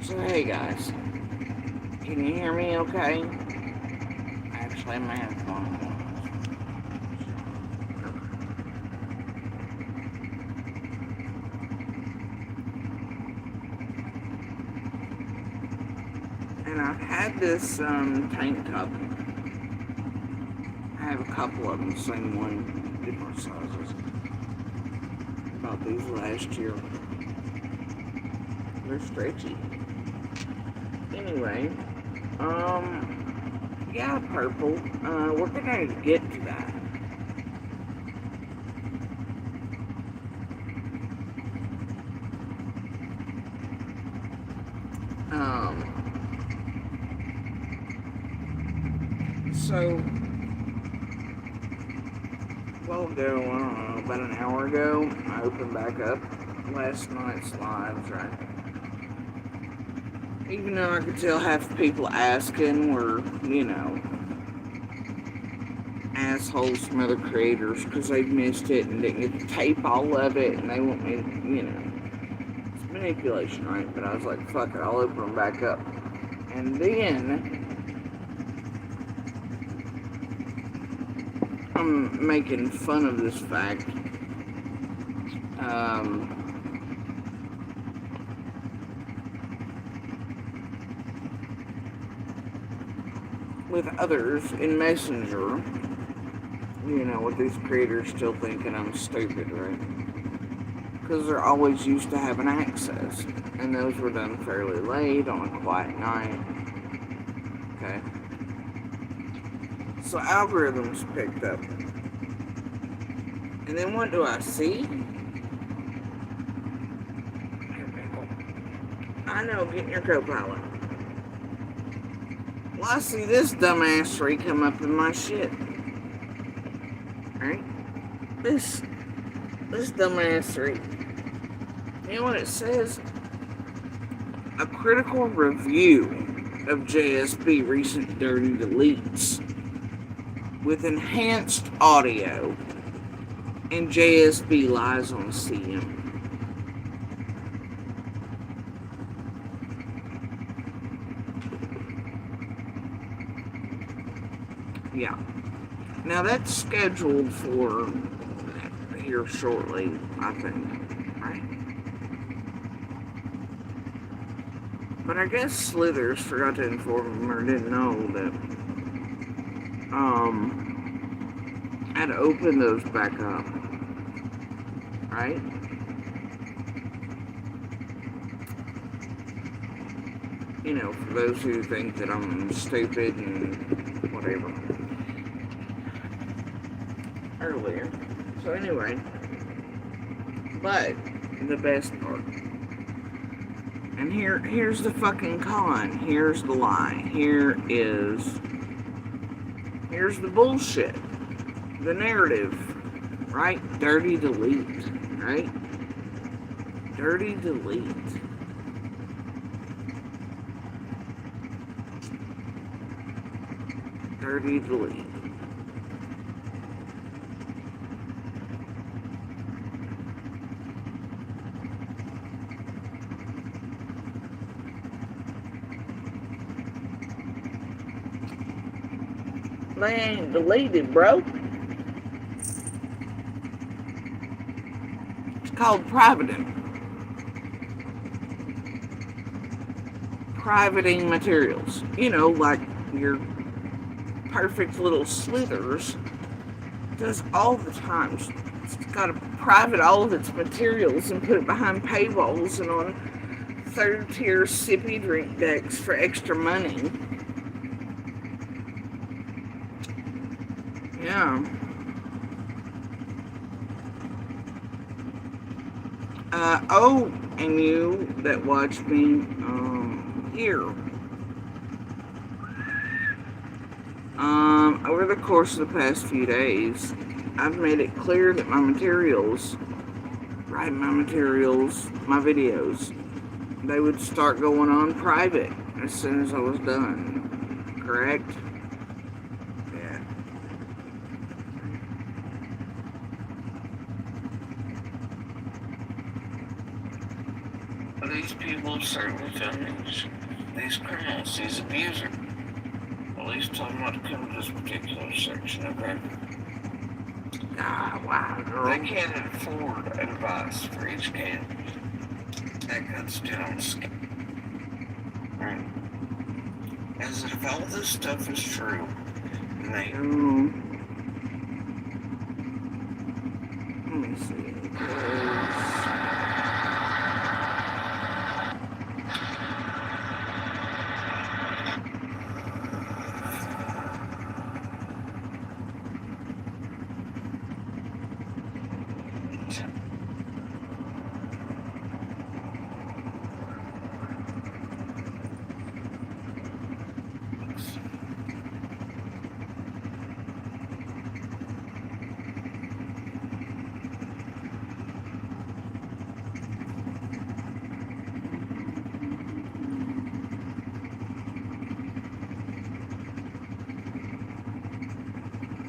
So hey guys, can you hear me okay? Actually, I may have phone. And I've had this tank top. I have a couple of them, same one, different sizes. Bought these last year. They're stretchy. Anyway, yeah, purple. We're gonna get to that. So, well ago, I don't know, about an hour ago, I opened back up last night's lives, right? Even though I could tell half the people asking were, assholes from other creators because they missed it and didn't get to tape all of it and they want me, it's manipulation, right? But I was like, fuck it, I'll open them back up. And then I'm making fun of this fact. With others in Messenger, with these creators still thinking I'm stupid, right? Because they're always used to having access. And those were done fairly late on a quiet night. Okay? So algorithms picked up. And then what do I see? I know, get in your co-pilot. Well, I see this dumbass tree come up in my shit. Right? This dumbass tree. You know what it says? A critical review of JSB recent dirty deletes with enhanced audio and JSB lies on CM. Yeah. Now that's scheduled for here shortly, I think. Right? But I guess Slithers forgot to inform them or didn't know that I had to open those back up. Right? For those who think that I'm stupid and whatever. Earlier. So anyway, but the best part. And here's the fucking con. Here's the lie. Here's the bullshit. The narrative. Right? Dirty delete. Right? Dirty delete. Dirty delete. They ain't deleted, bro. It's called privating. Privating materials. Like your perfect little Slithers does all the time. It's got to private all of its materials and put it behind paywalls and on third-tier sippy drink decks for extra money. Yeah. And you that watch me here. Over the course of the past few days, I've made it clear that my videos, they would start going on private as soon as I was done. Correct? Yeah. these people have certainly found these criminals, these abusers. At least tell them not to come to this particular section, okay? Ah, wow, girl. They can't afford a device for each camp. That cuts down on scam. Right? As if all this stuff is true, and they... Let me see.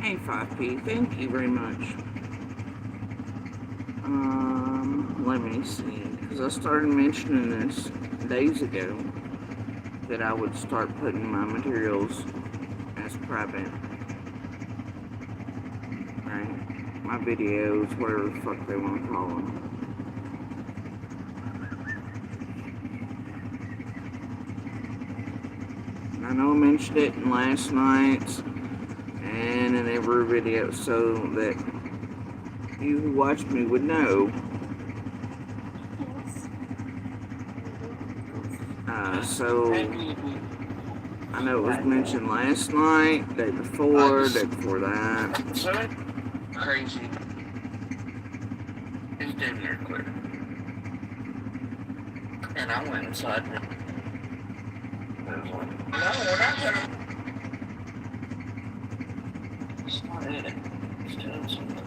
Hey, 5P, thank you very much. Let me see, because I started mentioning this days ago, that I would start putting my materials as private. Right? My videos, whatever the fuck they want to call them. I know I mentioned it in last night's and in every video so that you who watch me would know. So I know it was mentioned last night, day before that. So crazy. It's damn near clear. And I went inside. No, we're not gonna. It's not it. It's doing something.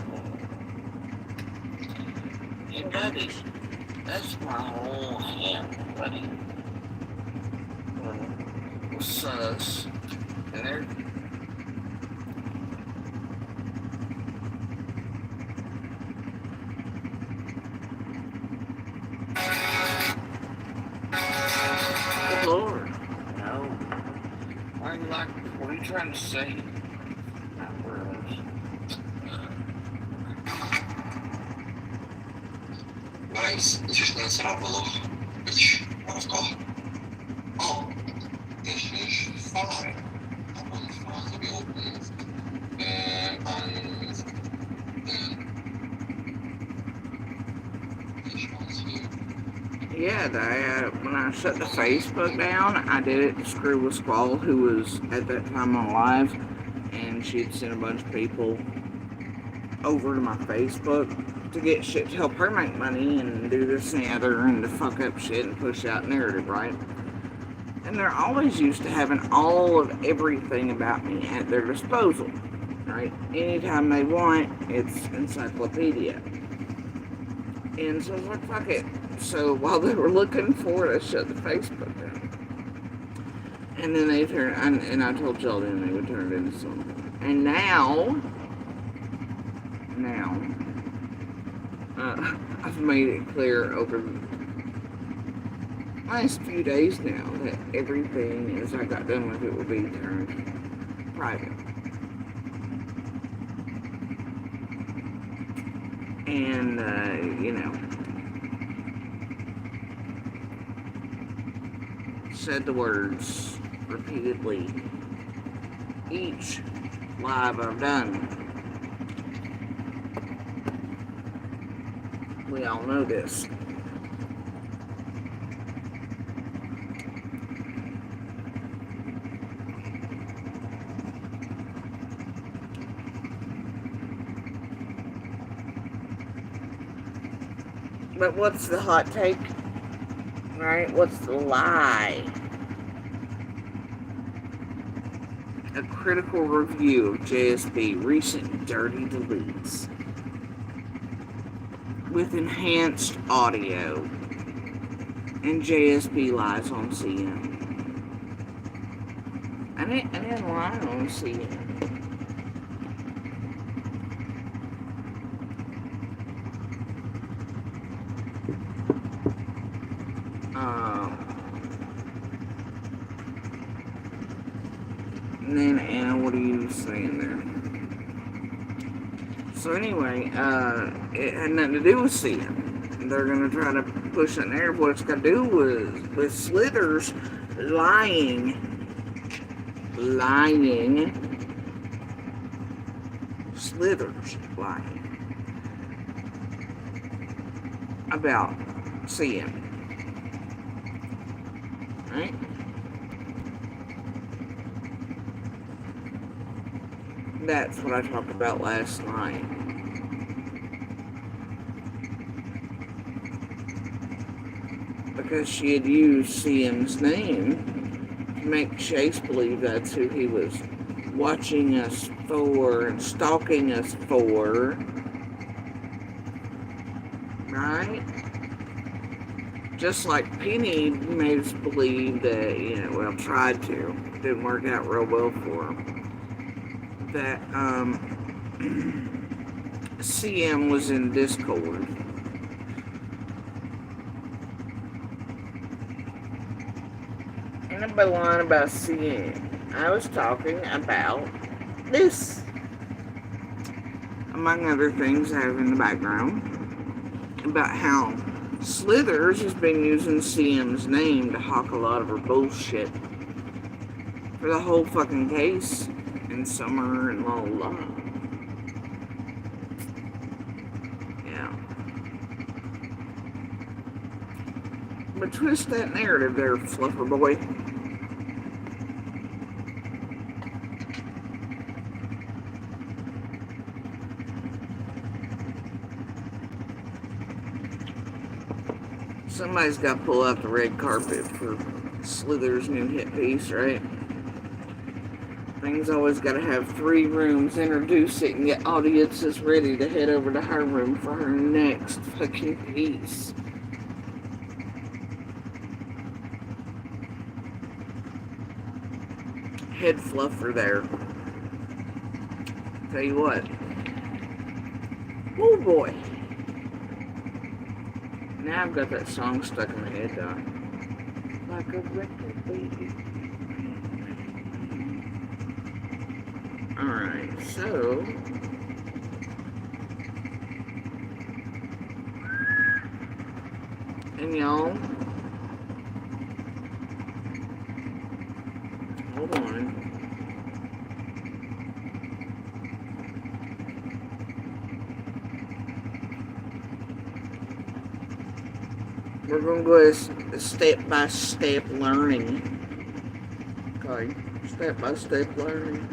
Hey, buddy. That's my whole hand, buddy. Sus. And they're. Good Lord. No. Why are you like, what are you trying to say? Guys, musisz na srabolo być ławko. O! This is fine. I'm fine to be open. Yeah, when I shut the Facebook down, I did it to screw with Squall, who was at that time on live, and she'd sent a bunch of people over to my Facebook to get shit to help her make money and do this and the other and to fuck up shit and push out narrative, right? And they're always used to having all of everything about me at their disposal, right? Anytime they want, it's encyclopedia. And so I was like, fuck it. So while they were looking for it, I shut the Facebook down. And then they turned, and I told y'all then they would turn it into something. And now, I've made it clear over the last few days now that everything, as I got done with it, will be turned private. And, said the words repeatedly each live I've done. We all know this. But what's the hot take? Right? What's the lie? A critical review of JSB recent dirty deletes with enhanced audio, and JSB lies on CM. I didn't lie on CM. And then, Anna, what are you saying there? So anyway, it had nothing to do with seeing. They're gonna try to push that narrative. What it's got to do with Slithers lying, Slithers lying about seeing, right? That's what I talked about last night. Because she had used CM's name to make Chase believe that's who he was watching us for and stalking us for. Right? Just like Penny made us believe that, well, tried to. Didn't work out real well for him. That CM was in Discord. Ain't nobody lying about CM. I was talking about this. Among other things I have in the background. About how Slithers has been using CM's name to hawk a lot of her bullshit. For the whole fucking case. In Summer and la la. Yeah. But twist that narrative there, Fluffer boy. Somebody's got to pull out the red carpet for Slither's new hit piece, right? Things always got to have 3 rooms, introduce it, and get audiences ready to head over to her room for her next fucking piece. Head Fluffer there. Tell you what. Oh boy. Now I've got that song stuck in my head, though. Like a record, baby. Alright, so and y'all hold on. We're gonna go step by step learning. Okay, step by step learning.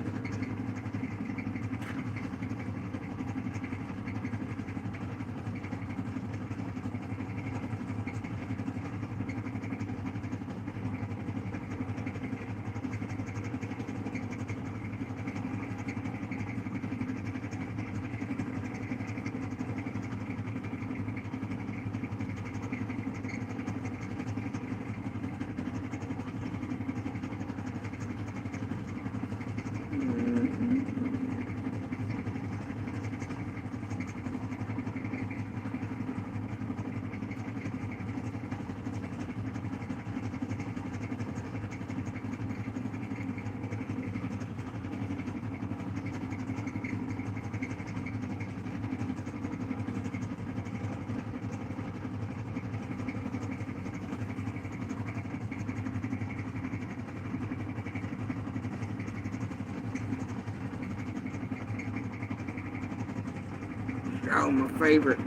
Oh, my favorite.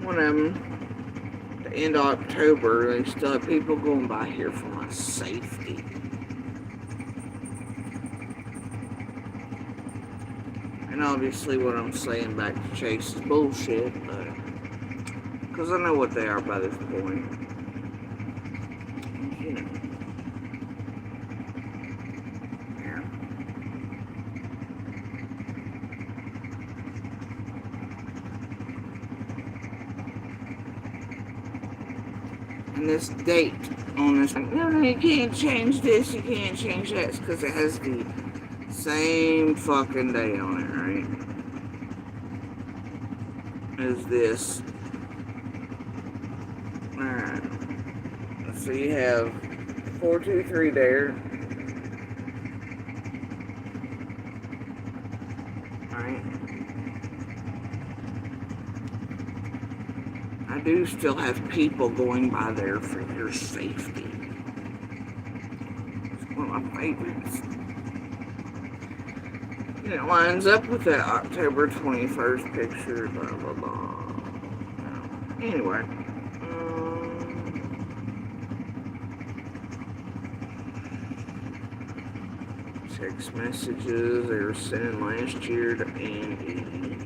One of them, the end of October, they still have people going by here for my safety. And obviously what I'm saying back to Chase is bullshit, but because I know what they are by this point. You know. Yeah. And this date on this, like, no, you can't change this, you can't change that. It's because it has the same fucking day on it, right? As this. Alright. So you have 423 there. right? I do still have people going by there for your safety. It's one of my favorites. And it lines up with that October 21st picture, blah, blah, blah. Anyway. Text messages they were sending last year to Andy.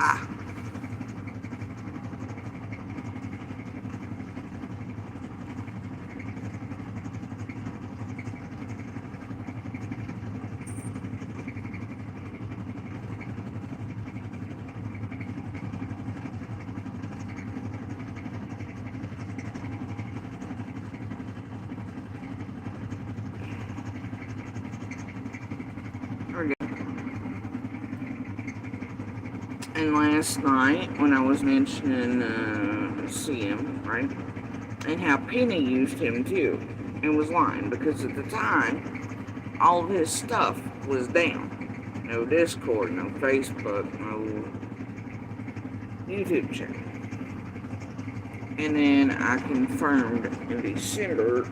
Ah. And last night, when I was mentioning CM, right, and how Penny used him too, and was lying, because at the time, all of his stuff was down. No Discord, no Facebook, no YouTube channel. And then I confirmed in December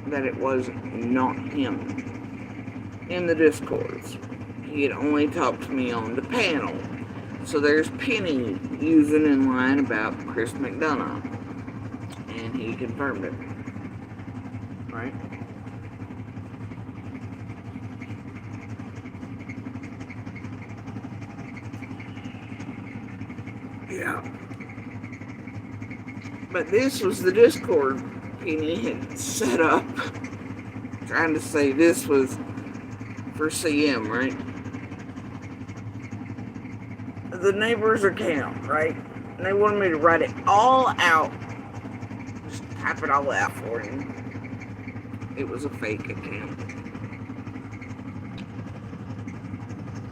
that it was not him in the Discords. He had only talked to me on the panel. So there's Penny using in line about Chris McDonough. And he confirmed it. Right? Yeah. But this was the Discord Penny had set up. Trying to say this was for CM, right? The neighbor's account, right? And they wanted me to write it all out. Just type it all out for him. It was a fake account.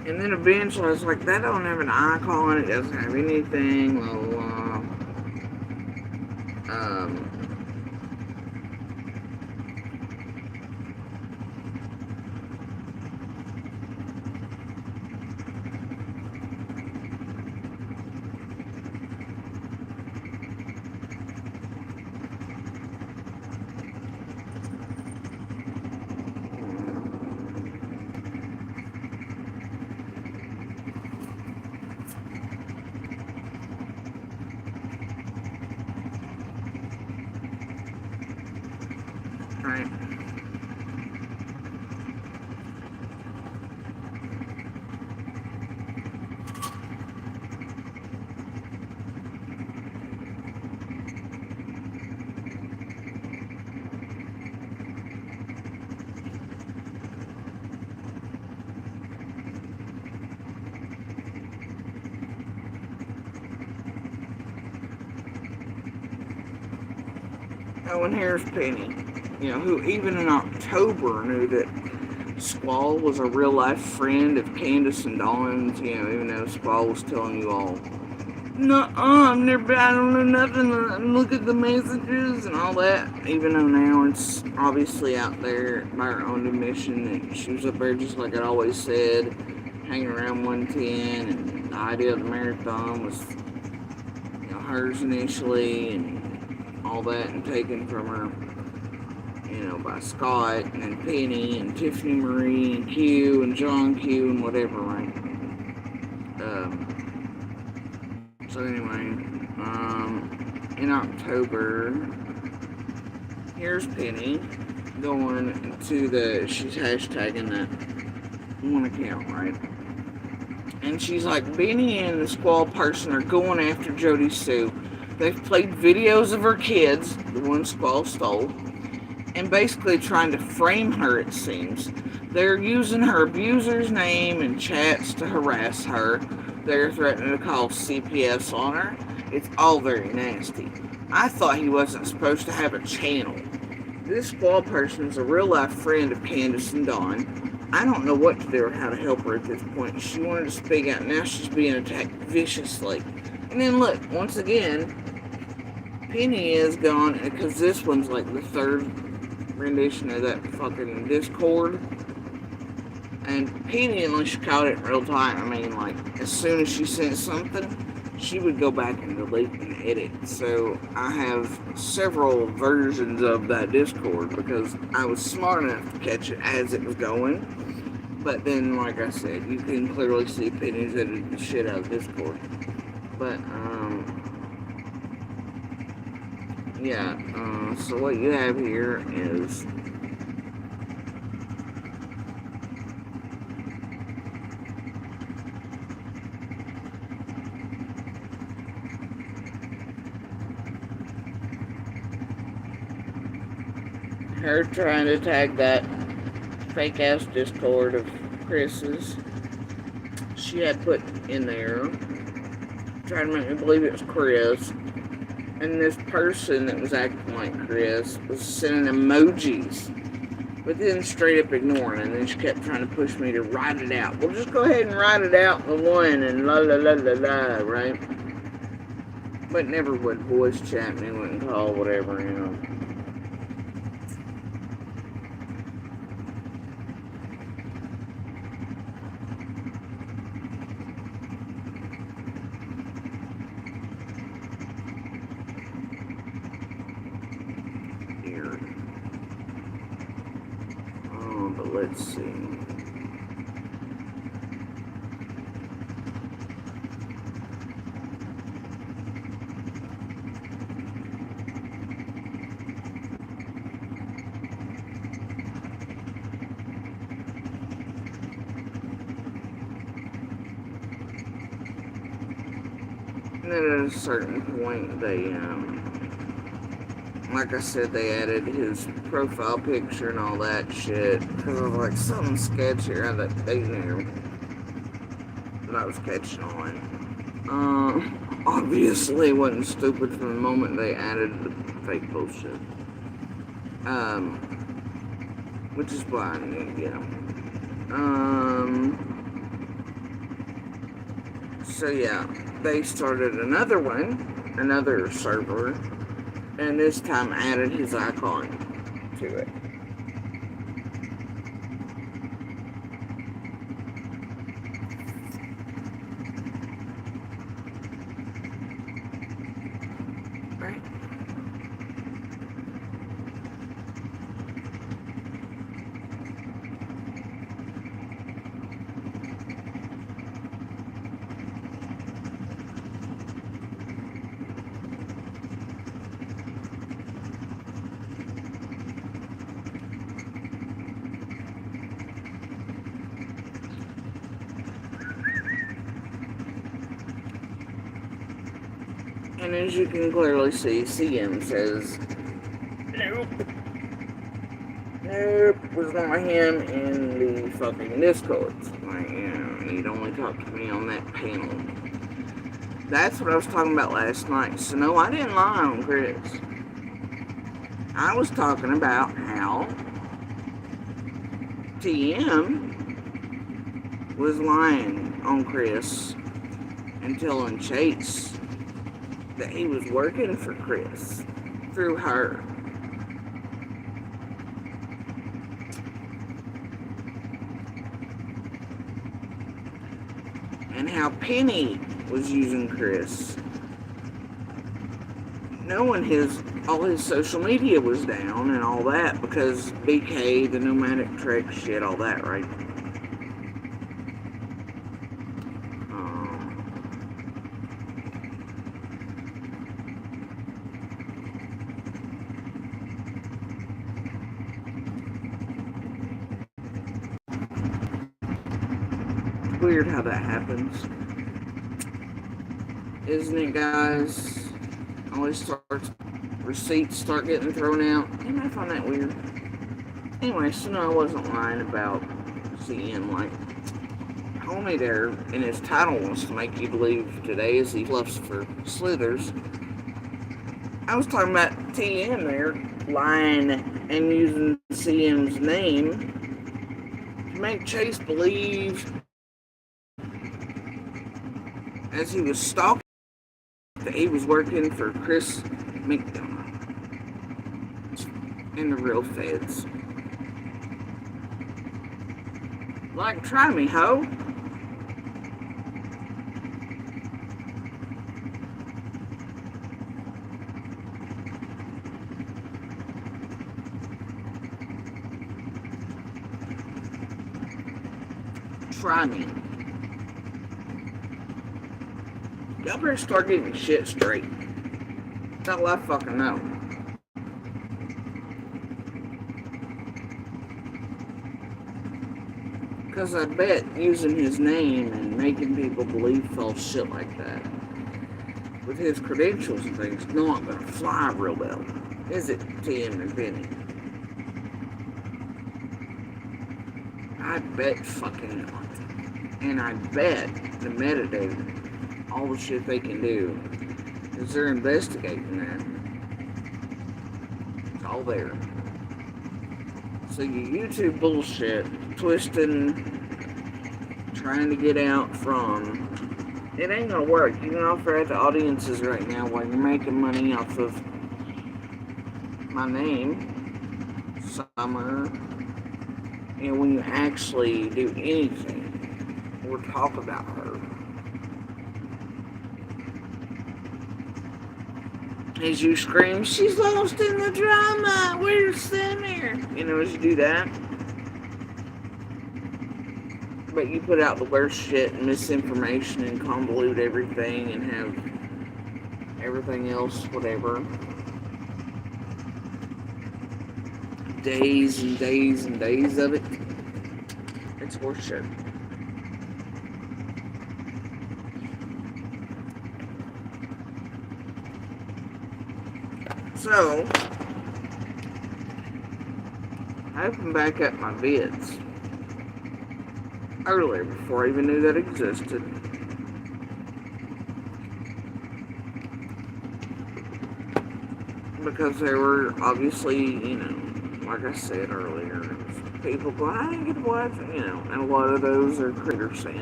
And then eventually I was like, that don't have an icon, it doesn't have anything, blah, blah, blah. Right. Oh, and here's Penny, who even in October knew that Squall was a real life friend of Candace and Dawn's, even though Squall was telling you all, no, I don't know nothing, look at the messages and all that, even though now it's obviously out there by her own admission that she was up there just like it always said, hanging around 110, and the idea of the marathon was, hers initially, and all that, and taken from her, by Scott, and then Penny, and Tiffany Marie, and Q, and John Q, and whatever, right? So anyway, in October, here's Penny going to she's hashtagging that one account, right? And she's like, Benny and the Squall person are going after Jody Sue. They've played videos of her kids, the one Squall stole, and basically trying to frame her, it seems. They're using her abuser's name in chats to harass her. They're threatening to call CPS on her. It's all very nasty. I thought he wasn't supposed to have a channel. This Squall person is a real life friend of Candace and Dawn. I don't know what to do or how to help her at this point. She wanted to speak out. Now she's being attacked viciously. And then look, once again, Penny is gone, because this one's like the third rendition of that fucking Discord. And Penny, unless she caught it in real time, I mean, like, as soon as she sent something, she would go back and delete and edit. So I have several versions of that Discord because I was smart enough to catch it as it was going. But then, like I said, you can clearly see Penny's edited the shit out of Discord. But, yeah, so what you have here is her trying to tag that fake ass Discord of Chris's. She had put in there, trying to make me believe it was Chris. And this person that was acting like Chris was sending emojis, but then straight up ignoring. And then she kept trying to push me to write it out. Well, just go ahead and write it out in the one and la la la la la, right? But never would voice chat me, wouldn't call, whatever, But let's see. And then at a certain point, they, like I said, they added his profile picture and all that shit. Because it was like something sketchy around that they knew that I was catching on. Obviously, it wasn't stupid from the moment they added the fake bullshit. Which is why I knew, So yeah, they started another one, another server, and this time added his icon to it. Right. And as you can clearly see, CM says, nope. Nope, was not him in the fucking Discord. Like, he'd only talk to me on that panel. That's what I was talking about last night. So no, I didn't lie on Chris. I was talking about how TM was lying on Chris and telling Chase that he was working for Chris through her. And how Penny was using Chris, knowing all his social media was down and all that because BK, the nomadic trek shit, all that, right? It's weird how that happens, isn't it, guys? Receipts start getting thrown out. And I find that weird. Anyway, so no, I wasn't lying about CM. Like, homie there in his title wants to make you believe today as he fluffs for Slithers. I was talking about TM there lying and using CM's name to make Chase believe as he was stalking that he was working for Chris McDonough and the real feds. Like, try me, ho. Try me. Y'all better start getting shit straight. That's all I fucking know. Because I bet using his name and making people believe false shit like that with his credentials and things not gonna fly real well. Is it, TM and Benny? I bet fucking not. And I bet the metadata, all the shit they can do, is they're investigating that. It's all there. So you YouTube bullshit, twisting, trying to get out from, it ain't gonna work. You can offer at the audiences right now while you're making money off of my name, Summer, and when you actually do anything or talk about her, as you scream, she's lost in the drama, where's Samir? You know, as you do that. But you put out the worst shit and misinformation and convolute everything and have everything else, whatever. Days and days and days of it. It's horse shit. So, I opened back up my vids earlier before I even knew that existed. Because they were obviously, you know, like I said earlier, people go, I didn't get to watch, you know, and a lot of those are critter sent.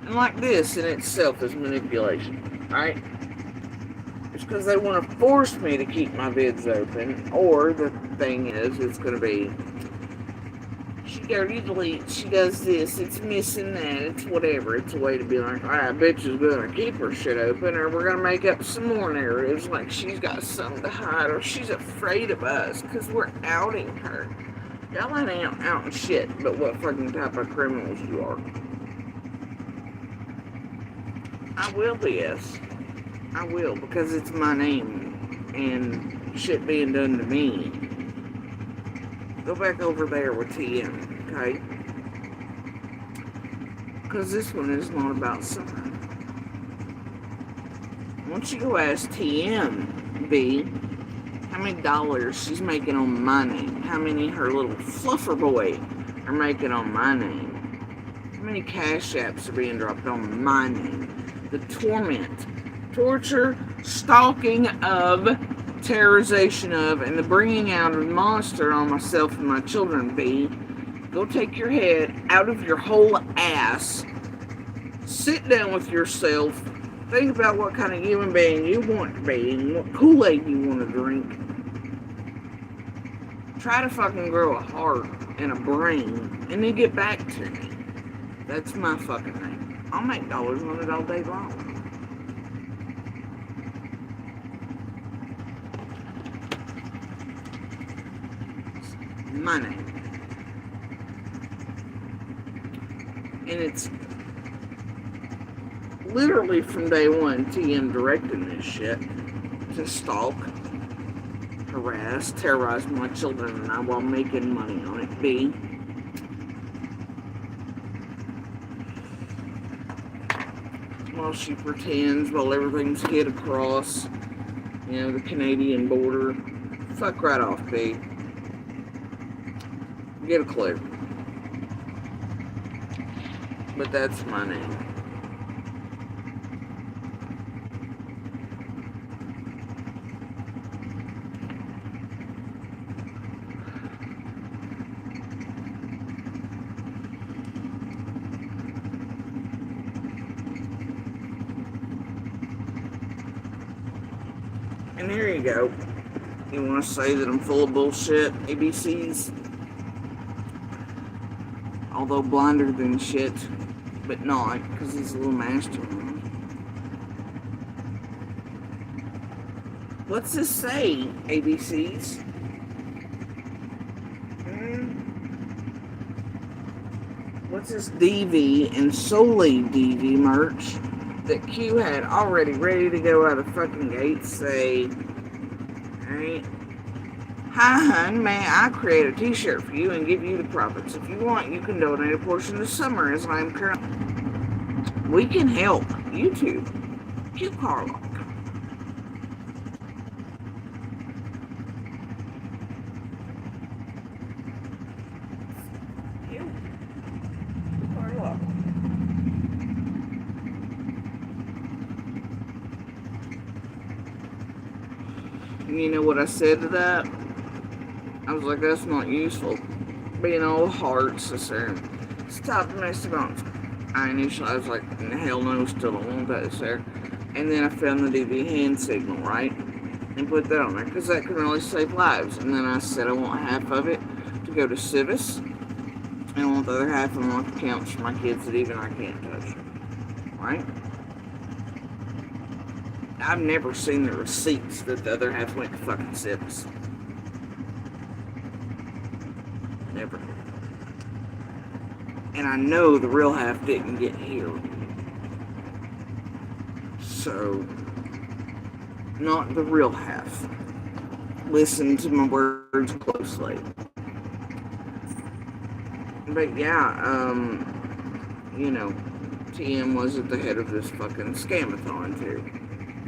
And like this in itself is manipulation, right? It's because they want to force me to keep my vids open, or the thing is, it's going to be, she deletes, she does this, it's missing that, it's whatever. It's a way to be like, alright, bitch is going to keep her shit open, or we're going to make up some more narratives like she's got something to hide, or she's afraid of us because we're outing her. Y'all ain't outing shit, but what fucking type of criminals you are. I will be, yes. I will, because it's my name and shit being done to me. Go back over there with TM, okay? Because this one is not about Summer. Once you go ask TM, B, how many dollars she's making on my name, how many her little Fluffer boy are making on my name, how many cash apps are being dropped on my name, the torment, torture, stalking of terrorization of and the bringing out of the monster on myself and my children, B. Go take your head out of your whole ass. Sit down with yourself. Think about what kind of human being you want to be and what Kool-Aid you want to drink. Try to fucking grow a heart and a brain and then get back to me. That's my fucking name. I'll make dollars on it all day long. My name. And it's literally from day one, TM directing this shit to stalk, harass, terrorize my children and I while making money on it. B. While she pretends, while everything's hid across, the Canadian border. Fuck right off, B. Get a clue. But that's my name. And there you go. You want to say that I'm full of bullshit, ABCs? Although blinder than shit, but not, because he's a little mastermind. What's this say, ABCs? What's this DV and solely DV merch that Q had already ready to go out of fucking gate? Say, alright. Hi, hun, may I create a t-shirt for you and give you the profits? If you want, you can donate a portion this summer as I'm currently... We can help. YouTube. Q Carlock. Q Carlock. You know what I said to that? I was like, that's not useful. Being all hearts, sir. Stop messing on. I was like, hell no, still don't want that, sir. And then I found the DV hand signal, right? And put that on there, because that can really save lives. And then I said I want half of it to go to Civis. And I want the other half on my accounts for my kids that even I can't touch. Right? I've never seen the receipts that the other half went to fucking Civis. Never. And I know the real half didn't get here. So, not the real half. Listen to my words closely. But yeah, TM was at the head of this fucking scamathon too.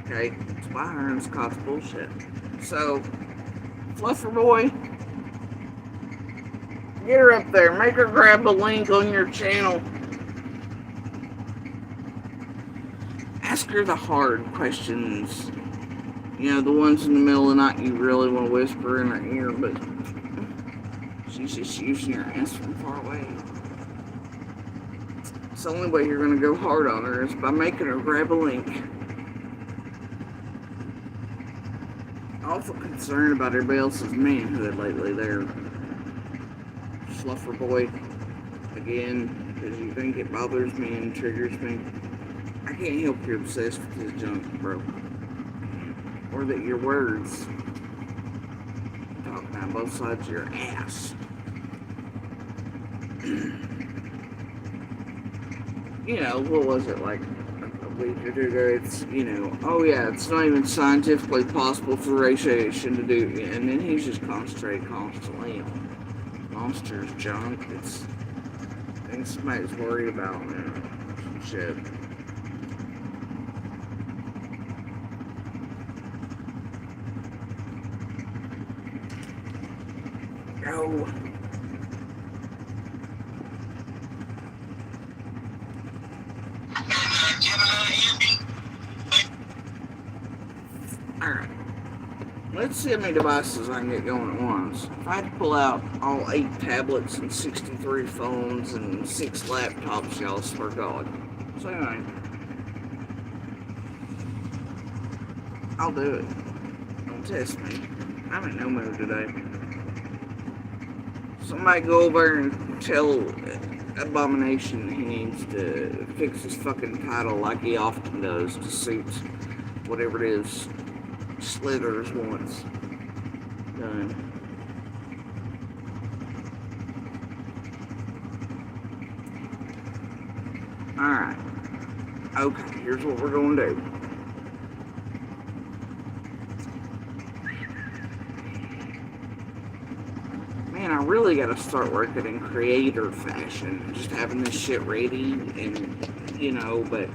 Okay? That's why Hearns costs bullshit. So, Fluffer boy, get her up there. Make her grab a link on your channel. Ask her the hard questions. The ones in the middle of the night you really want to whisper in her ear, but she's just using her ass from far away. It's the only way you're going to go hard on her is by making her grab a link. Awful concerned about everybody else's manhood lately there. Fluffer boy, again, because you think it bothers me and triggers me. I can't help you're obsessed with this junk, bro. Or that your words talk down both sides of your ass. What was it, like a week or two ago? It's, oh yeah, it's not even scientifically possible for radiation to do, and then he's just concentrating constantly on monsters, junk. I think somebody's worried about some shit. Go. Alright. Let's see how many devices I can get going at once. If I had to pull out all 8 tablets and 63 phones and 6 laptops, y'all swear to God. So anyway, I'll do it. Don't test me. I'm in no mood today. Somebody go over and tell Abomination he needs to fix his fucking title like he often does to suit whatever it is Slithers wants done. Alright. Okay, here's what we're going to do. Man, I really gotta start working in creator fashion. Just having this shit ready and, you know, but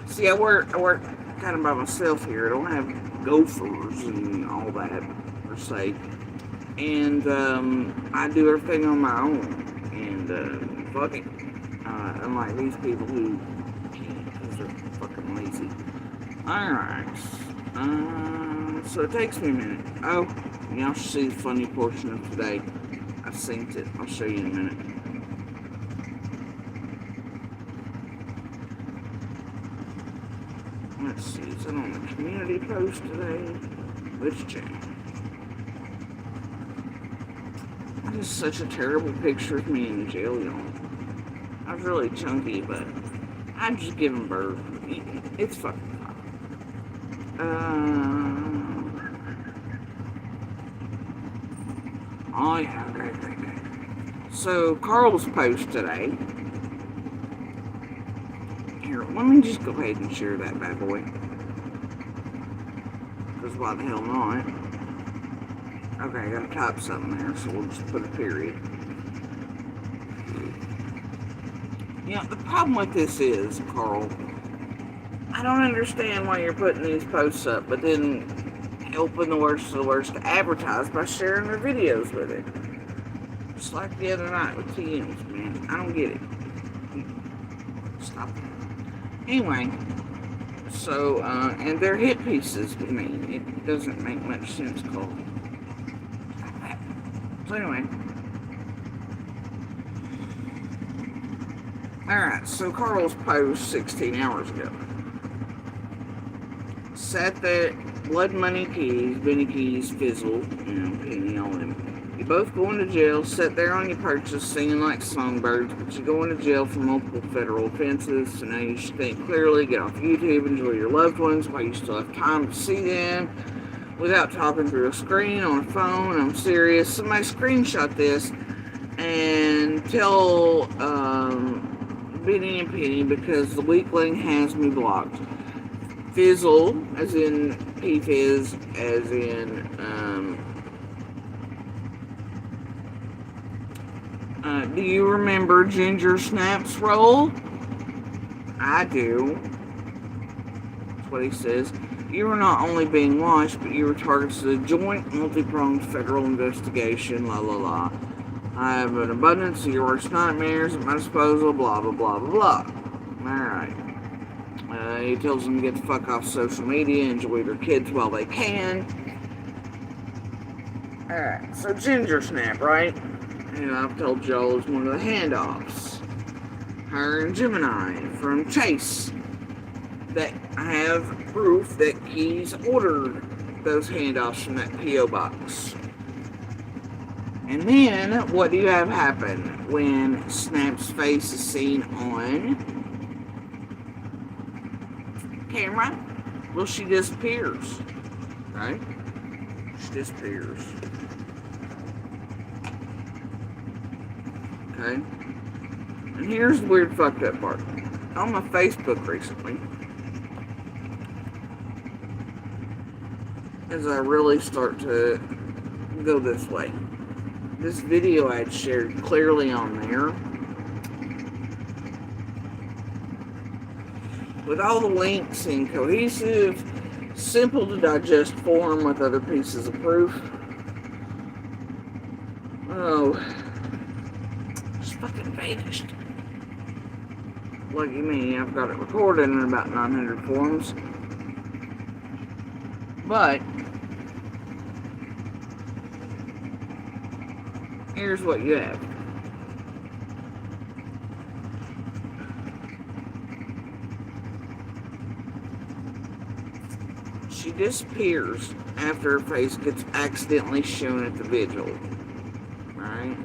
see, I work kind of by myself here. I don't have gophers and all that, per se. And, I do everything on my own. And, fuck it. Unlike these people who can't because they're fucking lazy. Alright. So it takes me a minute. Oh, y'all should see the funny portion of today. I synced it. I'll show you in a minute. Let's see. Is it on the community post today? Which channel? That is such a terrible picture of me in jail, y'all. I was really chunky, but I'm just giving birth. It's fucking fine. Oh yeah, okay. So Carl's post today. Here, let me just go ahead and share that bad boy. Because why the hell not? Okay, I gotta type something there, so we'll just put a period. You know, the problem with this is, Carl, I don't understand why you're putting these posts up, but then helping the worst of the worst to advertise by sharing their videos with it. Just like the other night with TMs, man. I don't get it. Stop that. Anyway, so, and they're hit pieces to me. It doesn't make much sense, Carl. Stop that. So anyway. Alright, so Carl's post 16 hours ago. Sat there, Blood Money Keys, Benny Keys, Fizzle, Penny, all them. You both going to jail, sat there on your purchase, singing like songbirds, but you're going to jail for multiple federal offenses, so now you should think clearly, get off YouTube, enjoy your loved ones while you still have time to see them, without talking through a screen on a phone. I'm serious. Somebody screenshot this and tell, Benny and Penny, because the weakling has me blocked. Fizzle, as in P-Fizz, as in, do you remember Ginger Snap's role? I do. That's what he says. You were not only being watched, but you were targeted to a joint, multi-pronged federal investigation, la la la. I have an abundance of your worst nightmares at my disposal, blah blah blah blah blah. Alright. He tells them to get the fuck off social media, enjoy their kids while they can. Alright, so Ginger Snap, right? And I've told y'all is one of the handoffs. Her and Gemini from Chase. That I have proof that Keys ordered those handoffs from that P.O. box. And then, what do you have happen when Snap's face is seen on camera? Well, she disappears, right? She disappears. Okay? And here's the weird fucked up part. On my Facebook recently, as I really start to go this way, this video I had shared clearly on there, with all the links in cohesive, simple to digest form with other pieces of proof. Oh, just fucking vanished. Lucky me, I've got it recorded in about 900 forms. But Here's what you have. She disappears after her face gets accidentally shown at the vigil. Right?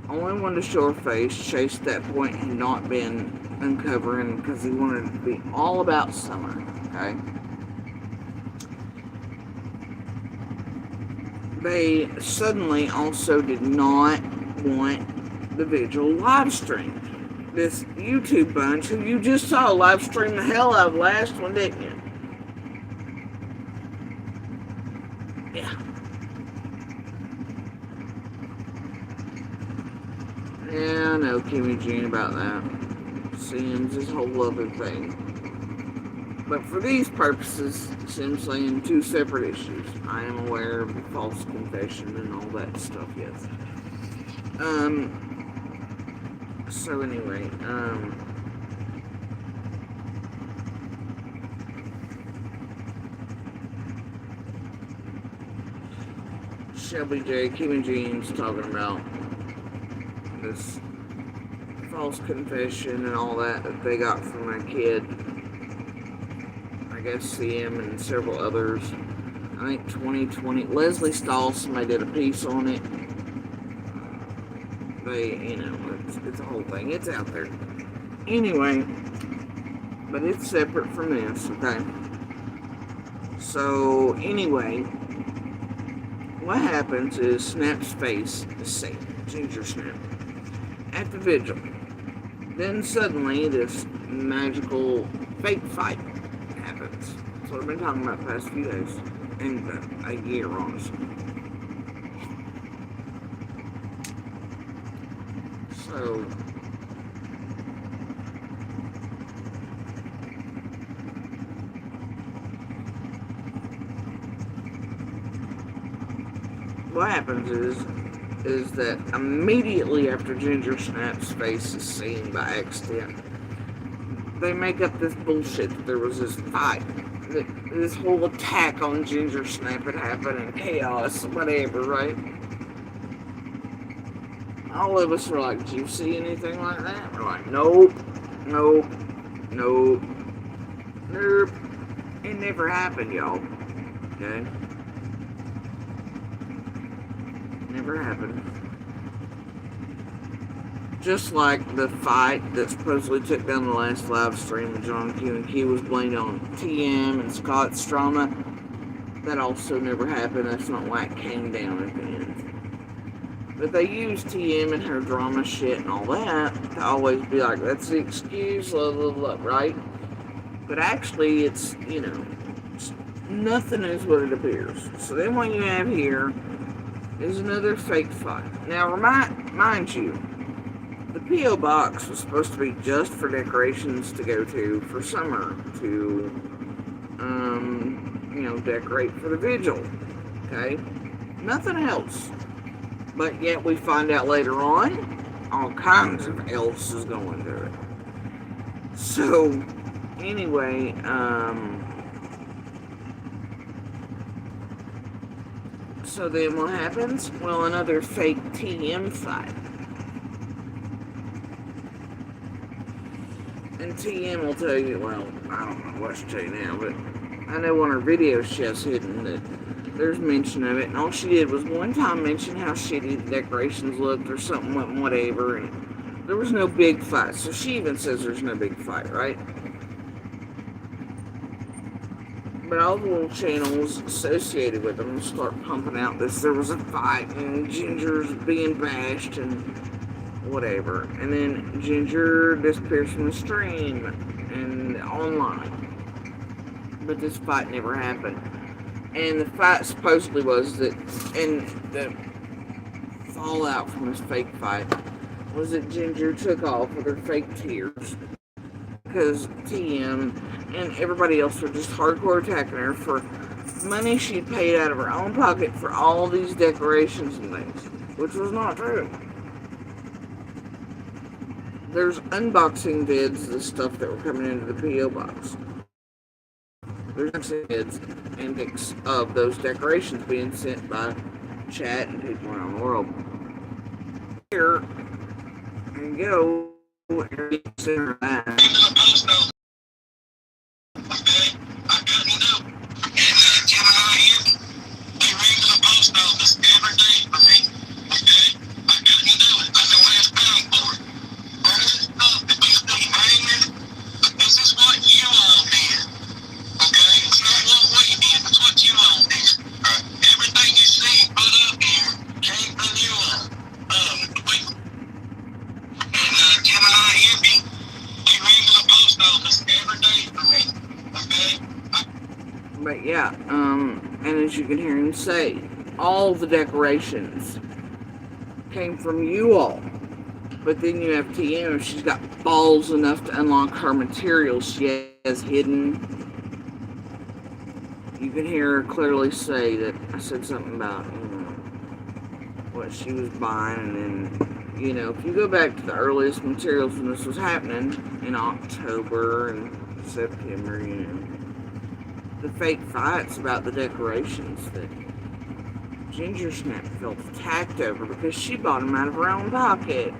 Only one to show her face. Chase at that point had not been uncovering because he wanted it to be all about Summer. Okay? They suddenly also did not want the vigil live streamed. This YouTube bunch who you just saw live stream the hell out of the last one, didn't you? Yeah. Yeah, I know Kimmy Jean about that. Sims, this whole loving thing. But for these purposes, Sim's saying two separate issues. I am aware of the false confession and all that stuff, yes. So anyway, Shelby J, Kimmy Jean's talking about this false confession and all that they got from my kid. I guess CM and several others. I think 2020. Leslie Stahl, somebody did a piece on it. It's a whole thing. It's out there. Anyway, but it's separate from this, okay? So, anyway, what happens is Snap's face is seen. Ginger Snap. At the vigil. Then suddenly, this magical fake fight happens. That's what I've been talking about the past few days. And a year, honestly. So, what happens is that immediately after Ginger Snap's face is seen by accident, they make up this bullshit that there was this fight. This whole attack on Ginger Snap had happened and chaos, whatever, right? All of us were like, "Did you see anything like that?" We're like, nope. It never happened, y'all. Okay? Never happened. Just like the fight that supposedly took down the last live stream of John Q and Q was blamed on TM and Scott's drama. That also never happened. That's not why it came down at the end. But they use TM and her drama shit and all that to always be like, that's the excuse, blah, blah, blah, right? But actually, it's, nothing is what it appears. So then what you have here is another fake fight. Now, mind you, the P.O. box was supposed to be just for decorations to go to for Summer to, decorate for the vigil. Okay? Nothing else. But yet we find out later on, all kinds of else is going to it. So, anyway, so then what happens? Well, another fake TM fight. And TM will tell you, well, I don't know what to tell you now, but I know on her video she has hidden that there's mention of it, and all she did was one time mention how shitty the decorations looked or something went whatever, and there was no big fight. So she even says there's no big fight, right? But all the little channels associated with them start pumping out this, there was a fight, and Ginger's being bashed, and whatever. And then Ginger disappears from the stream and online. But this fight never happened. And the fight supposedly was that, and the fallout from this fake fight was that Ginger took off with her fake tears because TM and everybody else were just hardcore attacking her for money she'd paid out of her own pocket for all these decorations and things, which was not true. There's unboxing vids of the stuff that were coming into the P.O. box. There's vids and pics of those decorations being sent by chatting people around the world. Here and go and consider that. Okay, I got you know. And Gemini here, they ring to the post office every day for me. Okay, I got you know it. I know where it's bound for it. All this stuff that you see hanging, this is what you all did. Okay, it's not what we did. It's what you all did. Everything you see put up here came from you all. And Gemini here, they ring to the post office every day for me. Okay. But yeah, and as you can hear him say, all the decorations came from you all. But then you have TM, she's got balls enough to unlock her materials she has hidden. You can hear her clearly say that I said something about, what she was buying, and then, if you go back to the earliest materials when this was happening, in October and September, the fake fights about the decorations that Ginger Snap felt attacked over because she bought them out of her own pocket.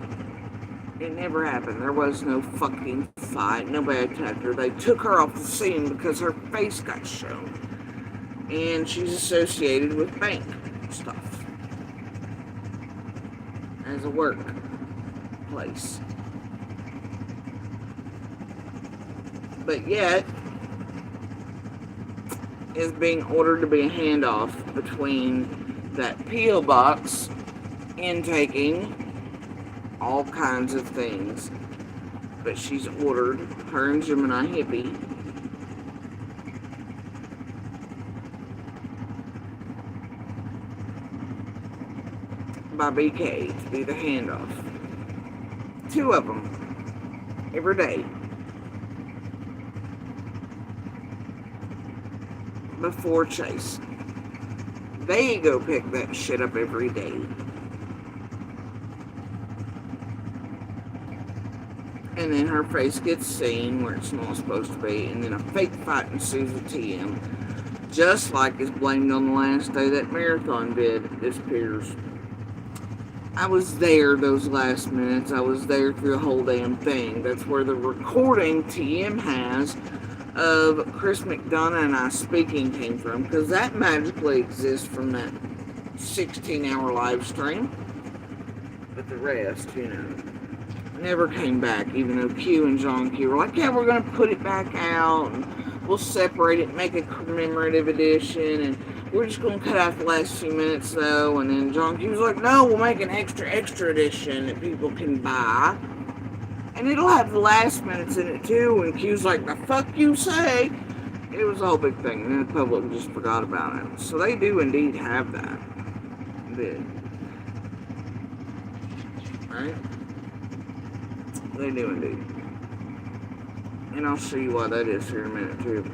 It never happened. There was no fucking fight. Nobody attacked her. They took her off the scene because her face got shown. And she's associated with bank stuff as a work place. But yet, is being ordered to be a handoff between that P.O. box intaking all kinds of things. But she's ordered, her and Gemini Hippie, by BK to be the handoff. 2 of them every day before Chase. They go pick that shit up every day. And then her face gets seen where it's not supposed to be, and then a fake fight ensues with TM, just like is blamed on the last day that marathon disappears. I was there those last minutes. I was there through the whole damn thing. That's where the recording TM has of Chris McDonough and I speaking came from, because that magically exists from that 16-hour live stream. But the rest, never came back, even though Q and John Q were like, yeah, we're going to put it back out, and we'll separate it, make a commemorative edition, and we're just going to cut out the last few minutes, though. And then John Q was like, no, we'll make an extra edition that people can buy. And it'll have the last minutes in it, too. And Q's like, the fuck you say? It was a whole big thing. And then the public just forgot about it. So they do indeed have that. Right? They do indeed. And I'll show you why that is here in a minute, too.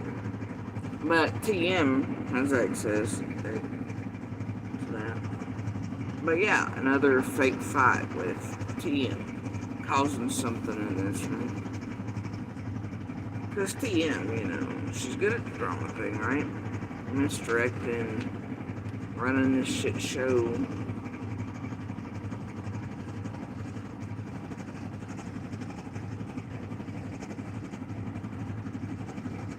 But TM has access to that. But yeah, another fake fight with TM causing something in this room. Because TM, she's good at the drama thing, right? Misdirecting, running this shit show.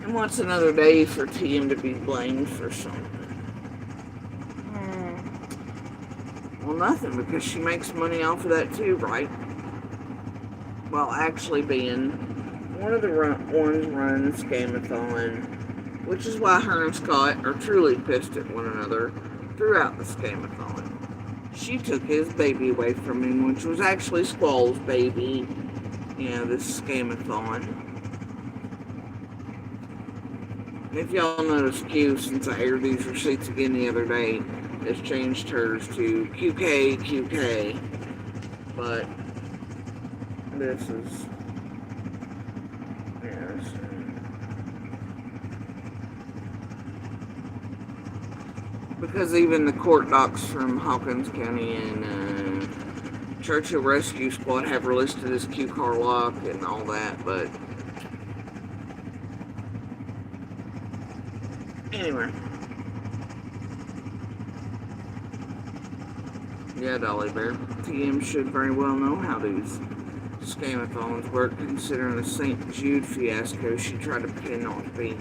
And what's another day for TM to be blamed for something? Well, nothing, because she makes money off of that too, right? While actually being one of the ones running the scamathon, which is why her and Scott are truly pissed at one another throughout the scamathon. She took his baby away from him, which was actually Squall's baby, this scamathon. And if y'all notice, Q, since I aired these receipts again the other day, has changed hers to QK. But this is, yes. Because even the court docs from Hawkins County and Churchill Rescue Squad have her listed as Q Carlock and all that, but anyway. Yeah, Dolly Bear. TM should very well know how these scamathons work, considering the St. Jude fiasco she tried to pretend not to be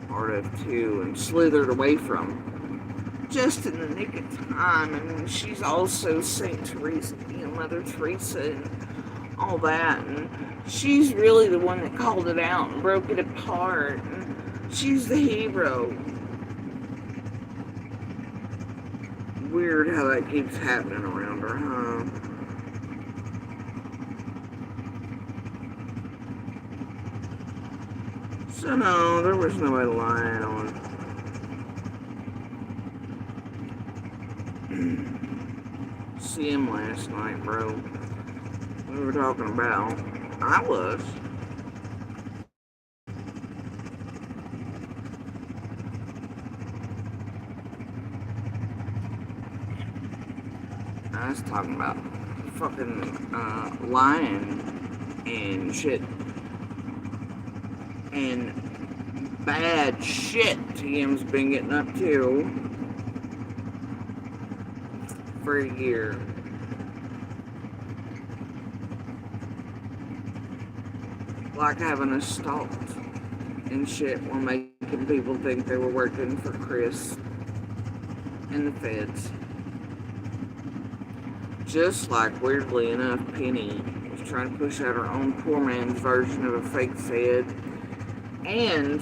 part of too and slithered away from just in the nick of time. And she's also St. Teresa, Mother Teresa, and all that. And she's really the one that called it out and broke it apart. And she's the hero. Weird how that keeps happening around her, huh? So no, there was nobody lying on CM last night, bro. We were talking about. I was. I was talking about fucking lying and shit. And bad shit TM's been getting up to for a year. Like having us stalked and shit while making people think they were working for Chris and the feds. Just like, weirdly enough, Penny was trying to push out her own poor man's version of a fake fed and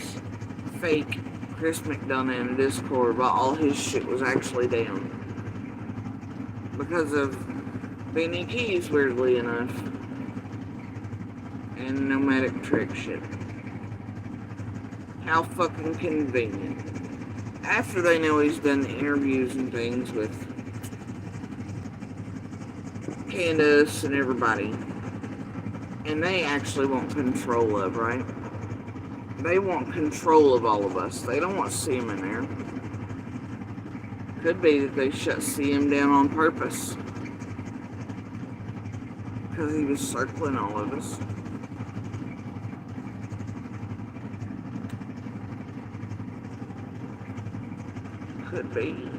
fake Chris McDonough in a Discord while all his shit was actually down. Because of Benny Keys, weirdly enough. And nomadic trick shit. How fucking convenient. After they know he's done the interviews and things with Candace and everybody. And they actually want control of, right? They want control of all of us. They don't want CM in there. Could be that they shut CM down on purpose. Because he was circling all of us. Could be.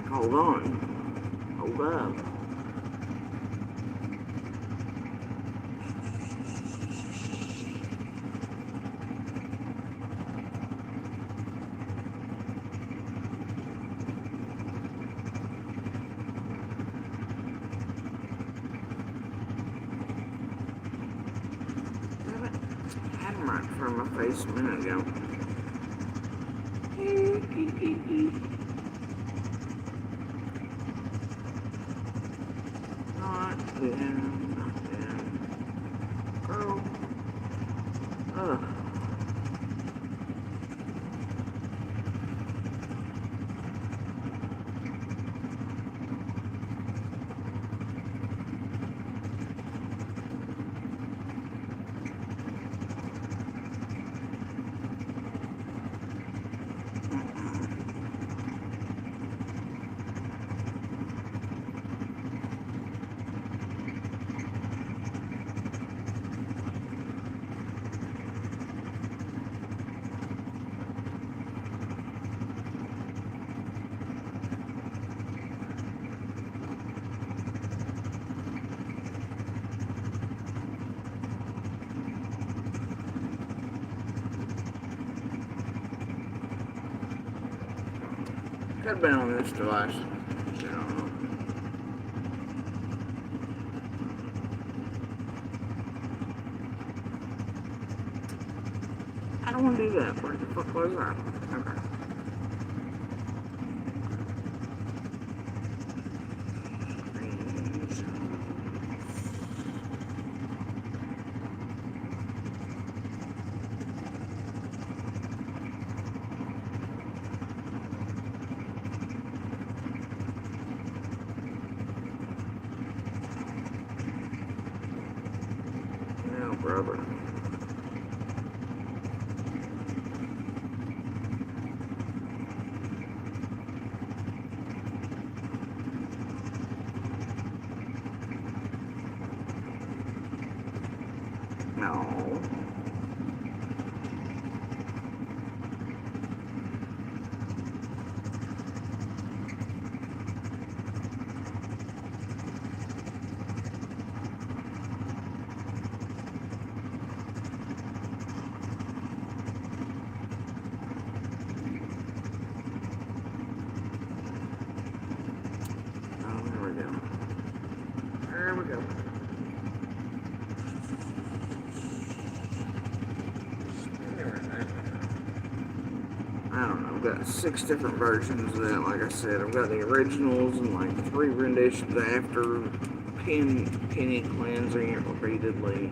Hold on. Hold up. I had him right in front of my face a minute ago. Could have been on this device. I don't know. don't want to do that. Where the fuck was I? Okay. No, brother. No. Oh, there we go. There we go. I don't know. I've got 6 different versions of that. Like I said, I've got the originals and like 3 renditions after penny cleansing it repeatedly.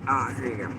Ah, here you go.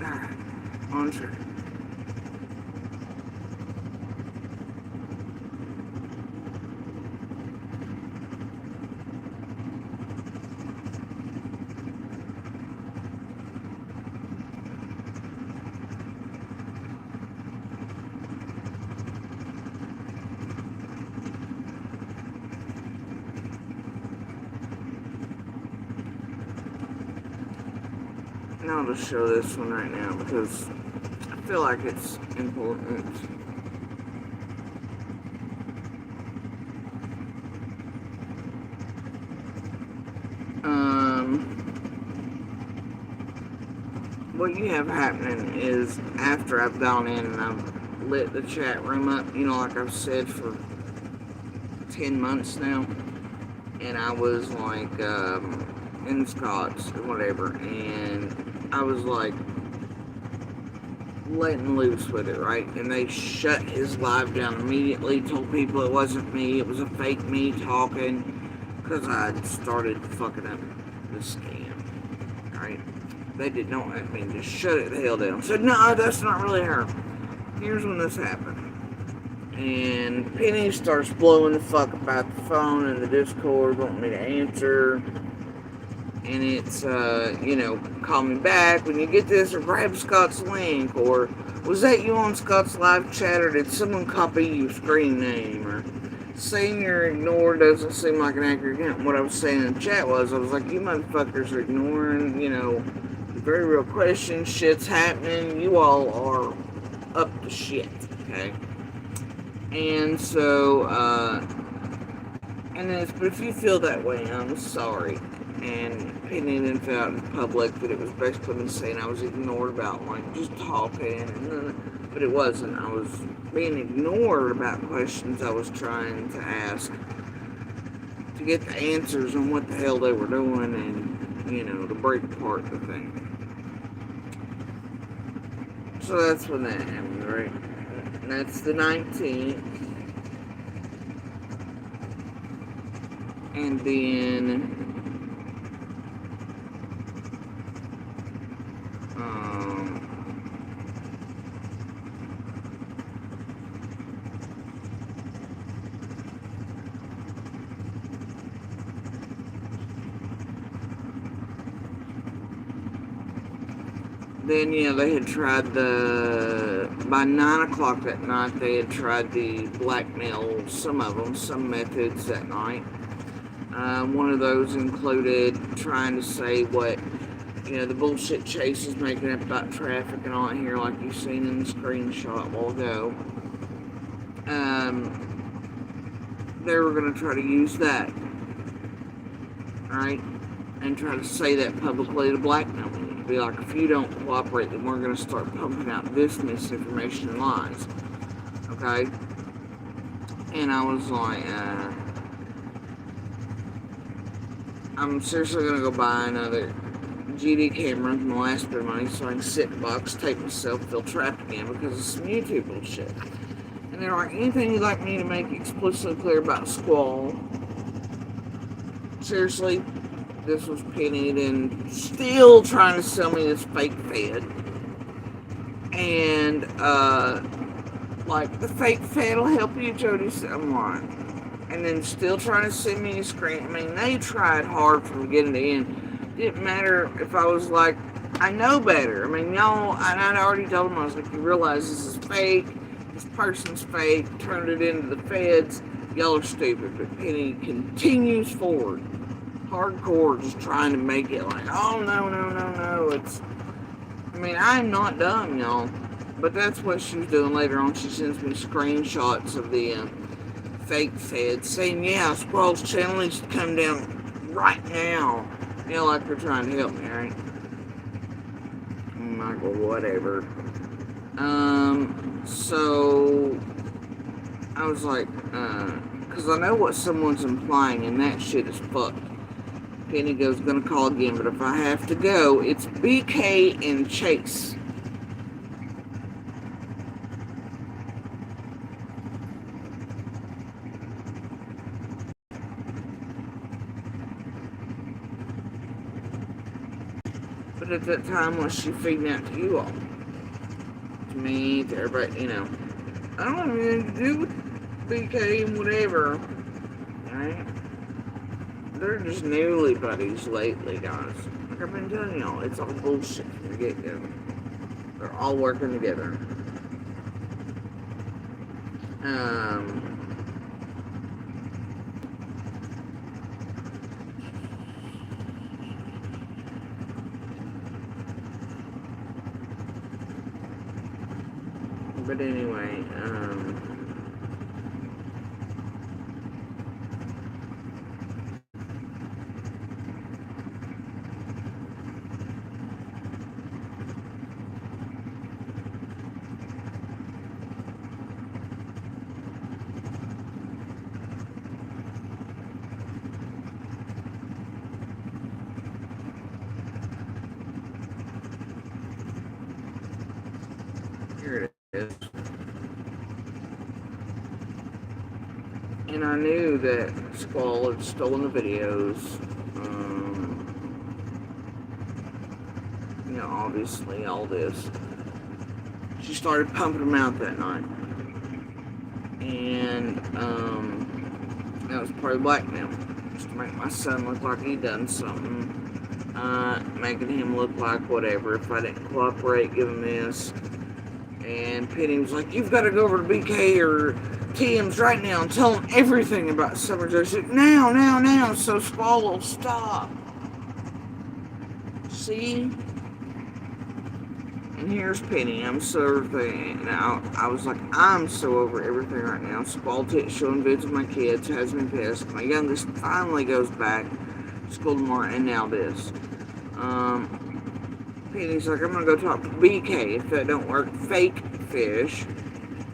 Alright, on track. And I'll just show this one right now because I feel like it's important. What you have happening is after I've gone in and I've lit the chat room up, you know, like I've said for 10 months now, and I was like in Scott's or whatever, and I was like letting loose with it, right? And they shut his live down immediately, told people it wasn't me, it was a fake me talking, because I started fucking up the scam, right? They did not, I mean, just shut it the hell down. Said, no, that's not really her. Here's when this happened. And Penny starts blowing the fuck about the phone and the Discord, wanting me to answer. And it's, you know, call me back when you get this, or grab Scott's link, or was that you on Scott's live chat, or did someone copy your screen name, or saying you're ignored doesn't seem like an accurate account. What I was saying in the chat was, I was like, you motherfuckers are ignoring, you know, the very real question, shit's happening, you all are up to shit, okay? And so, and then but if you feel that way, I'm sorry. And Penny then found out in public that it was basically me saying I was ignored about, like, just talking, but it wasn't. I was being ignored about questions I was trying to ask to get the answers on what the hell they were doing, and to break apart the thing. So that's when that happened, right? And that's the 19th. And then they had tried by 9 o'clock that night, they had tried the blackmail, some methods that night. One of those included trying to say what, the bullshit Chase is making up about traffic and all that here, like you've seen in the screenshot a while ago. They were going to try to use that, right? And try to say that publicly to blackmail me. Be like, if you don't cooperate, then we're going to start pumping out this misinformation and lies. Okay? And I was like, I'm seriously going to go buy another GD camera from the last bit of money so I can sit in a box, tape myself, feel trapped again because of some YouTube bullshit. And they're like, anything you'd like me to make explicitly clear about Squall? Seriously? This was pennied and still trying to sell me this fake Fed. And, the fake Fed will help you, Jody said. I'm like, and then still trying to send me a screen. I mean, they tried hard from beginning to end. Didn't matter if I was like, I know better. I mean, y'all, and I'd already told them, I was like, you realize this is fake, this person's fake, turned it into the Feds, y'all are stupid. But Penny continues forward. Hardcore, just trying to make it like, oh, no, I'm not dumb, y'all, but that's what she was doing later on. She sends me screenshots of the fake Fed saying, yeah, Squall's channel needs to come down right now, like they're trying to help me, right? I'm like, well, whatever. So I was like, because I know what someone's implying, and that shit is fucked. Penny goes, gonna call again, but if I have to go, it's BK and Chase. But at that time, what's she feeding out to you all? To me, to everybody, I don't have anything to do with BK and whatever. Alright? They're just newly buddies lately, guys. Like I've been telling y'all, it's all bullshit from the get-go. They're all working together. But anyway, here it is. And I knew that Squall had stolen the videos. Obviously all this. She started pumping them out that night. And that was part of blackmail. Just to make my son look like he done something. Making him look like whatever. If I didn't cooperate, give him this. And Penny was like, you've got to go over to BK or TM's right now and tell them everything about Summer Joe. She's like, now, so Squall will stop. See? And here's Penny. I'm so everything. Now, I was like, I'm so over everything right now. Squall showing vids of my kids, has me pissed. My youngest finally goes back to school tomorrow, and now this. Penny's like, I'm gonna go talk to BK. If that don't work, fake fish,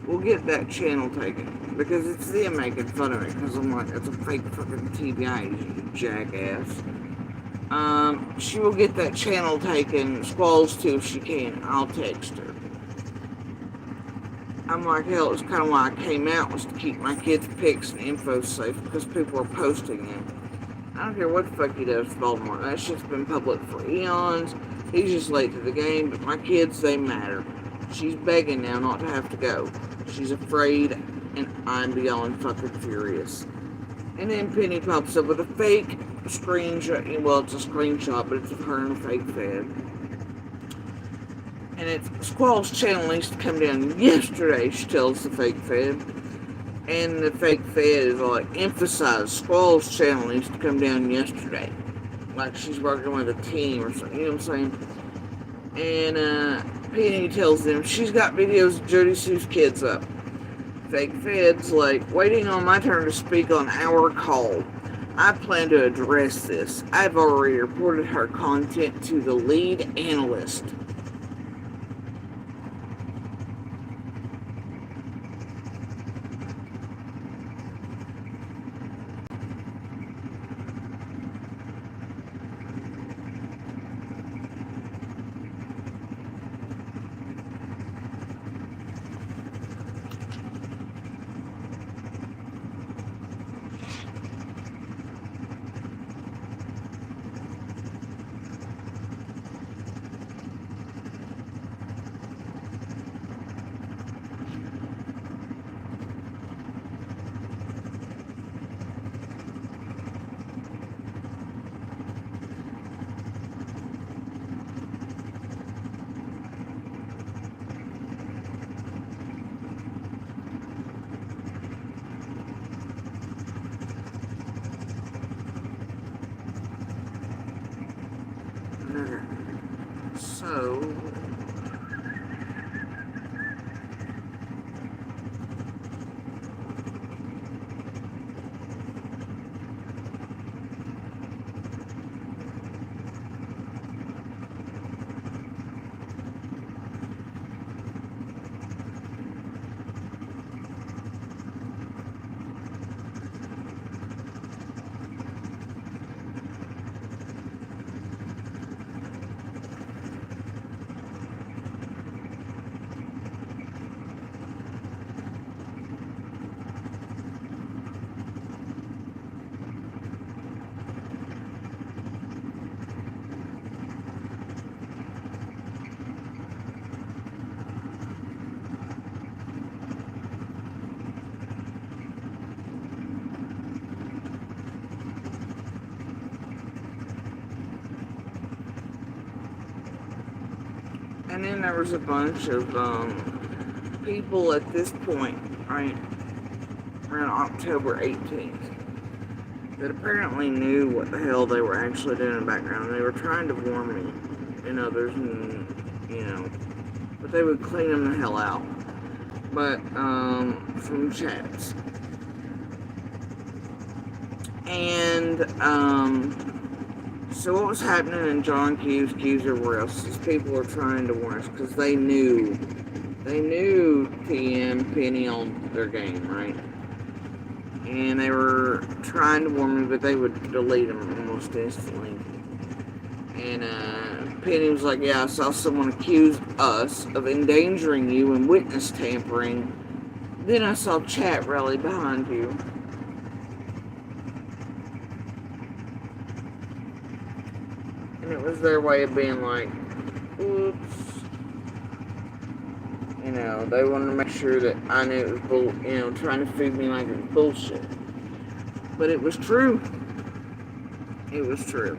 we'll get that channel taken. Because it's them making fun of it. Because I'm like, that's a fake fucking TBI, you jackass. She will get that channel taken. Squalls too if she can. I'll text her. I'm like, hell, it's kind of why I came out, was to keep my kids' pics and info safe because people are posting them. I don't care what the fuck he does to Baltimore. That shit's been public for eons. He's just late to the game, but my kids, they matter. She's begging now not to have to go. She's afraid, and I'm beyond fucking furious. And then Penny pops up with a fake screenshot. Well, it's a screenshot, but it's of her and a fake fed. And it's Squall's channel needs to come down yesterday, she tells the fake fed. And the fake fed is like, emphasize Squall's channel needs to come down yesterday. Like she's working with a team or something, you know what I'm saying? And Penny tells them she's got videos of Jody Sue's kids up. Fake fed's like, waiting on my turn to speak on our call. I plan to address this. I've already reported her content to the lead analyst. So, and then there was a bunch of people at this point, right, around October 18th, that apparently knew what the hell they were actually doing in the background. They were trying to warn me and others, and, you know, but they would clean them the hell out. But, from chats. And, so what was happening in John Q's everywhere else is people were trying to warn us because they knew TM, Penny on their game, right? And they were trying to warn me, but they would delete them almost instantly. And Penny was like, yeah, I saw someone accuse us of endangering you and witness tampering. Then I saw chat rally behind you. And it was their way of being like, oops. You know, they wanted to make sure that I knew it was trying to feed me like it was bullshit. But it was true. It was true.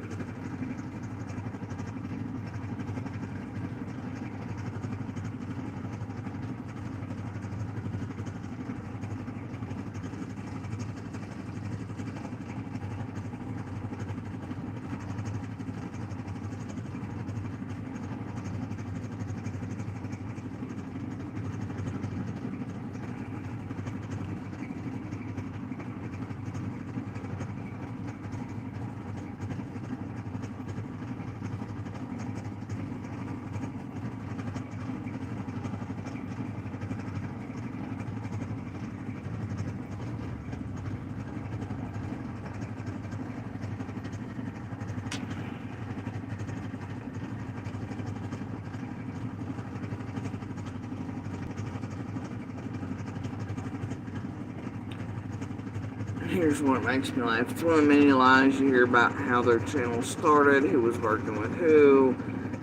Here's what makes me laugh. It's one of the many lies you hear about how their channel started, who was working with who,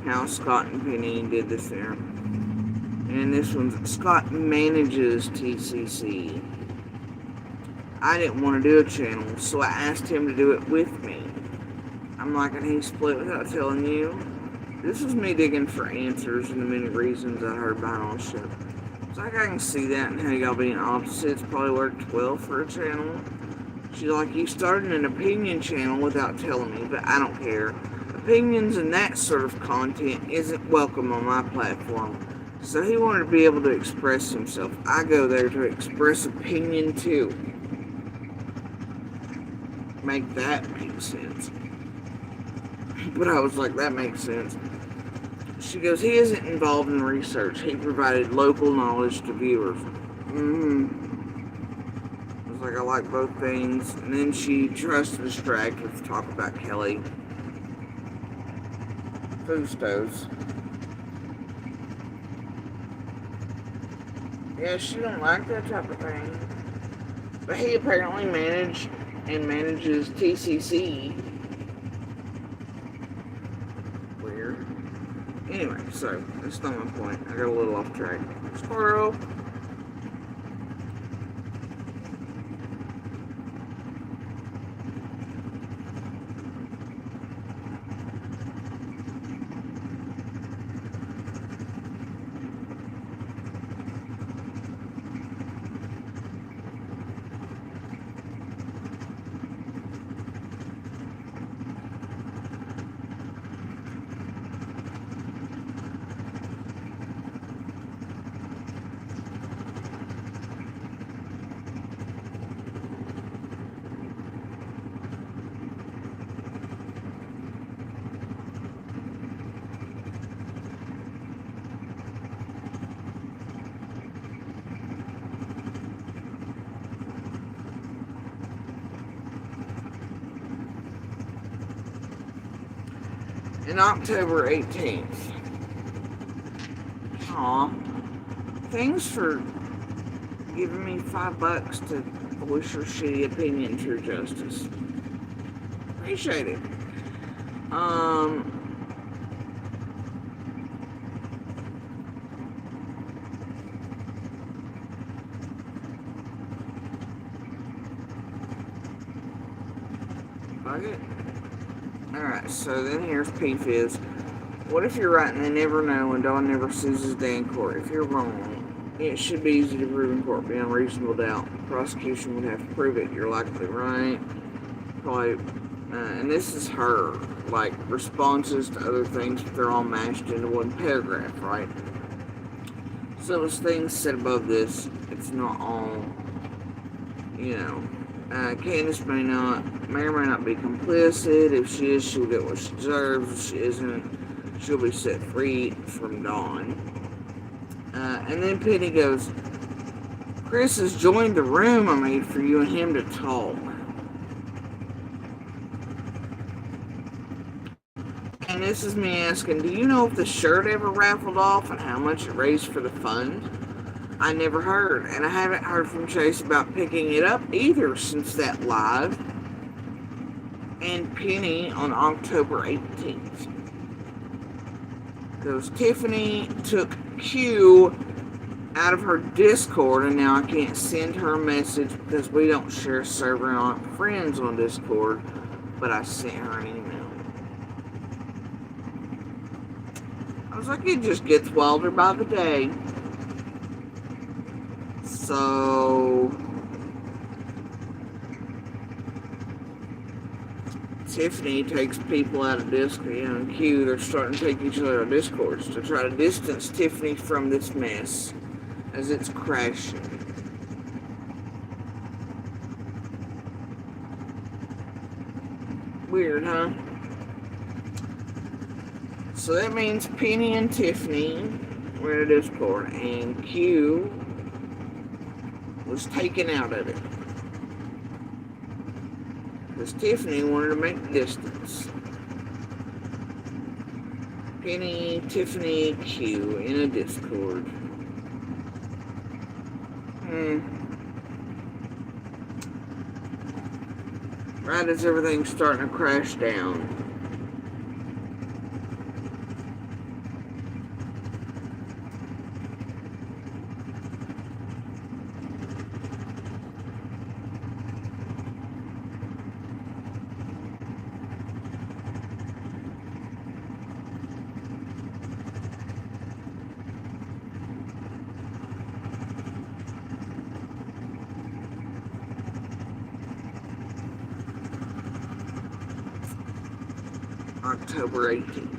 how Scott and Penny did this there. And this one's Scott manages TCC. I didn't want to do a channel, so I asked him to do it with me. I'm like, and he split without telling you. This was me digging for answers and the many reasons I heard behind all shit. It's like I can see that and how y'all being opposites probably worked well for a channel. She's like, you started an opinion channel without telling me, but I don't care. Opinions and that sort of content isn't welcome on my platform. So he wanted to be able to express himself. I go there to express opinion too. Make that make sense. But I was like, that makes sense. She goes, he isn't involved in research. He provided local knowledge to viewers. I was like, I like both things. And then she tries to distract with talk about Kelly Fustos. Yeah, she don't like that type of thing. But he apparently manages TCC. Weird. Anyway, so that's not my point. I got a little off track. Squirrel. And October 18th. Aw. Thanks for giving me $5 to voice your shitty opinion, True Justice. Appreciate it. Fuck it. Alright, so then here's PFizz. What if you're right and they never know and Don never sues his day in court? If you're wrong, it should be easy to prove in court beyond reasonable doubt. The prosecution would have to prove it. You're likely right. Probably, and this is her, like, responses to other things, but they're all mashed into one paragraph, right? So as things said above this, it's not all, you know. Candace may or may not be complicit. If she is, she'll get what she deserves. If she isn't, she'll be set free from Dawn. And then Penny goes, Chris has joined the room I made for you and him to talk. And this is me asking, do you know if the shirt ever raffled off and how much it raised for the fund? I never heard, and I haven't heard from Chase about picking it up either since that live. And Penny on October 18th. Goes, Tiffany took Q out of her Discord, and now I can't send her a message because we don't share a server and aren't friends on Discord, but I sent her an email. I was like, it just gets wilder by the day. So Tiffany takes people out of Discord, and Q, they're starting to take each other out of Discords to try to distance Tiffany from this mess as it's crashing. Weird, huh? So that means Penny and Tiffany were in a Discord, and Q was taken out of it. Because Tiffany wanted to make distance. Penny, Tiffany, Q in a Discord. right as everything's starting to crash down. October 18th.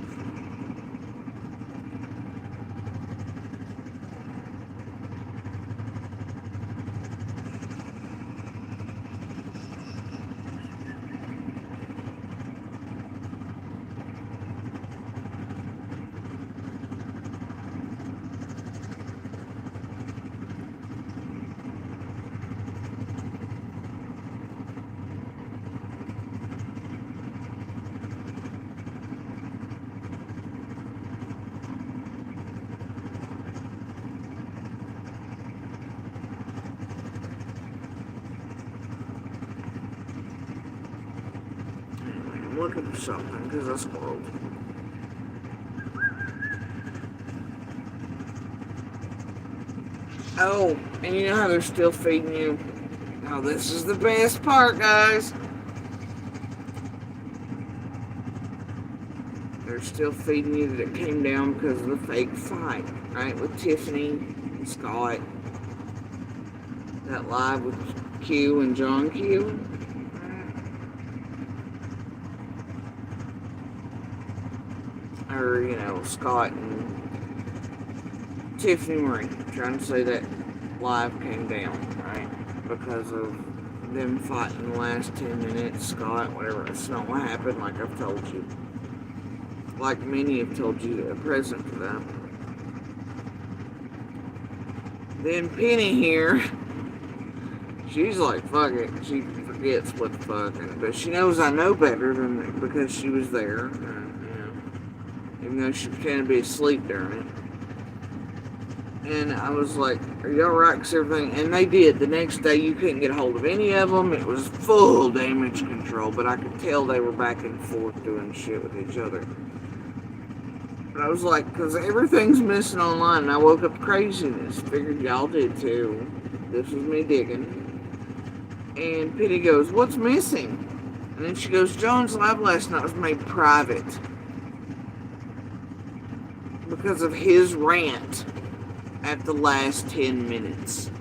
I'm looking for something because I scrolled. Oh, and you know how they're still feeding you? Now this is the best part, guys. They're still feeding you that it came down because of the fake fight, right? With Tiffany and Scott. That live with Q and John Q. Or, you know, Scott and Tiffany Marie trying to say that live came down, right? Because of them fighting the last 10 minutes, Scott, whatever. It's not what happened, like I've told you. Like many have told you that are present for that. Then Penny here, she's like, fuck it. She forgets what the fuck. But she knows I know better than because she was there. Even though she pretended to be asleep during it. And I was like, are you alright? Because everything, and they did. The next day, you couldn't get a hold of any of them. It was full damage control, but I could tell they were back and forth doing shit with each other. But I was like, because everything's missing online, and I woke up to craziness. Figured y'all did too. This was me digging. And Penny goes, what's missing? And then she goes, John's live last night was made private because of his rant at the last 10 minutes.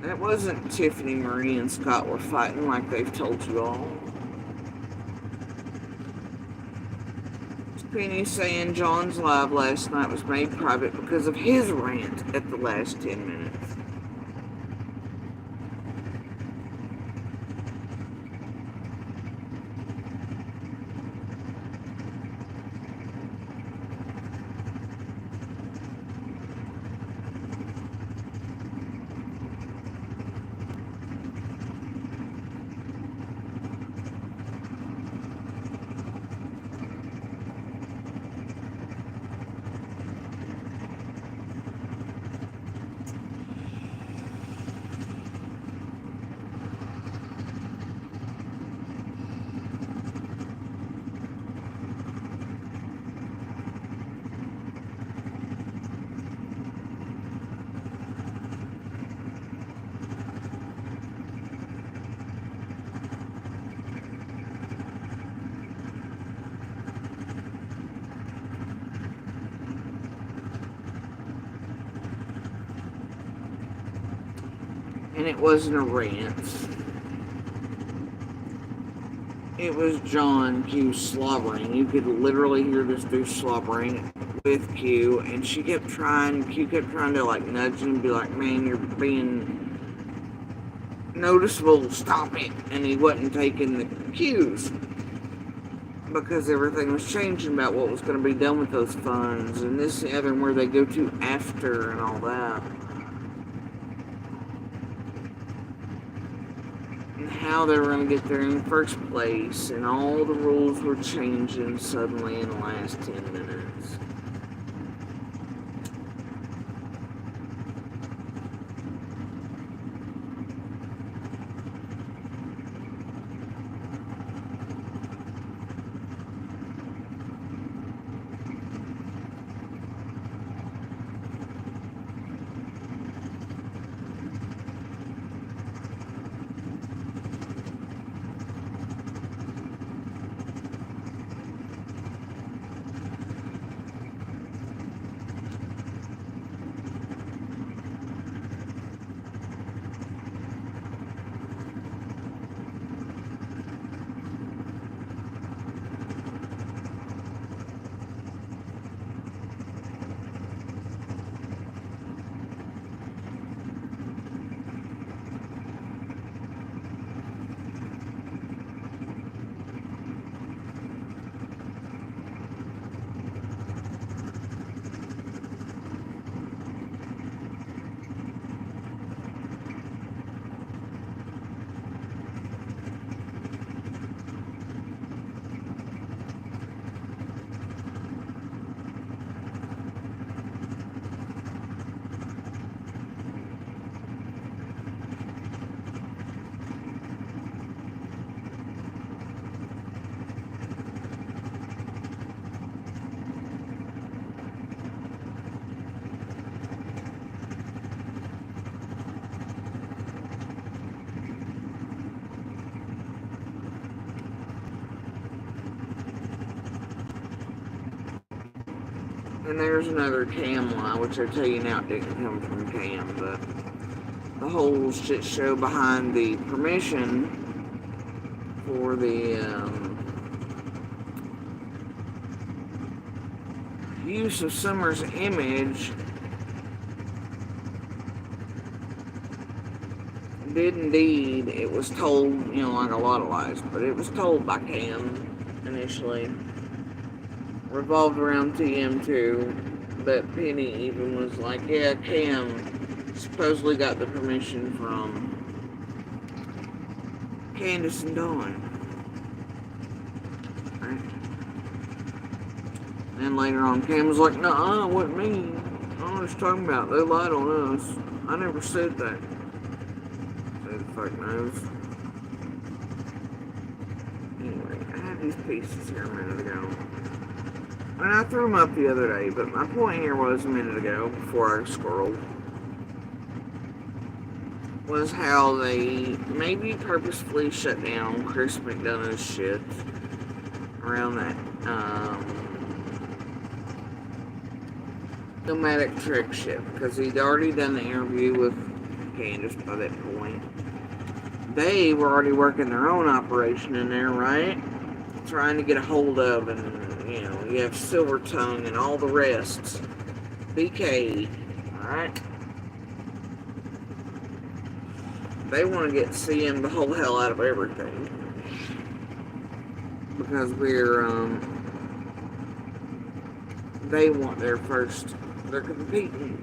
That wasn't Tiffany Marie and Scott were fighting like they've told you all. It's Penny saying John's live last night was made private because of his rant at the last 10 minutes. And it wasn't a rant. It was John Q slobbering. You could literally hear this dude slobbering with Q, and Q kept trying to like nudge him and be like, man, you're being noticeable, stop it. And he wasn't taking the cues because everything was changing about what was going to be done with those funds and this and the other and where they go to after and all that. And how they were going to get there in the first place, and all the rules were changing suddenly in the last 10 minutes. And there's another Cam lie, which I tell you now it didn't come from Cam, but the whole shit show behind the permission for the use of Summer's image did indeed, it was told, like a lot of lies, but it was told by Cam initially. Revolved around TM2, but Penny even was like, yeah, Cam supposedly got the permission from Candace and Dawn. Right? And later on, Cam was like, no, it wasn't me. I don't know what you're talking about. They lied on us. I never said that. Who the fuck knows? Anyway, I had these pieces here a minute ago. And I threw them up the other day, but my point here was a minute ago, before I scrolled, was how they maybe purposefully shut down Chris McDonough's shit around that nomadic trick shit, because he'd already done the interview with Candace by that point. They were already working their own operation in there, right? Trying to get a hold of, and you have Silver Tongue and all the rest. BK, alright? They want to get CM the whole hell out of everything. Because they want their first, they're competing.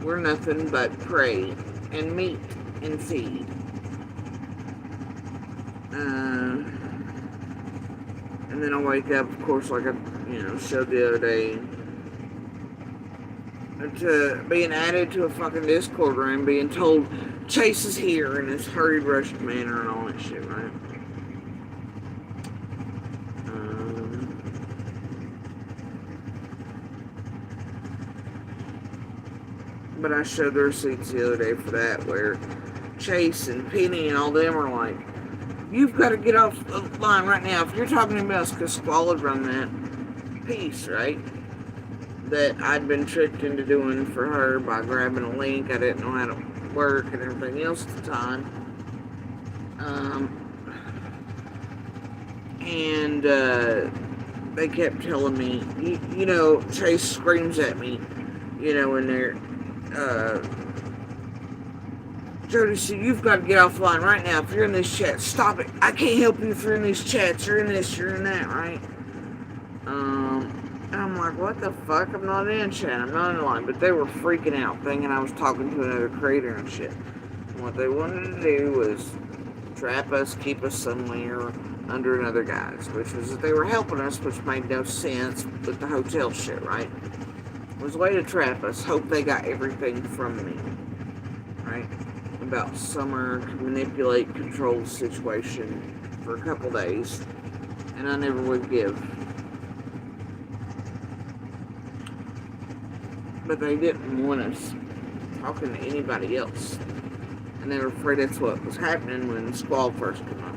We're nothing but prey and meat and feed. And then I wake up, of course, like I, showed the other day, to being added to a fucking Discord room, being told Chase is here in this hurried, rushed manner and all that shit, right? But I showed the receipts the other day for that, where Chase and Penny and all them are like, you've got to get off the line right now. If you're talking about us, because Squall had run that piece, right? That I'd been tricked into doing for her by grabbing a link. I didn't know how to work and everything else at the time. And they kept telling me, Chase screams at me, in there. Jody said, you've got to get offline right now. If you're in this chat, stop it. I can't help you if you're in these chats. You're in this, you're in that, right? And I'm like, what the fuck? I'm not in chat. I'm not in line. But they were freaking out, thinking I was talking to another creator and shit. And what they wanted to do was trap us, keep us somewhere under another guise. Which was that they were helping us, which made no sense with the hotel shit, right? It was a way to trap us. Hope they got everything from me. Right? About Summer to manipulate, control the situation for a couple days, and I never would give. But they didn't want us talking to anybody else, and they were afraid that's what was happening when Squall first came up.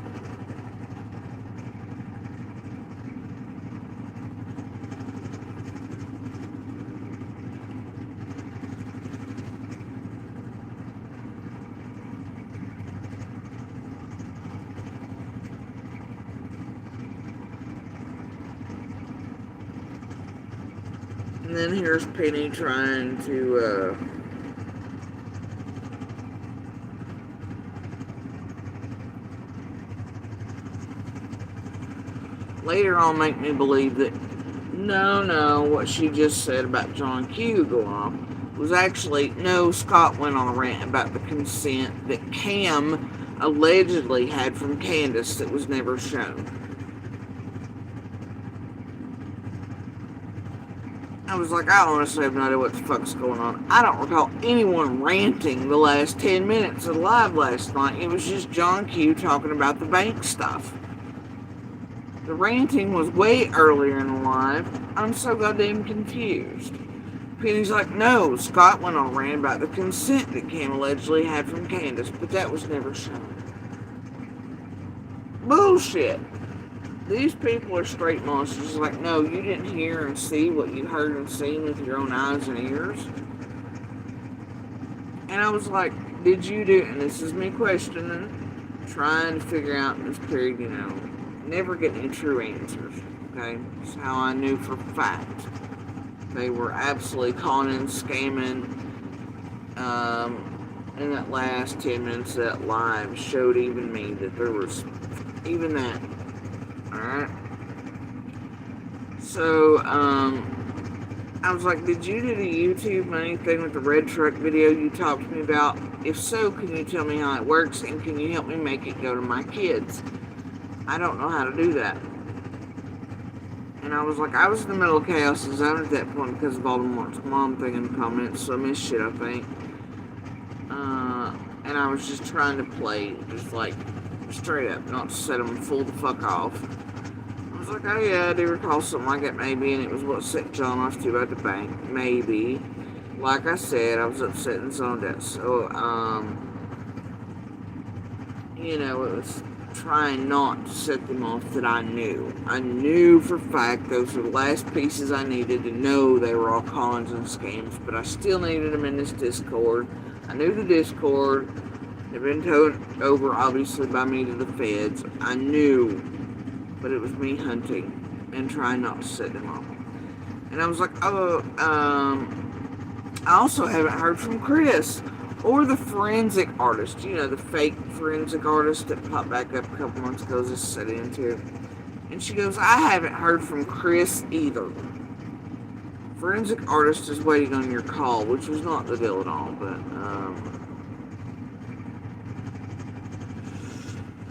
And then here's Penny trying to, later on make me believe that, no, what she just said about John Q going on was actually, no, Scott went on a rant about the consent that Cam allegedly had from Candace that was never shown. I was like, I honestly have no idea what the fuck's going on. I don't recall anyone ranting the last 10 minutes of the live last night. It was just John Q talking about the bank stuff. The ranting was way earlier in the live. I'm so goddamn confused. Penny's like, no, Scott went on a rant about the consent that Cam allegedly had from Candace, but that was never shown. Bullshit. these people are straight monsters. Like, no, you didn't hear and see what you heard and seen with your own eyes and ears. And I was like, did you do it? And this is me questioning, trying to figure out in this period, never getting any true answers. Okay? That's how I knew for fact they were absolutely conning and scamming. In that last 10 minutes of that live showed even me that there was even that. Alright? So, I was like, did you do the YouTube money thing with the red truck video you talked to me about? If so, can you tell me how it works and can you help me make it go to my kids? I don't know how to do that. And I was like, I was in the middle of chaos and zone at that point because of all the mom thing in the comments, so I missed shit, I think. And I was just trying to play, just like, straight up, not to set them full the fuck off. I was like, oh yeah, I do recall something like that maybe, and it was what set John off to at the bank, maybe. Like I said, I was upset and zoned out, so, it was trying not to set them off that I knew. I knew for a fact those were the last pieces I needed to know they were all cons and scams, but I still needed them in this Discord. I knew the Discord had been towed over, obviously, by me to the feds. I knew, but it was me hunting and trying not to set them off. And I was like, I also haven't heard from Chris or the forensic artist, the fake forensic artist that popped back up a couple months ago, just set into. And she goes, I haven't heard from Chris either. Forensic artist is waiting on your call, which was not the deal at all, but,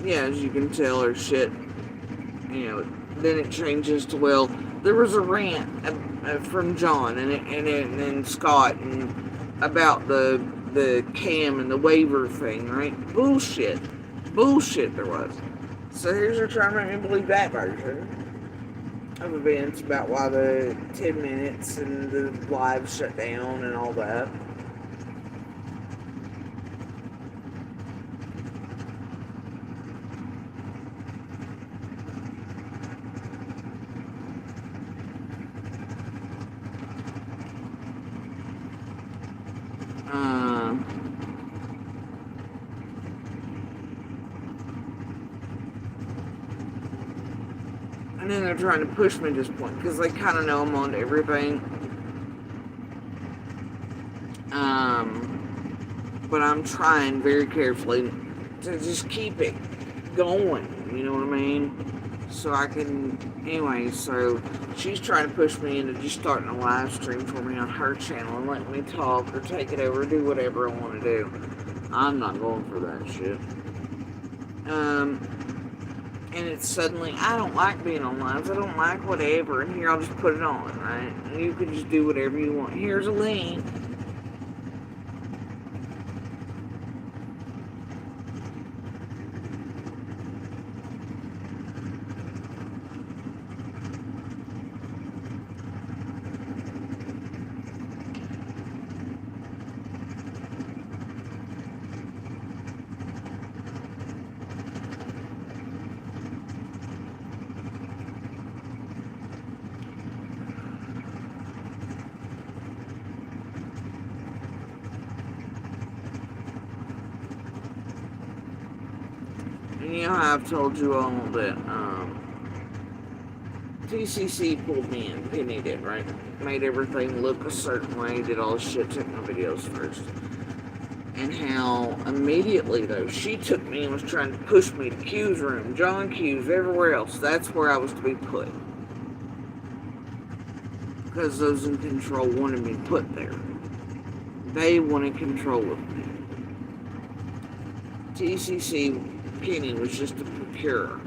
yeah, as you can tell, her shit, then it changes to, well, there was a rant from John and Scott and about the cam and the waiver thing, right? Bullshit there was. So here's her trying to make me believe that version of events about why the 10 minutes and the live shut down and all that. And then they're trying to push me at this point because they kind of know I'm on to everything. But I'm trying very carefully to just keep it going, you know what I mean? So I can, anyway, so she's trying to push me into just starting a live stream for me on her channel and letting me talk or take it over or do whatever I want to do. I'm not going for that shit. And it's suddenly, I don't like being on lives, I don't like whatever, and here I'll just put it on, right? And you can just do whatever you want. Here's a link. And you know how I've told you all that TCC pulled me in, Penny did, right? Made everything look a certain way, did all the shit, took my videos first. And how immediately, though, she took me and was trying to push me to Q's room, John Q's, everywhere else. That's where I was to be put. Because those in control wanted me put there. They wanted control of me. TCC Penny was just a procurer.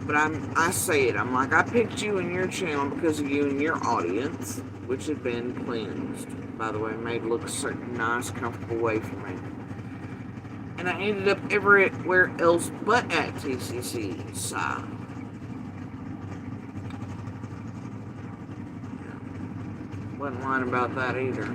But I say it, I'm like, I picked you and your channel because of you and your audience, which had been cleansed, by the way, made look a certain nice, comfortable way for me. And I ended up everywhere else but at TCC side. Wasn't lying about that either.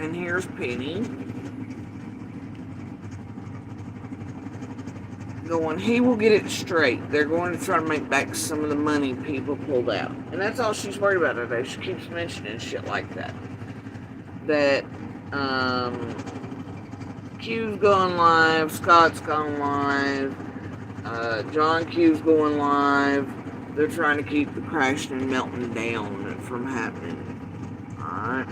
And here's Penny going, he will get it straight. They're going to try to make back some of the money people pulled out. And that's all she's worried about today. She keeps mentioning shit like that. That, Q's going live, Scott's gone live, John Q's going live. They're trying to keep the crashing and melting down from happening. Alright.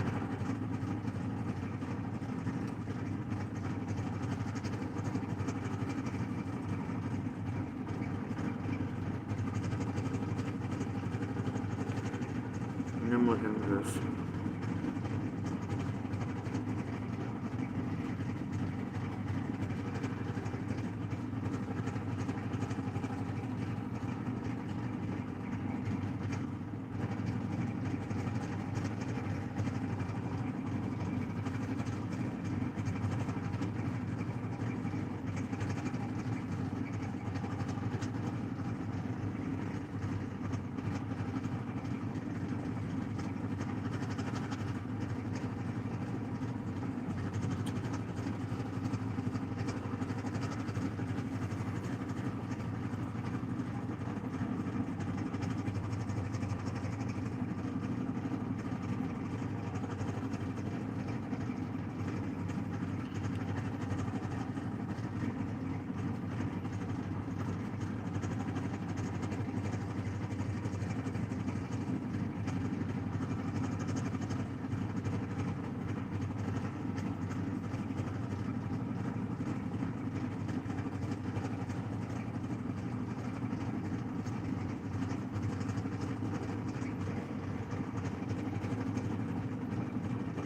And I'm looking at this.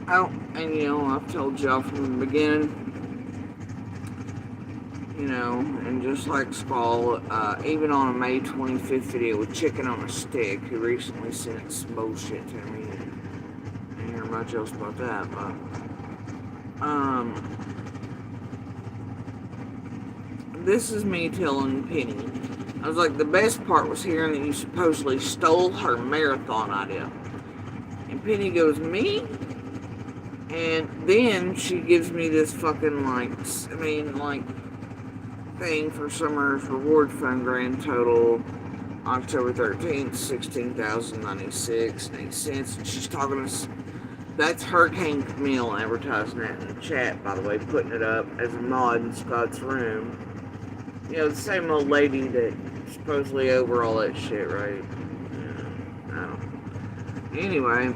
Oh, and I've told y'all from the beginning, and just like Squall, even on a May 25th video with Chicken on a Stick, who recently sent some bullshit to me, I didn't hear much else about that, but, this is me telling Penny. I was like, the best part was hearing that you supposedly stole her marathon idea. And Penny goes, me? And then she gives me this fucking, thing for Summer's Reward Fund grand total, October 13th, $16,096.08. And she's talking to us. That's Hurricane Camille advertising that in the chat, by the way, putting it up as a mod in Scott's room. The same old lady that supposedly over all that shit, right? I don't know. Anyway,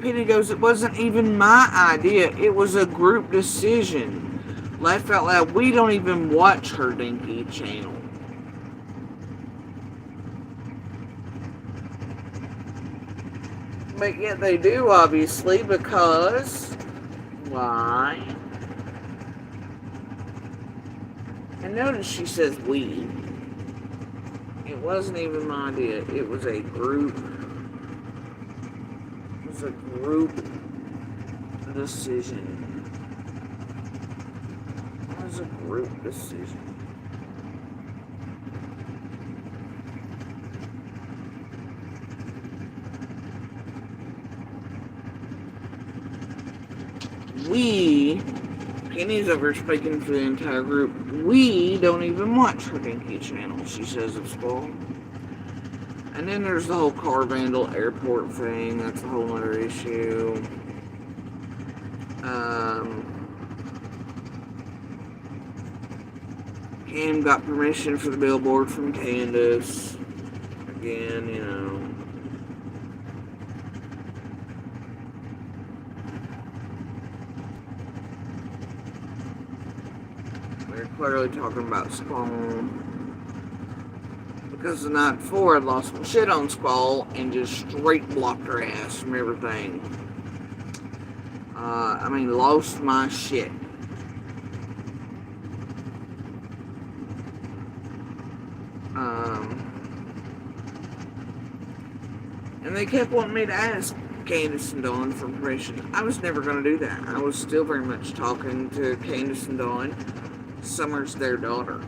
Penny goes, it wasn't even my idea. It was a group decision. Laugh out loud. We don't even watch her dinky channel. But yet they do, obviously, because why? And notice she says we. It wasn't even my idea. It was a group. It was a group decision. It was a group decision. We, Penny's over speaking for the entire group, we don't even watch her dinky channel, she says at school. And then there's the whole car vandal airport thing, that's a whole other issue. Cam got permission for the billboard from Candace. Again, They're clearly talking about Squall. Because the night before, I lost my shit on Squall and just straight blocked her ass from everything. Lost my shit. And they kept wanting me to ask Candace and Dawn for permission. I was never going to do that. I was still very much talking to Candace and Dawn. Summer's their daughter.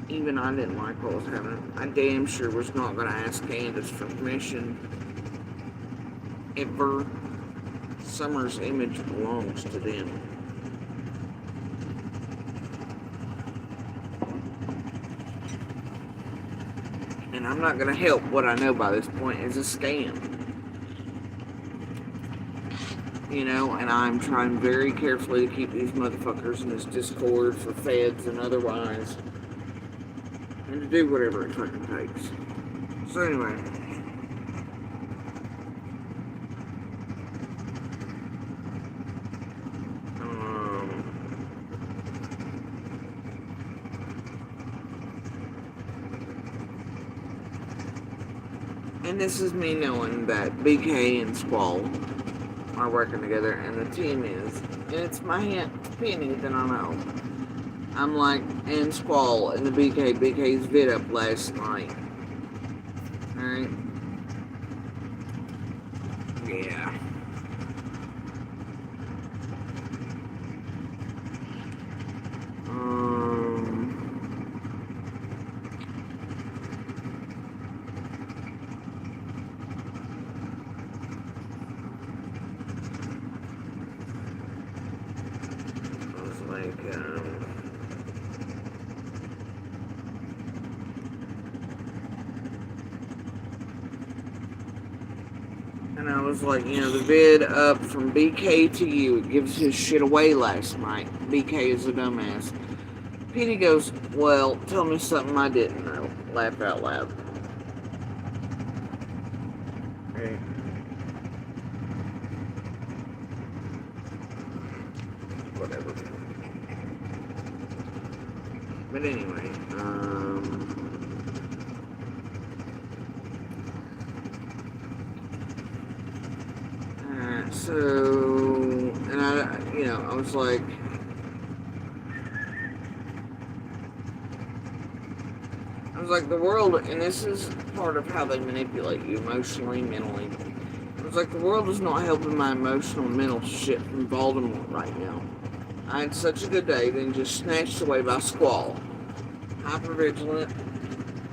Even I didn't like what was happening. I damn sure was not going to ask Candace for permission. Ever. Summer's image belongs to them. And I'm not gonna help what I know by this point is a scam. You know, and I'm trying very carefully to keep these motherfuckers in this Discord for feds and otherwise, and to do whatever it fucking takes. So anyway, and this is me knowing that BK and Squall are working together, and the team is, and it's my hint to Penny that I know. I'm like, and Squall and the BK's vid up last night. Alright? Yeah. And I was like, you know, the vid up from BK to you, it gives his shit away last night. BK is a dumbass. Penny goes, well, tell me something I didn't know. Laugh out loud. Hey. Whatever. But anyway, so, and I was like, the world, and this is part of how they manipulate you emotionally, mentally. I was like, the world is not helping my emotional, mental shit from Voldemort right now. I had such a good day, then just snatched away by Squall. Hypervigilant,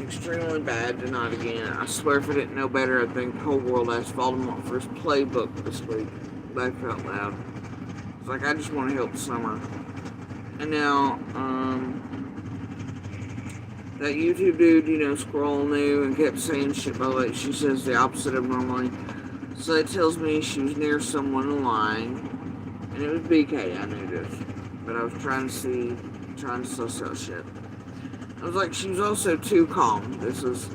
extremely bad, denied again. I swear if I didn't know better, I'd think the whole world asked Voldemort for his playbook this week. Laughed out loud. It's like, I just want to help Summer. And now, that YouTube dude, you know, Squall knew and kept saying shit about it. She says the opposite of normally. So that tells me she was near someone lying. And it was BK, I knew this. But I was trying to suss out shit. I was like, she was also too calm. This is,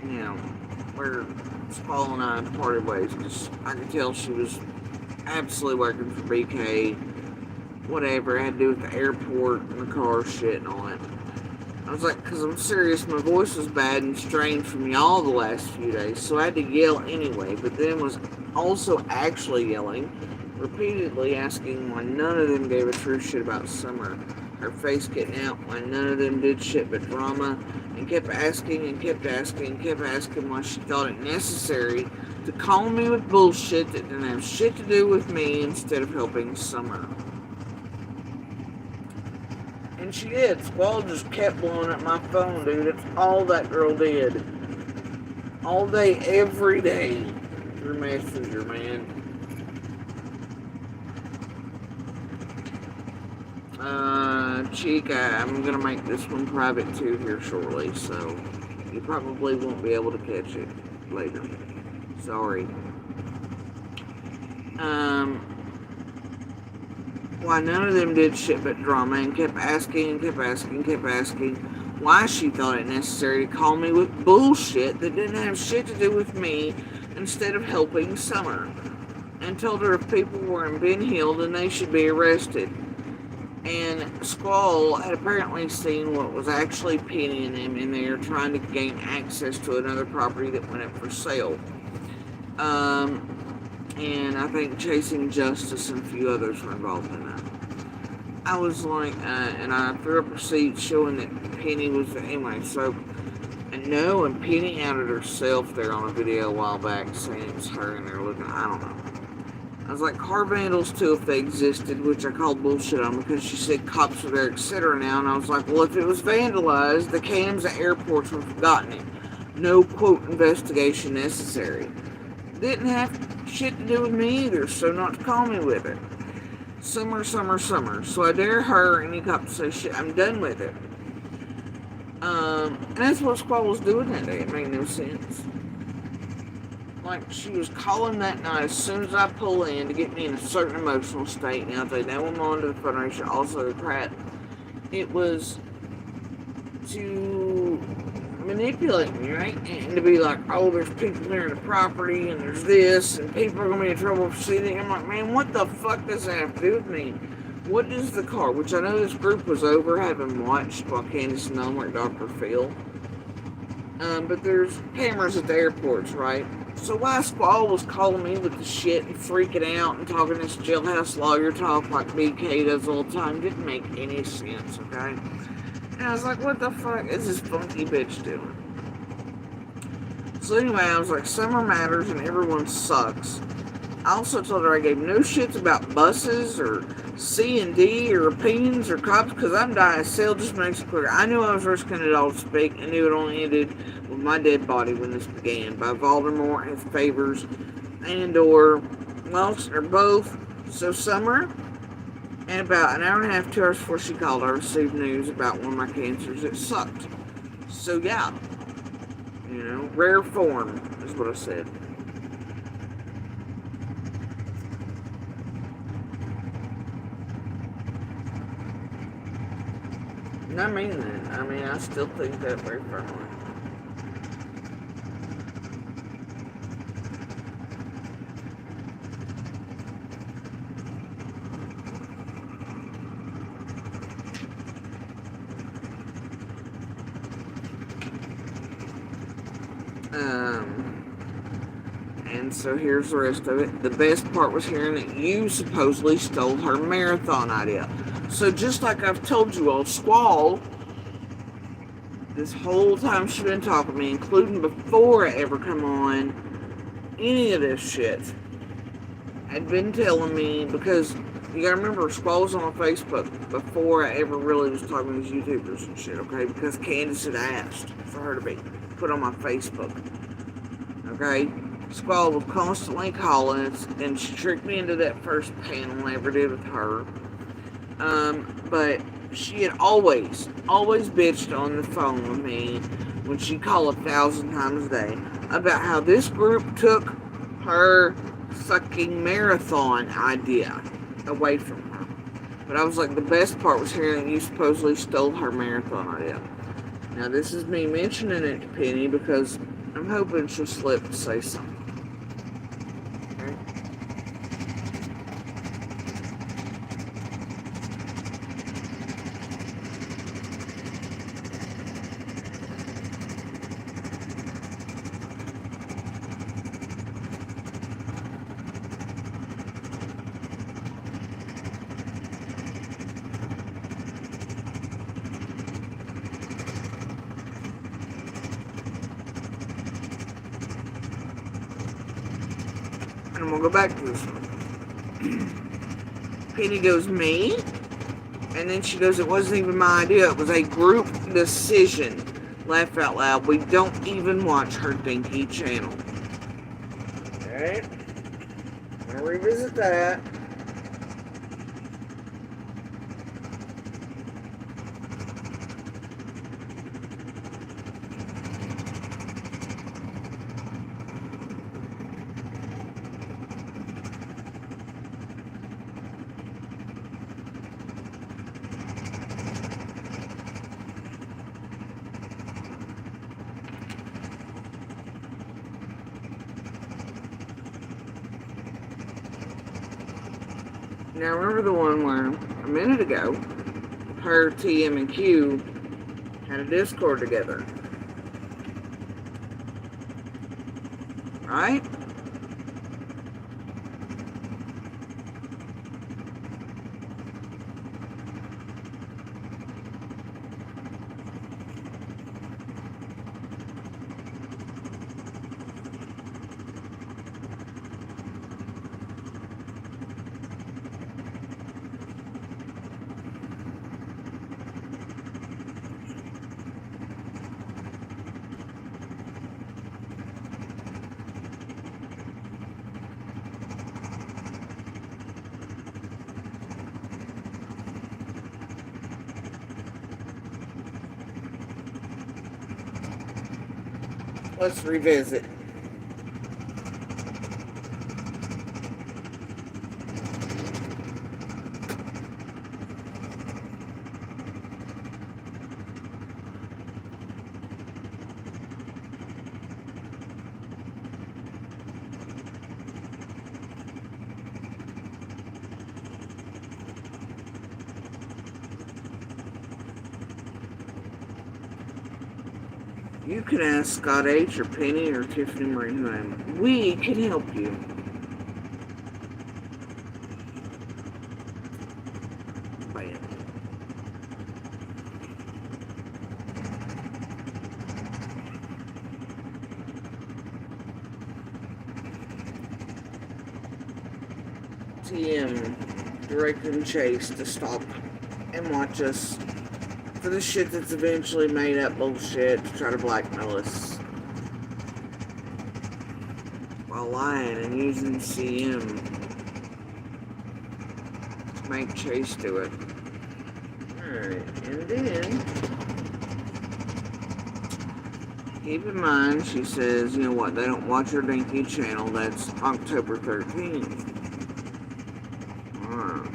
you know, where Squall and I parted ways. Because I could tell she was absolutely working for BK. Whatever, it had to do with the airport and the car shit and all that. I was like, because I'm serious, my voice was bad and strained from y'all the last few days, so I had to yell anyway, but then was also actually yelling, repeatedly asking why none of them gave a true shit about Summer. Her face getting out, why none of them did shit but drama, and kept asking why she thought it necessary to call me with bullshit that didn't have shit to do with me instead of helping Summer. And she did. Squall just kept blowing up my phone, dude. That's all that girl did. All day, every day. Through Messenger, man. Chica, I'm gonna make this one private too here shortly, so you probably won't be able to catch it later. Sorry. Why none of them did shit but drama and kept asking why she thought it necessary to call me with bullshit that didn't have shit to do with me instead of helping Summer, and told her if people weren't being healed then they should be arrested. And Squall had apparently seen what was actually Penny and them in there trying to gain access to another property that went up for sale. And I think Chasing Justice and a few others were involved in that. I was like, and I threw up receipts showing that Penny was, anyway, so, and Penny outed herself there on a video a while back saying it was her and they're looking, I don't know. I was like, car vandals too if they existed, which I called bullshit on because she said cops were there, etc. now, and I was like, well, if it was vandalized, the cams at airports would have forgotten it. No, quote, investigation necessary. Didn't have shit to do with me either, so not to call me with it. Summer. So I dare her any cop to say shit. I'm done with it. And that's what Squall was doing that day. It made no sense. Like, she was calling that night as soon as I pull in to get me in a certain emotional state. Now, if they know I'm on to the Federation, also the crap. It was to manipulate me, right? And to be like, oh, there's people clearing the property, and there's this, and people are going to be in trouble for seeing. I'm like, man, what the fuck does that have to do with me? What is the car? Which I know this group was over having watched while Candace and I were at Dr. Phil. But there's cameras at the airports, right? So why Squall was calling me with the shit and freaking out and talking this jailhouse lawyer talk like BK does all the time didn't make any sense, okay? And I was like, what the fuck is this funky bitch doing? So anyway, I was like, summer matters and everyone sucks. I also told her I gave no shits about buses or C&D or opinions or cops because I'm dying. Sale just makes it clear. I knew I was risking it all to speak. I knew it only ended with my dead body when this began by Voldemort, his favors, and or Wilson or both. So summer, and about an hour and a half, 2 hours before she called, I received news about one of my cancers. It sucked. So yeah, you know, rare form is what I said. And I mean that. I mean, I still think that very firmly. And so here's the rest of it. The best part was hearing that you supposedly stole her marathon idea. So just like I've told you all, Squall, this whole time she's been talking to me, including before I ever come on any of this shit, had been telling me, because you gotta remember, Squall was on Facebook before I ever really was talking to these YouTubers and shit, okay? Because Candace had asked for her to be put on my Facebook, okay? Squall was constantly calling, and she tricked me into that first panel I ever did with her. But she had always bitched on the phone with me when she called 1,000 times a day about how this group took her fucking marathon idea away from her. But I was like, the best part was hearing that you supposedly stole her marathon idea. Now this is me mentioning it to Penny because I'm hoping she'll slip to say something. And I'm gonna go back to this one. Penny goes, me? And then she goes, it wasn't even my idea. It was a group decision. Laugh out loud. We don't even watch her dinky channel. Alright. I'm gonna revisit that. Now remember the one where a minute ago, her, TM, and Q had a Discord together, right? Let's revisit. You can ask Scott H. or Penny or Tiffany Marie Hume. We can help you. Bam. TM directing Chase to stop and watch us for the shit that's eventually made up bullshit to try to blackmail us while lying and using CM to make Chase do it. Alright, and then keep in mind, she says, you know what, they don't watch her dinky channel. That's October 13th. Alright.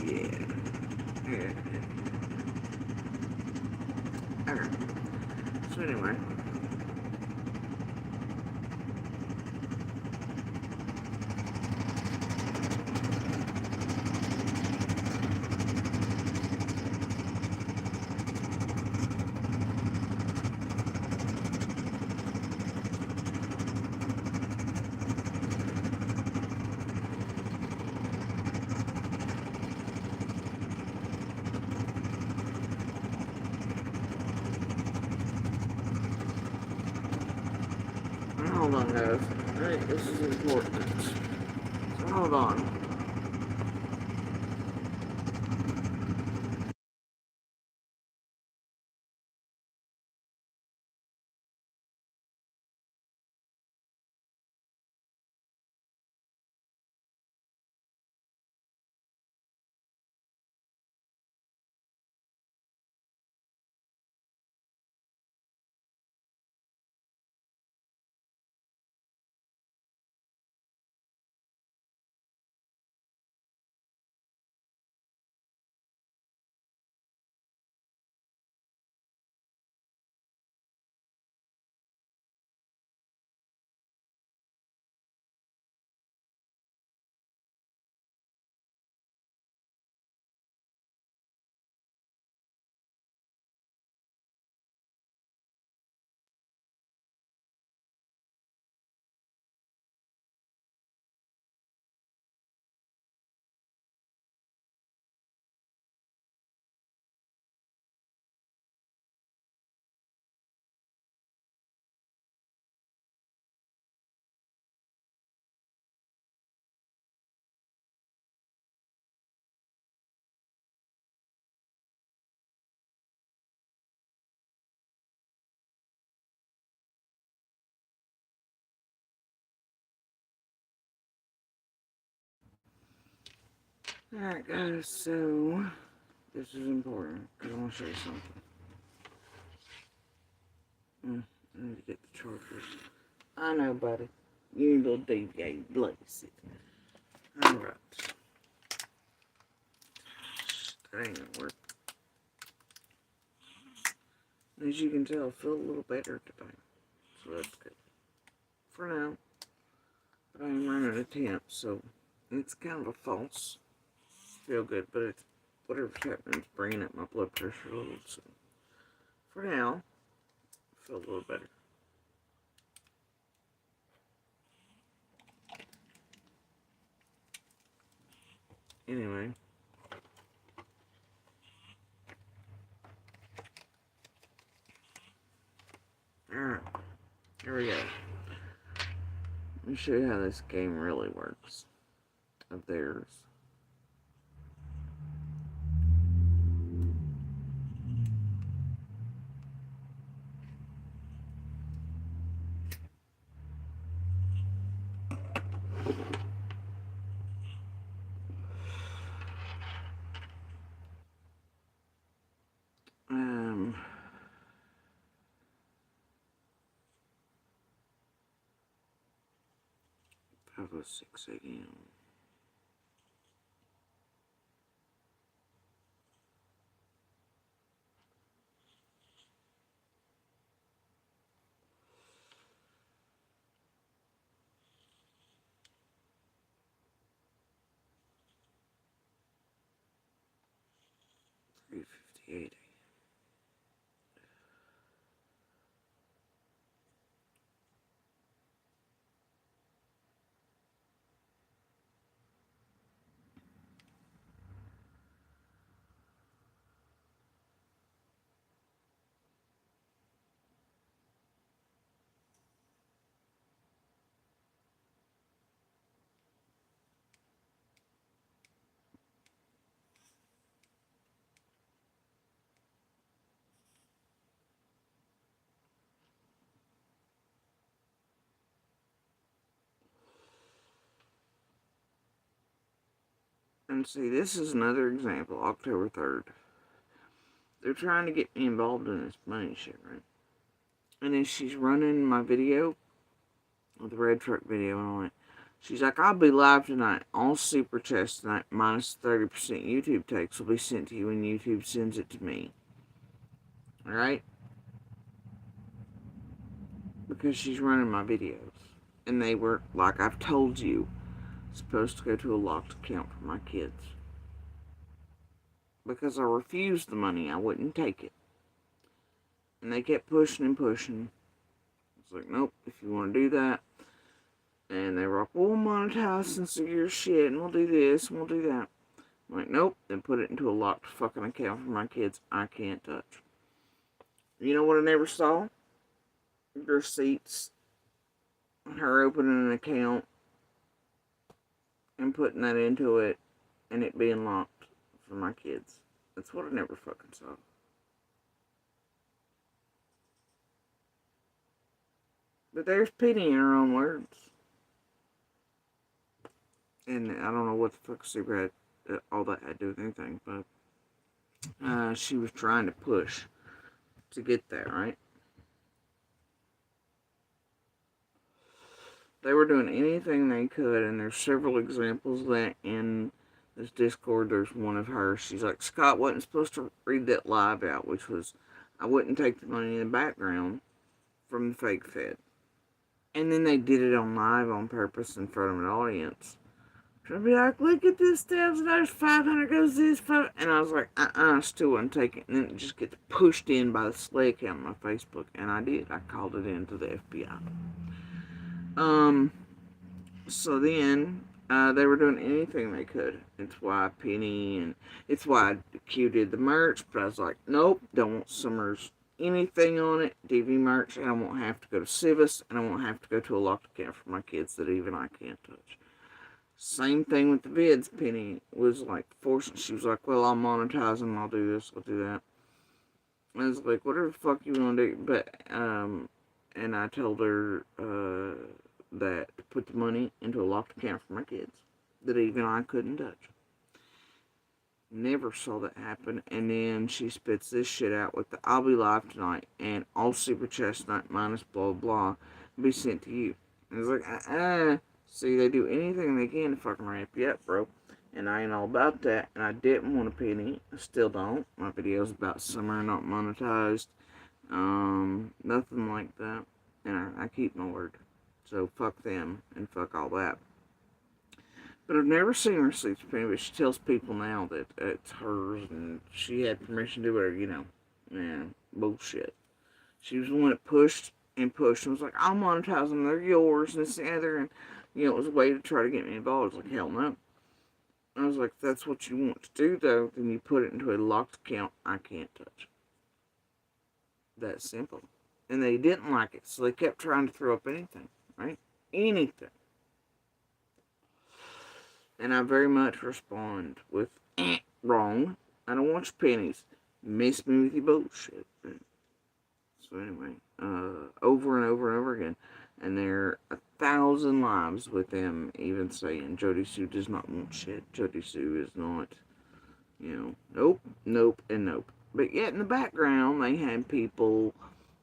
Yeah. Yeah. Okay. So anyway. Hold on, guys. I think this is important. So hold on. Alright, guys, so this is important because I want to show you something. I need to get the charger. I know, buddy. You little deviate, bless it. Alright. That ain't gonna work. As you can tell, I feel a little better today. So that's good. For now. But I am running a temp, so it's kind of a false feel good, but it's whatever's happening is bringing up my blood pressure a little. So for now, I feel a little better. Anyway. Alright. Here we go. Let me show you how this game really works. Of theirs. Um, 5:06 a.m. Three 58. And see, this is another example, October 3rd. They're trying to get me involved in this money shit, right? And then she's running my video, the red truck video, and all that. She's like, I'll be live tonight. All super chats tonight, minus 30% YouTube takes, will be sent to you when YouTube sends it to me. Alright? Because she's running my videos. And they were, like I've told you, supposed to go to a locked account for my kids. Because I refused the money, I wouldn't take it. And they kept pushing and pushing. It's like, nope, if you want to do that. And they were like, we'll monetize since your shit, and we'll do this, and we'll do that. I'm like, nope, then put it into a locked fucking account for my kids I can't touch. You know what I never saw? Receipts. Her opening an account and putting that into it, and it being locked for my kids. That's what I never fucking saw. But there's Penny in her own words. And I don't know what the fuck Super had, all that had to do with anything, but she was trying to push to get there, right? They were doing anything they could, and there's several examples of that in this Discord. There's one of her. She's like, Scott wasn't supposed to read that live out, which was, I wouldn't take the money in the background from the fake Fed. And then they did it on live on purpose in front of an audience. She'll be like, look at this, $1,000, 500 goes this, 500. And I was like, I still wouldn't take it. And then it just gets pushed in by the Slay account on my Facebook. And I did. I called it in to the FBI. So then, they were doing anything they could. It's why Penny, and it's why Q did the merch. But I was like, nope, don't want Summers anything on it. DV merch, and I won't have to go to Civis, and I won't have to go to a locked account for my kids that even I can't touch. Same thing with the vids. Penny was like forcing. She was like, well, I'll monetize them. I'll do this. I'll do that. I was like, whatever the fuck you want to do. But, and I told her, that to put the money into a locked account for my kids that even I couldn't touch. Never saw that happen. And then she spits this shit out with the I'll be live tonight and all super chats tonight minus blah blah be sent to you. And it's like, see, they do anything they can to fucking ramp you up, bro. And I ain't all about that. And I didn't want a penny. I still don't. My videos about Summer not monetized. Nothing like that. And I keep my word. So fuck them and fuck all that. But I've never seen receipts for Penny, but she tells people now that it's hers and she had permission to do whatever, you know. Man, bullshit. She was the one that pushed and pushed and was like, I'll monetize them, they're yours, and this and the other. And, you know, it was a way to try to get me involved. I was like, hell no. I was like, if that's what you want to do, though, then you put it into a locked account I can't touch. That's simple. And they didn't like it, so they kept trying to throw up anything. Right? Anything. And I very much respond with, wrong. I don't want your pennies. Miss me with your bullshit. So anyway, over and over and over again. And there are 1,000 lives with them even saying Jody Sue does not want shit. Jody Sue is not, you know, nope, nope, and nope. But yet in the background, they had people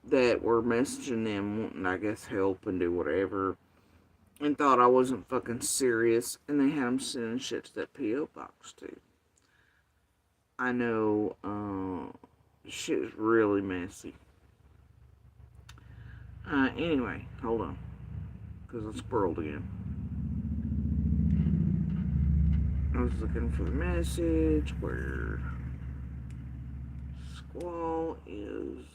that were messaging them wanting, I guess, help and do whatever, and thought I wasn't fucking serious, and they had them sending shit to that P.O. box, too. I know, shit is really messy. Anyway, hold on, because I scrolled again. I was looking for the message where Squall is.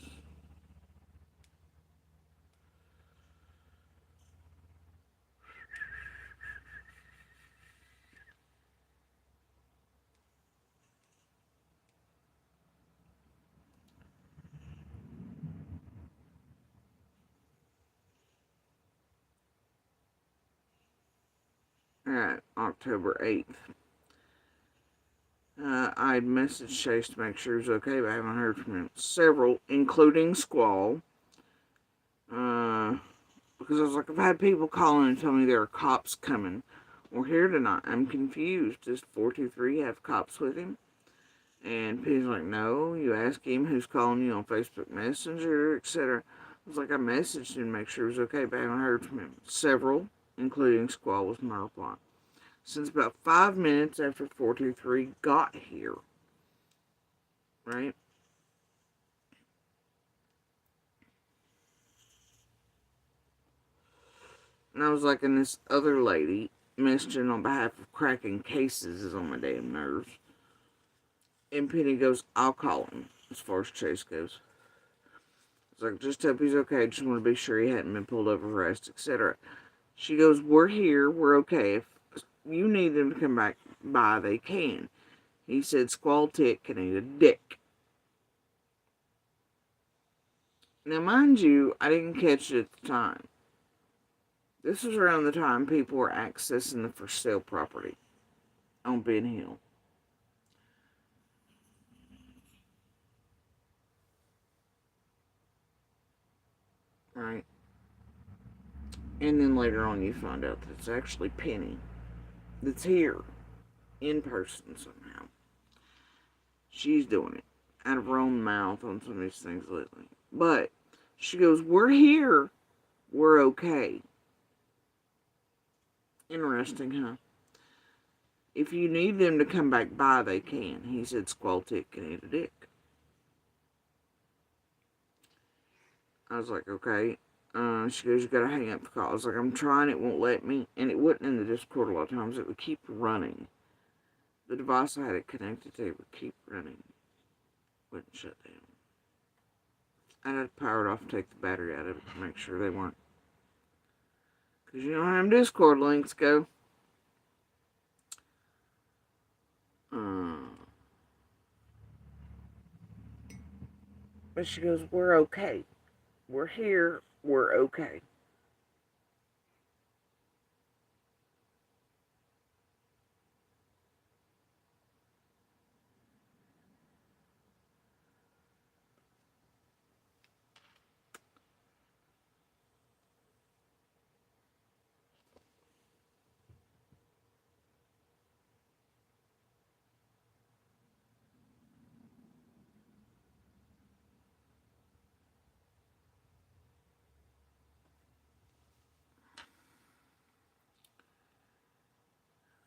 At October 8th. I had messaged Chase to make sure he was okay, but I haven't heard from him. Several, including Squall. Because I was like, I've had people calling and telling me there are cops coming. We're here tonight. I'm confused. Does 423 have cops with him? And Penny's like, no. You ask him who's calling you on Facebook Messenger, etc. I was like, I messaged him to make sure he was okay, but I haven't heard from him. Several including Squall, was my reply. Since about 5 minutes after 423 got here, right? And I was like, and this other lady messaging on behalf of cracking cases is on my damn nerves. And Penny goes, I'll call him, as far as Chase goes. It's like, just hope he's okay. Just want to be sure he hadn't been pulled over, harassed, etc. She goes, we're here. We're okay. If you need them to come back by, they can. He said, Squall Tick can eat a dick. Now, mind you, I didn't catch it at the time. This was around the time people were accessing the for sale property on Ben Hill. Right? And then later on you find out that it's actually Penny that's here in person somehow. She's doing it out of her own mouth on some of these things lately. But she goes, we're here. We're okay. Interesting, huh? If you need them to come back by, they can. He said Squall Tick can eat a dick. I was like, okay. She goes, you gotta hang up the call. I was like, I'm trying, it won't let me. And it wouldn't in the Discord a lot of times. It would keep running. The device I had it connected to would keep running. Wouldn't shut down. I had to power it off and take the battery out of it to make sure they weren't. Because you know how them Discord links go. But she goes, we're okay. We're here. We're okay.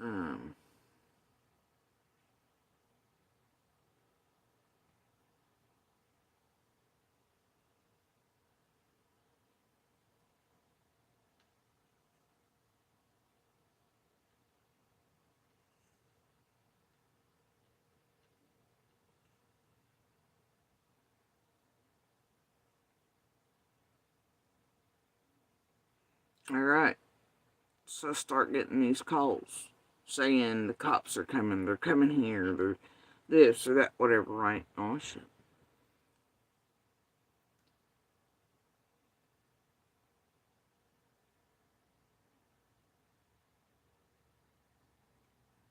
Um, Alright. So I start getting these calls saying the cops are coming, they're coming here, they're this or that, whatever, right? Oh, shit.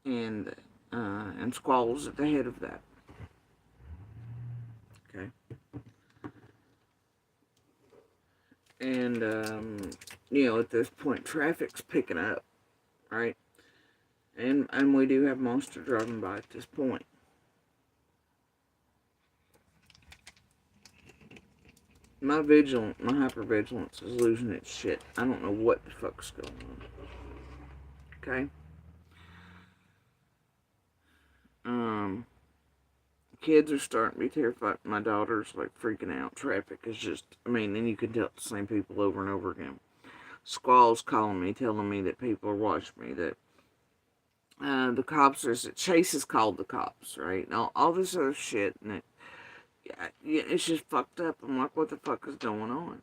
And Squall's at the head of that. Okay. And, at this point, traffic's picking up, right? And we do have Monster driving by at this point. My hypervigilance is losing its shit. I don't know what the fuck's going on. Okay? Kids are starting to be terrified. My daughter's like freaking out. Traffic is just, and you can tell it's the same people over and over again. Squall's calling me, telling me that people are watching me, that the cops are, Chase has called the cops, right? Now, all this other shit, and it's just fucked up. I'm like, what the fuck is going on?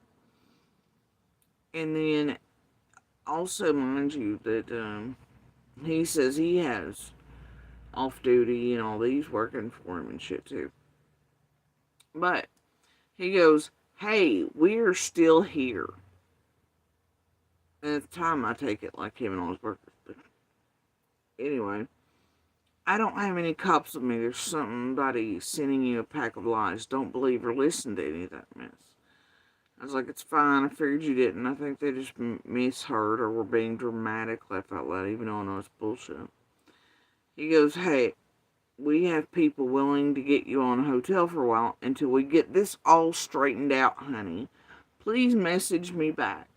And then, also, mind you, that he says he has off duty and all these working for him and shit too. But he goes, hey, we're still here. And at the time I take it like him and all his workers. But anyway, I don't have any cops with me. There's somebody sending you a pack of lies. Don't believe or listen to any of that mess. I was like, it's fine. I figured you didn't. I think they just misheard or were being dramatic, laugh out loud, even though I know it's bullshit. He goes, hey, we have people willing to get you on a hotel for a while until we get this all straightened out, honey. Please message me back.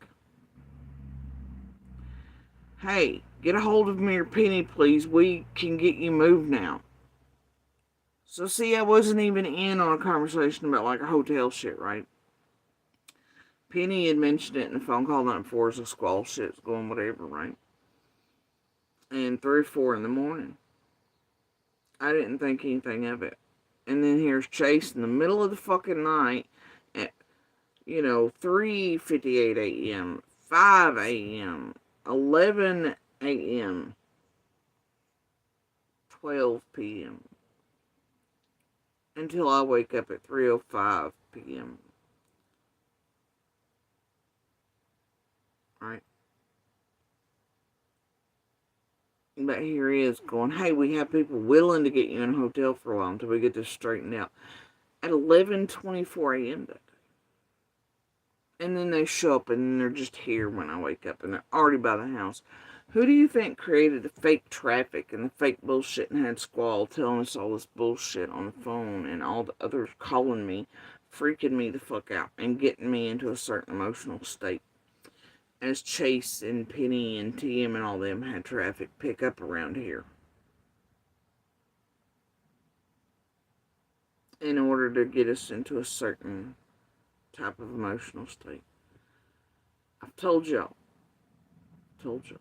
Hey, get a hold of me or Penny, please. We can get you moved now. So, see, I wasn't even in on a conversation about like a hotel shit, right? Penny had mentioned it in the phone call night before as a squall shit's going whatever, right? And 3 or 4 in the morning. I didn't think anything of it. And then here's Chase in the middle of the fucking night at, 3:58 a.m., 5 a.m., 11 a.m., 12 p.m. until I wake up at 3:05 p.m. Right? But here he is going, hey, we have people willing to get you in a hotel for a while until we get this straightened out. At 11:24 a.m. that day. And then they show up and they're just here when I wake up and they're already by the house. Who do you think created the fake traffic and the fake bullshit and had Squall telling us all this bullshit on the phone and all the others calling me, freaking me the fuck out and getting me into a certain emotional state? As Chase and Penny and TM and all them had traffic pick up around here in order to get us into a certain type of emotional state. I've told y'all. Told you.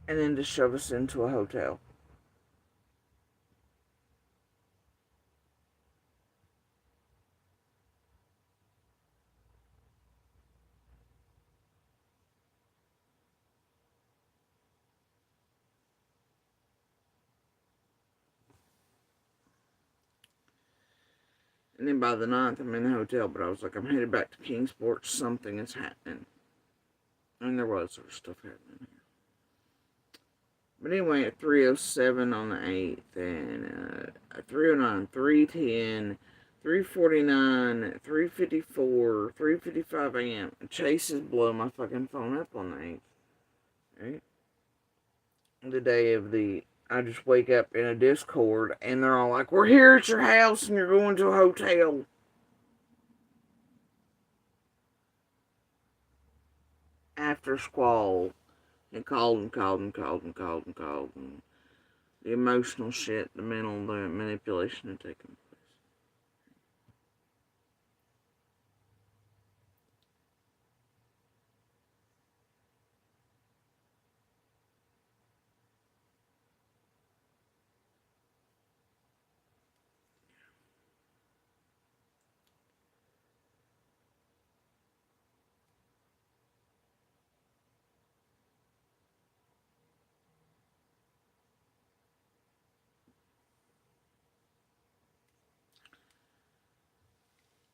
And then to shove us into a hotel. And then by the 9th, I'm in the hotel, but I was like, I'm headed back to Kingsport. Something is happening. And there was other stuff happening here. But anyway, at 3:07 on the 8th, and 3:09, 3:10, 3:49, 3:54, 3:55 a.m. Chase is blowing my fucking phone up on the 8th. Right? The day of I just wake up in a Discord, and they're all like, we're here at your house, and you're going to a hotel. After Squall and called and called and called and called and called, and the emotional shit, the mental, the manipulation had taken place.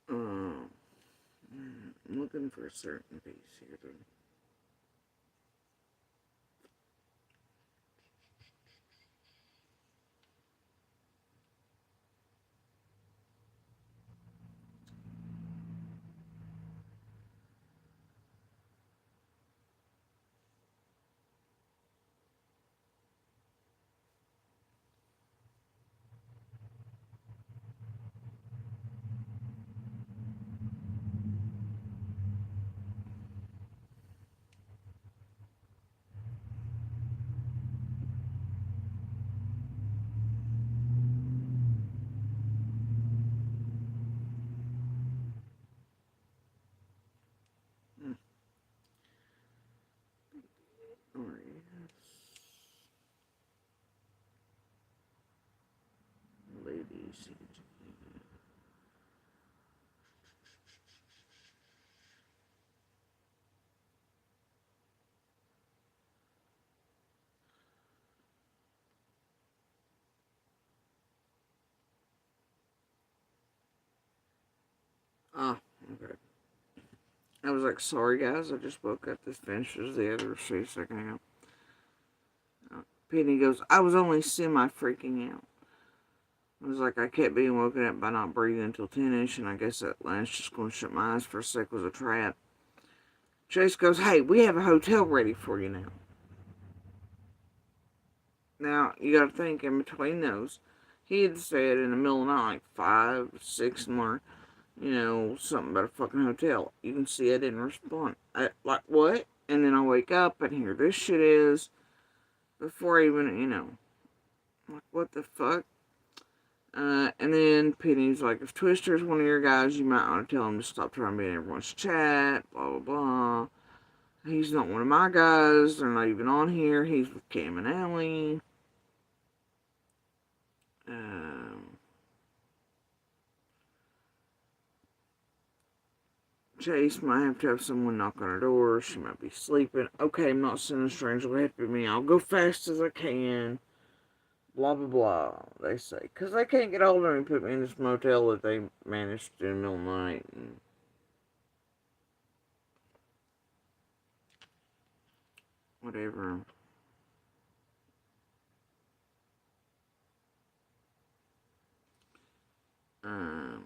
Um, I'm looking for a certain piece here. Alright. Ladies. Ah, okay. I was like, sorry guys, I just woke up. This finishes the other 2 second out. Penny goes, I was only semi freaking out. I was like, I kept being woken up by not breathing until 10ish, and I guess that last just going to shut my eyes for a sec was a trap. Chase goes, hey, we have a hotel ready for you now. Now, you gotta think, in between those, he had said in the middle of the night, like 5, 6 more, something about a fucking hotel. You can see I didn't respond. Like, what? And then I wake up and here this shit is before I even, like, what the fuck? And then Penny's like, if Twister's one of your guys, you might want to tell him to stop trying to be in everyone's chat, blah, blah, blah. He's not one of my guys. They're not even on here. He's with Cam and Allie. Chase might have to have someone knock on her door. She might be sleeping. Okay, I'm not sending a stranger to help me. I'll go fast as I can. Blah, blah, blah, they say. Because they can't get hold of me and put me in this motel that they managed to do in the middle of the night. And whatever. Um,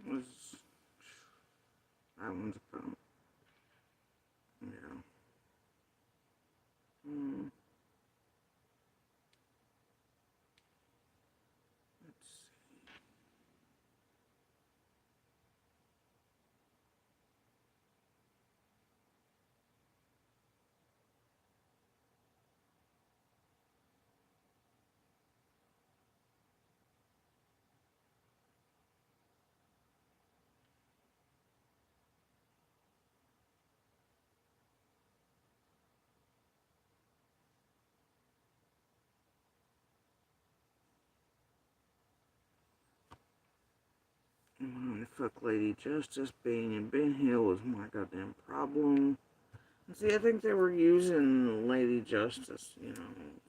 was, that one's about, yeah. Hmm. Let's see. Fuck Lady Justice being in Ben Hill is my goddamn problem. See, I think they were using Lady Justice,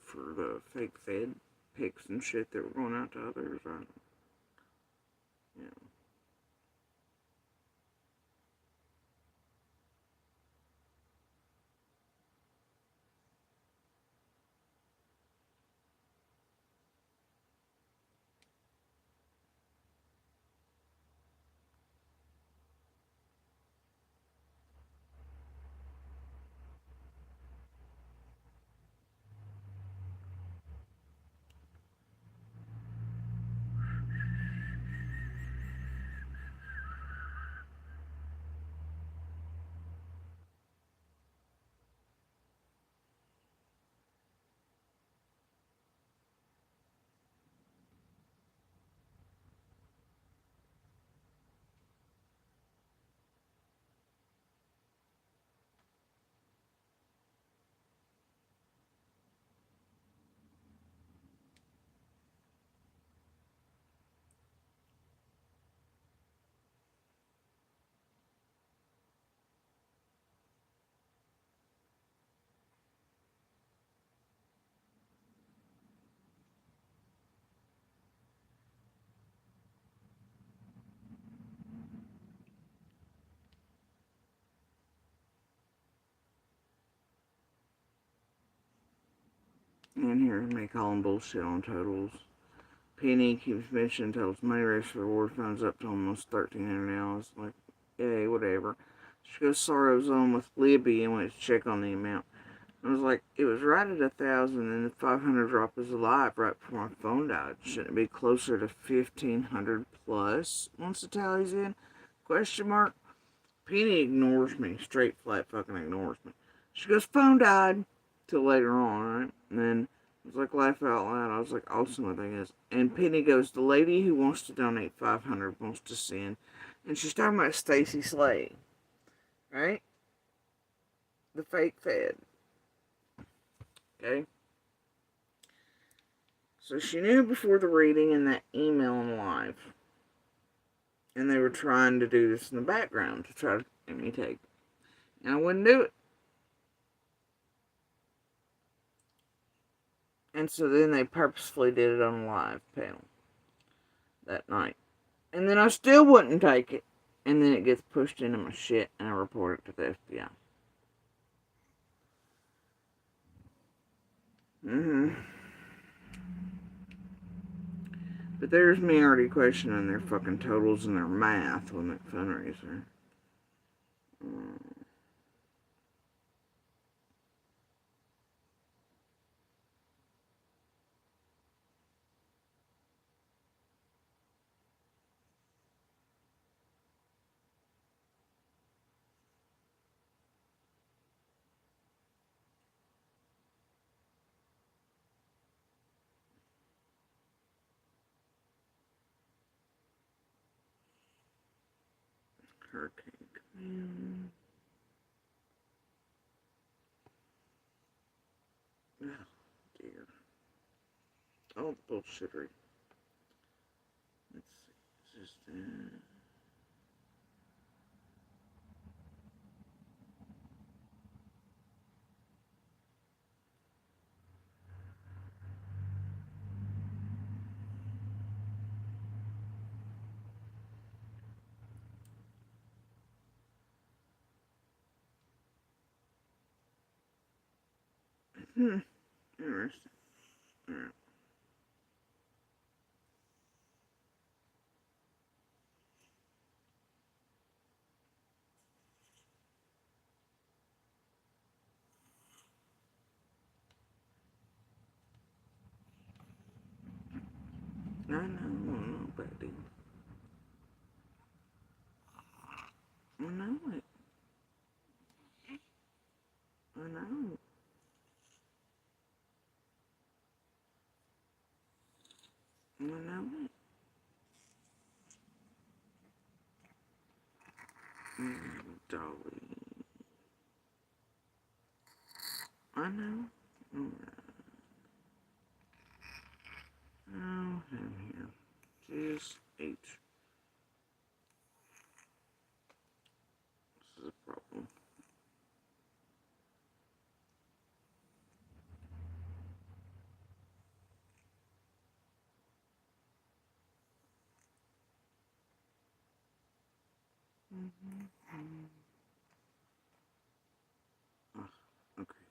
for the fake Fed pics and shit that were going out to others. Yeah. And here, me calling bullshit on totals. Penny keeps mentioning totals. Money race for reward funds up to almost 1,300 now. I was like, yay, whatever. She goes, Sorrow's on with Libby and went to check on the amount. I was like, it was right at 1,000 and the 500 drop is alive right before my phone died. Shouldn't it be closer to 1,500 plus once the tally's in? Question mark. Penny ignores me. Straight flat fucking ignores me. She goes, phone died. Till later on, right? And then I was like, laugh out loud. I was like, awesome, the thing is. And Penny goes, the lady who wants to donate 500 wants to send. And she's talking about Stacy Slay. Right? The fake Fed. Okay? So she knew before the reading and that email and live. And they were trying to do this in the background to try to make me take. And I wouldn't do it. And so then they purposefully did it on a live panel that night. And then I still wouldn't take it. And then it gets pushed into my shit and I report it to the FBI. But there's me already questioning their fucking totals and their math on that fundraiser. Hurricane Command. Oh, dear. Oh, bullshittery. Let's see. Is this that? Interesting. Alright. I know, buddy. I know it. I know. I know it. Dolly. I know. Alright. Oh, him here. Just H. This is a problem. Oh, okay.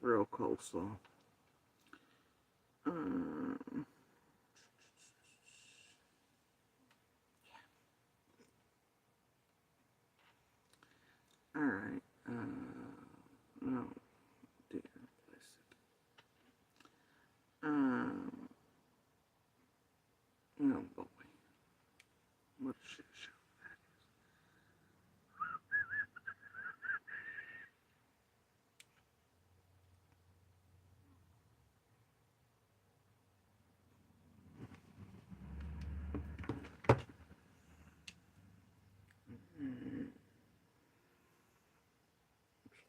real coleslaw. Alright. Oh, dear. Oh, boy. What a shit show.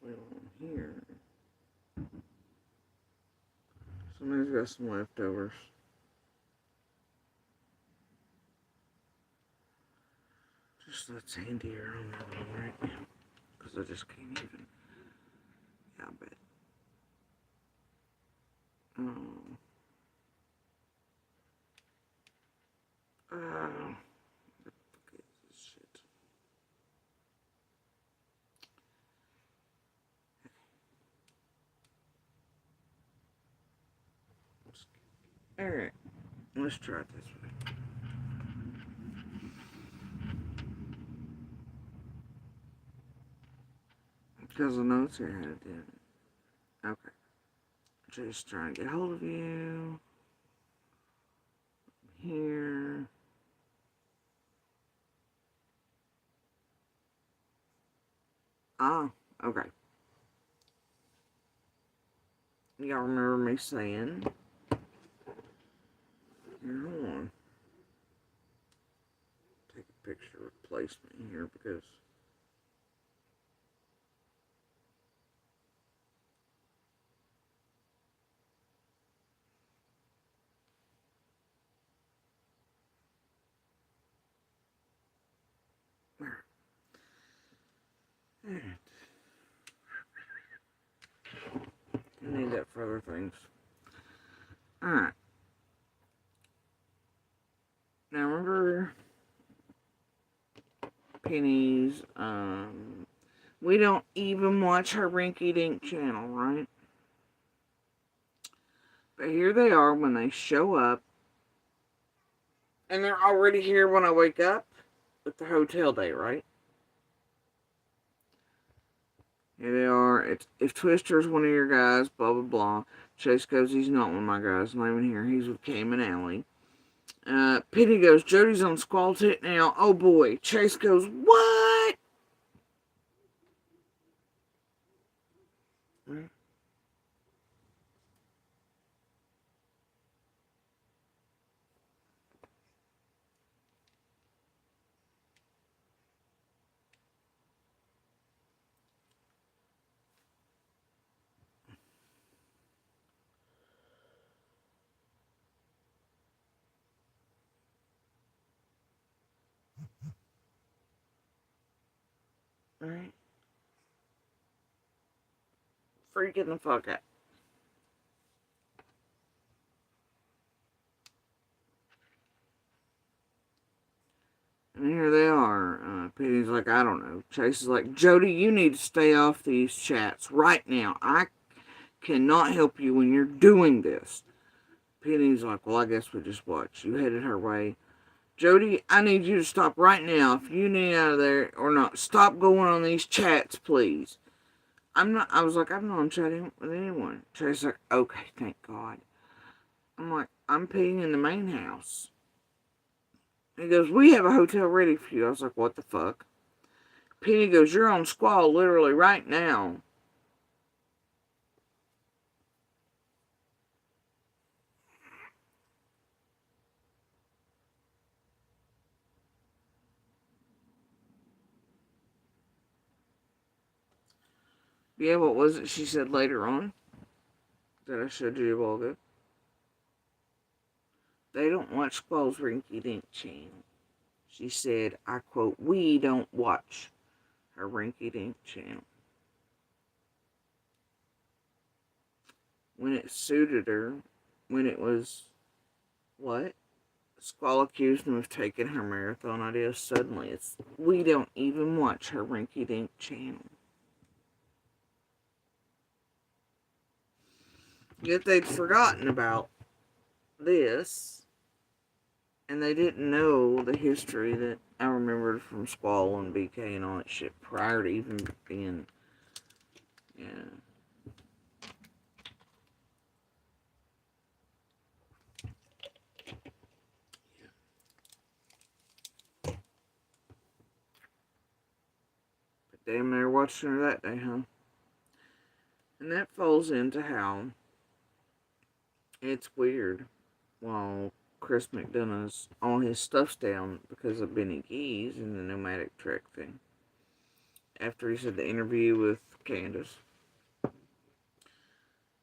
On here. Somebody's got some leftovers. Just let's hand here on that one right now. Because I just can't even. Yeah, I bet. What the fuck is this shit? Alright, let's try it this way. Because the notes here had it in it. Okay. Just trying to get hold of you. Here. Ah, okay. Y'all remember me saying? Here, hold on. Take a picture of placement here because. Alright. I need that for other things. Alright. Now remember Penny's, we don't even watch her Rinky Dink channel, right? But here they are when they show up. And they're already here when I wake up with the hotel day, right? Here they are. It's, if Twister's one of your guys, blah, blah, blah. Chase goes, he's not one of my guys. Not even here. He's with Cam and Allie. Penny goes, Jody's on Squall Tit now. Oh, boy. Chase goes, what? Right. Right? Freaking the fuck out. And here they are. Penny's like, I don't know. Chase is like, Jody, you need to stay off these chats right now. I cannot help you when you're doing this. Penny's like, well, I guess we just watch. You headed her way. Jody, I need you to stop right now. If you need out of there or not, stop going on these chats, please. I was like, I'm not chatting with anyone. Chase's like, okay, thank God. I'm like, I'm peeing in the main house. He goes, we have a hotel ready for you. I was like, what the fuck? Penny goes, you're on Squall literally right now. Yeah, what was it she said later on? That I showed you all good. They don't watch Squall's Rinky Dink channel. She said, I quote, we don't watch her Rinky Dink channel. When it suited her, when it was, what? Squall accused him of taking her marathon idea. Suddenly it's, we don't even watch her Rinky Dink channel. Yet they'd forgotten about this, and they didn't know the history that I remembered from Squall and BK and all that shit prior to even being, yeah. But damn, they were watching her that day, huh? And that falls into how it's weird. While Chris McDonough's all his stuff's down because of Benny Keys and the nomadic trek thing. After he said the interview with Candace,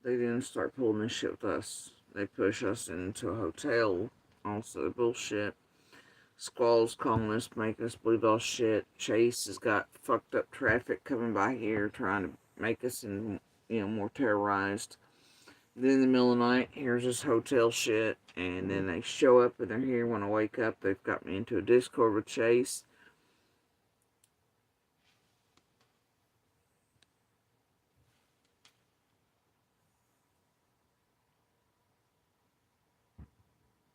they didn't start pulling this shit with us. They push us into a hotel. Also bullshit. Squall's calling us, making us believe all shit. Chase has got fucked up traffic coming by here, trying to make us more terrorized. Then in the middle of the night, here's this hotel shit, and then they show up and they're here. When I wake up, they've got me into a Discord with Chase.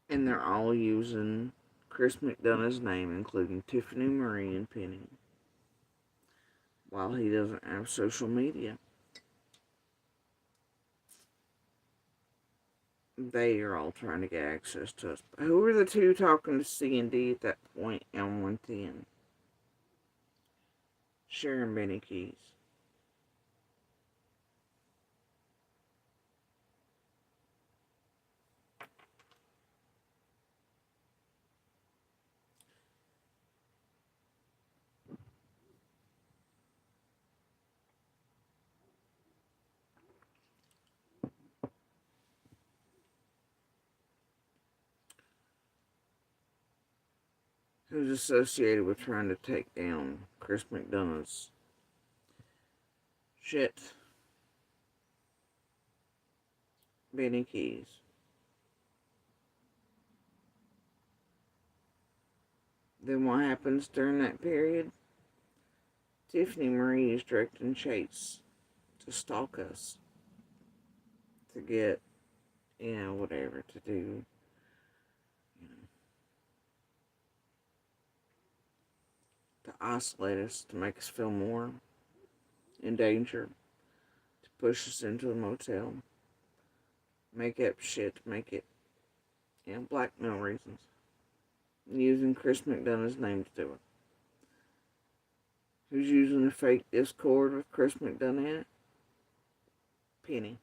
And they're all using Chris McDonough's name, including Tiffany Marie and Penny, while he doesn't have social media. They are all trying to get access to us. But who were the two talking to C&D at that point on 110? Sharon Benny Keys. Who's associated with trying to take down Chris McDonough's shit? Benny Keys. Then what happens during that period? Tiffany Marie is directing Chase to stalk us, to get, whatever to do. To isolate us, to make us feel more in danger, to push us into a motel, make up shit to make it, blackmail reasons. Using Chris McDonough's name to do it. Who's using a fake Discord with Chris McDonough in it? Penny.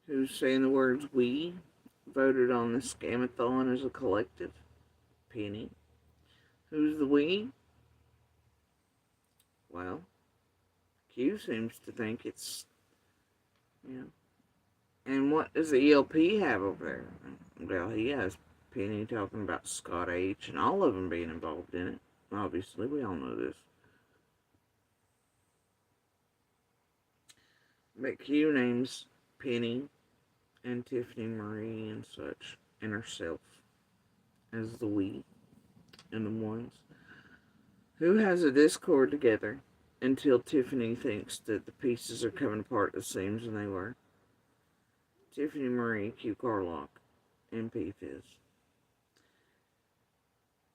Who's saying the words we voted on the scamathon as a collective? Penny. Who's the we? Well, Q seems to think it's, And what does the ELP have over there? Well, he has Penny talking about Scott H. and all of them being involved in it. Obviously, we all know this. But Q names Penny and Tiffany Marie and such, and herself as the we and the ones. Who has a Discord together until Tiffany thinks that the pieces are coming apart the seams, and they were? Tiffany Marie, Q Carlock, and P Fizz.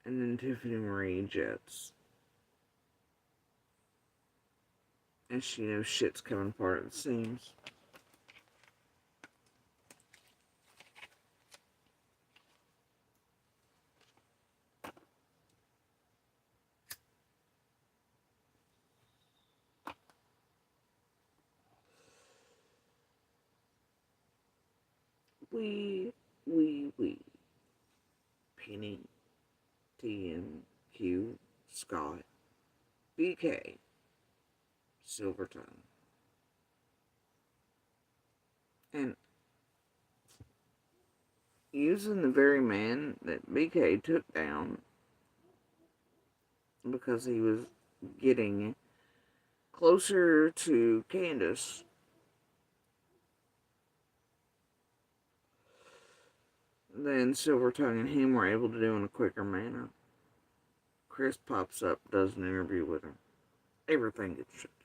And then Tiffany Marie Jets. And she knows shit's coming apart at the seams. We. Penny, TNQ, Scott, BK, Silverton. And, using the very man that BK took down because he was getting closer to Candace. Then Silvertongue and him were able to do in a quicker manner. Chris pops up, does an interview with her. Everything gets shut down.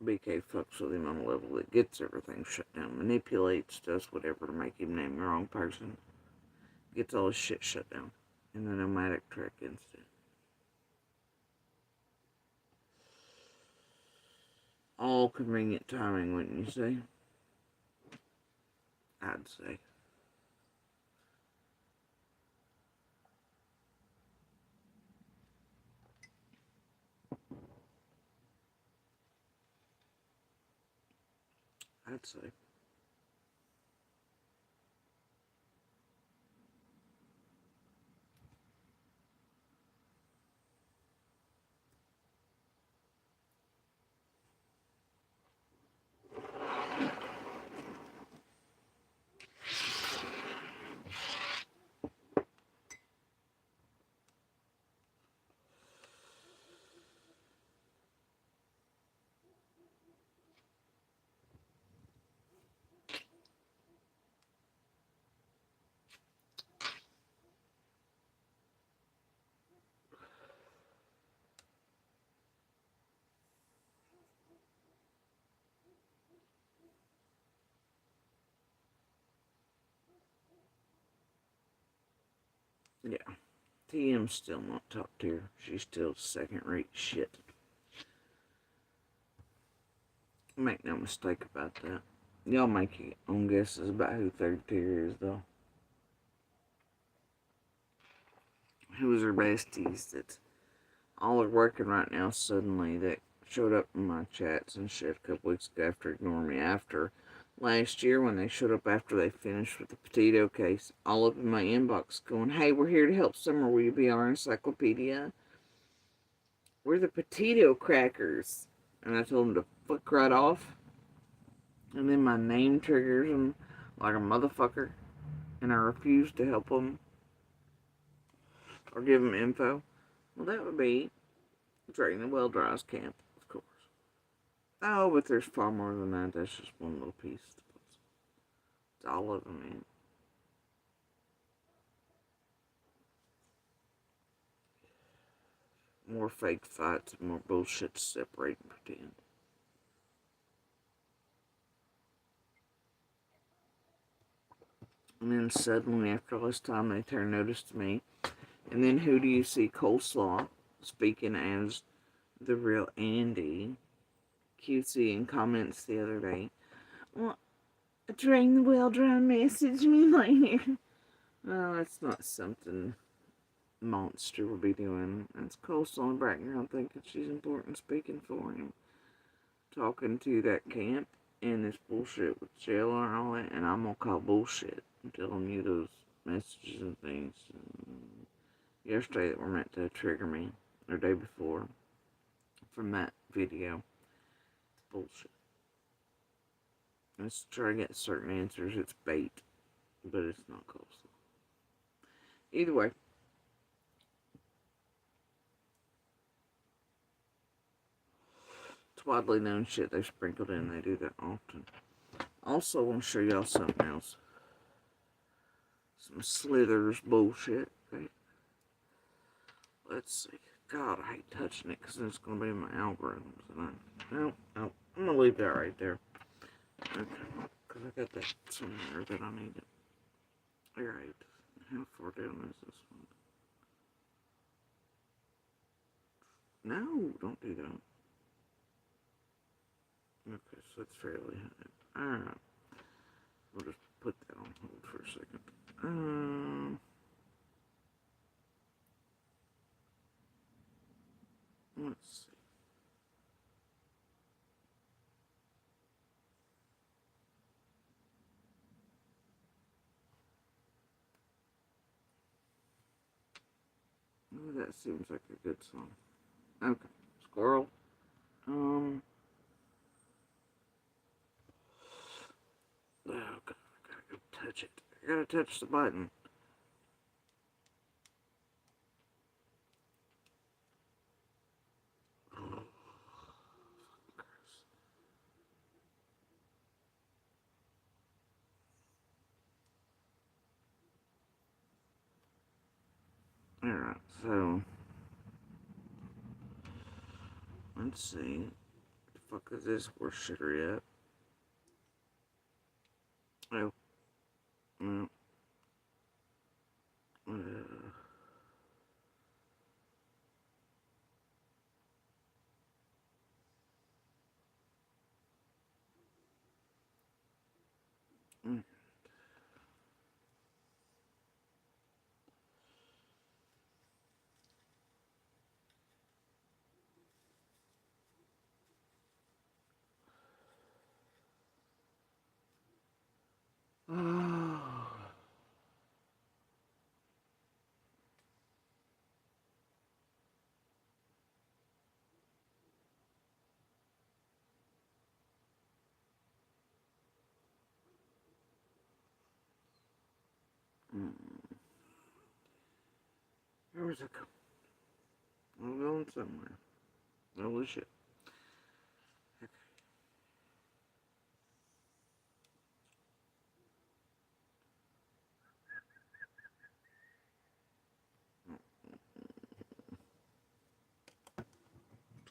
BK fucks with him on a level that gets everything shut down. Manipulates, does whatever to make him name the wrong person. Gets all his shit shut down. In the nomadic trek instead. All convenient timing, wouldn't you say? I'd say. I'd say. Yeah. TM's still not top tier. She's still second-rate shit. Make no mistake about that. Y'all make your own guesses about who third tier is, though. Who's her besties that all are working right now suddenly that showed up in my chats and shit a couple weeks ago after ignoring me after last year when they showed up after they finished with the Petito case, all up in my inbox going, hey, we're here to help Summer. Will you be our encyclopedia? We're the Petito crackers. And I told them to fuck right off. And then my name triggers them like a motherfucker. And I refuse to help them or give them info. Well, that would be Drain the Well Dries camp, of course. Oh, but there's far more than that. That's just one little piece. It's all of them, man. More fake fights and more bullshit to separate and pretend. And then suddenly, after all this time, they turn notice to me. And then who do you see? Coleslaw speaking as the real Andy. QC in comments the other day. Well, Drain the Well Dry message me later. Well, that's not something Monster will be doing. That's Coleslaw in the background thinking she's important speaking for him. Talking to that camp and this bullshit with Jailer and all that. And I'm going to call bullshit. I'm telling you those messages and things yesterday that were meant to trigger me. Or day before. From that video. It's bullshit. Let's try to get certain answers. It's bait. But it's not Coleslaw. Either way. It's widely known shit they sprinkled in. They do that often. Also, I want to show y'all something else. Some Slithers bullshit. Okay. Let's see. God, I hate touching it because it's going to be in my algorithms. And no, I'm going to leave that right there. Okay. Because I got that somewhere that I need it. Alright. How far down is this one? No, don't do that. Okay, so it's fairly high. Alright. We'll just put that on hold for a second. Let's see. Oh, that seems like a good song. Okay. Squirrel. Oh god, I gotta go touch touch it. I gotta touch the button. Alright, so let's see. The fuck is this horse shitter yet? Oh. No. Mm. Where was it going? I'm going somewhere. Holy shit.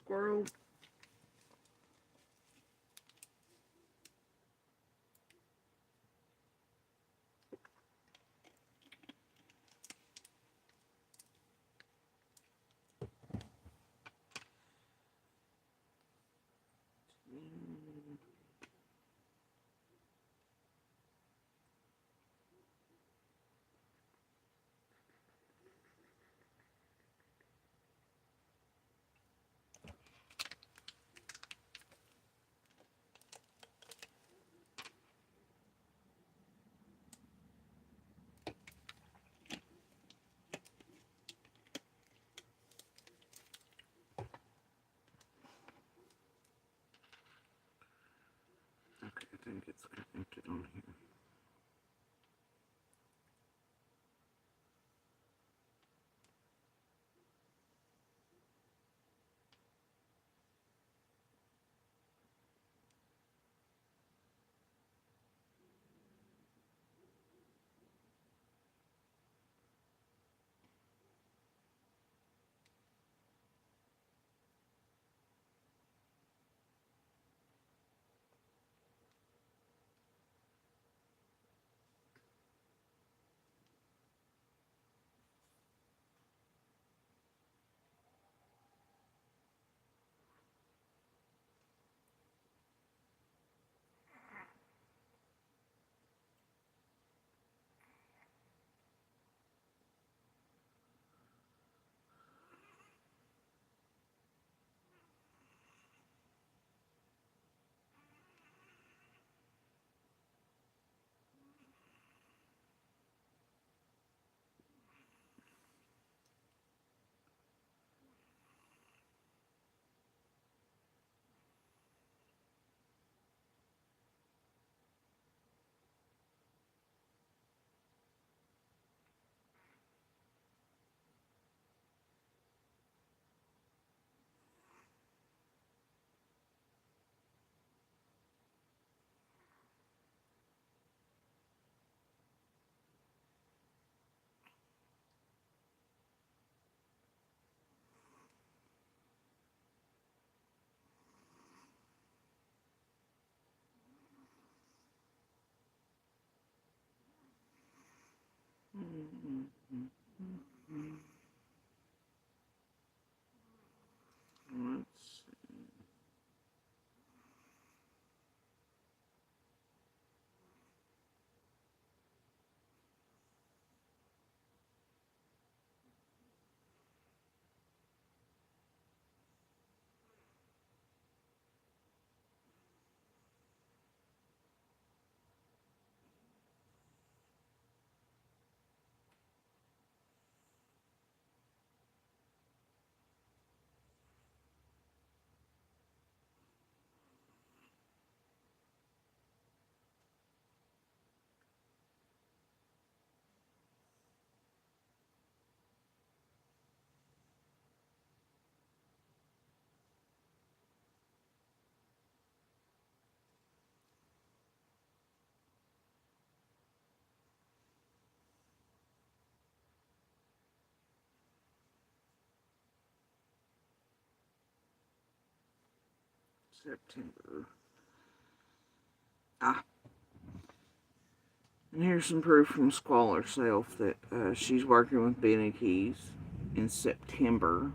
Squirrel. Okay, I think it's connected on here. September. And here's some proof from Squall herself that she's working with Benny Keys in September.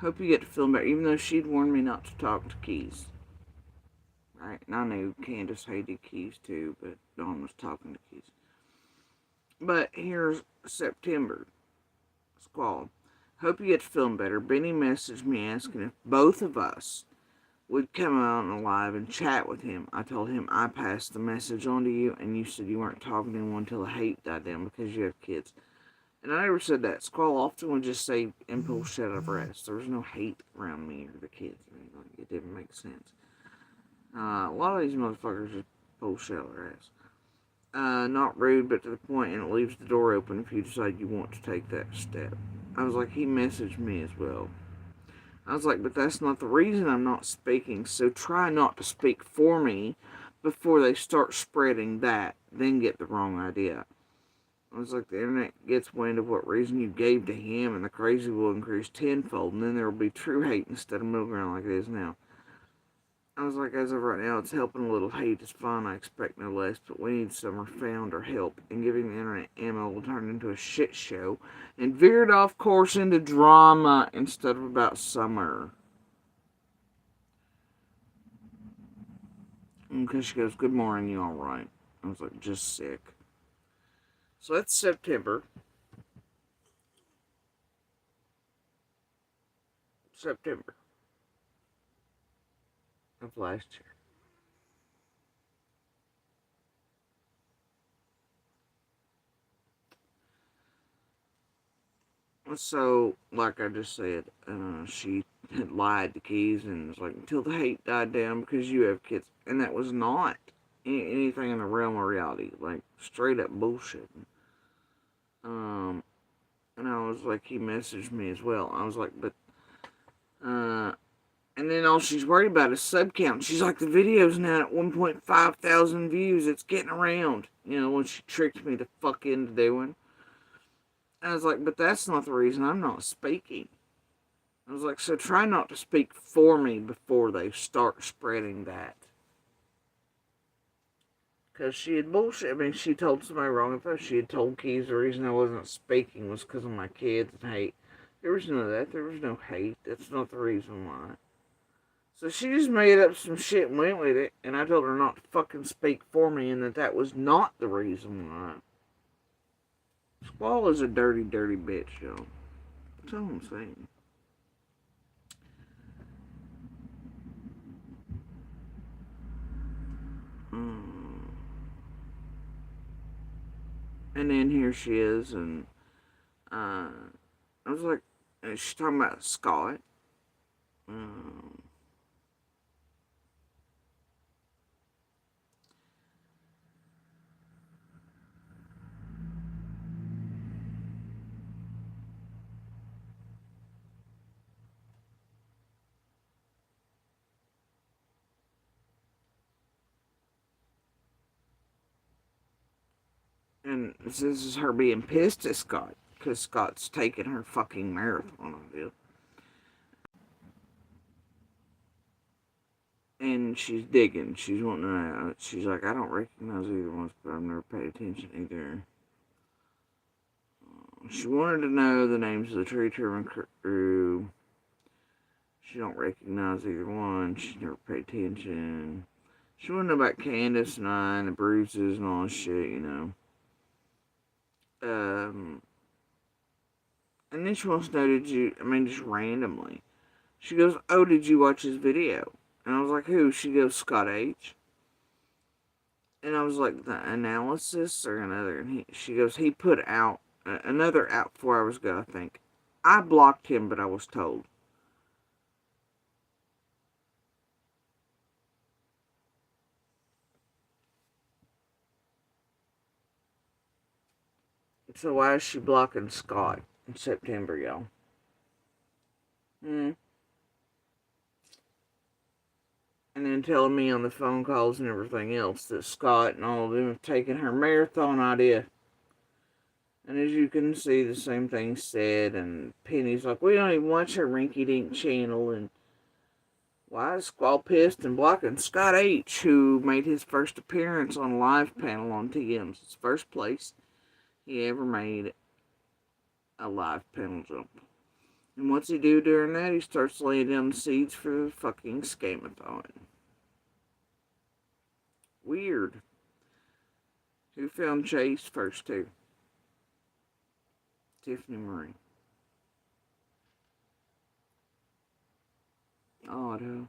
Hope you get to feel better, even though she'd warned me not to talk to Keys. Right? And I knew Candace hated Keys too, but Dawn was talking to Keys. But here's September. Squall. Hope you get to feeling better. Benny messaged me asking if both of us would come out live and chat with him. I told him I passed the message on to you, and you said you weren't talking to anyone until the hate died down because you have kids. And I never said that. Squall often would just say impulse shut up rest. There was no hate around me or the kids. It didn't make sense. A lot of these motherfuckers just bullshit their ass. Not rude, but to the point, and it leaves the door open if you decide you want to take that step. I was like, he messaged me as well. I was like, but that's not the reason I'm not speaking, so try not to speak for me before they start spreading that, then get the wrong idea. I was like, the internet gets wind of what reason you gave to him, and the crazy will increase tenfold, and then there will be true hate instead of middle ground like it is now. I was like, as of right now, it's helping a little. Hate is fine, I expect no less, but we need some or found or help, and giving the internet ammo will turn into a shit show, and veered off course into drama instead of about summer. Because she goes, good morning, you alright? I was like, just sick. So that's September. Of last year. So, like I just said, she had lied to Keys and was like, until the hate died down because you have kids. And that was not anything in the realm of reality. Like, straight up bullshit. And I was like, he messaged me as well. I was like, but, and then all she's worried about is sub count. She's like, the video's now at 1.5 thousand views. It's getting around. You know, what she tricked me the fuck into doing. I was like, but that's not the reason I'm not speaking. I was like, so try not to speak for me before they start spreading that. Because she had bullshit. I mean, she told somebody wrong info. She had told Keys the reason I wasn't speaking was because of my kids and hate. There was none of that. There was no hate. That's not the reason why. So she just made up some shit and went with it. And I told her not to fucking speak for me and that was not the reason why. Squall is a dirty, dirty bitch, y'all. That's all I'm saying. And then here she is, and I was like, she's talking about Scott. And this is her being pissed at Scott because Scott's taking her fucking marathon of it. And she's digging. She's wanting to know. She's like, I don't recognize either one, but I've never paid attention either. She wanted to know the names of the tree trimming crew. She don't recognize either one. She's never paid attention. She wanted to know about Candace and I and the bruises and all this shit, you know. And then she wants to know, just randomly. She goes, oh, did you watch his video? And I was like, who? She goes, Scott H. And I was like, the analysis or another? And she goes, he put out, another out 4 hours ago, I think. I blocked him, but I was told. So why is she blocking Scott in September, y'all? And then telling me on the phone calls and everything else that Scott and all of them have taken her marathon idea. And as you can see, the same thing said, and Penny's like, we don't even watch her rinky-dink channel, and Why is Squall pissed and blocking Scott H., who made his first appearance on a live panel on TM's? It's first place he ever made a live panel jump. And what's he do during that? He starts laying down the seeds for the fucking scamathon. Weird. Who found Chase first, too? Tiffany Marie. Odd, huh?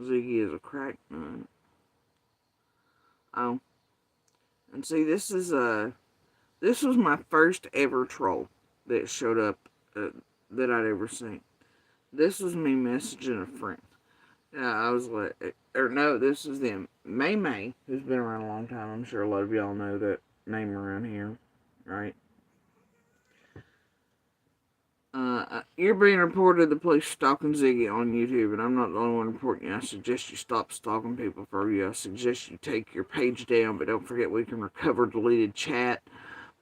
Ziggy is a crack nut. Oh. And see, this was my first ever troll that showed up that I'd ever seen. This was me messaging a friend. I was like, or no, this is them. May May, who's been around a long time. I'm sure a lot of y'all know that name around here, right? You're being reported to the police stalking Ziggy on YouTube, and I'm not the only one reporting you. I suggest you stop stalking people for you. I suggest you take your page down, but don't forget we can recover deleted chat.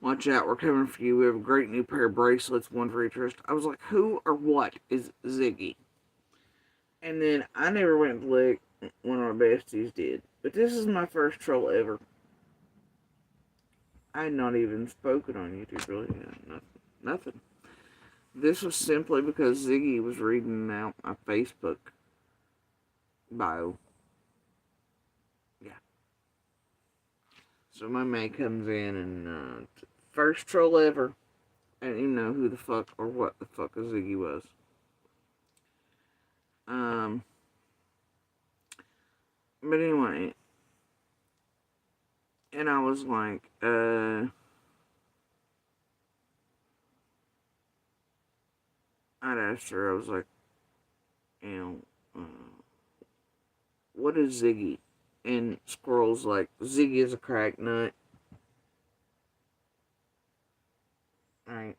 Watch out, we're coming for you. We have a great new pair of bracelets, one for each wrist. I was like, who or what is Ziggy? And then I never went to look. One of my besties did. But this is my first troll ever. I had not even spoken on YouTube, really. Nothing. This was simply because Ziggy was reading out my Facebook bio. Yeah. So my May comes in and first troll ever. I didn't even know who the fuck or what the fuck a Ziggy was. But anyway, and I was like, I'd asked her, I was like, what is Ziggy? And Squirrel's like, Ziggy is a crack nut. Right.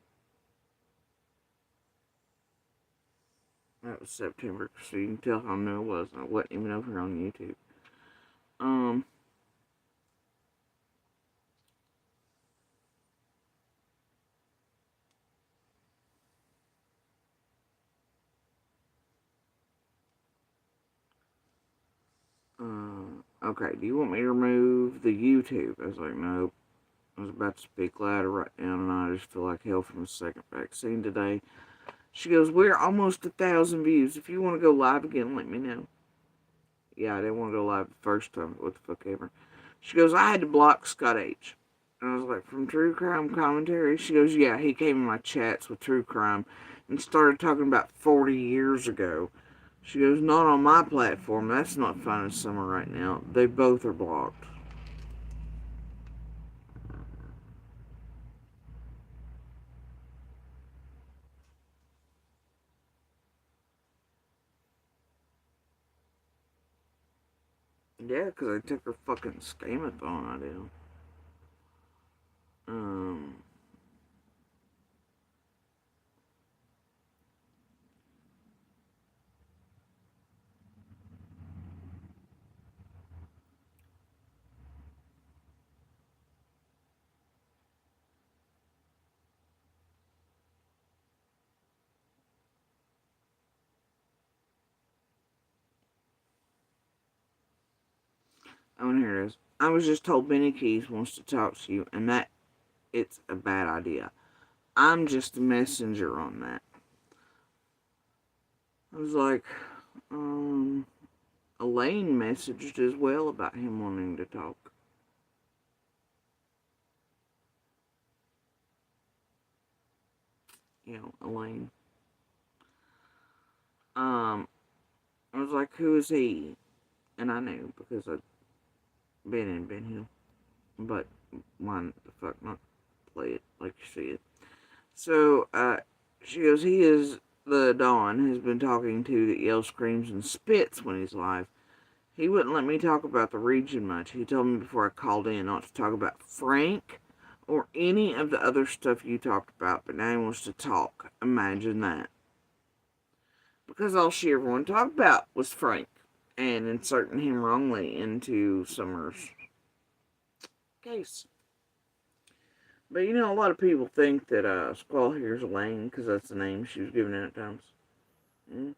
That was September, so you can tell how new it was. I wasn't even over on YouTube. Okay, do you want me to remove the YouTube? I was like, nope. I was about to speak louder right now, and I just feel like hell from the second vaccine today. She goes, we're almost 1,000 views. If you want to go live again, let me know. Yeah, I didn't want to go live the first time. What the fuck ever. She goes, I had to block Scott H. And I was like, from True Crime Commentary? She goes, yeah, he came in my chats with True Crime and started talking about 40 years ago. She goes, not on my platform. That's not fun as summer right now. They both are blocked. Yeah, because I took her fucking scamathon idea. Oh, and here it is. I was just told Benny Keys wants to talk to you, and that it's a bad idea. I'm just a messenger on that. I was like, Elaine messaged as well about him wanting to talk. You know, Elaine. I was like, who is he? And I knew because I'd been here. But why the fuck not play it like you see it? So, she goes, he is the Don who's been talking to that yells, screams, and spits when he's live. He wouldn't let me talk about the region much. He told me before I called in not to talk about Frank or any of the other stuff you talked about, but now he wants to talk. Imagine that. Because all she ever wanted to talk about was Frank and inserting him wrongly into Summer's case. But you know, a lot of people think that Squall here's Elaine because that's the name she was given at times. Mm.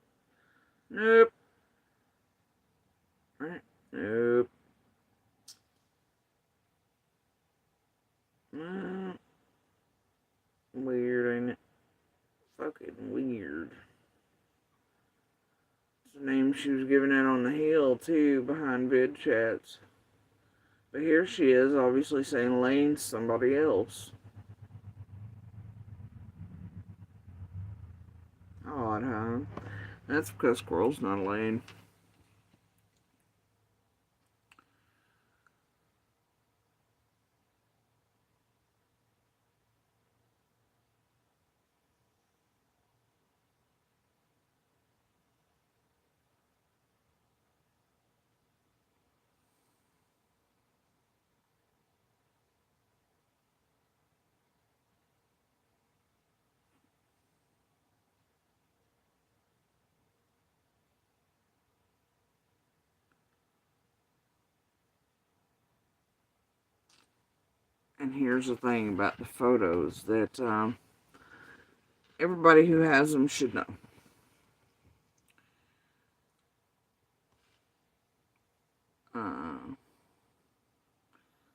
Nope. Right? Nope. Weird, ain't it? Fucking weird. It's the name she was given out on the hill, too, behind vid chats. But here she is, obviously saying Elaine's somebody else. Odd, huh? That's because Squirrel's not Elaine. And here's the thing about the photos that everybody who has them should know.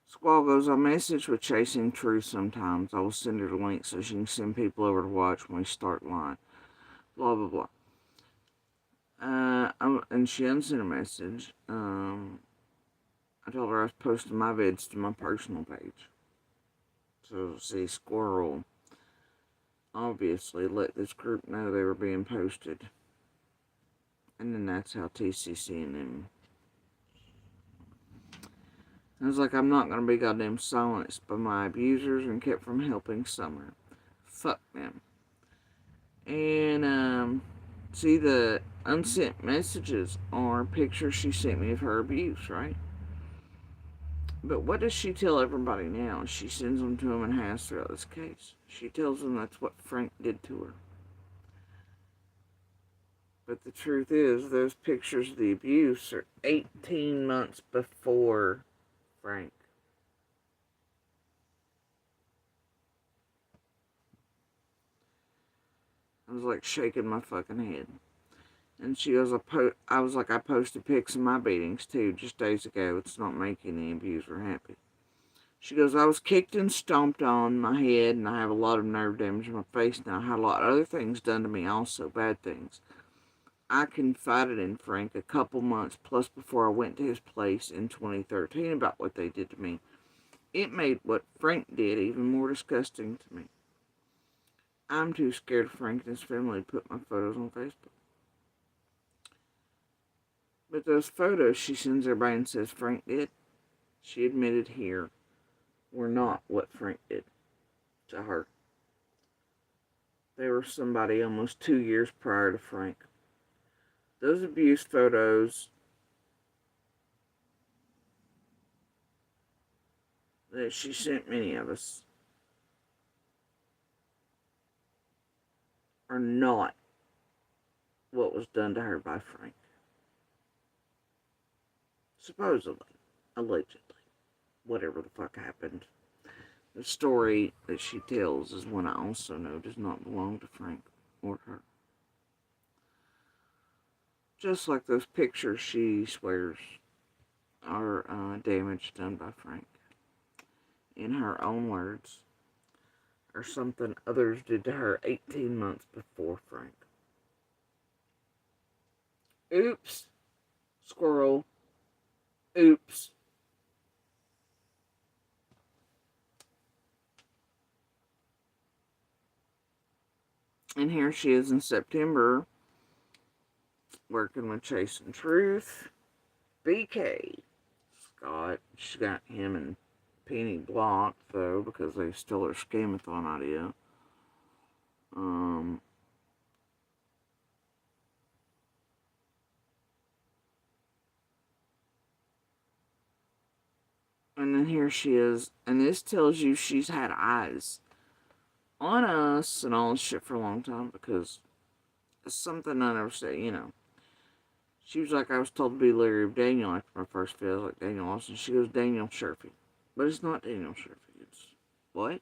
Squall goes, I message with Chasing Truth sometimes. I will send her the link so she can send people over to watch when we start live. Blah, blah, blah. And she unsent a message. I told her I was posting my vids to my personal page. So, see, Squirrel obviously let this group know they were being posted. And then that's how TCC and them. I was like, I'm not going to be goddamn silenced by my abusers and kept from helping Summer. Fuck them. And, see, the unsent messages are pictures she sent me of her abuse, right? But what does she tell everybody now? She sends them to them and has throughout this case. She tells them that's what Frank did to her. But the truth is, those pictures of the abuse are 18 months before Frank. I was like shaking my fucking head. And she goes, I was like, I posted pics of my beatings too, just days ago. It's not making the abuser happy. She goes, I was kicked and stomped on my head, and I have a lot of nerve damage in my face now. I had a lot of other things done to me also, bad things. I confided in Frank a couple months plus before I went to his place in 2013 about what they did to me. It made what Frank did even more disgusting to me. I'm too scared of Frank and his family to put my photos on Facebook. But those photos she sends everybody and says Frank did, she admitted here, were not what Frank did to her. They were somebody almost 2 years prior to Frank. Those abuse photos that she sent many of us are not what was done to her by Frank. Supposedly, allegedly, whatever the fuck happened. The story that she tells is one I also know does not belong to Frank or her. Just like those pictures she swears are damage done by Frank. In her own words, or something others did to her 18 months before Frank. Oops. Squirrel. Oops. And here she is in September, working with Chasing Truth. BK. Scott. She got him and Penny blocked, though, because they stole her scamathon idea. And then here she is, and this tells you she's had eyes on us and all this shit for a long time, because it's something I never said, you know. She was like, I was told to be Larry of Daniel after my first video. I was like, Daniel Austin. She goes, Daniel Sherfy. But it's not Daniel Sherfy. It's, what?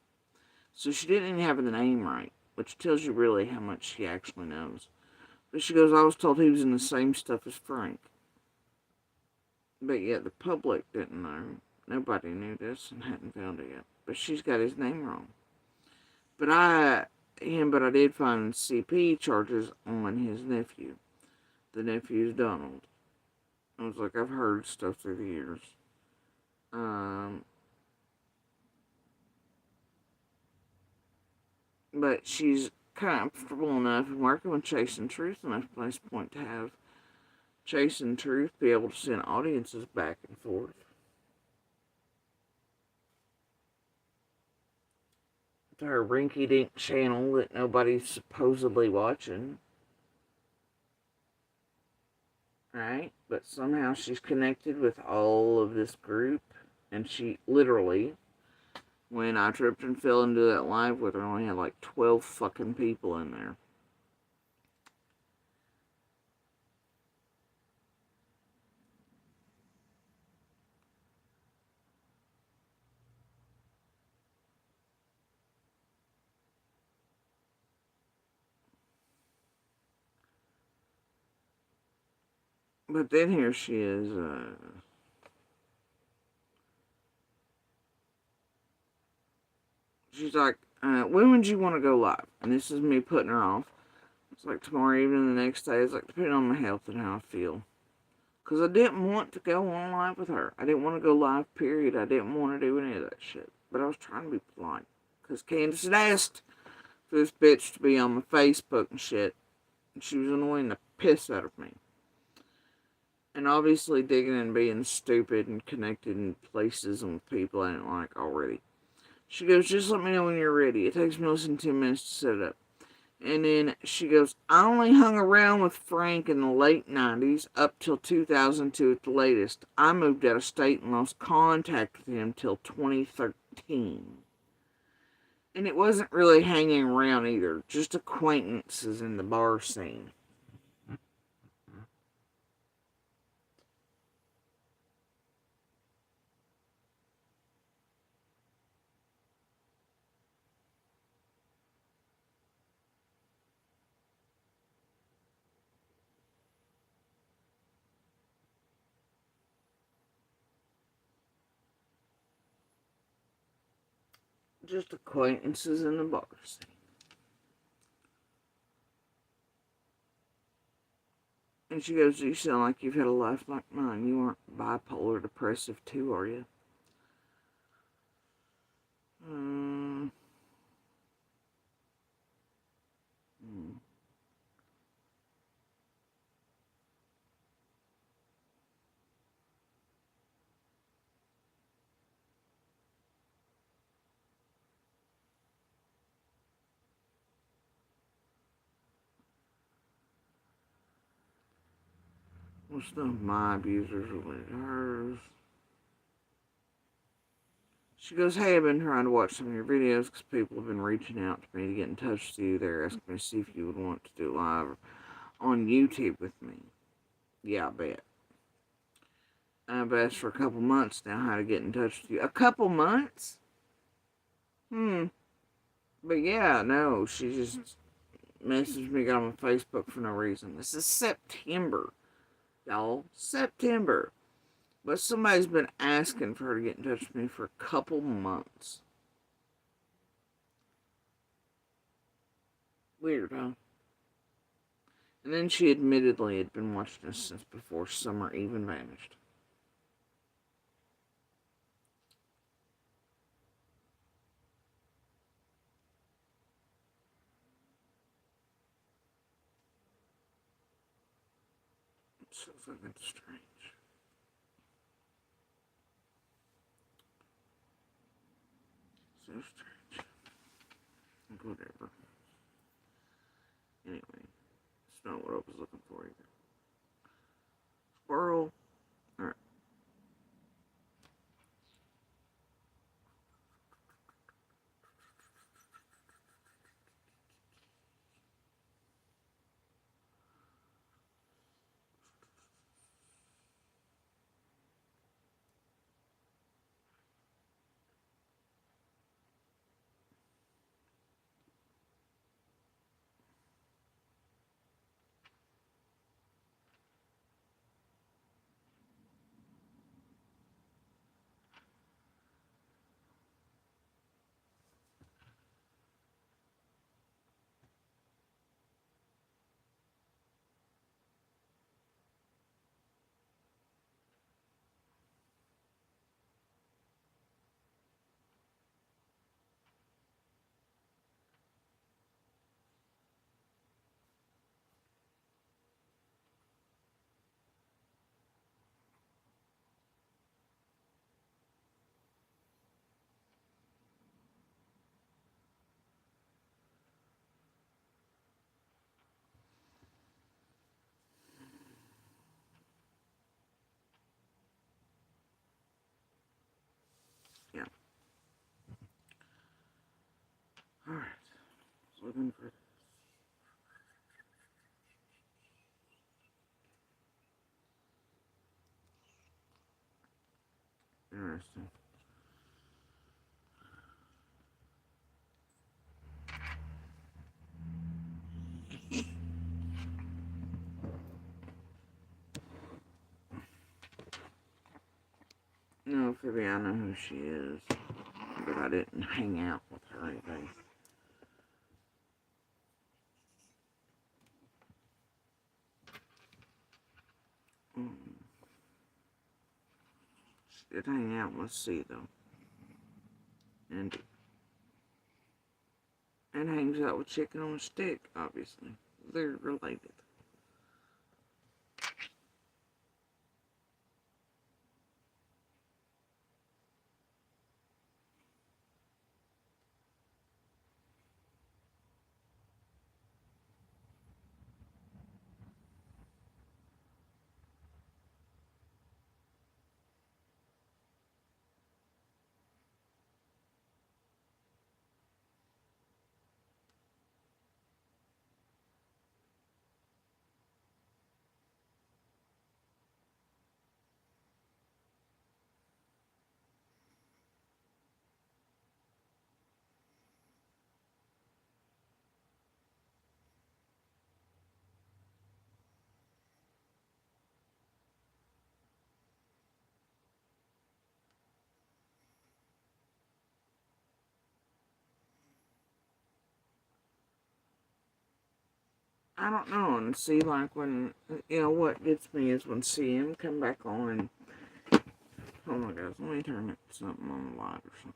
So she didn't even have the name right, which tells you really how much she actually knows. But she goes, I was told he was in the same stuff as Frank. But yet the public didn't know. Nobody knew this and hadn't found it yet. But she's got his name wrong. But I did find CP charges on his nephew. The nephew's Donald. I was like, I've heard stuff through the years. But she's comfortable enough and working with Chase and Truth enough at this point to have Chase and Truth be able to send audiences back and forth. To her rinky dink channel that nobody's supposedly watching. Right? But somehow she's connected with all of this group. And she literally, when I tripped and fell into that live with her, only had like 12 fucking people in there. But then here she is, she's like, when would you want to go live? And this is me putting her off. It's like tomorrow evening, the next day. It's like depending on my health and how I feel. Because I didn't want to go on live with her. I didn't want to go live, period. I didn't want to do any of that shit. But I was trying to be polite. Because Candace had asked for this bitch to be on my Facebook and shit. And she was annoying the piss out of me. And obviously digging and being stupid and connected in places and with people I didn't like already. She goes, just let me know when you're ready. It takes me less than 10 minutes to set it up. And then she goes, I only hung around with Frank in the late 90s up till 2002 at the latest. I moved out of state and lost contact with him till 2013. And it wasn't really hanging around either, just acquaintances in the bar scene. Just acquaintances in the bar scene. And she goes, you sound like you've had a life like mine. You aren't bipolar depressive too, are you? Hmm. Well, some of my abusers related to hers. She goes, hey, I've been trying to watch some of your videos because people have been reaching out to me to get in touch with you. They're asking me to see if you would want to do live on YouTube with me. Yeah, I bet. I've asked for a couple months now how to get in touch with you. A couple months? But yeah, no, she just messaged me, got on my Facebook for no reason. This is September, y'all. September. But somebody's been asking for her to get in touch with me for a couple months. Weird, huh? And then she admittedly had been watching us since before summer even vanished. It's so fucking strange. So strange. Whatever. Anyway, it's not what I was looking for either. Squirrel. Alright. Alright. Looking for interesting. No, Phoebe, I know who she is, but I didn't hang out with her or anything. She did hang out with C, though. And hangs out with Chicken on a Stick, obviously. They're related. I don't know, and see, like, when, what gets me is when CM come back on and, oh my gosh, let me turn something on the light or something.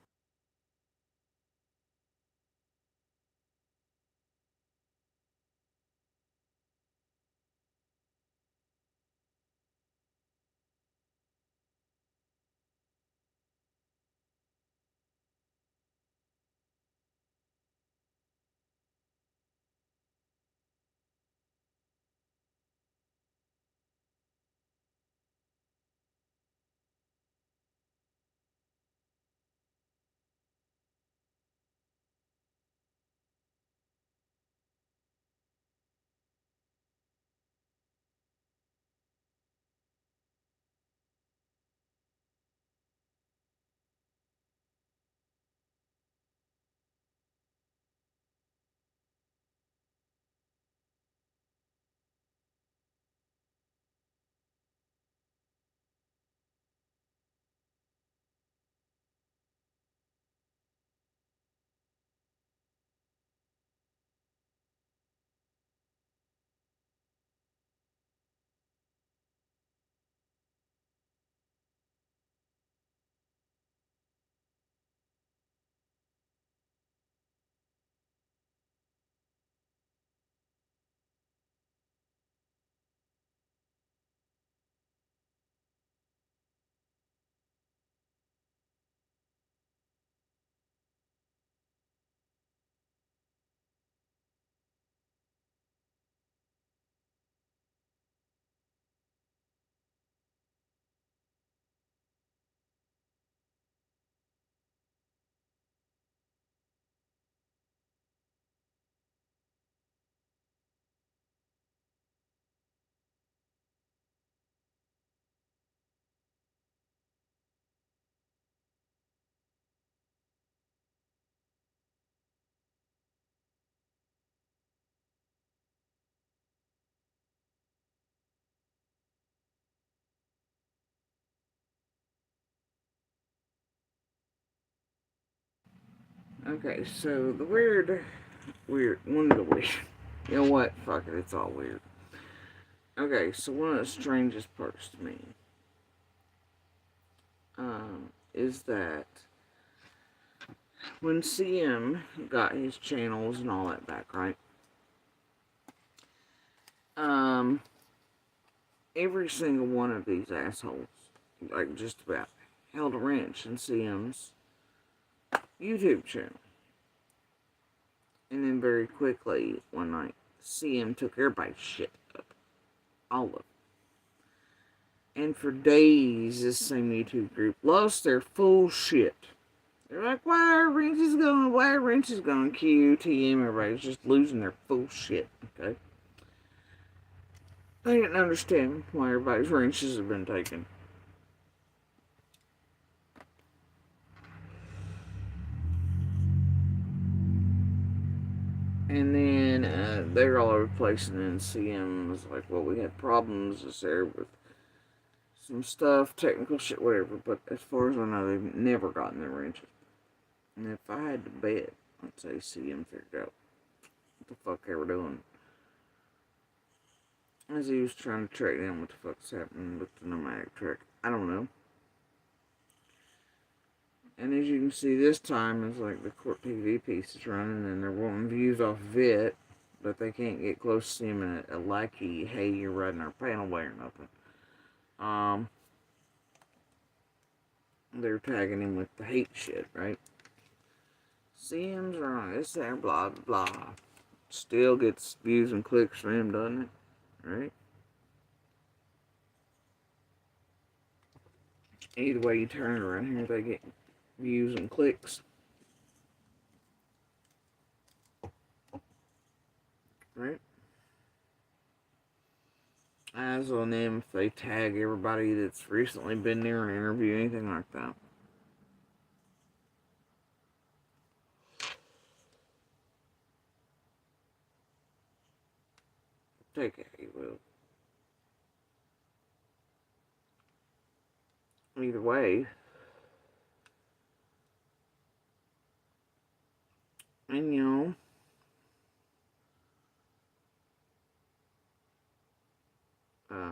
Okay, so the one of the weird, you know what, fuck it, it's all weird. Okay, so one of the strangest parts to me, is that when CM got his channels and all that back, right? Every single one of these assholes, like just about, held a wrench in CM's YouTube channel. And then very quickly, one night, CM took everybody's shit up. All of it. And for days, this same YouTube group lost their full shit. They're like, why are wrenches going? Why are wrenches going? QTM, everybody's just losing their full shit. Okay. They didn't understand why everybody's wrenches have been taken. And then they're all over the place, and then CM was like, well, we had problems this there with some stuff, technical shit, whatever. But as far as I know, they've never gotten their wrenches. And if I had to bet, I'd say CM figured out what the fuck they were doing. As he was trying to track down what the fuck's happening with the pneumatic truck. I don't know. And as you can see, this time it's like the court TV piece is running and they're wanting views off of it, but they can't get close to him in a likey, hey, you're riding our panel way or nothing. They're tagging him with the hate shit, right? CM's wrong, this there, blah, blah, blah. Still gets views and clicks for him, doesn't it? Right? Either way you turn it around here, they get views and clicks. Right? Eyes on them if they tag everybody that's recently been there and interview, anything like that. Take it, he will. Either way, and you know, I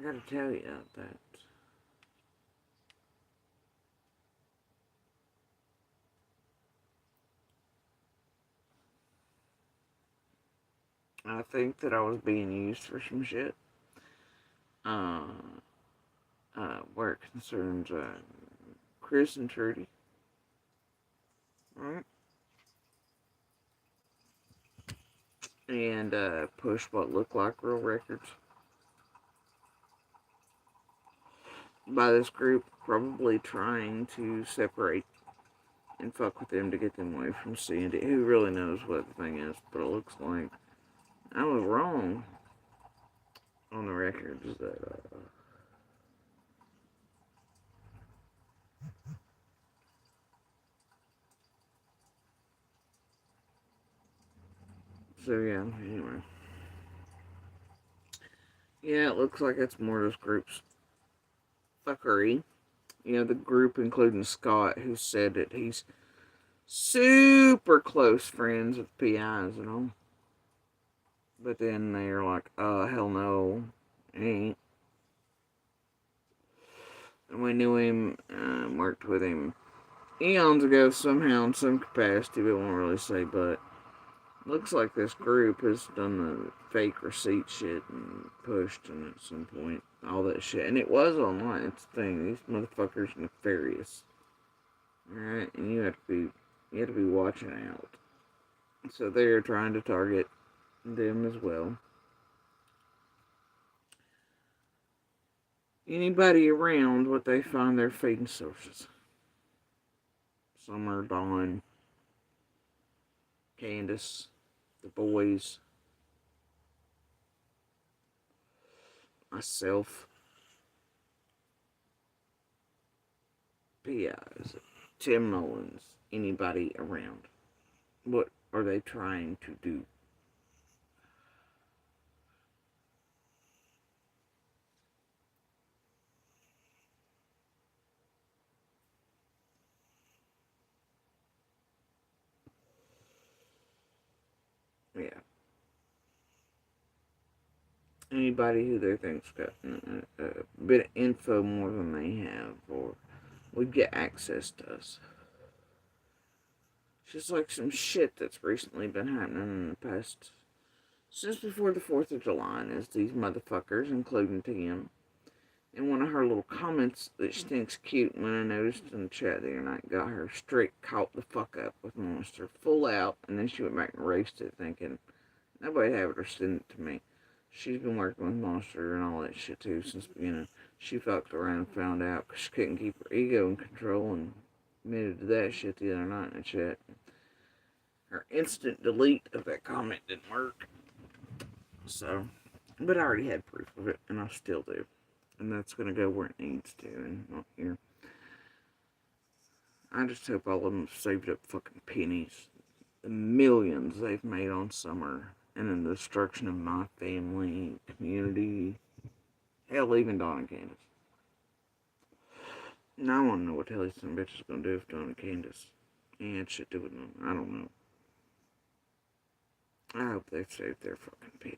gotta tell you that I think that I was being used for some shit. Where it concerns Chris and Trudy, right? And push what looked like real records by this group, probably trying to separate and fuck with them to get them away from Sandy. Who really knows what the thing is? But it looks like I was wrong on the records that. So yeah, anyway. Yeah, it looks like it's more this group's fuckery. You know, the group including Scott, who said that he's super close friends with PIs and all. But then they're like, hell no, ain't. And we knew him, worked with him eons ago somehow in some capacity, but won't really say but. Looks like this group has done the fake receipt shit and pushed and at some point all that shit. And it was online, it's the thing. These motherfuckers are nefarious. Alright, and you have to be watching out. So they're trying to target them as well. Anybody around what they find their feeding sources. Summer, Dawn, Candace, the boys, myself, PIs, Tim Mullins, anybody around. What are they trying to do? Yeah. Anybody who they think's got a bit of info more than they have, or would get access to us. Just like some shit that's recently been happening in the past, since before the 4th of July, is these motherfuckers, including Tim, and one of her little comments that she thinks cute when I noticed in the chat the other night got her straight caught the fuck up with Monster, full out, and then she went back and erased it thinking, nobody have her send it to me. She's been working with Monster and all that shit too since the beginning. She fucked around and found out because she couldn't keep her ego in control and admitted to that shit the other night in the chat. Her instant delete of that comment didn't work. So, but I already had proof of it, and I still do. And that's going to go where it needs to, and not here. I just hope all of them have saved up fucking pennies. The millions they've made on Summer, and in the destruction of my family, community, hell, even Dawn and Candace. And I want to know what the hell these some bitches gonna do if Dawn and Candace ain't shit to do with them. I don't know. I hope they've saved their fucking pennies.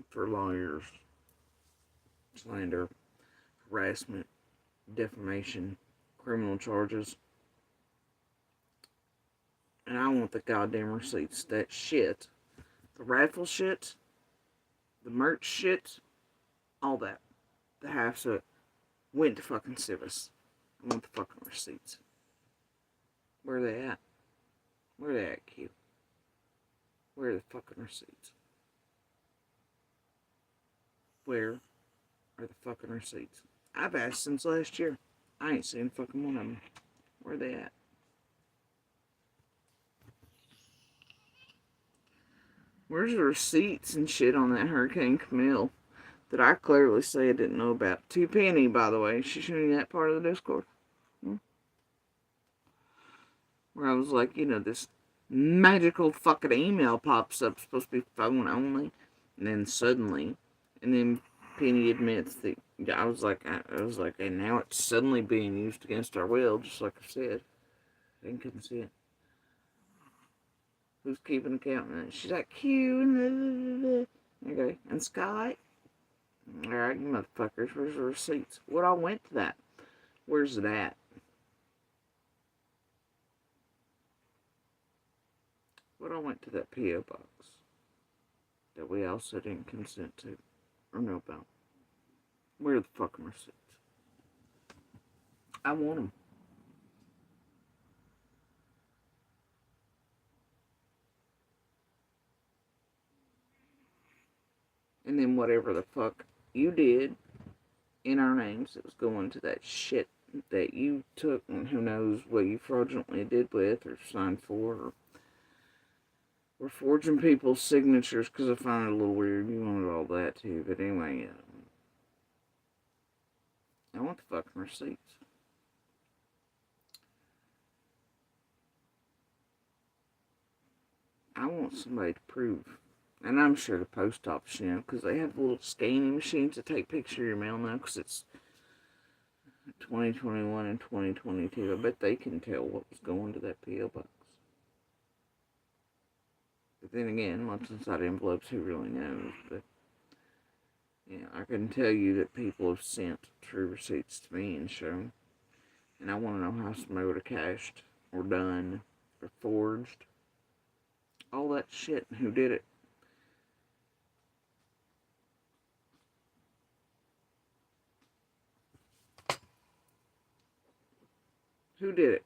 For lawyers, slander, harassment, defamation, criminal charges. And I want the goddamn receipts. That shit. The raffle shit. The merch shit. All that. The halves of it went to fucking Civis. I want the fucking receipts. Where are they at? Where are they at, Q? Where are the fucking receipts? Where are the fucking receipts? I've asked since last year. I ain't seen fucking one of them. Where are they at? Where's the receipts and shit on that Hurricane Camille that I clearly say I didn't know about? 2 Penny, by the way. She showing you that part of the Discord? Where I was like, this magical fucking email pops up, supposed to be phone only. And then suddenly, and then Penny admits that, I was like, and now it's suddenly being used against our will, just like I said. I couldn't see it. Who's keeping account? And she's like, Q, and okay, and Sky. Alright, you motherfuckers, where's the receipts? What all went to that? Where's it at? What all went to that P.O. box that we also didn't consent to or know about? Where are the fucking receipts? I want them. And then whatever the fuck you did in our names, it was going to that shit that you took, and who knows what you fraudulently did with or signed for, or forging people's signatures, because I find it a little weird. You wanted all that too, but anyway, I want the fucking receipts. I want somebody to prove. And I'm sure the post office, because they have little scanning machines to take pictures of your mail now, because it's 2021 and 2022. I bet they can tell what was going to that P.O. box. But then again, what's inside envelopes, who really knows? But, I can tell you that people have sent true receipts to me and shown. And I want to know how somebody would have cashed, or done, or forged. All that shit, and who did it. Who did it?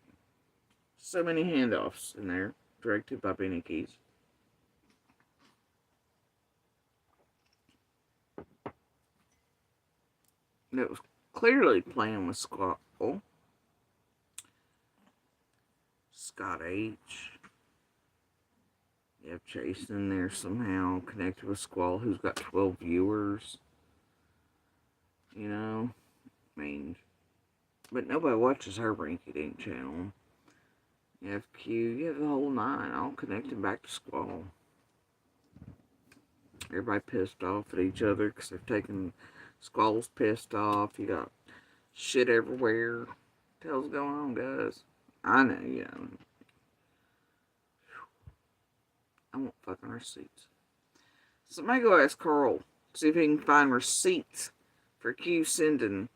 So many handoffs in there, directed by Benny Keys. And it was clearly playing with Scott H. You have Chase in there somehow, connected with Squall, who's got 12 viewers. But nobody watches her rinky-dink channel. You have Q, you have the whole 9, all connected back to Squall. Everybody pissed off at each other because they've taken, Squall's pissed off. You got shit everywhere. What the hell's going on, guys? I know, I want fucking receipts. Somebody go ask Carl, see if he can find receipts for Q sending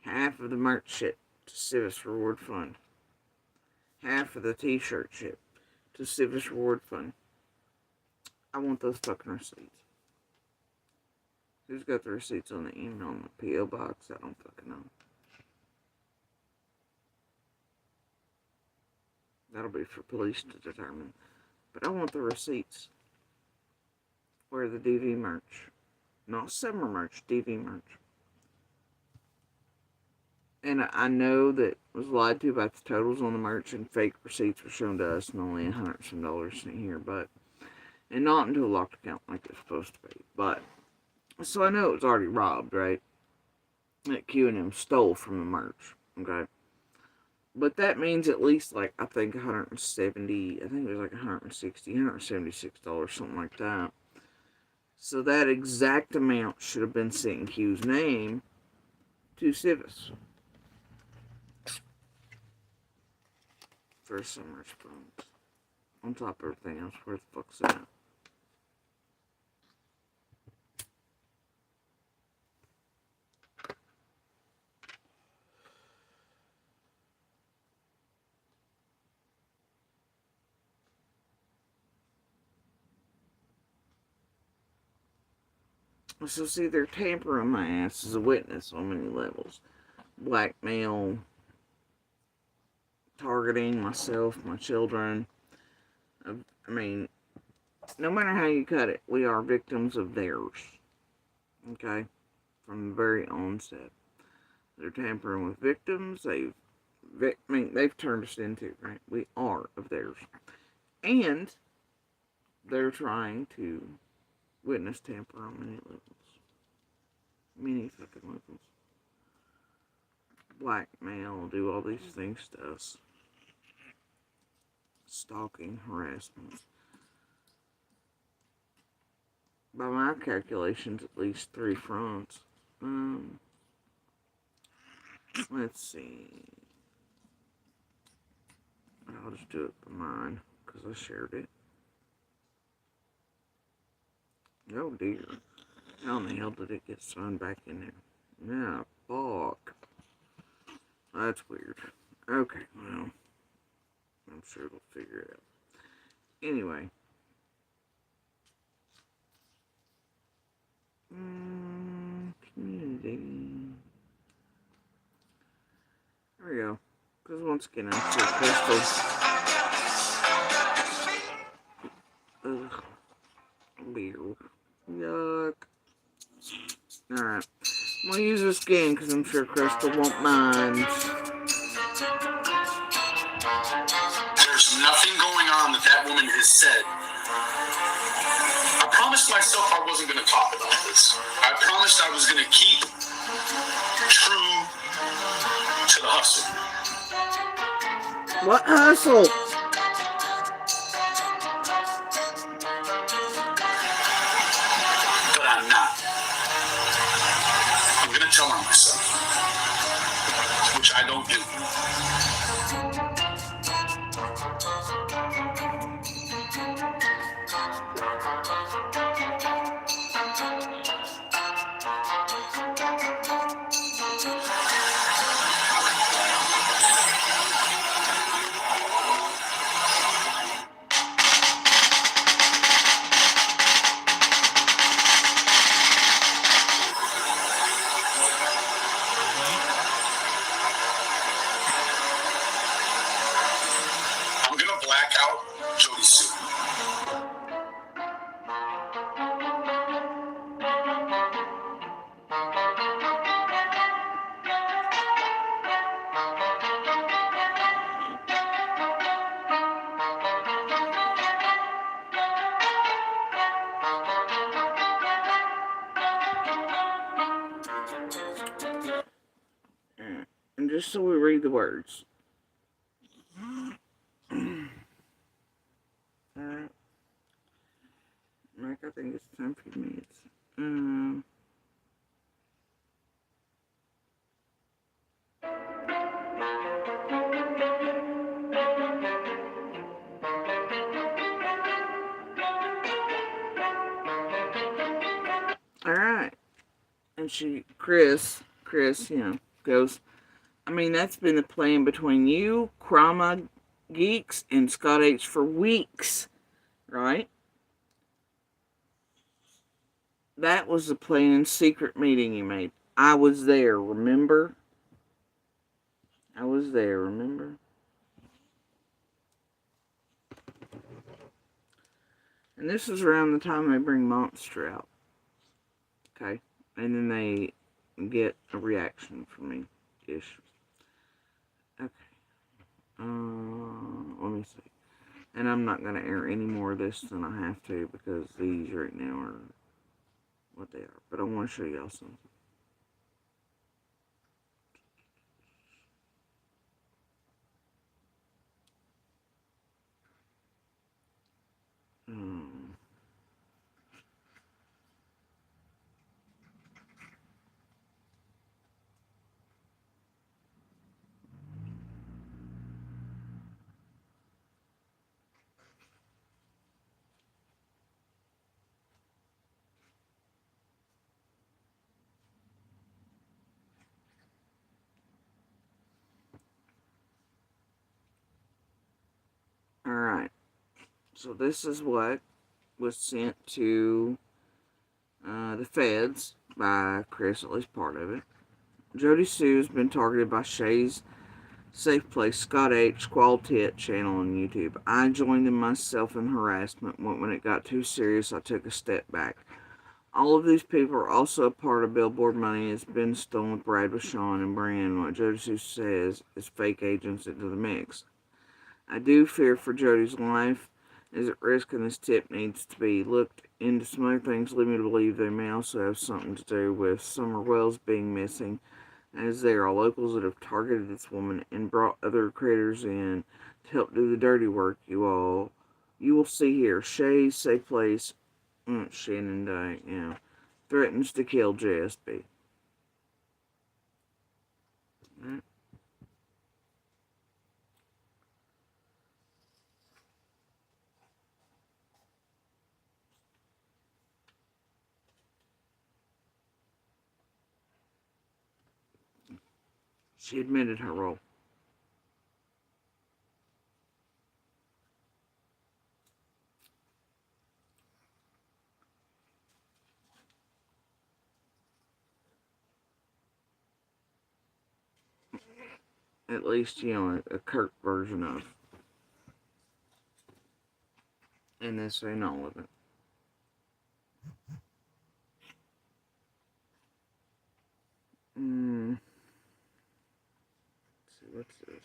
half of the merch shit to Civis Reward Fund. Half of the t-shirt shit to Civis Reward Fund. I want those fucking receipts. Who's got the receipts on the email on the P.O. box? I don't fucking know. That'll be for police to determine. But I want the receipts. wear the DV merch. Not summer merch, DV merch. And I know that was lied to about the totals on the merch, and fake receipts were shown to us, and only $100 some in here, but and not into a locked account like it's supposed to be. But so I know it was already robbed, right? That Q&M stole from the merch, okay? But that means at least, like, I think 170, I think it was like 160, $176, something like that. So that exact amount should have been sent in Q's name to Civis for some merch bonus. On top of everything else, where the fuck's that? So see, they're tampering my ass as a witness on many levels. Blackmail, targeting myself, my children. I mean, no matter how you cut it, we are victims of theirs. Okay? From the very onset. They're tampering with victims. They've turned us into, right? We are of theirs. And they're trying to witness tamper on many levels. Many fucking levels. Blackmail, do all these things to us. Stalking, harassment. By my calculations, at least 3 fronts. Let's see. I'll just do it by mine, because I shared it. Oh dear. How in the hell did it get signed back in there? Nah, fuck. That's weird. Okay, well, I'm sure it'll figure it out. Anyway. Community. There we go. Because once again, I'm so crystal. Ugh. Weird. Yuck. Alright. I'm gonna use this again because I'm sure Crystal won't mind. There's nothing going on that woman has said. I promised myself I wasn't going to talk about this. I promised I was going to keep true to the hustle. What hustle? But I'm not. I'm going to tell on myself, which I don't do. I'm going to black out Jody soon. And just so we read the words. Alright. Mike, I think it's time for minutes. Alright. And Chris, goes, I mean, that's been the plan between you, Krama Geeks, and Scott H for weeks, right? That was the planned secret meeting you made. I was there, remember? I was there, remember? And this is around the time they bring Monster out. Okay? And then they get a reaction from me ish. Okay. Let me see. And I'm not going to air any more of this than I have to because these right now are what they are. But I want to show y'all something. Um, Alright. So this is what was sent to the feds by Chris, at least part of it. Jody Sue's been targeted by Shay's Safe Place, Scott H. Quartet channel on YouTube. I joined in myself in harassment. When it got too serious, I took a step back. All of these people are also a part of billboard money that's been stolen with Brad Rashawn and bringing what Jody Sue says is fake agents into the mix. I do fear for Jody's life is at risk, and this tip needs to be looked into. Some other things lead me to believe they may also have something to do with Summer Wells being missing, as there are locals that have targeted this woman and brought other creators in to help do the dirty work. You will see here. Shay's Safe Place, Shannon Day, threatens to kill JSB. Right. She admitted her role. At least, a Kirk version of. And this ain't all of it. Let's see, what's this?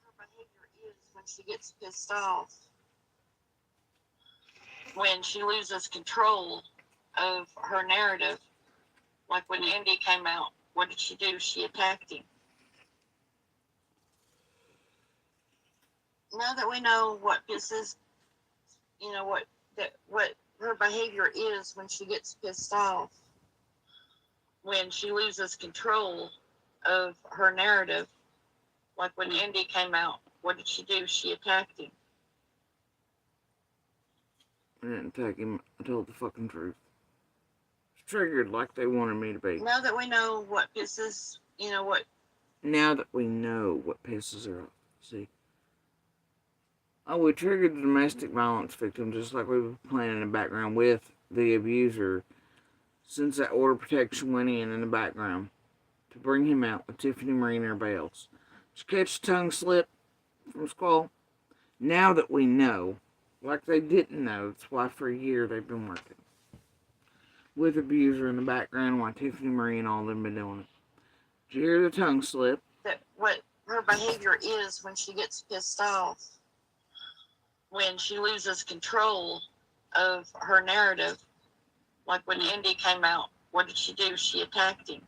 Her behavior is when she gets pissed off, when she loses control of her narrative. Like when Andy came out, what did she do? She attacked him. Now that we know what pisses, what her behavior is when she gets pissed off, when she loses control of her narrative. Like when Andy came out, what did she do? She attacked him. I didn't attack him. I told the fucking truth. It's triggered like they wanted me to be. Now that we know what pisses, Now that we know what pisses her off. See? Oh, we triggered the domestic violence victim just like we were playing in the background with the abuser since that order of protection went in the background to bring him out with Tiffany Marie and everybody else. Did you catch the tongue slip from Squall? Now that we know, like they didn't know, that's why for a year they've been working with abuser in the background while Tiffany Marie and all of them been doing it. Did you hear the tongue slip? that what her behavior is when she gets pissed off, when she loses control of her narrative. Like when Andy came out, what did she do? She attacked him.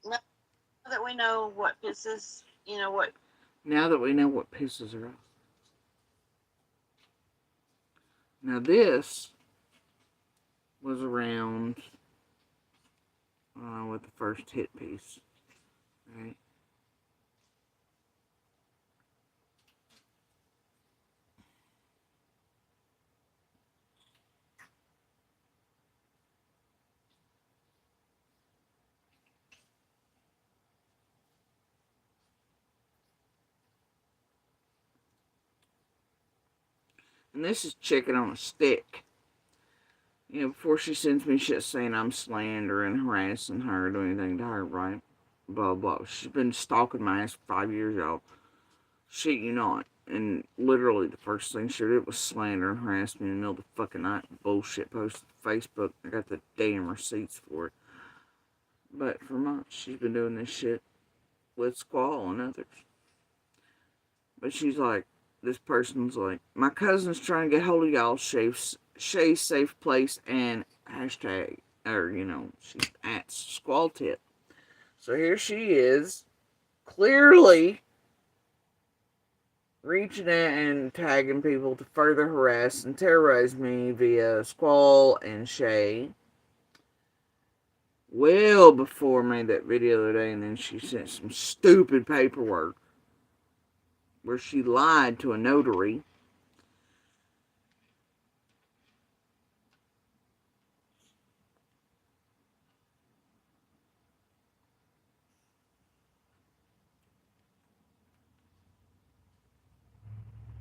Now that we know what pisses, Now that we know what pisses her off. Now this was around with the first hit piece, right? And this is chicken on a stick. You know, before she sends me shit saying I'm slandering, harassing her, or doing anything to her, right? Blah, blah. She's been stalking my ass for 5 years, y'all. Shit, you not. And literally, the first thing she did was slander and harass me in the middle of the fucking night. Bullshit posted to Facebook. I got the damn receipts for it. But for months, she's been doing this shit with Squall and others. But she's like, this person's like, my cousin's trying to get hold of y'all, Shay's safe place, and hashtag, or, you know, she's at Squall Tip. So here she is, clearly reaching out and tagging people to further harass and terrorize me via Squall and Shay. Well before I made that video the other day, and then she sent some stupid paperwork where she lied to a notary.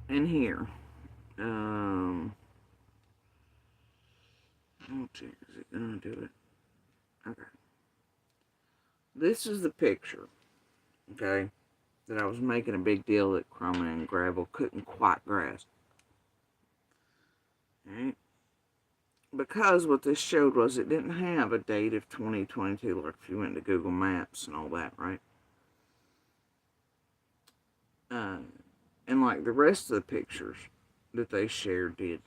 And here, oh, check, is it gonna do it? Okay. This is the picture, okay, that I was making a big deal that Chroma and Gravel couldn't quite grasp. Alright? Because what this showed was it didn't have a date of 2022, like if you went to Google Maps and all that, right? And like the rest of the pictures that they shared did.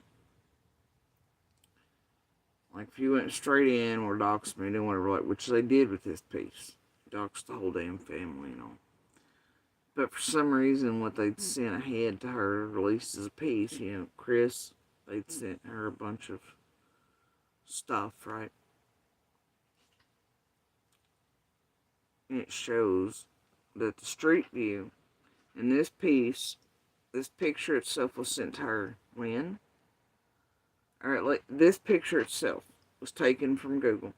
Like if you went straight in or doxed me, and whatever, like, which they did with this piece. Doxed the whole damn family and all. But for some reason, what they'd sent ahead to her, released as a piece, you know, Chris, they'd sent her a bunch of stuff, right? And it shows that the street view in this piece, this picture itself was sent to her when? Alright, like, this picture itself was taken from Google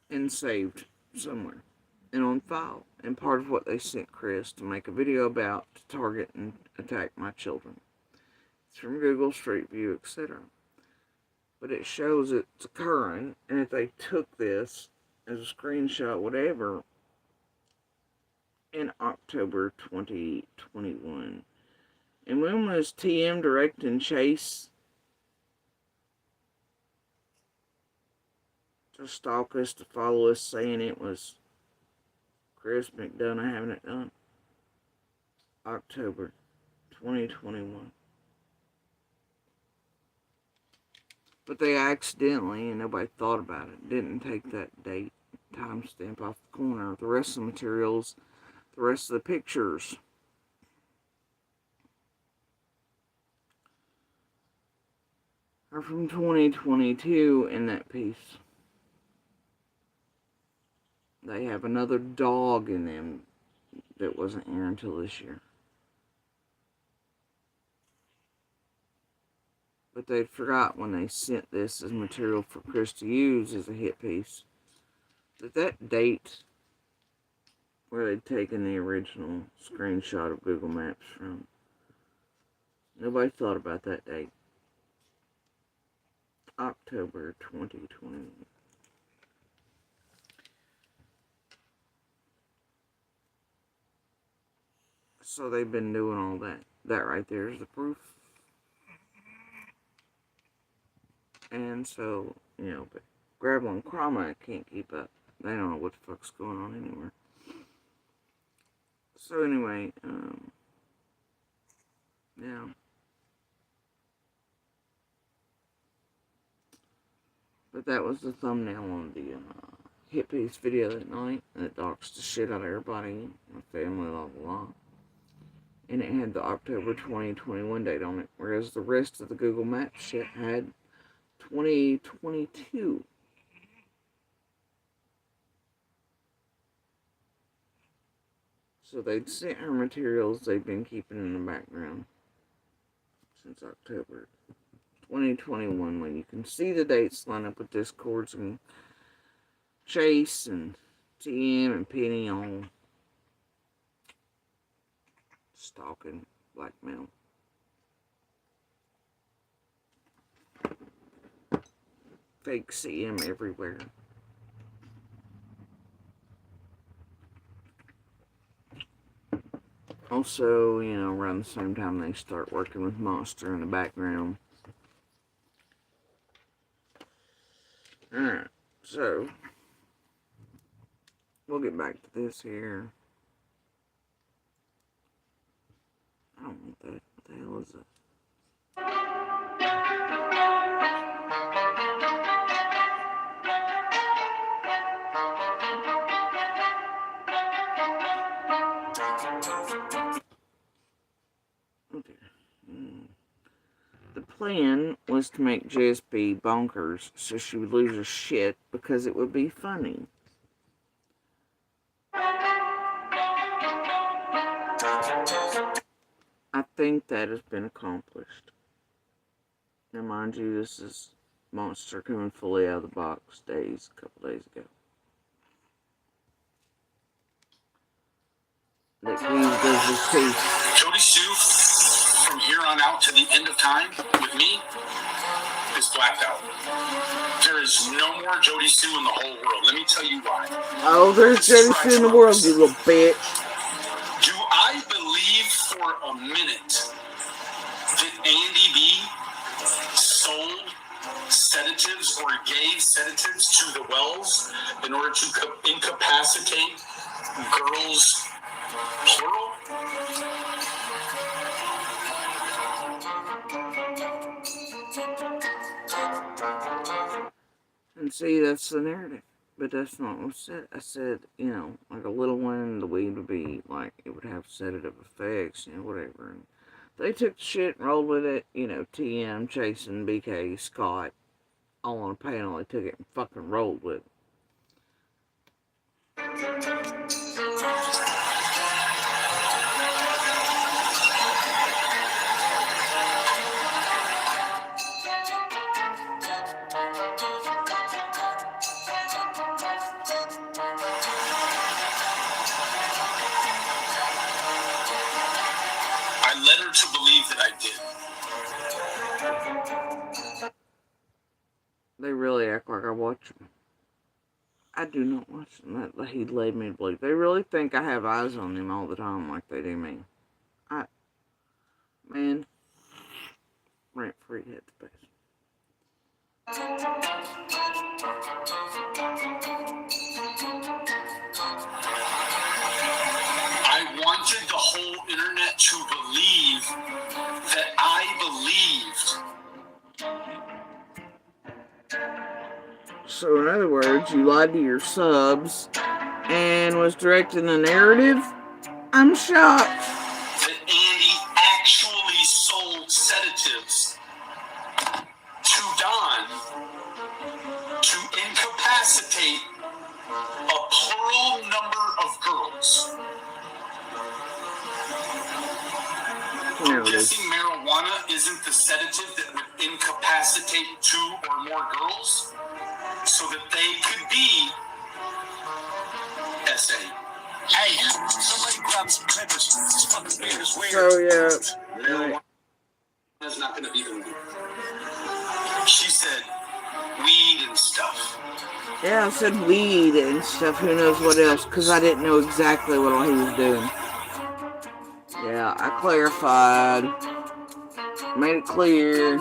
and saved somewhere and on file, and part of what they sent Chris to make a video about to target and attack my children. It's from Google Street View, etc. But it shows it's occurring, and if they took this as a screenshot, whatever, in October 2021. And when was TM directing Chase to stalk us, to follow us, saying it was Chris McDonough having it done? October 2021. But they accidentally, and nobody thought about it, didn't take that date timestamp off the corner. The rest of the materials, the rest of the pictures are from 2022 in that piece. They have another dog in them that wasn't here until this year. But they forgot when they sent this as material for Chris to use as a hit piece, that date where they'd taken the original screenshot of Google Maps from, nobody thought about that date. October 2020. So they've been doing all that. That right there is the proof. And so, you know, but Gravel and Chroma can't keep up. They don't know what the fuck's going on anywhere. So anyway, yeah. But that was the thumbnail on the hit piece video that night. And it doxed the shit out of everybody, my family, blah, blah, blah. And it had the October 2021 date on it. Whereas the rest of the Google Maps shit had 2022. So they'd sent her materials they'd been keeping in the background since October 2021, when you can see the dates line up with Discords and Chase and TM and Penny on stalking, blackmail. Fake see him everywhere. Also, around the same time they start working with Monster in the background. Alright, so we'll get back to this here. I don't want that. What the hell is it? Okay. The plan was to make Jess be bonkers so she would lose her shit because it would be funny. I think that has been accomplished. Now, mind you, this is Monster coming fully out of the box a couple days ago. That Keys does his piece. Jody Sue, from here on out to the end of time, with me, is blacked out. There is no more Jody Sue in the whole world. Let me tell you why. Oh, there's Jody Sue in the world, you little bitch. Do I believe for a minute that Andy B sold sedatives or gave sedatives to the Wells in order to incapacitate girls, plural? And see, that's the narrative. But that's not what I said. I said, like a little one, the weed would be like, it would have sedative effects, whatever. And they took the shit and rolled with it. TM, Jason, BK, Scott, all on a panel. They took it and fucking rolled with it. I led her to believe that I did. They really act like I watch them. I do not watch them. That he led me to believe. They really think I have eyes on them all the time like they do me. Man, rent free headspace. I wanted the whole internet to believe that I believed. So, in other words, you lied to your subs and was directing the narrative? I'm shocked. That Andy actually sold sedatives to Don to incapacitate a plural number of girls. I'm guessing marijuana isn't the sedative that would incapacitate 2 or more girls so that they could be SA. Hey, somebody grab some clippers. It's fucking weird. It's weird. So, yeah. Marijuana is not going to be the weed. She said weed and stuff. Yeah, I said weed and stuff. Who knows what else? Because I didn't know exactly what all he was doing. Yeah, I clarified. Made it clear.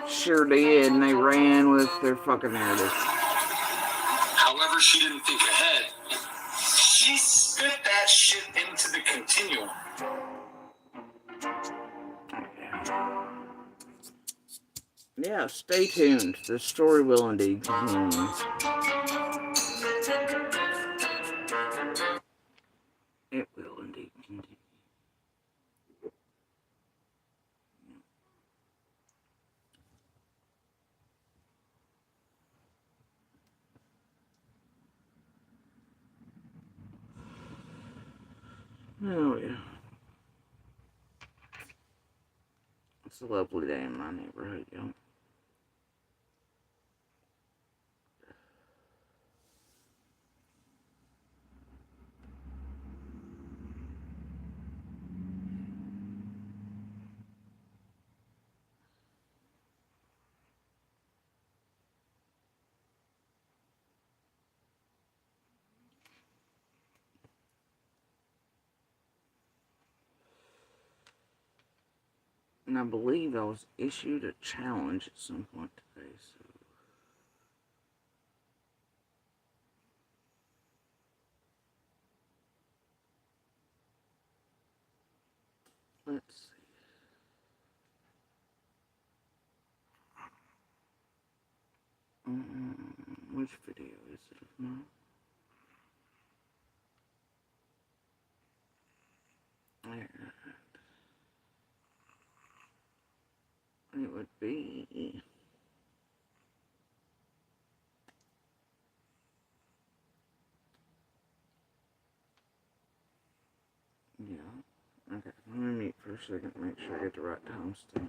Sure did. And they ran with their fucking narrative. However, she didn't think ahead. She spit that shit into the continuum. Yeah, stay tuned. The story will indeed continue. It will indeed continue. Oh, yeah. It's a lovely day in my neighborhood, y'all. And I believe I was issued a challenge at some point today, so. Let's see. Which video is it of mine? There. It would be. Yeah. Okay. Let me mute for a second to make sure I get the right timestamp.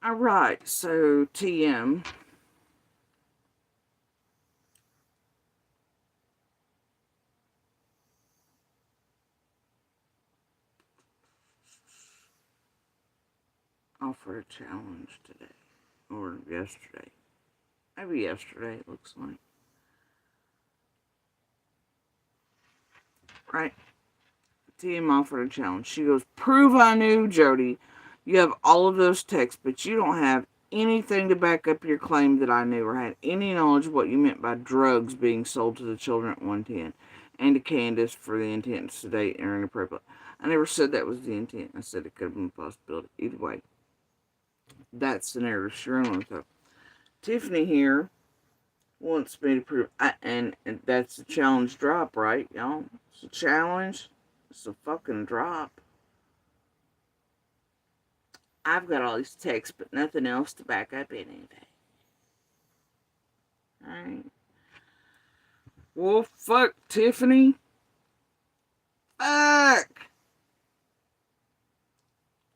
Alright, so TM. Offered a challenge today. Or yesterday. Maybe yesterday, it looks like. Right? TM offered a challenge. She goes, prove I knew, Jody. You have all of those texts, but you don't have anything to back up your claim that I knew or had any knowledge of what you meant by drugs being sold to the children at 110 and to Candace for the intent to sedate or inappropriate. I never said that was the intent. I said it could have been a possibility. Either way, that's the narrative she's running with. So, Tiffany here wants me to prove, and that's a challenge drop, right, y'all? It's a challenge. It's a fucking drop. I've got all these texts, but nothing else to back up anything. Alright. Well, fuck, Tiffany. Fuck!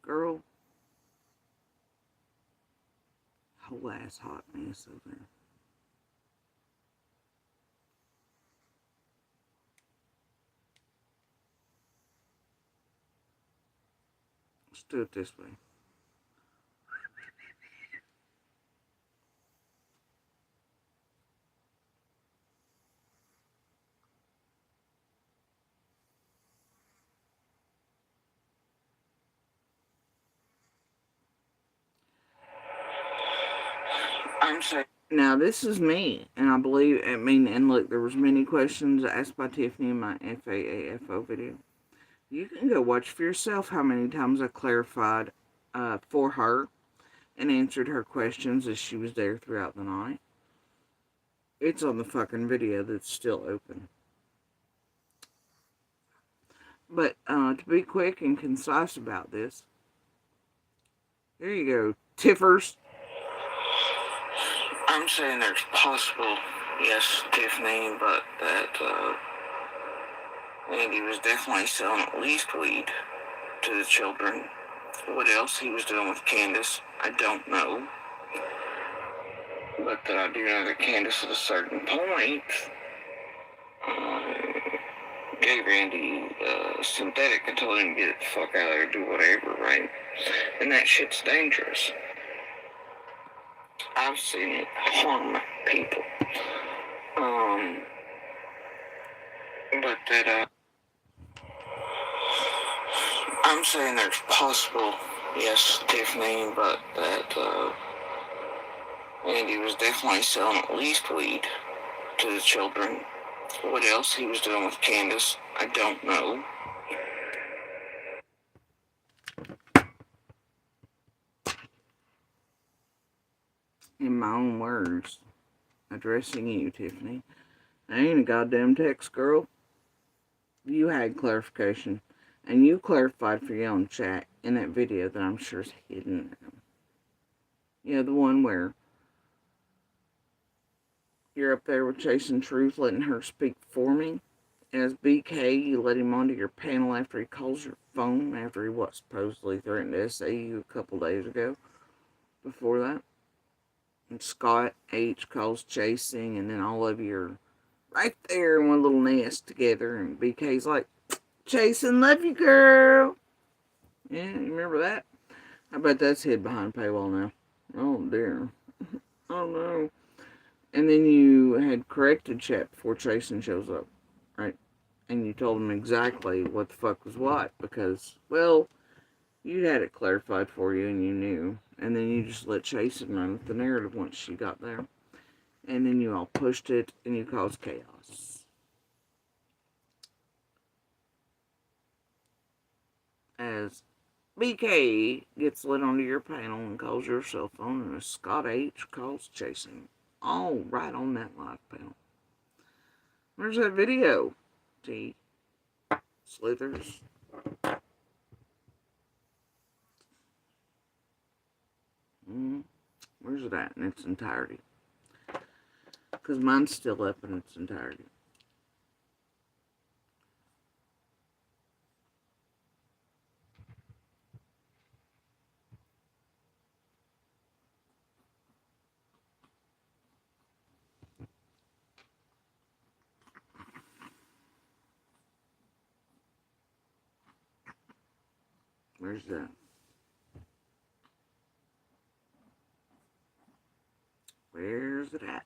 Girl. Whole ass hot mess over there. Let's do it this way. I'm sorry. Now, this is me, and I believe, and look, there was many questions asked by Tiffany in my FAAFO video. You can go watch for yourself how many times I clarified for her and answered her questions as she was there throughout the night. It's on the fucking video that's still open. But to be quick and concise about this, here you go, Tiffers. I'm saying there's possible, yes, Tiffany, but that Andy was definitely selling at least weed to the children. What else he was doing with Candace, I don't know. But that I do know that Candace at a certain point gave Randy synthetic and told him to get the fuck out of there, do whatever, right? And that shit's dangerous. I've seen it harm people. But that I'm saying there's possible, yes, Tiffany, but that Andy was definitely selling at least weed to the children. What else he was doing with Candace, I don't know. In my own words, addressing you, Tiffany, I ain't a goddamn text girl. You had clarification, and you clarified for your own chat in that video that I'm sure is hidden. You know, the one where you're up there with Chasing Truth, letting her speak for me. As BK, you let him onto your panel after he calls your phone, after he, supposedly threatened to SA you a couple days ago. Before that. And Scott H calls Chasing, and then all of you are right there in one little nest together, and BK's like, Chasing, love you, girl. Yeah, you remember that? I bet that's hid behind paywall now. Oh, dear. Oh, no. And then you had corrected chat before Chasing shows up, right? And you told him exactly what the fuck was what, because, well, you had it clarified for you and you knew. And then you just let Chasing run with the narrative once she got there. And then you all pushed it and you caused chaos. As BK gets lit onto your panel and calls your cell phone, and Scott H calls Chasing. All right on that live panel. Where's that video? T. Slithers. Where's it at in its entirety? Because mine's still up in its entirety. Where's that? Where's it at?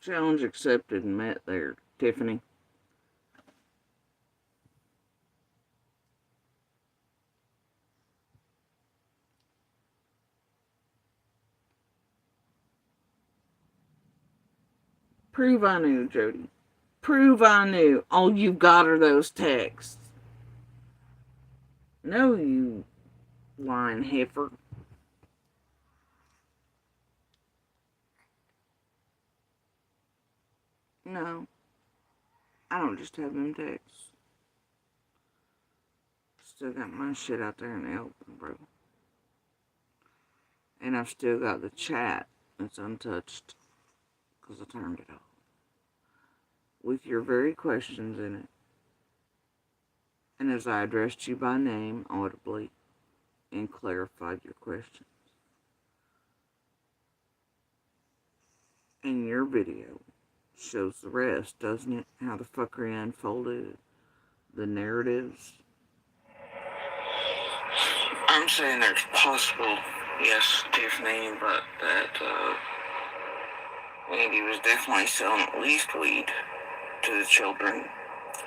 Challenge accepted and met there, Tiffany. Prove I knew, Jody. Prove I knew. All you got are those texts. No, you lying heifer. No. I don't just have them texts. Still got my shit out there in the open, bro. And I've still got the chat that's untouched because I turned it off. With your very questions in it. And as I addressed you by name audibly and clarified your questions. And your video shows the rest, doesn't it? How the fuckery unfolded, the narratives. I'm saying there's possible, yes, Tiffany, but that Andy was definitely selling at least weed to the children.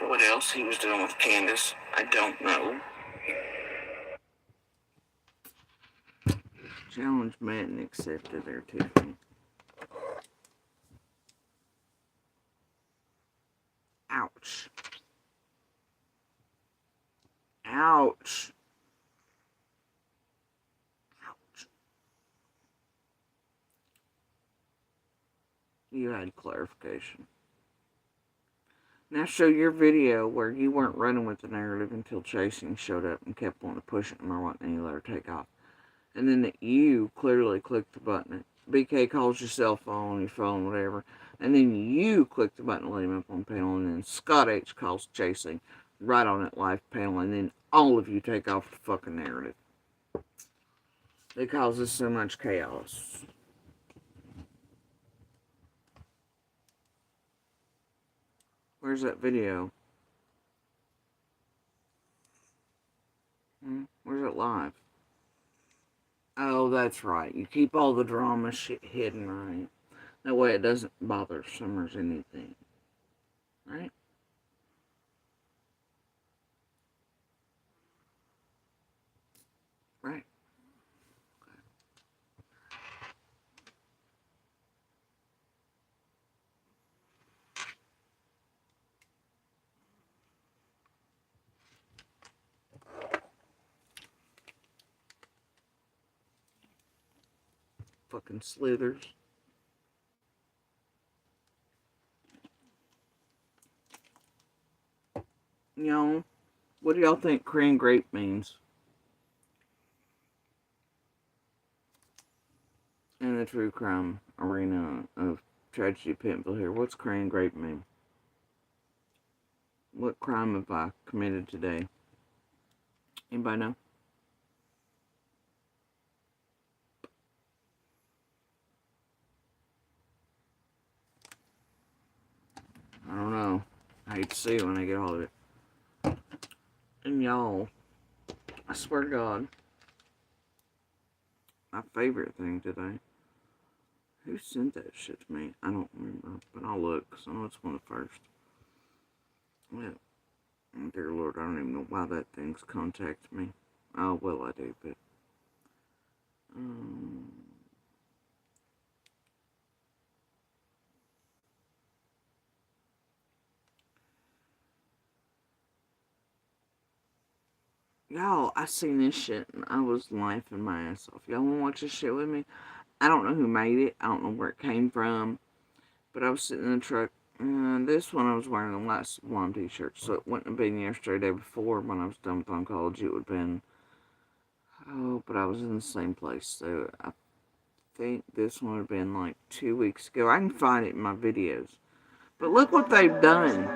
What else he was doing with Candace, I don't know. Challenge met and accepted there, Tiffany. Ouch. Ouch. Ouch. You had clarification. Now show your video where you weren't running with the narrative until Chasing showed up and kept wanting to push it, and I wasn't, and you let her take off. And then that you clearly clicked the button. BK calls your cell phone, your phone, whatever. And then you click the button to let him up on panel. And then Scott H calls Chasing right on that live panel. And then all of you take off the fucking narrative. It causes so much chaos. Where's that video? Where's it live? Oh, that's right. You keep all the drama shit hidden, right? That way it doesn't bother Summers anything. Right? Right. Fucking Slithers. You know, what do y'all think cran grape means? In the true crime arena of tragedy Penville here, what's cran grape mean? What crime have I committed today? Anybody know? I don't know. I hate to see it when I get all of it. And y'all, I swear to God, my favorite thing today. Who sent that shit to me? I don't remember, but I'll look, because I know it's one of the first. Yeah. Dear Lord, I don't even know why that thing's contacted me. Oh, well, I do, but... Y'all, I seen this shit, and I was laughing my ass off. Y'all wanna watch this shit with me? I don't know who made it. I don't know where it came from. But I was sitting in the truck. This one I was wearing a light sublime t-shirt. So it wouldn't have been yesterday, day before when I was done with oncology. It would have been... Oh, but I was in the same place. So I think this one would have been like 2 weeks ago. I can find it in my videos. But look what they've done.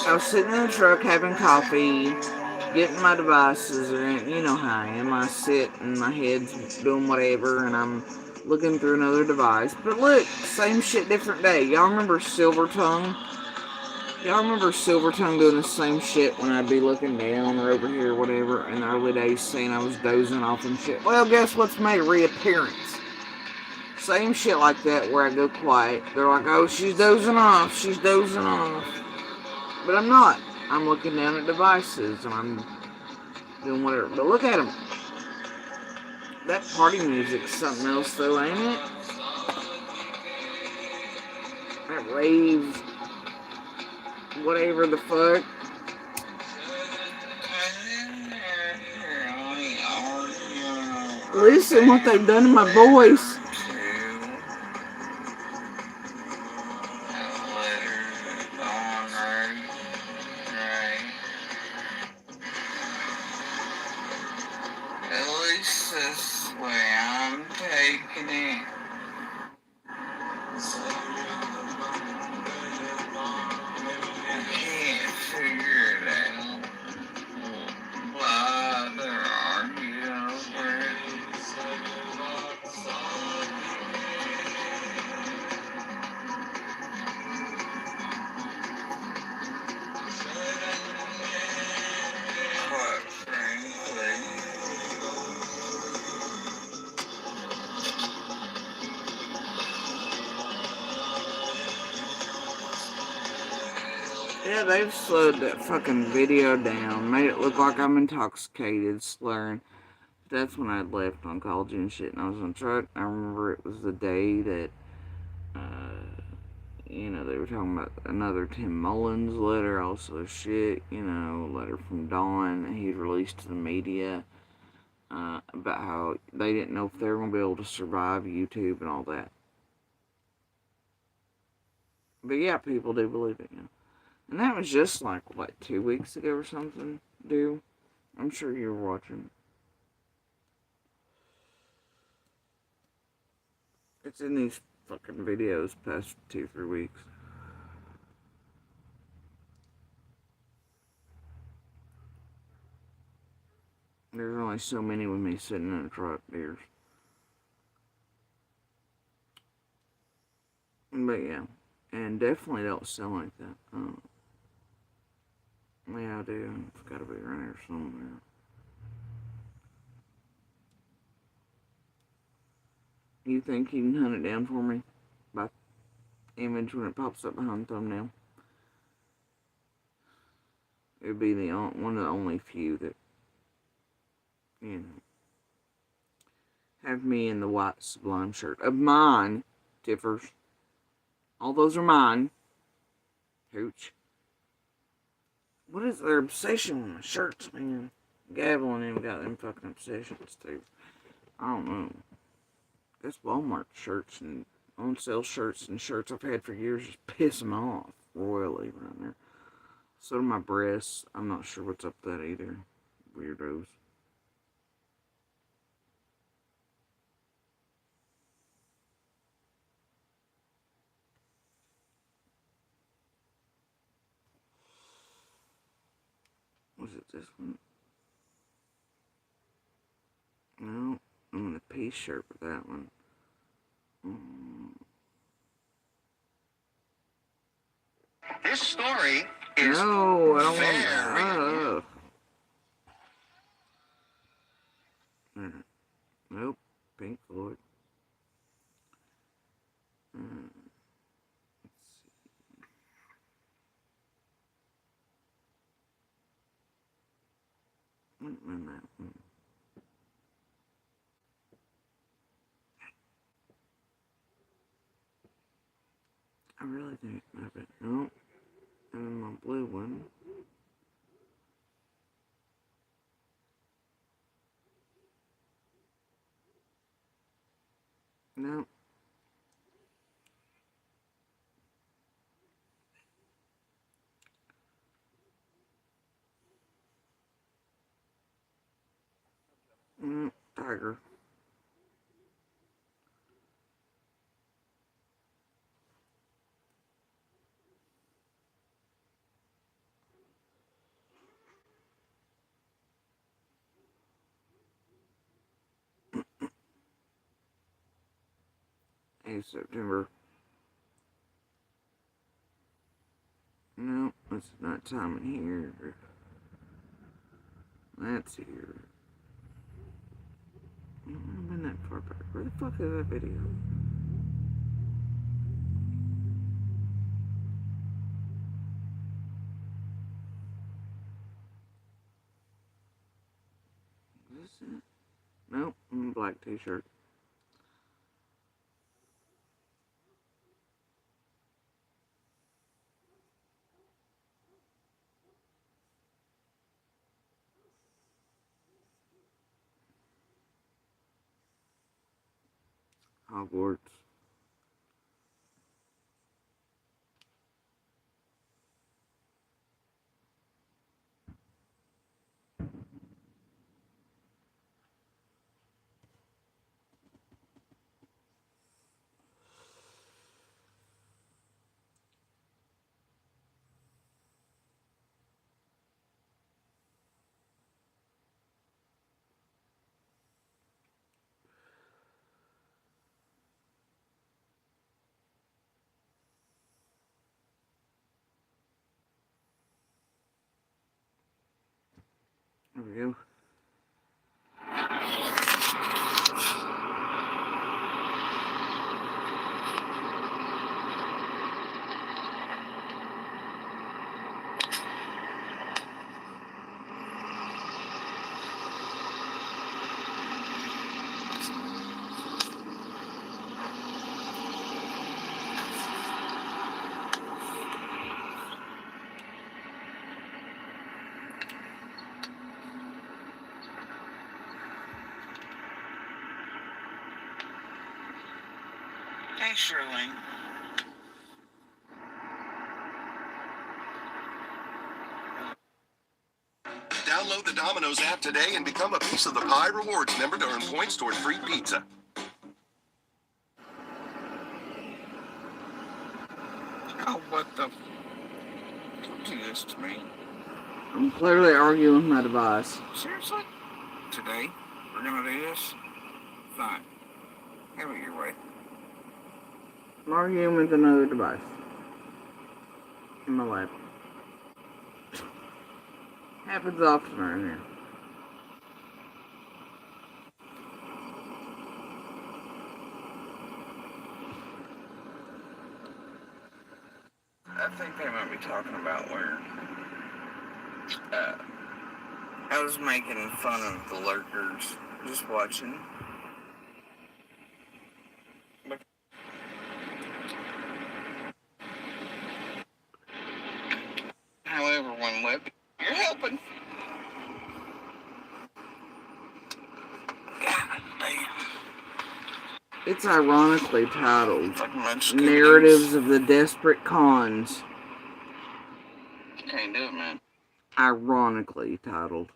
I was sitting in the truck having coffee, getting my devices, and you know how I am. I sit and my head's doing whatever, and I'm looking through another device. But look, same shit, different day. Y'all remember Silver Tongue? Y'all remember Silver Tongue doing the same shit when I'd be looking down or over here or whatever in the early days, saying I was dozing off and shit? Well, guess what's made a reappearance? Same shit like that where I go quiet. They're like, oh, she's dozing off, she's dozing off. But I'm not. I'm looking down at devices and I'm doing whatever. But look at them. That party music's something else though, ain't it? That rave, whatever the fuck. Listen what they've done to my voice. This way I'm taking it. I can't figure it out. Why they're arguing over it. Quite frankly. Yeah, they've slowed that fucking video down, made it look like I'm intoxicated, slurring. That's when I'd left oncology and shit, and I was on the truck. I remember it was the day that, they were talking about another Tim Mullins letter, also shit, letter from Dawn that he'd released to the media. about how they didn't know if they were going to be able to survive YouTube and all that. But yeah, people do believe it, And that was just like, what, 2 weeks ago or something, dude? I'm sure you were watching. It's in these fucking videos past 2-3 weeks. There's only so many with me sitting in a truck, dears. But yeah, and definitely don't sound like that. Yeah, I do. It's got to be around here somewhere. You think you can hunt it down for me by image when it pops up behind the thumbnail? It would be one of the only few that, have me in the white Sublime shirt. Of mine, Tiffers. All those are mine. Hooch. What is their obsession with my shirts, man? Gavel and them got them fucking obsessions, too. I don't know. This Walmart shirts and on sale shirts and shirts I've had for years just piss them off royally right there. So do my breasts. I'm not sure what's up with that either. Weirdos. Was it this one? No, I'm in a peace shirt with that one. This story is No, I don't very want. Nope, Pink Floyd. Let's see. That one. I really think it might be. Nope. And my blue one. Nope. Tiger. Hey, September. No, it's not time in here. That's here. I haven't been that far back. Where the fuck is that video? Is this it? Nope, I'm a black t-shirt. Hogwarts. There we go. Hey, Shirley. Download the Domino's app today and become a Piece of the Pie Rewards member to earn points toward free pizza. Oh, what the? Don't do this to me. I'm clearly arguing with my device. Seriously? Today? We're gonna do this? Fine. Have it your way. I'm arguing with another device. In my lap. Happens often around here. I think they might be talking about where I was making fun of the lurkers just watching. However, one lip, you're helping. God damn. It's ironically titled Fucking Narratives of the Desperate Cons. Can't do it, man. Ironically titled.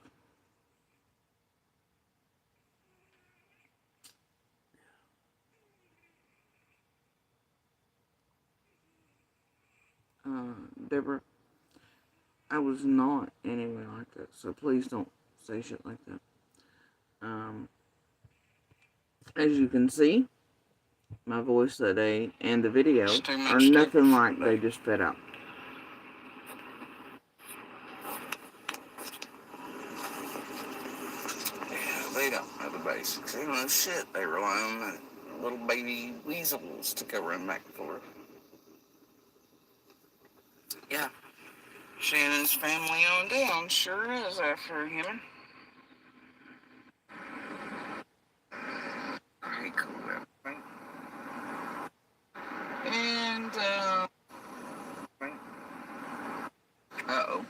Deborah, I was not anyway like that, so please don't say shit like that. As you can see, my voice that day and the video are nothing like they just fed out. Yeah, they don't know the basics. They don't know shit. They rely on the little baby weasels to go run back and forth. Yeah. Shannon's family on down sure is after him. Pretty cool, right? And, uh-oh.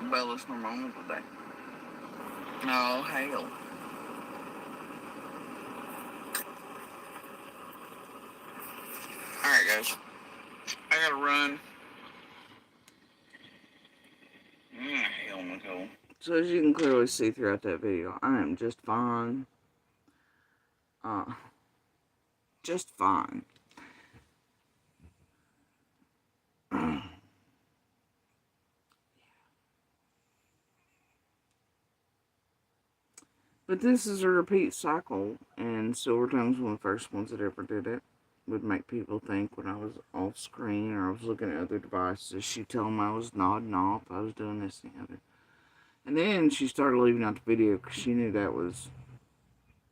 Bella's her mom today. Oh, hell. Alright, guys. I gotta run. Yeah, hell, Nicole. So as you can clearly see throughout that video, I am just fine. Just fine. But this is a repeat cycle, and Silver Tongue's one of the first ones that ever did it. Would make people think when I was off screen or I was looking at other devices, she'd tell them I was nodding off, I was doing this and the other. And then she started leaving out the video because she knew that was,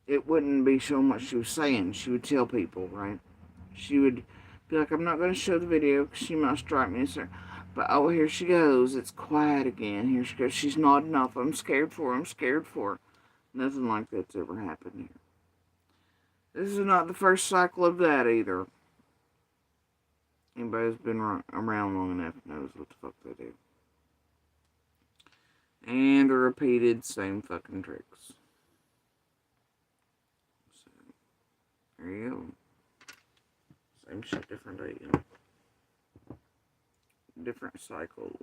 it wouldn't be showing what she was saying. She would tell people, right? She would be like, I'm not going to show the video because she might strike me, sir. But oh, here she goes. It's quiet again. Here she goes. She's nodding off. I'm scared for her. I'm scared for her. Nothing like that's ever happened here. This is not the first cycle of that either. Anybody who's been around long enough knows what the fuck they do. And a repeated same fucking tricks. So, there you go. Same shit, different day. You know? Different cycle.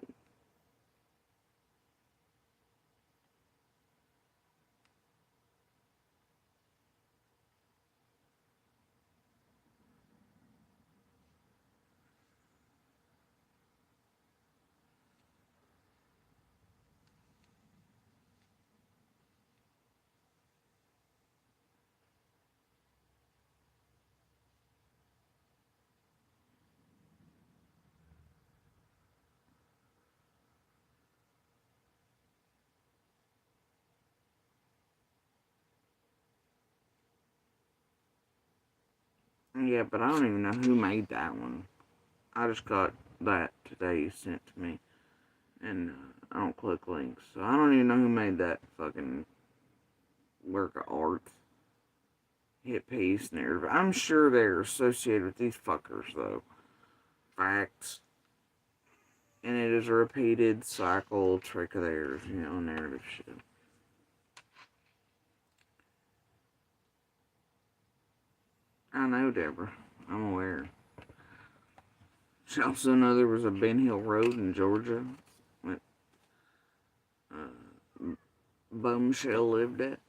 Yeah, but I don't even know who made that one. I just got that today sent to me. And I don't click links. So I don't even know who made that fucking work of art. Hit piece and everything. I'm sure they're associated with these fuckers, though. Facts. And it is a repeated cycle trick of theirs, you know, narrative shit. I know, Deborah. I'm aware. You also know there was a Ben Hill Road in Georgia that Bombshell lived at.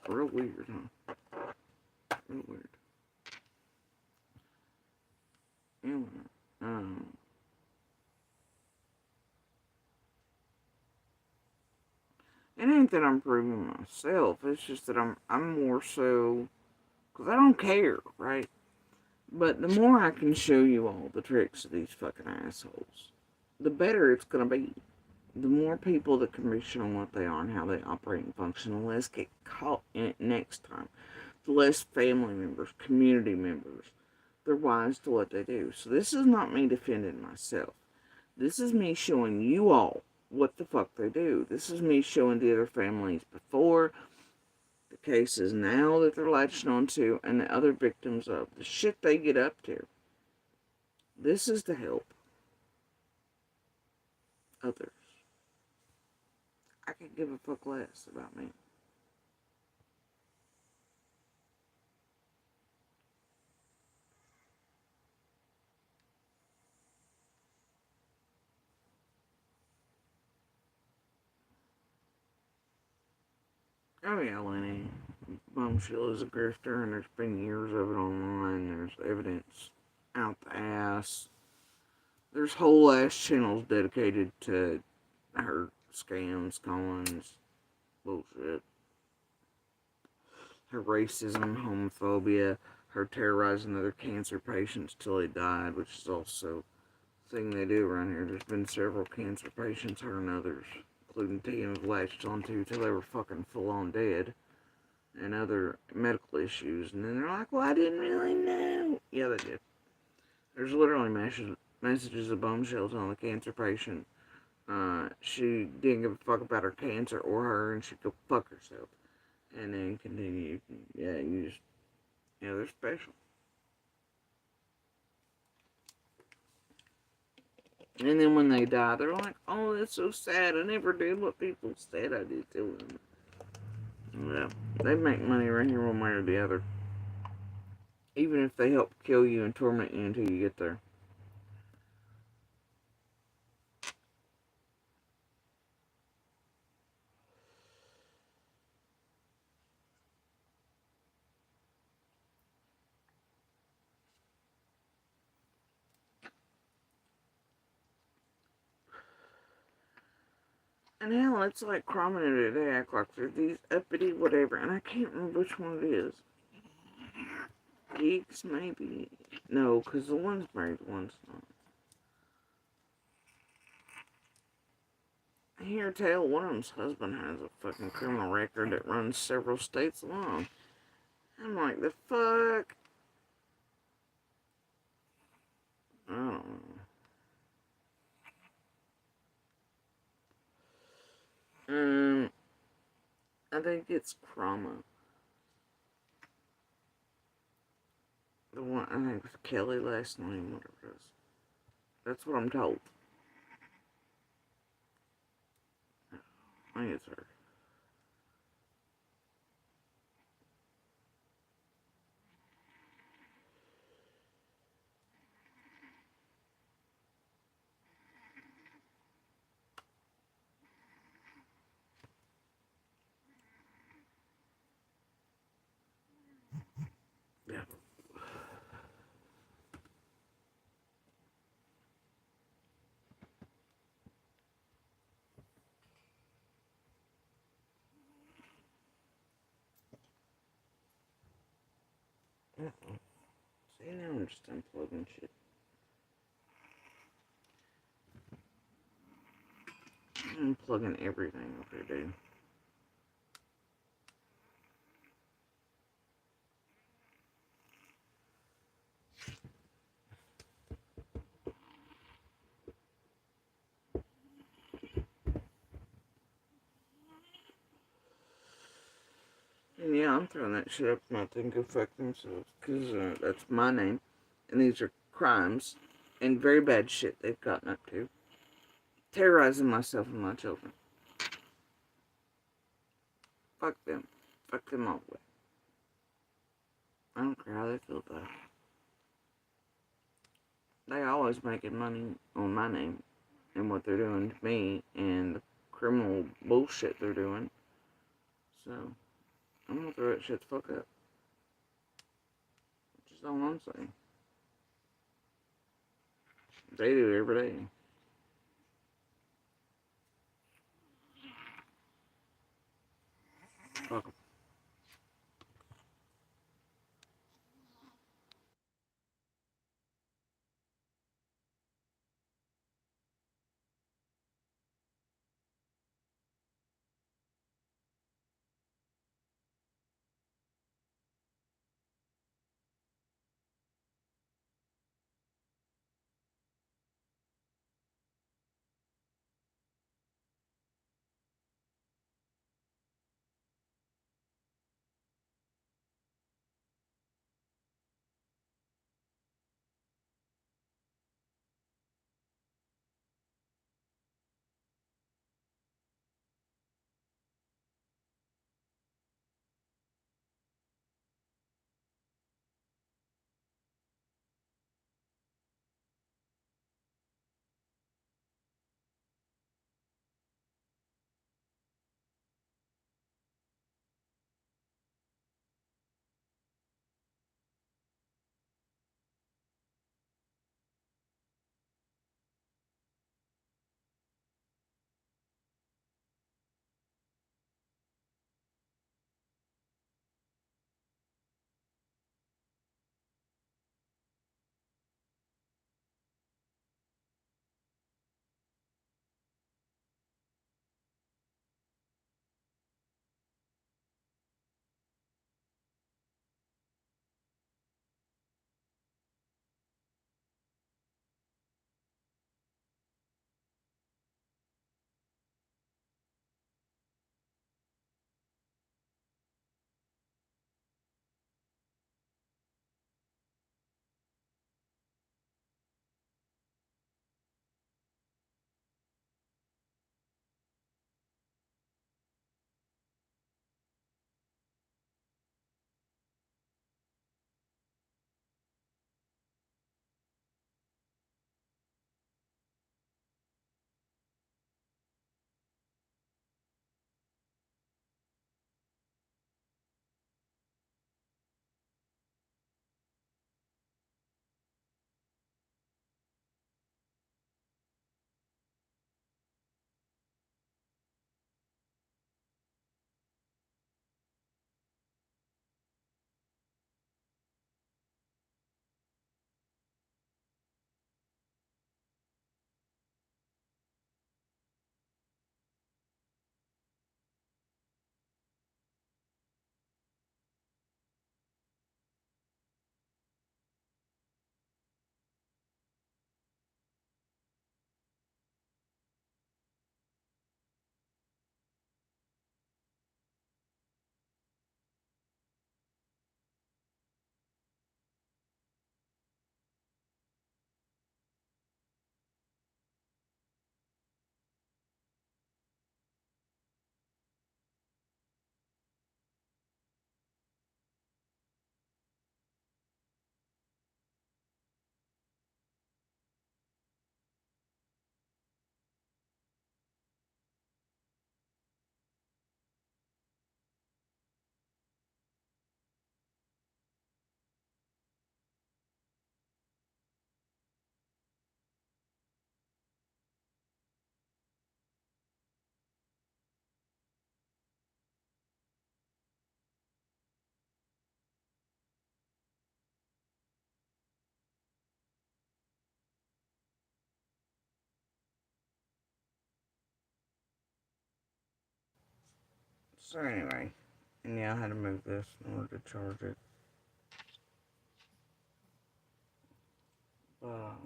Real weird, huh? Real weird. Anyway, it ain't that I'm proving myself. It's just that I'm more so, because I don't care, right? But the more I can show you all the tricks of these fucking assholes, the better it's gonna be. The more people that can be shown what they are and how they operate and function, the less get caught in it next time. The less family members, community members, they're wise to what they do. So this is not me defending myself. This is me showing you all what the fuck they do. This is me showing the other families before, the cases now that they're latching onto, and the other victims of the shit they get up to. This is to help others. I could give a fuck less about me. Oh yeah, Lenny. Bombshell is a grifter, and there's been years of it online. There's evidence out the ass. There's whole ass channels dedicated to her scams, cons, bullshit. Her racism, homophobia, her terrorizing other cancer patients till they died, which is also a thing they do around here. There's been several cancer patients, her and others, including Tim, who latched onto till they were fucking full on dead, and other medical issues. And then they're like, well, I didn't really know. Yeah, they did. There's literally messages of Bombshells on the cancer patient. She didn't give a fuck about her cancer or her, and she'd go fuck herself. And then continue. Yeah, they're special. And then when they die, they're like, oh, that's so sad. I never did what people said I did to them. Well, they make money right here one way or the other. Even if they help kill you and torment you until you get there. And hell, it's like Chrominate, they act like they're these uppity whatever, and I can't remember which one it is. Geeks, maybe? No, because the one's married, the one's not. I hear tell one of them's husband has a fucking criminal record that runs several states long. I'm like, the fuck? I don't know. I think it's Chroma. The one, I think it's Kelly last name, whatever it is. That's what I'm told. I think it's her. Yeah. See, now I'm just unplugging shit. I'm unplugging everything over here, dude. And yeah, I'm throwing that shit up and I think go fuck themselves. Because that's my name. And these are crimes and very bad shit they've gotten up to. Terrorizing myself and my children. Fuck them. Fuck them all the way. I don't care how they feel about it. they always making money on my name and what they're doing to me and the criminal bullshit they're doing. So, I'm gonna throw that shit the fuck up. Which is all I'm saying. They do it every day. Fuck 'em. So anyway, and yeah, I had to move this in order to charge it. But,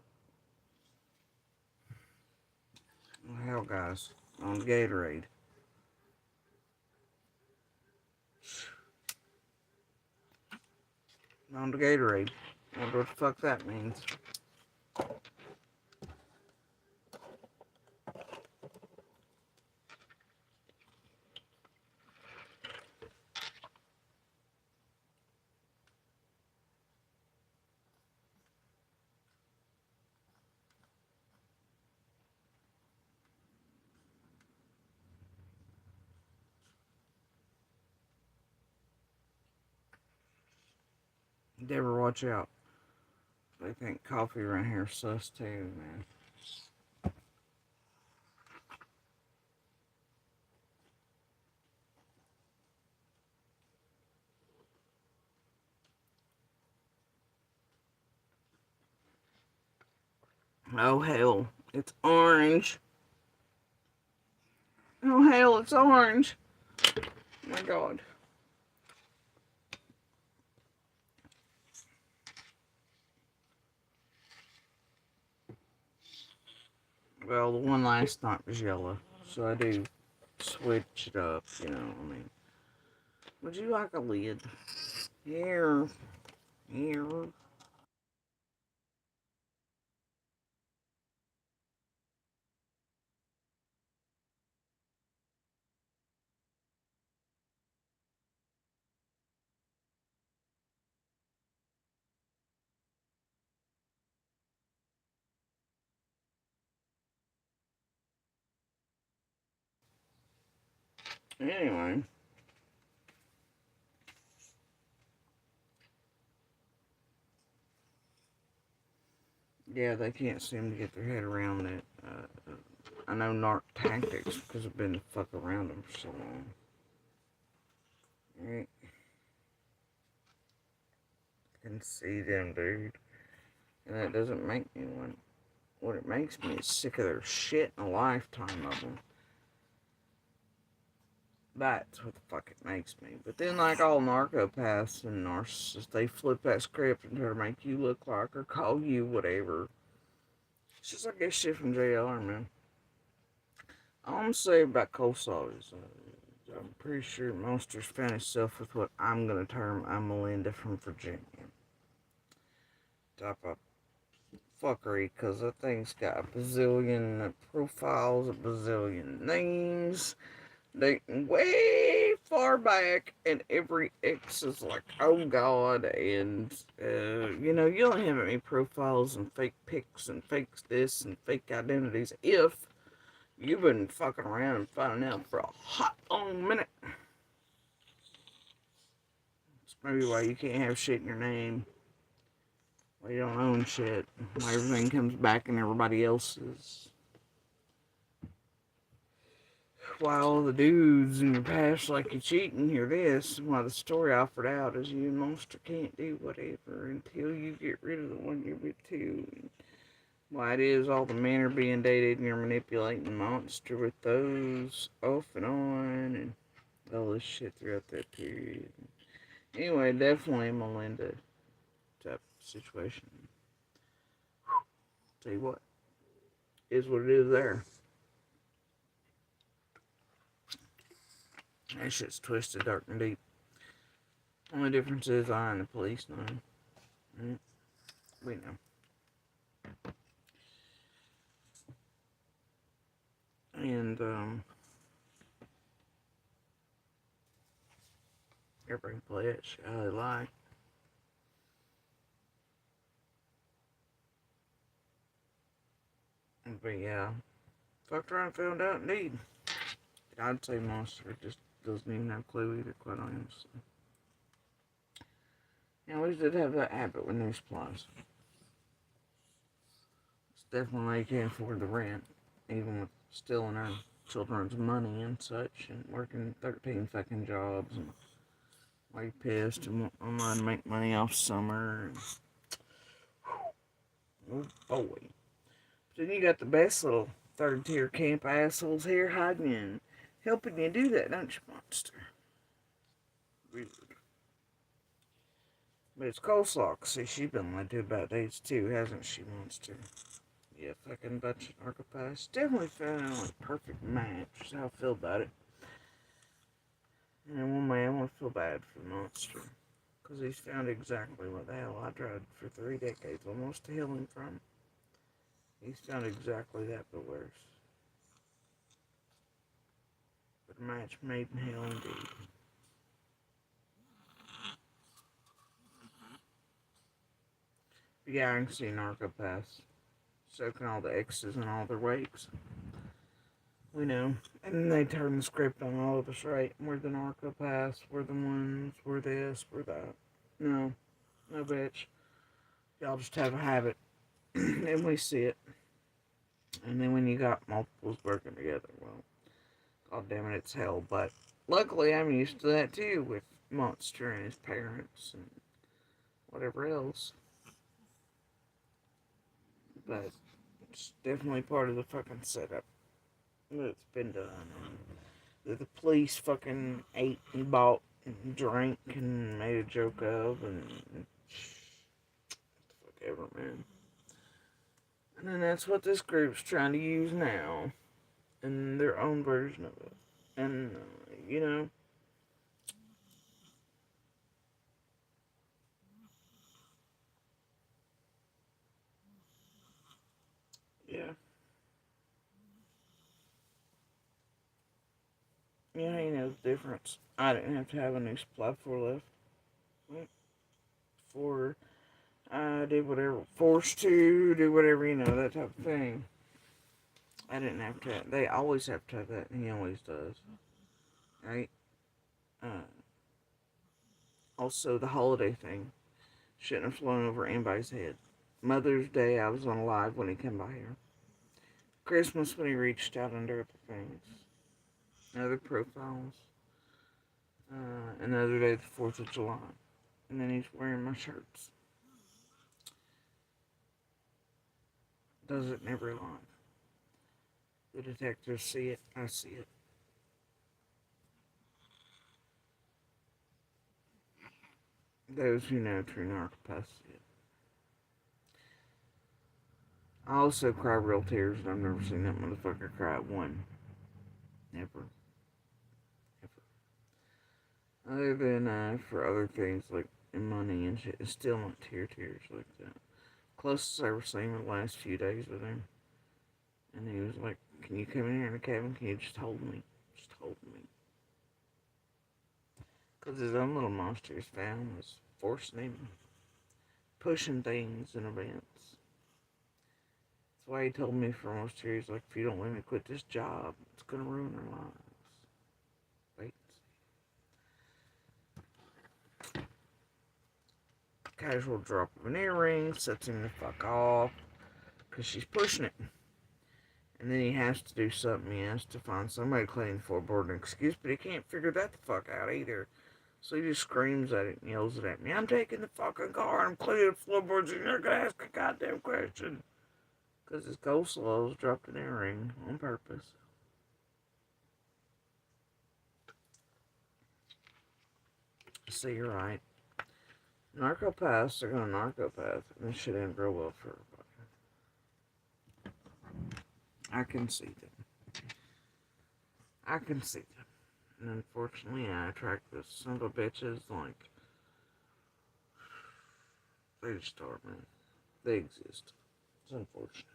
hell, guys, on Gatorade. On the Gatorade. I wonder what the fuck that means. Deborah, watch out. They think coffee around here is sus too, man. Oh hell, it's orange. Oh hell, it's orange. Oh my god. Well, the one last night was yellow, so I do switch it up, you know. I mean, would you like a lid? Here, here. Anyway, yeah, they can't seem to get their head around that. I know narc tactics because I've been fuck around them for so long. Right? I can see them, dude. And that doesn't make me one. What it makes me is sick of their shit and a lifetime of them. That's what the fuck it makes me. But then, like all narcopaths and narcissists, they flip that script and try to make you look like or call you whatever. It's just like that shit from JLR, man. All I'm saying about coleslaw is I'm pretty sure Monster's found himself with what I'm going to term I'm Melinda from Virginia type of fuckery, because that thing's got a bazillion profiles, a bazillion names, dating way far back, and every ex is like, oh god, and you know, you don't have any profiles and fake pics and fake this and fake identities if you've been fucking around and finding out for a hot long minute. It's maybe why you can't have shit in your name. Why you don't own shit. Why everything comes back in everybody else's. Why all the dudes in your past like you cheating, hear this. Why the story offered out is you and Monster can't do whatever until you get rid of the one you're with too. Why it is all the men are being dated and you're manipulating Monster with those off and on and all this shit throughout that period. Anyway, definitely Melinda type situation. Tell you what, is what it is there. That shit's twisted, dark, and deep. Only difference is I and the police know. Mm, we know. And, everybody can play that shit how they like. But yeah, fucked around and found out indeed. I'd say Monster just doesn't even have a clue either, quite honestly. Yeah, we did have that habit with new supplies. It's definitely they can't afford the rent, even with stealing our children's money and such, and working 13 fucking jobs, and way pissed and wanting to make money off summer. And, oh boy. But then you got the best little third tier camp assholes here hiding in, helping you do that, don't you, Monster? Weird. But it's coleslaw, see, she's been lied to about dates too, hasn't she, Monster? Yeah, fucking bunch of narcopaths. Definitely found out like perfect match. That's how I feel about it. And one man, I feel bad for the Monster. Because he's found exactly what the hell I tried for 3 decades almost to heal him from. He's found exactly that, but worse. But a match made in hell indeed. But yeah, I can see narcopaths soaking all the X's in all their wakes. We know. And then they turn the script on all of us, right? We're the narcopaths, we're the ones, we're this, we're that. No. No, bitch. Y'all just have a habit, and we see it. And then when you got multiples working together, well, god damn it, it's hell. But luckily, I'm used to that too, with Monster and his parents and whatever else. But it's definitely part of the fucking setup that's been done. That the police fucking ate and bought and drank and made a joke of, and fuck ever, man. And then that's what this group's trying to use now, in their own version of it. And, you know, yeah. Yeah, you know the difference. I didn't have to have a new supply for left. For I did whatever, forced to do whatever, you know, that type of thing. I didn't have to. They always have to have that, and he always does. Right? Uh, Also, the holiday thing shouldn't have flown over anybody's head. Mother's Day, I was on live when he came by here. Christmas, when he reached out under other things, other profiles. Another day, the 4th of July. And then he's wearing my shirts. Does it in every live. The detectives see it, I see it. Those who know true narcopaths see it. I also cry real tears, and I've never seen that motherfucker cry one. Never. Ever. Other than for other things like money and shit, it's still not tears like that. Closest I ever seen in the last few days with him. And he was like, "Can you come in here in the cabin? Can you just hold me? Just hold me." Because his own little monster he's found was forcing him, pushing things in events. That's why he told me for most years, like, if you don't let me quit this job, it's going to ruin our lives. Wait. Casual drop of an earring sets him the fuck off because she's pushing it. And then he has to do something. He has to find somebody to claim the floorboard an excuse, but he can't figure that the fuck out either. So he just screams at it and yells it at me. "I'm taking the fucking car and I'm cleaning the floorboards and you're gonna ask a goddamn question." Because his coleslaw's dropped an earring on purpose. So you're right. Narcopaths are gonna narcopath, and this shit ain't real well for everybody. I can see that. I can see that. And unfortunately, I attract those son of a bitches like. They just are, man. They exist. It's unfortunate.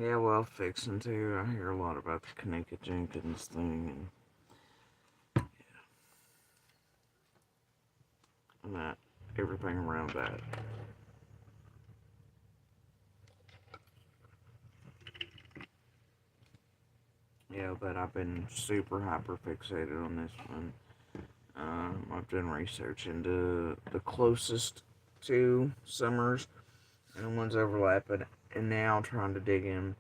Yeah, well, fixing to. I hear a lot about the Kanika Jenkins thing and that everything around that. Yeah, but I've been super hyper fixated on this one. I've done research into the closest two summers and the ones overlapping, and now trying to dig in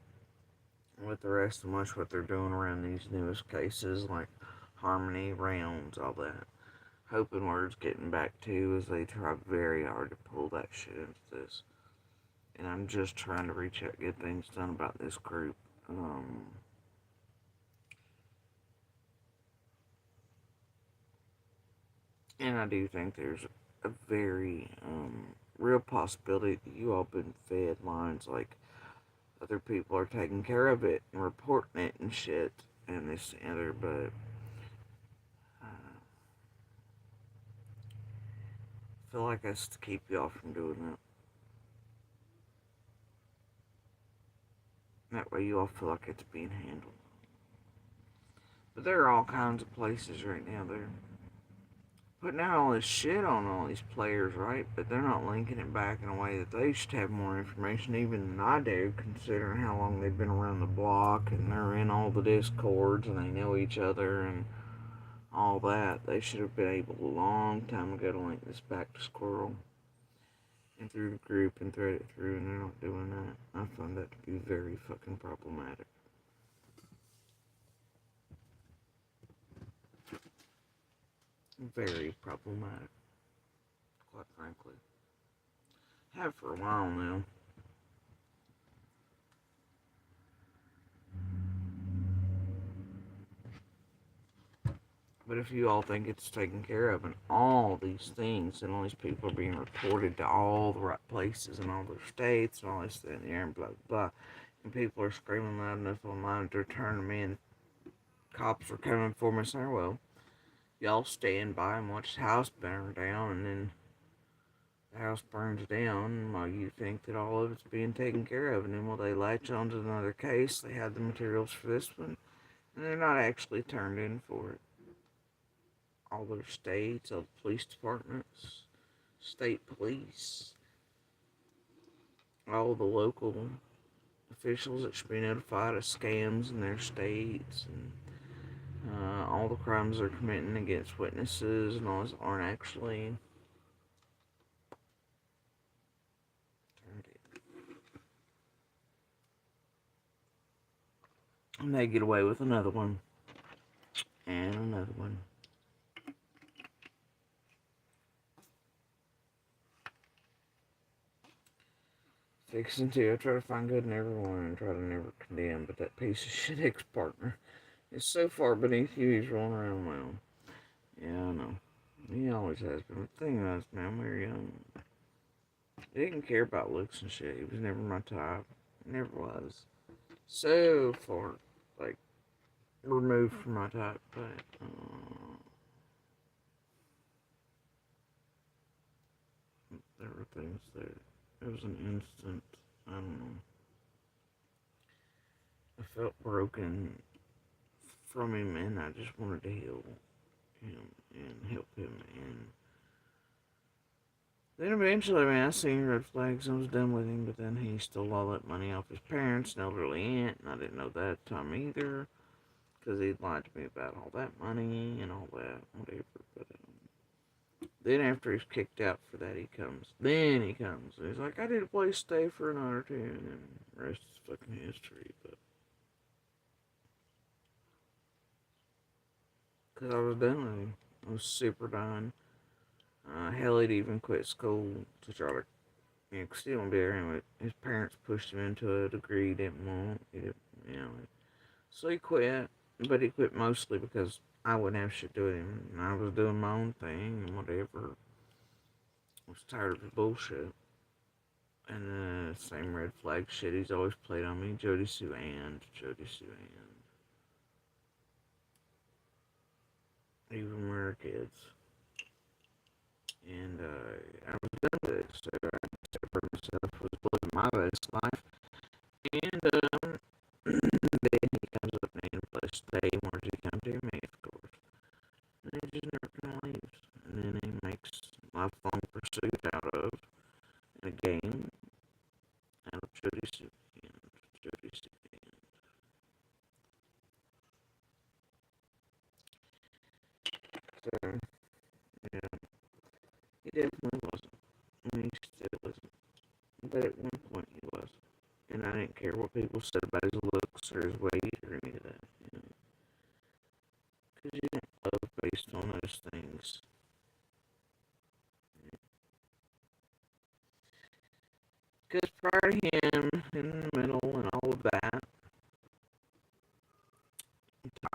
with the rest of much what they're doing around these newest cases like Harmony, Rounds, all that. Hoping where it's getting back to as they try very hard to pull that shit into this. And I'm just trying to reach out, get things done about this group. And I do think there's a very real possibility that you all been fed lines like other people are taking care of it and reporting it and shit and this and other, but I feel like that's to keep y'all from doing that. That way you all feel like it's being handled. But there are all kinds of places right now that are putting out all this shit on all these players, right? But they're not linking it back in a way that they should have more information, even than I do, considering how long they've been around the block and they're in all the discords and they know each other and all that. They should have been able a long time ago to link this back to Squirrel and through the group and thread it through, and they're not doing that. I find that to be very fucking problematic. Very problematic, quite frankly. Have for a while now. But if you all think it's taken care of and all these things and all these people are being reported to all the right places and all their states and all this and the and blah blah, and people are screaming loud enough online to turn them in, cops are coming for me, saying, well, y'all stand by and watch the house burn down, and then the house burns down while you think that all of it's being taken care of, and then while they latch onto another case, they have the materials for this one, and they're not actually turned in for it. All their states, all the police departments, state police, all the local officials that should be notified of scams in their states, and all the crimes they're committing against witnesses and all this aren't actually turned in. And they get away with another one and another one. Fixing to. I try to find good in everyone and try to never condemn, but that piece of shit ex-partner is so far beneath you, he's rolling around around. Yeah, I know. He always has been. The thing is, man, we were young. He didn't care about looks and shit. He was never my type. Never was. So far, like, removed from my type, but, there were things that, it was an instant, I don't know. I felt broken from him, and I just wanted to heal him and help him, and then eventually, man, I seen red flags and I was done with him, but then he stole all that money off his parents, an elderly aunt, and I didn't know that at the time either, because he'd lied to me about all that money and all that, whatever, but, then after he's kicked out for that, he comes, and he's like, I need a place to stay for a night or two, and then the rest is fucking history, but, because I was done with him, I was super done. Hell, he'd even quit school to try to, because he didn't be there anyway. His parents pushed him into a degree he didn't want. He didn't, so he quit, but he quit mostly because I wouldn't have shit to do with him. And I was doing my own thing and whatever. I was tired of his bullshit. And the same red flag shit he's always played on me. Jody Sue Ann. Even when we were kids. And I was done with it, so I separated myself, was living my best life, and then he comes up and he plays stay, wanted to come to me, of course, and he just never kind of leaves, and then he makes lifelong pursuit out of a game, out of Jody Sue and Jody Sue. So, yeah, he definitely wasn't. I mean, he still isn't. But at one point he was. And I didn't care what people said about his looks or his weight or any of that. Because you don't love based on those things. Because prior to him, in the middle and all of that,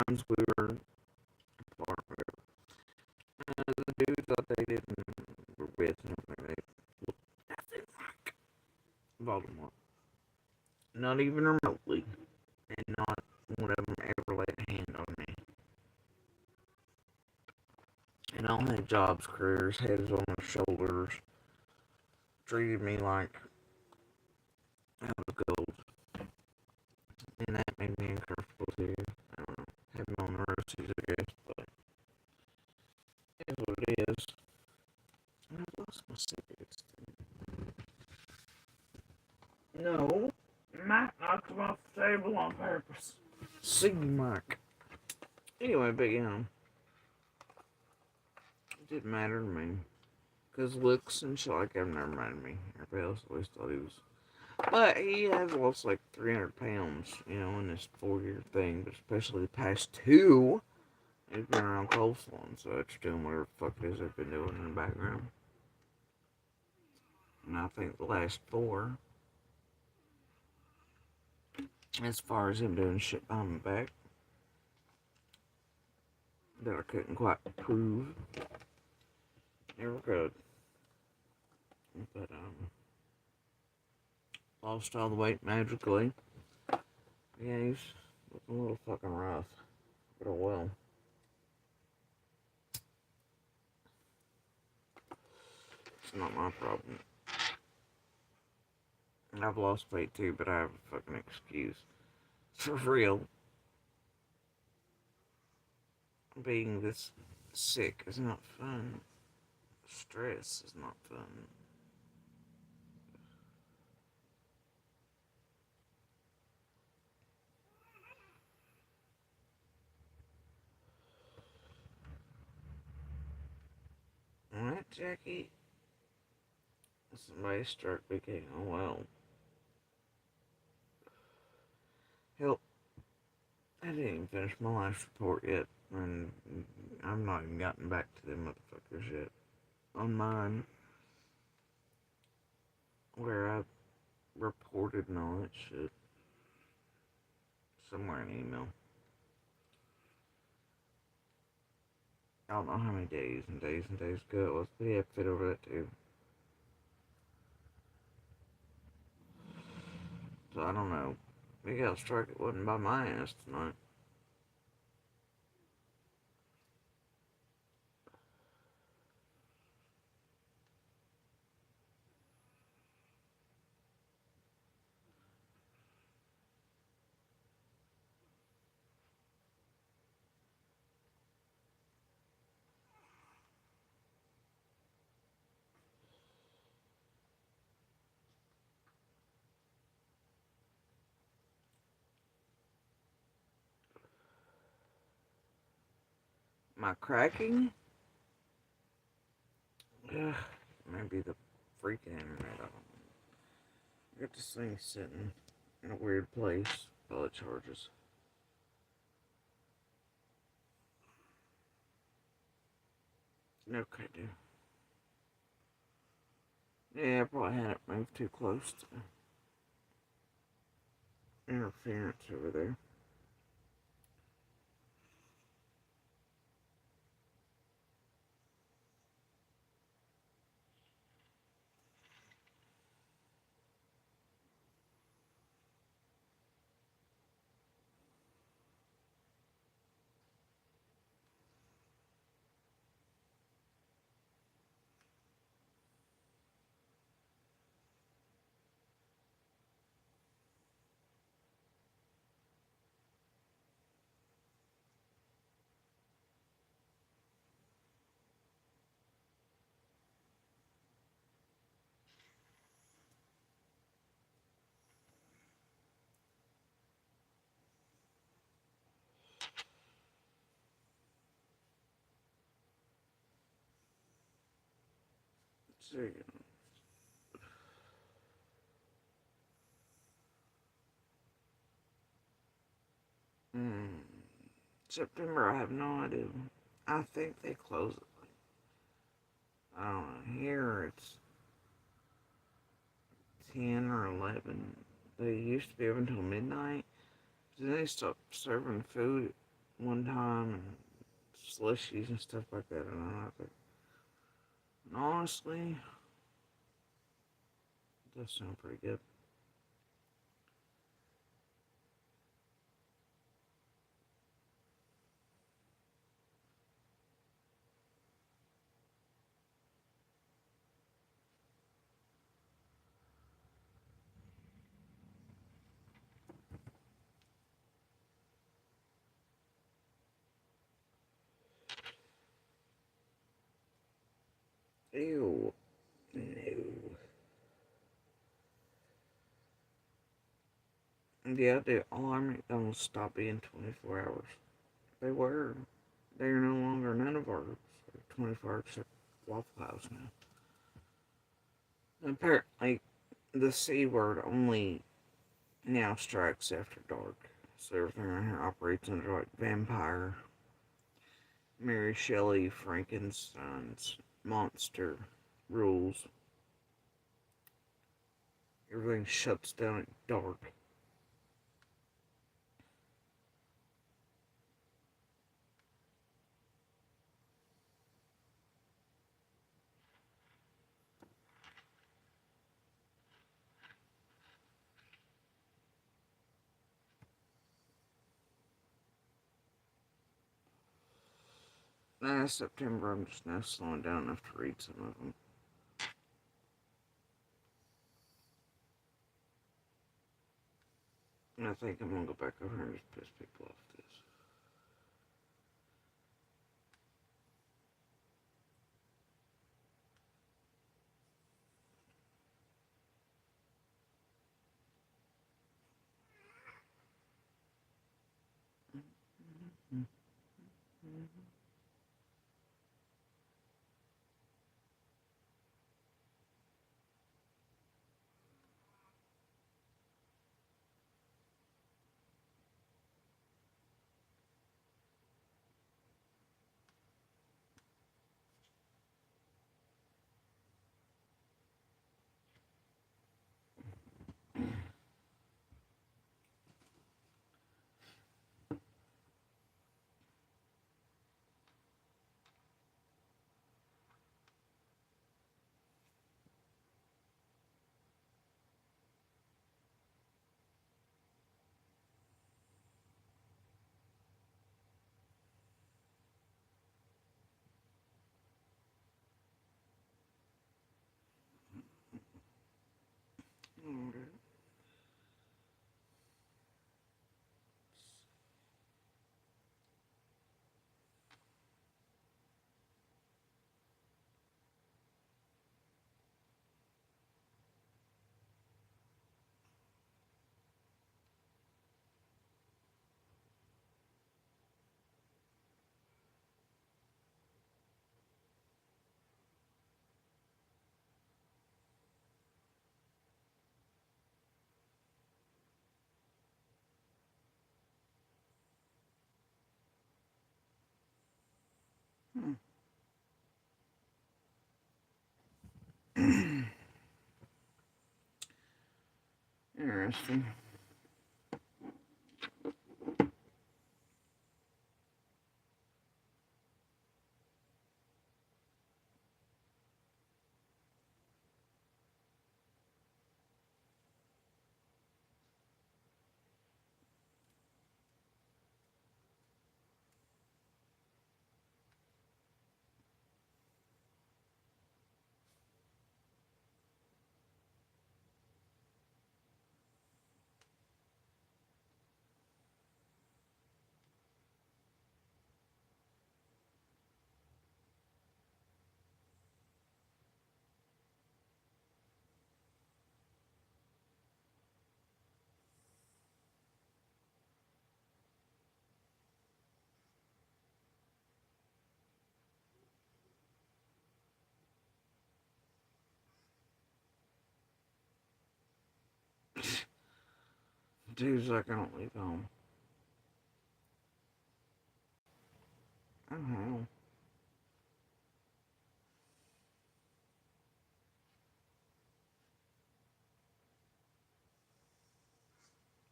times we were apart. The dudes that they didn't were with and everything, they looked nothing like Voldemort. Not even remotely. And not one of them ever laid a hand on me. And all had jobs, careers, heads on their shoulders. Treated me like I was gold. And that made me uncomfortable too. I don't know. Had my own neuroses, I guess, but Is what it is. I lost my cigarettes. No, Mike knocked them off the table on purpose. See you, Mike. Anyway, but it didn't matter to me. Because looks and shit like that never minded me. Everybody else always thought he was. But he has lost like 300 pounds, in this 4-year thing. But especially the past 2, he's been around coleslaw, so it's doing whatever the fuck it is they've been doing in the background. And I think the last 4, as far as him doing shit behind my back, that I couldn't quite prove. Never could. But, lost all the weight magically. Yeah, he's looking a little fucking rough. But oh well. It's not my problem. And I've lost weight too, but I have a fucking excuse. For real. Being this sick is not fun. Stress is not fun. Alright, Jackie. Somebody start picking. Oh well. Hell, I didn't even finish my life report yet. And I've not even gotten back to them motherfuckers yet. On mine. Where I reported and all that shit. Somewhere in email. I don't know how many days and days and days ago it was, but yeah, fit over that too. So I don't know. Maybe I'll strike it wasn't by my ass tonight. My cracking? Ugh, maybe the freaking internet. I don't know. I got this thing sitting in a weird place while it charges. Okay, dude. Yeah, I probably had it moved too close to interference over there. There you go. September, I have no idea. I think they close it. I don't know. Here it's 10 or 11. They used to be open until midnight. Then they stopped serving food one time and slushies and stuff like that. And honestly, it does sound pretty good. Ew. No. Yeah, all our McDonald's stopped being 24 hours. They were. They are no longer none of ours. 24 hours except Waffle House now. And apparently, the C word only now strikes after dark. So everything around here operates under like vampire, Mary Shelley, Frankenstein's monster rules. Everything shuts down at dark. Last September, I'm just now slowing down enough to read some of them. And I think I'm gonna go back over here and just piss people off this. Alright. Interesting. Dude's like, I don't leave home. Oh, hell.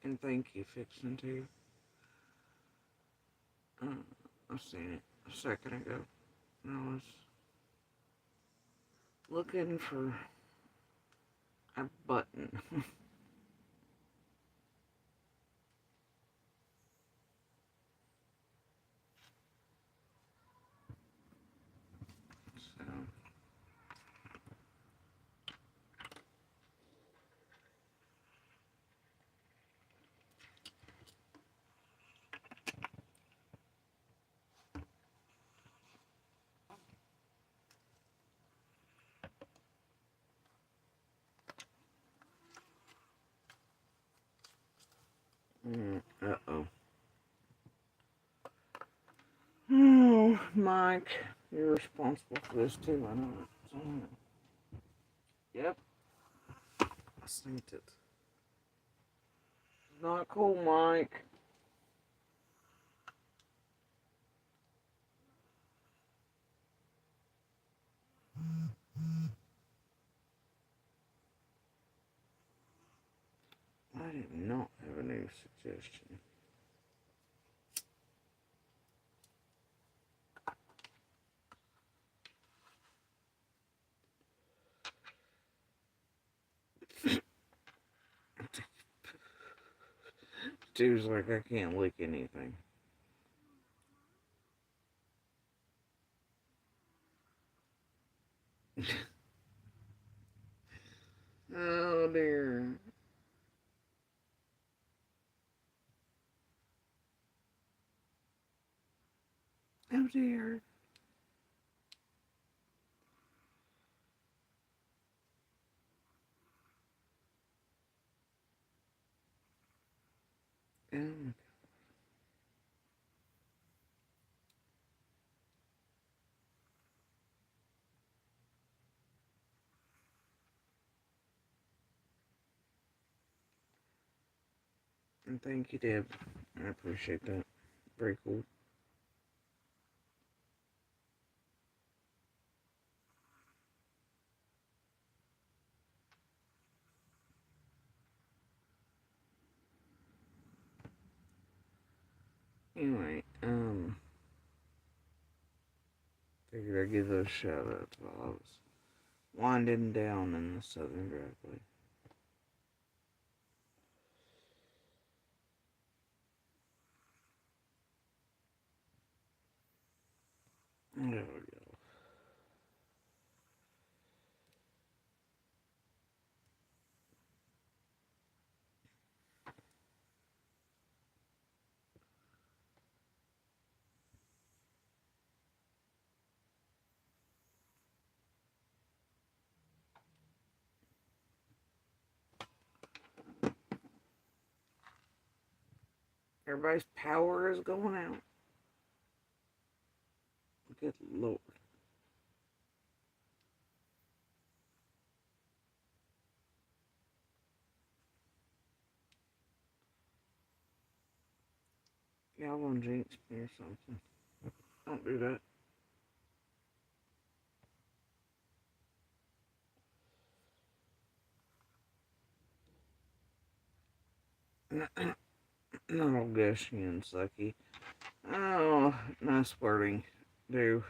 And thank you, fixing to. I seen it a second ago. And I was looking for a button. So, Mike. You're responsible for this too, I know it. So, yep. I sent it. It's not cool, Mike. I did not have a new suggestion. Dude's like, I can't lick anything. Oh dear. Oh dear. Oh, and thank you, Deb. I appreciate that. Very cool. Anyway, figured I'd give those shout outs while I was winding down in the southern driveway. There we go. Everybody's power is going out. Good lord. Y'all gonna jinx me or something. Don't do that. Not all gushy and sucky. Oh, nice wording. Do.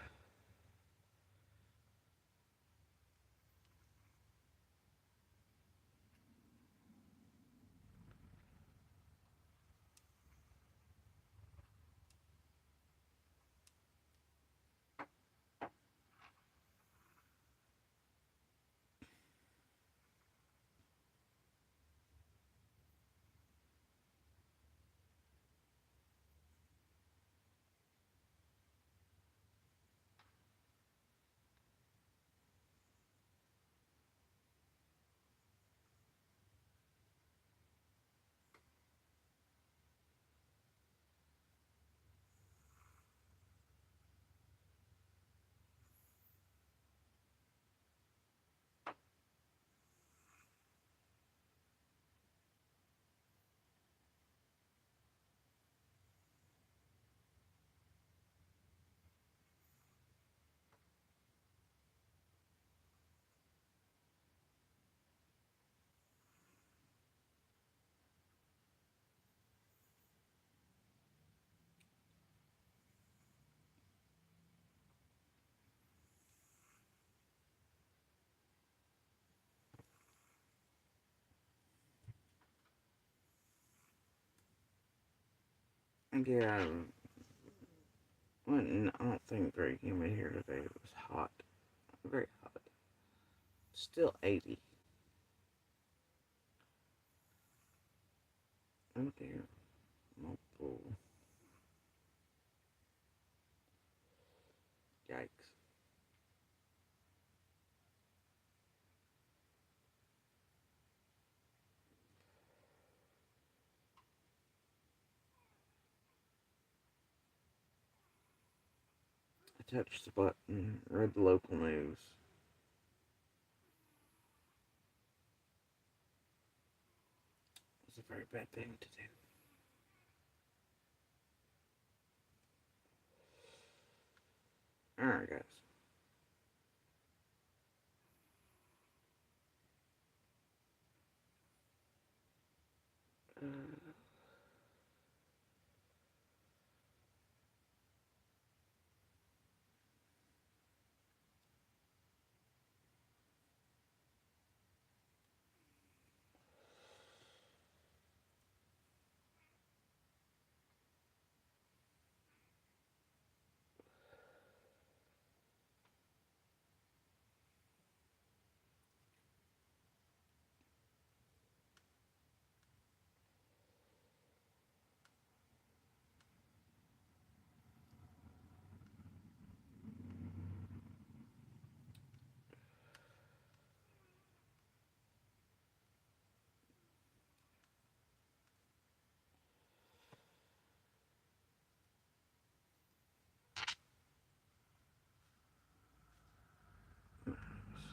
Yeah, I don't think very humid here today. It was hot. Very hot. Still 80. Oh dear. Multiple. Yikes. touched the button, read the local news. It was a very bad thing to do. Alright, guys.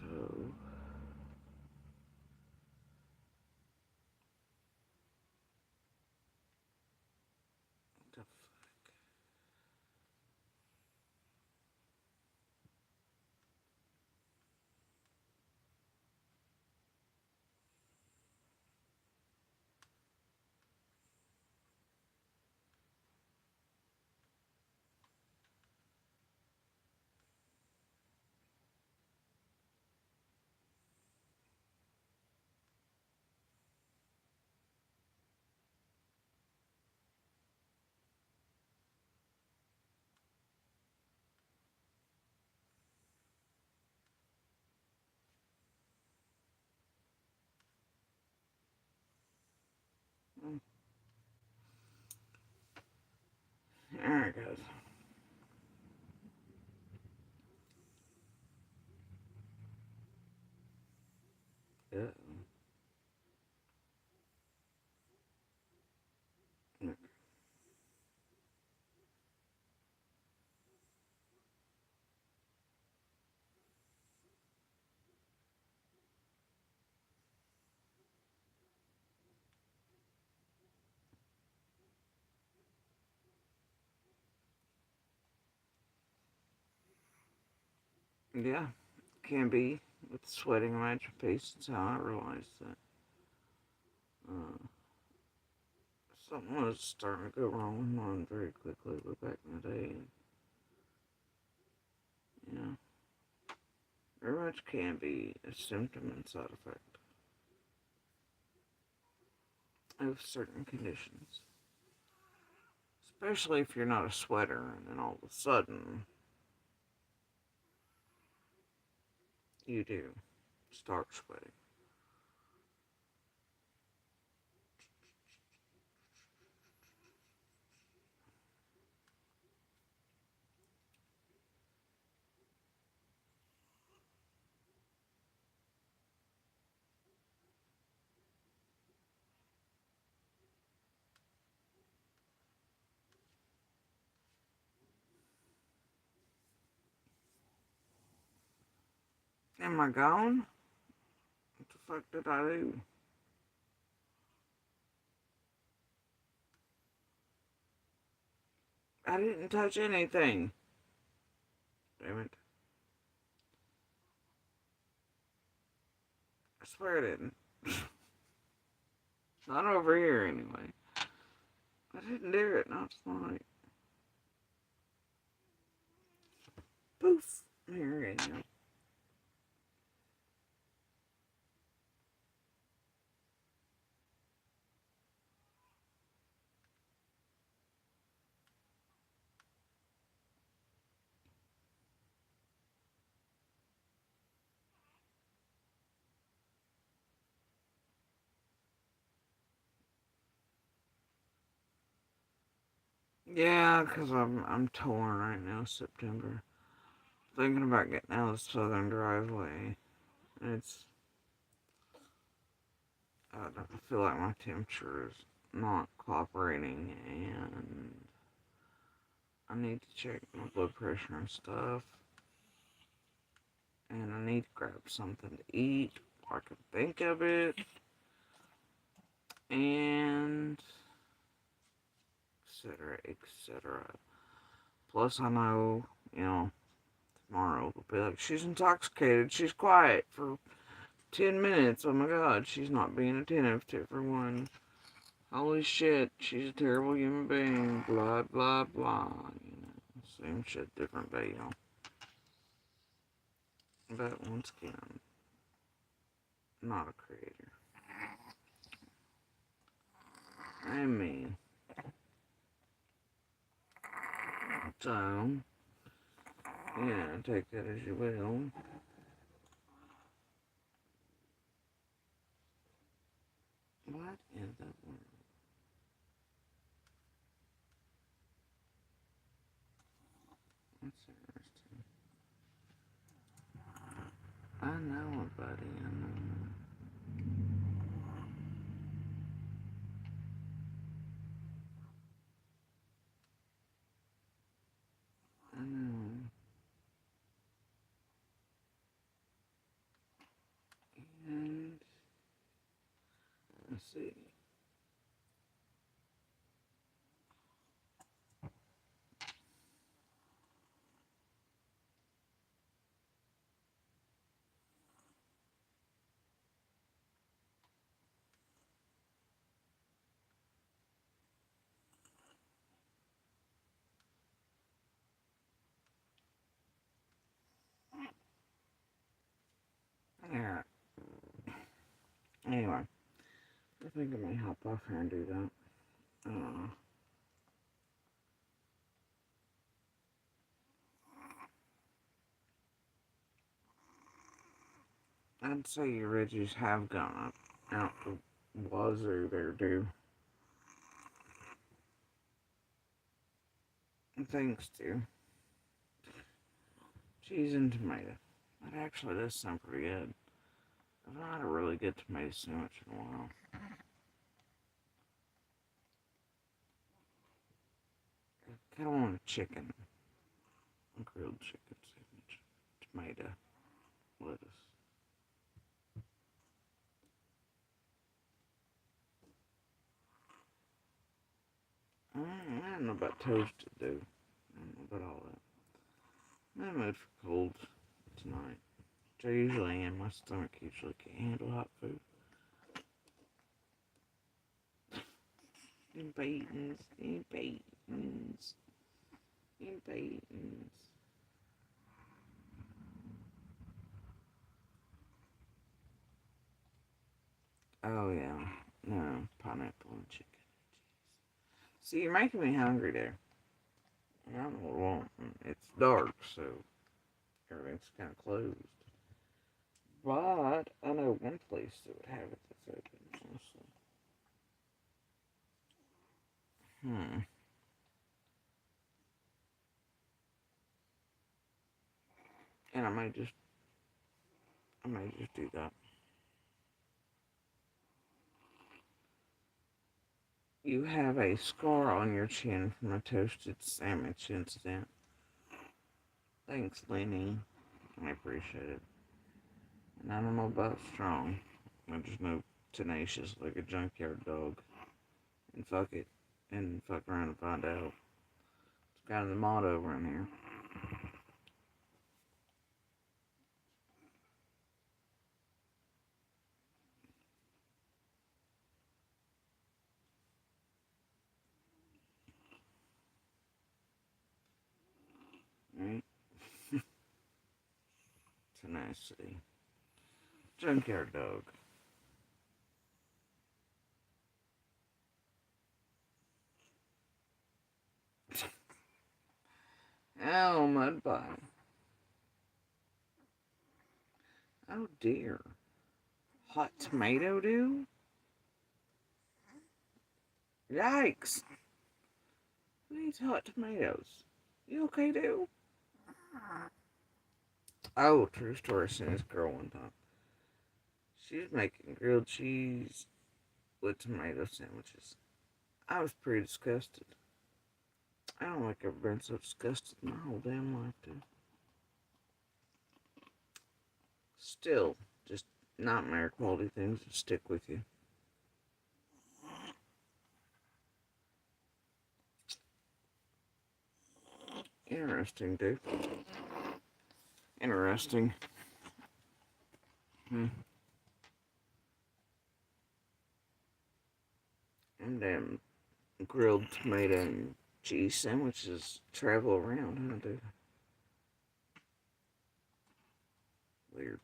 So, what the fuck? Alright, guys. Yeah. Yeah, can be with sweating imagine patients how I realized that something was starting to go wrong with mine very quickly back in the day. And, you know, very much can be a symptom and side effect of certain conditions. Especially if you're not a sweater and then all of a sudden you do start sweating. Am I gone? What the fuck did I do? I didn't touch anything. Damn it. I swear I didn't. Not over here, anyway. I didn't do it, not tonight. Poof. Here we go. Yeah, because I'm torn right now, September. Thinking about getting out of the southern driveway. It's, I feel like my temperature is not cooperating, and I need to check my blood pressure and stuff. And I need to grab something to eat before I can think of it. And etc. etc. Plus, I know, tomorrow they'll be like, she's intoxicated, she's quiet for 10 minutes. Oh my god, she's not being attentive to everyone. Holy shit, she's a terrible human being. Blah, blah, blah. Same shit, different day, But once again, I'm not a creator. I'm me. So, take that as you will. What in the world? That's interesting. I know it, buddy. I know. I know. And let's see. Yeah. Anyway, I think I may hop off here and do that. I'd say your Reggies have gone up out the wazoo there, dude. Thanks to cheese and tomato. That actually does sound pretty good. I've not had a really good tomato sandwich in a while. I kind of want a chicken. A grilled chicken sandwich. Tomato. Lettuce. I don't know about toasted, dude. I don't know about all that. I'm in the mood for cold tonight. Which I usually am. My stomach usually can't handle hot food. Impatience. Oh, yeah. No, pineapple and chicken. See, you're making me hungry there. I don't know what I want. It's dark, so everything's kind of closed. But I know one place that would have it that's open, honestly. And I may just do that. You have a scar on your chin from a toasted sandwich incident. Thanks, Lenny. I appreciate it. And I don't know about strong. I just know tenacious like a junkyard dog. And fuck it. And fuck around and find out. It's kind of the motto around here. Right? Tenacity. Junkyard dog. Oh, mud pie. Oh dear. Hot tomato, dude? Yikes. Who eats hot tomatoes? You okay, dude? Oh, true story. I seen this girl one time. She was making grilled cheese with tomato sandwiches. I was pretty disgusted. I don't think I've been so disgusted in my whole damn life, dude. Still, just nightmare quality things that stick with you. Interesting, dude. Interesting. And damn grilled tomato and cheese sandwiches travel around, huh, dude? Weird.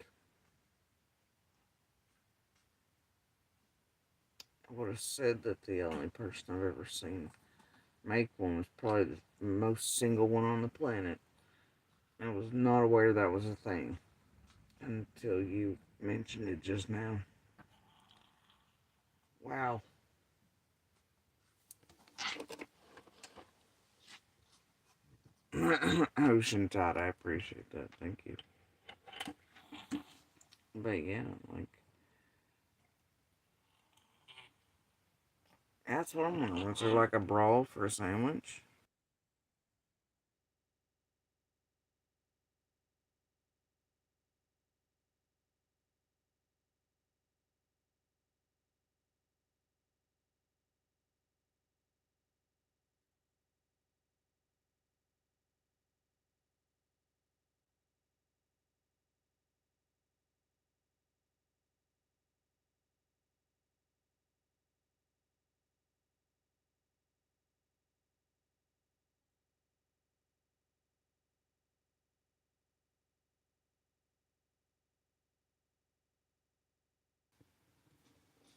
I would have said that the only person I've ever seen make one was probably the most single one on the planet. I was not aware that was a thing until you mentioned it just now. Wow. Ocean Tide, I appreciate that. Thank you. But yeah, like, that's what I'm wondering. Was there like a brawl for a sandwich?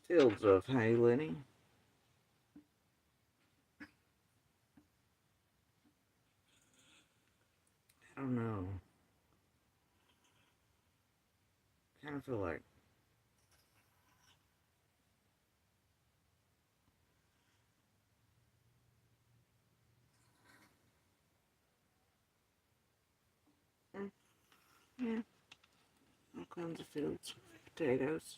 Fields of, hey, Lenny. I don't know. Kind of feel like. Mm, yeah, all kinds of fields. Potatoes.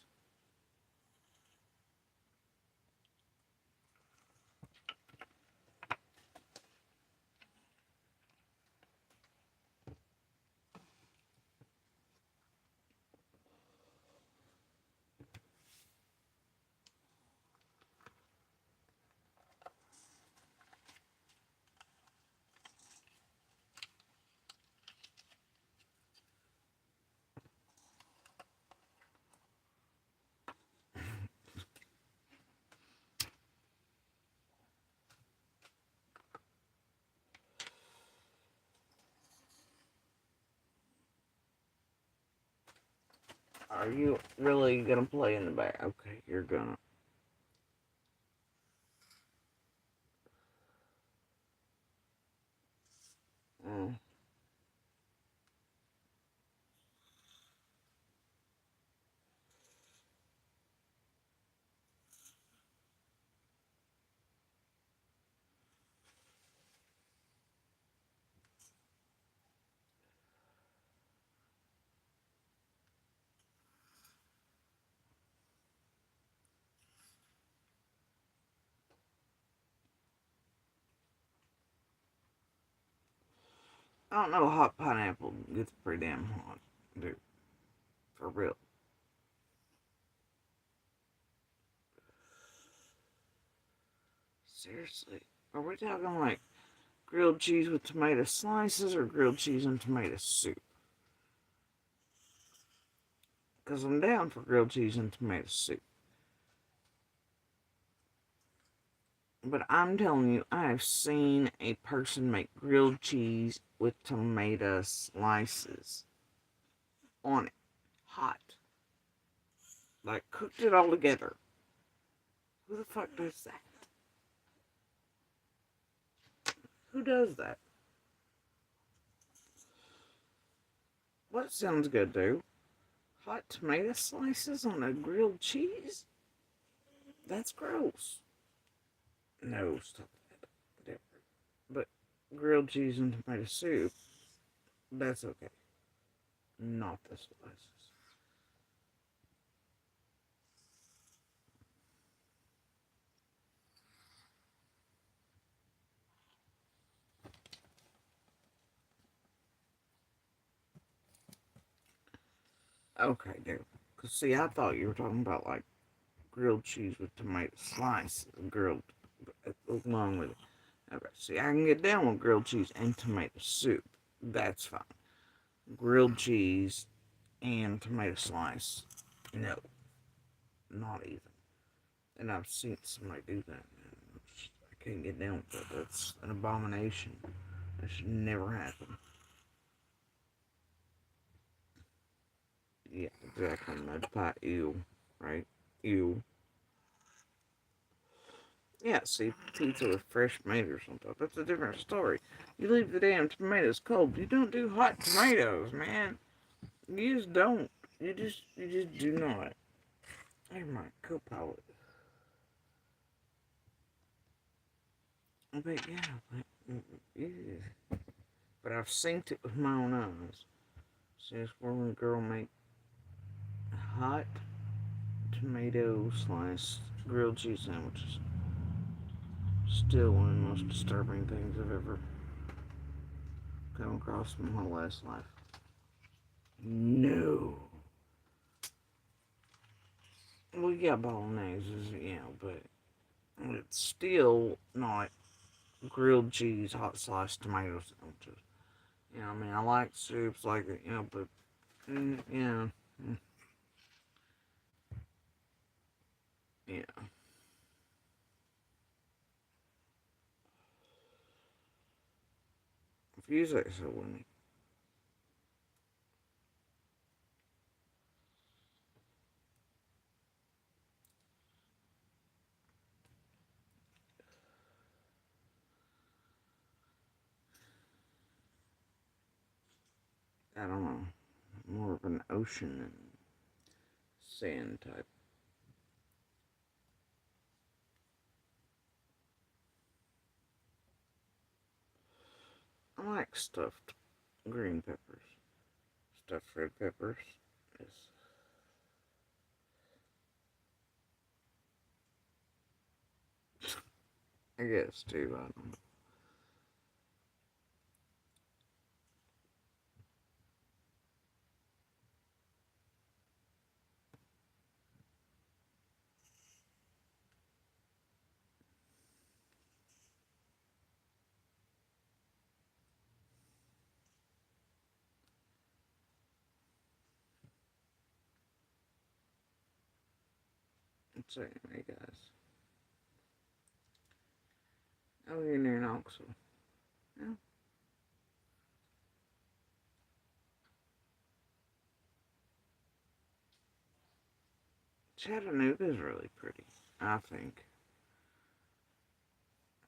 Are you really gonna play in the back? Okay, you're gonna. Mm. I don't know. Hot pineapple gets pretty damn hot, dude. For real. Seriously, are we talking like grilled cheese with tomato slices or grilled cheese and tomato soup? Because I'm down for grilled cheese and tomato soup. But I'm telling you, I've seen a person make grilled cheese with tomato slices on it. Hot. Like, cooked it all together. Who the fuck does that? Who does that? What sounds good, dude? Hot tomato slices on a grilled cheese? That's gross. No, stop that. Whatever. But grilled cheese and tomato soup, that's okay. Not the slices. Okay, dude. Cause see, I thought you were talking about like grilled cheese with tomato slices, grilled along with it. Okay, see, I can get down with grilled cheese and tomato soup. That's fine. Grilled cheese and tomato slice, no, not even. And I've seen somebody do that. I can't get down with that. That's an abomination. That should never happen. Yeah, exactly. Mud pie, ew, right? Ew. Yeah, see, pizza with fresh tomatoes on top. That's a different story. You leave the damn tomatoes cold. You don't do hot tomatoes, man. You just don't. You just do not. Hey, my co-pilot. But yeah, yeah. But I've seen it with my own eyes. See, this one girl make hot tomato sliced grilled cheese sandwiches. Still one of the most disturbing things I've ever come across in my last life. No. We got bolognese, yeah, but it's still not grilled cheese, hot sliced tomato sandwiches. You know, I mean, I like soups like it, but yeah, yeah. If you say so, Winnie. I don't know. More of an ocean and sand type. I like stuffed green peppers. Stuffed red peppers. Yes. I guess too. I don't know. So anyway, guys. Oh, you're near Knoxville. Yeah. Chattanooga is really pretty, I think.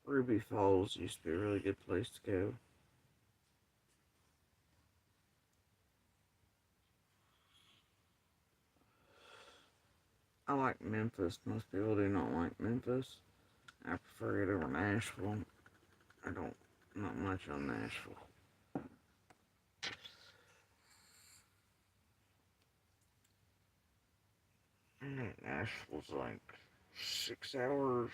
Ruby Falls used to be a really good place to go. I like Memphis. Most people do not like Memphis. I prefer it over Nashville. I don't, not much on Nashville. Nashville's like 6 hours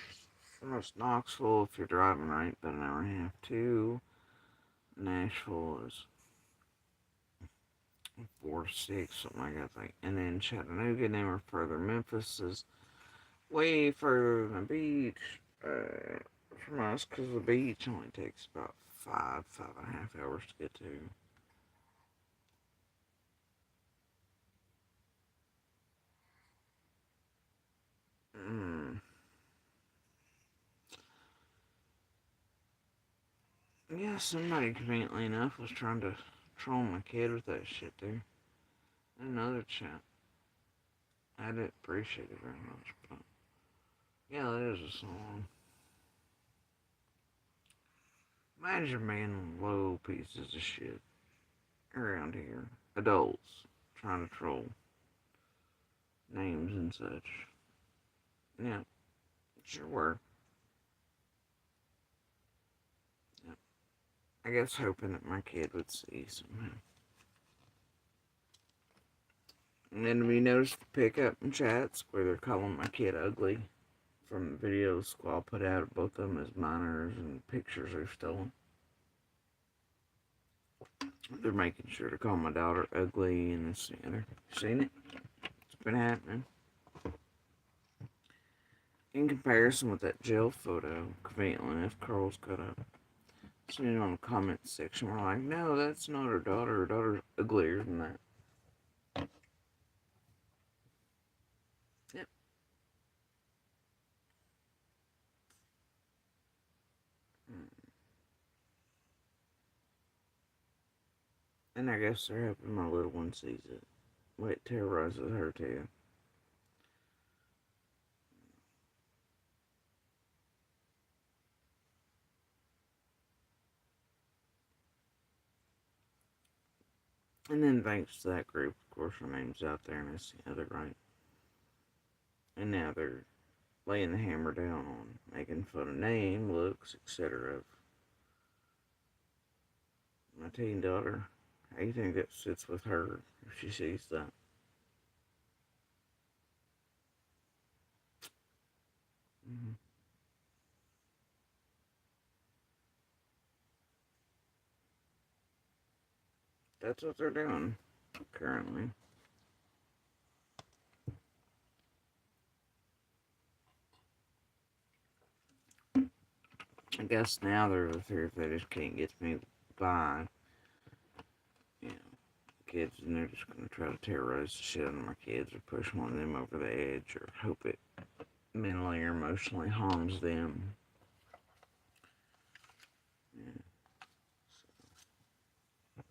from us. Knoxville, if you're driving right, about an hour and a half too. Nashville is 4 to 6, something like that. I think. And then Chattanooga, and then we're further. Memphis is way further than the beach from us, because the beach only takes about 5.5 hours to get to. Mm. Yeah, somebody conveniently enough was trying to troll my kid with that shit there. Another chat. I didn't appreciate it very much, but yeah, that is a song. Imagine being low pieces of shit around here. Adults trying to troll names and such. Yeah, sure were. Yeah. I guess hoping that my kid would see somehow. And then we noticed the pickup in chats where they're calling my kid ugly from the videos Squall put out of both of them as minors and pictures they've stolen. They're making sure to call my daughter ugly and this and the other. Seen it? It's been happening. In comparison with that jail photo, conveniently enough, Carl's got a seen it on the comments section. We're like, no, that's not her daughter. Her daughter's uglier than that. Yep. And I guess they're hoping my little one sees it. Well, it terrorizes her too. And then thanks to that group, of course, her name's out there and it's the other right. And now they're laying the hammer down on making fun of name, looks, etc. of my teen daughter. How do you think that sits with her if she sees that? Mm-hmm. That's what they're doing currently. I guess now they're the fear if they just can't get me by, you know, kids, and they're just gonna try to terrorize the shit out of my kids or push one of them over the edge or hope it mentally or emotionally harms them. Yeah. So,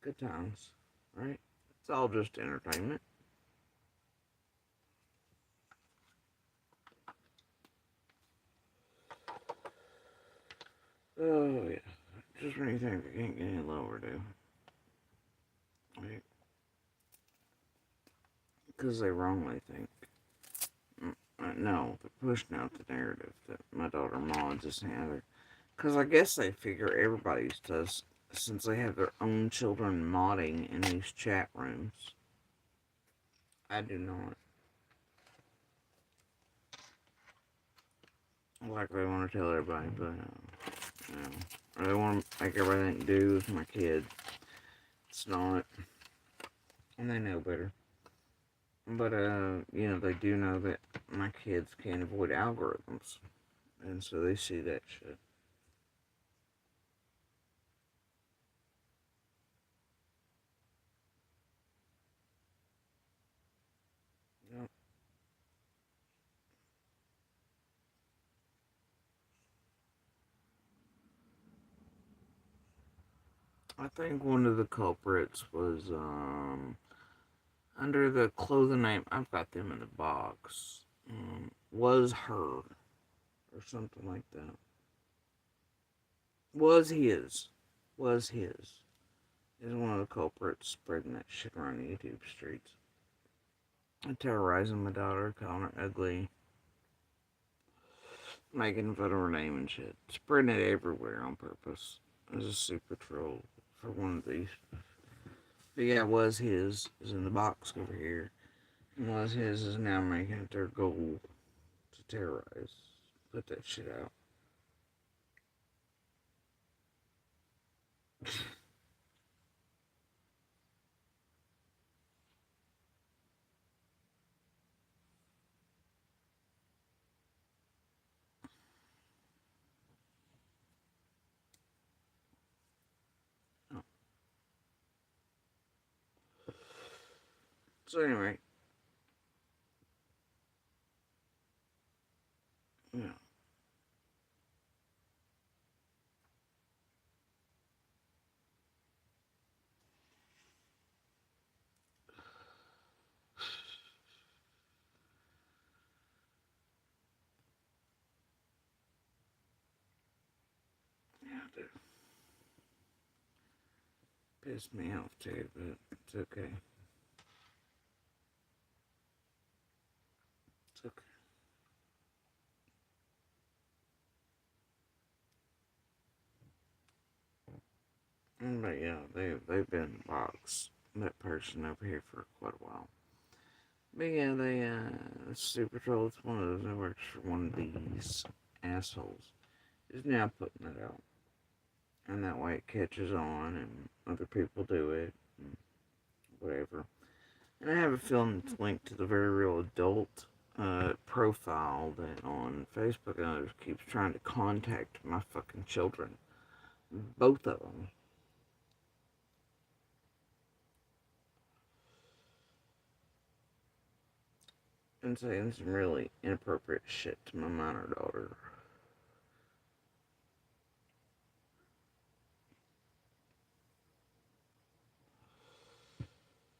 good times, right? It's all just entertainment. Oh yeah, just when you think it can't get any lower, dude. Right? Because they wrongly think. No, they're pushing out the narrative that my daughter mods this and the other. Because I guess they figure everybody's does, since they have their own children modding in these chat rooms. I do not. Like they want to tell everybody, but you know, they want to make everything do with my kid. It's not, and they know better. But you know, they do know that my kids can't avoid algorithms, and so they see that shit. Yep. I think one of the culprits was under the clothing name. I've got them in the box. Was her or something like that. Was his. Was his. Is one of the culprits spreading that shit around the YouTube streets. And terrorizing my daughter, calling her ugly, making fun of her name and shit. Spreading it everywhere on purpose. As a super troll for one of these. But yeah, was his is in the box over here. And was his is now making it their goal to terrorize. Put that shit out. So anyway, yeah. Yeah, dude. Pissed me off too, but it's okay. It's okay. But yeah, they've been in the box. That person over here for quite a while. But yeah, they Super Troll, it's one of those that works for one of these assholes. Is now putting it out. And that way it catches on and other people do it, and whatever. And I have a feeling it's linked to the Very Real Adult profile that on Facebook and others keeps trying to contact my fucking children. Both of them. And saying some really inappropriate shit to my minor daughter.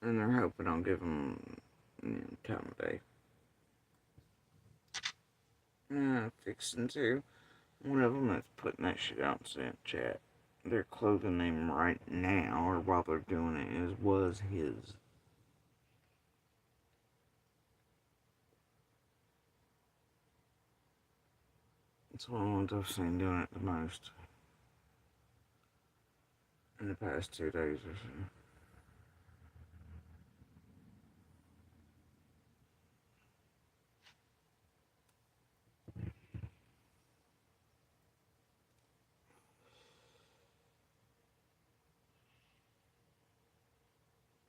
And they're hoping I'll give them time of day. Fixing to. One of them that's putting that shit out in Snapchat. Their clothing name right now, or while they're doing it, was his. It's one of the ones I've seen doing it the most in the past 2 days or so.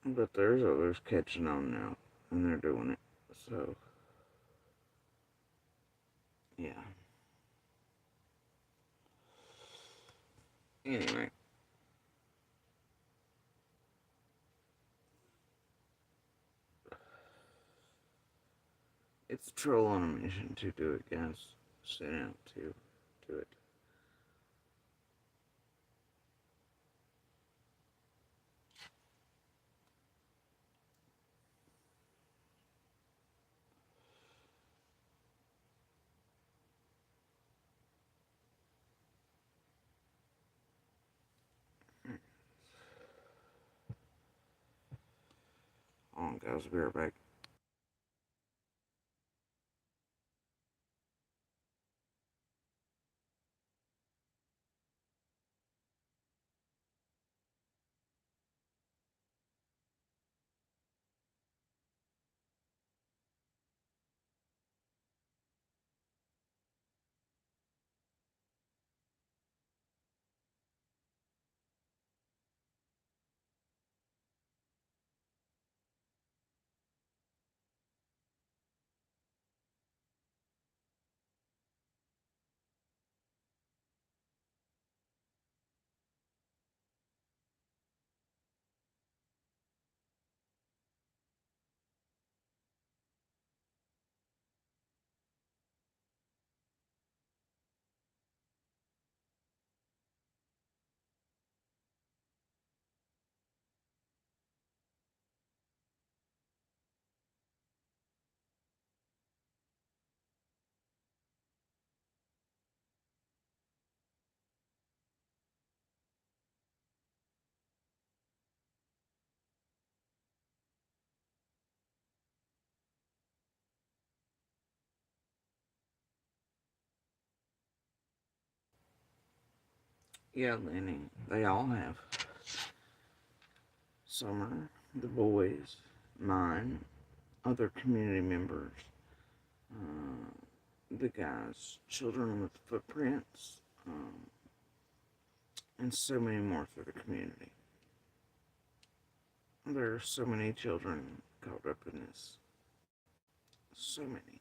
But there's others catching on now, and they're doing it. So, yeah. Anyway. It's a troll on a mission to do it, guys. Set out to do it. Hold on, guys. I'll be right back. Yeah, Lenny. They all have. Summer, the boys, mine, other community members, the guys, children with footprints, and so many more through the community. There are so many children caught up in this. So many.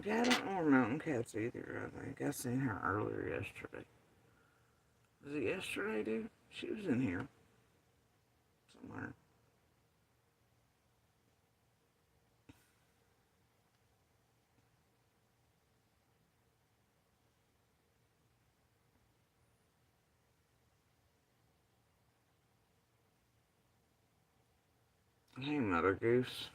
Yeah, I don't know mountain cats either, I think. I seen her earlier yesterday. Was it yesterday, dude? She was in here somewhere. Hey, Mother Goose.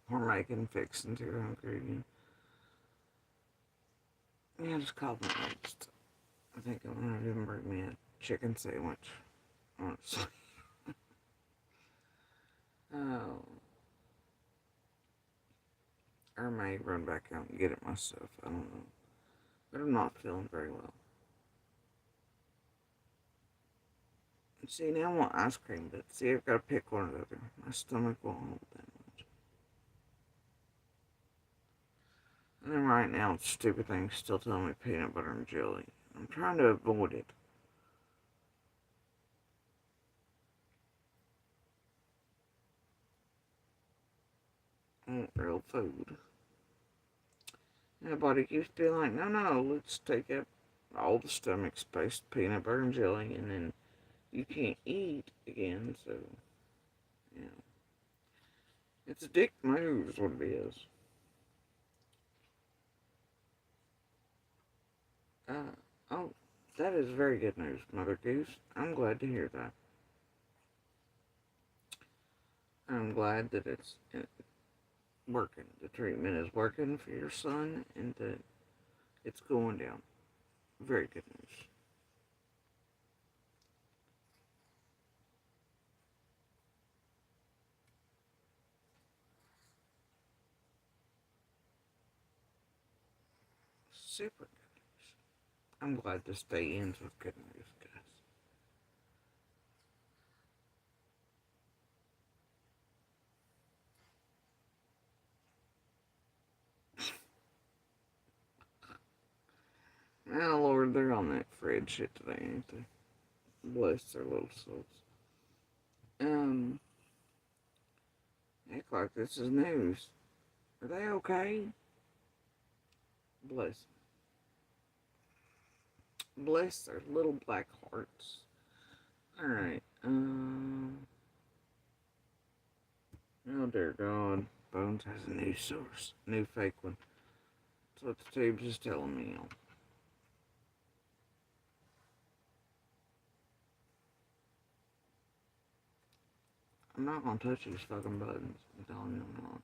We're making fixings here, hungry again. Yeah, just call me next. I think I'm gonna have him bring me a chicken sandwich. Honestly. Oh. Or I may run back out and get it myself. I don't know. But I'm not feeling very well. See, now I want ice cream, but see, I've got to pick one or the other. My stomach won't hold that much. And then right now, the stupid thing's still telling me peanut butter and jelly. I'm trying to avoid it. I want real food. Everybody used to be like, no, let's take up all the stomach space, peanut butter and jelly, and then you can't eat again, so, yeah. It's a dick move is what it is. Oh, that is very good news, Mother Goose. I'm glad to hear that. I'm glad that it's working. The treatment is working for your son and that it's going down. Very good news. Super good news. I'm glad this day ends with good news, guys. Now, Lord, they're on that Fred shit today, ain't they? Bless their little souls. Act like this is news. Are they okay? Bless. Bless their little black hearts. Alright, oh dear God. Bones has a new source. New fake one. That's what the tube's is telling me. I'm not gonna touch these fucking buttons. I'm telling you I'm not.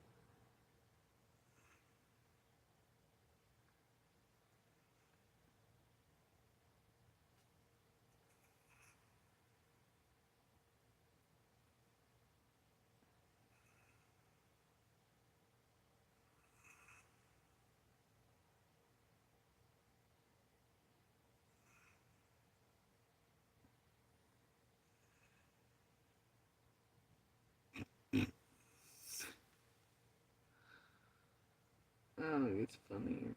Oh, it's funny.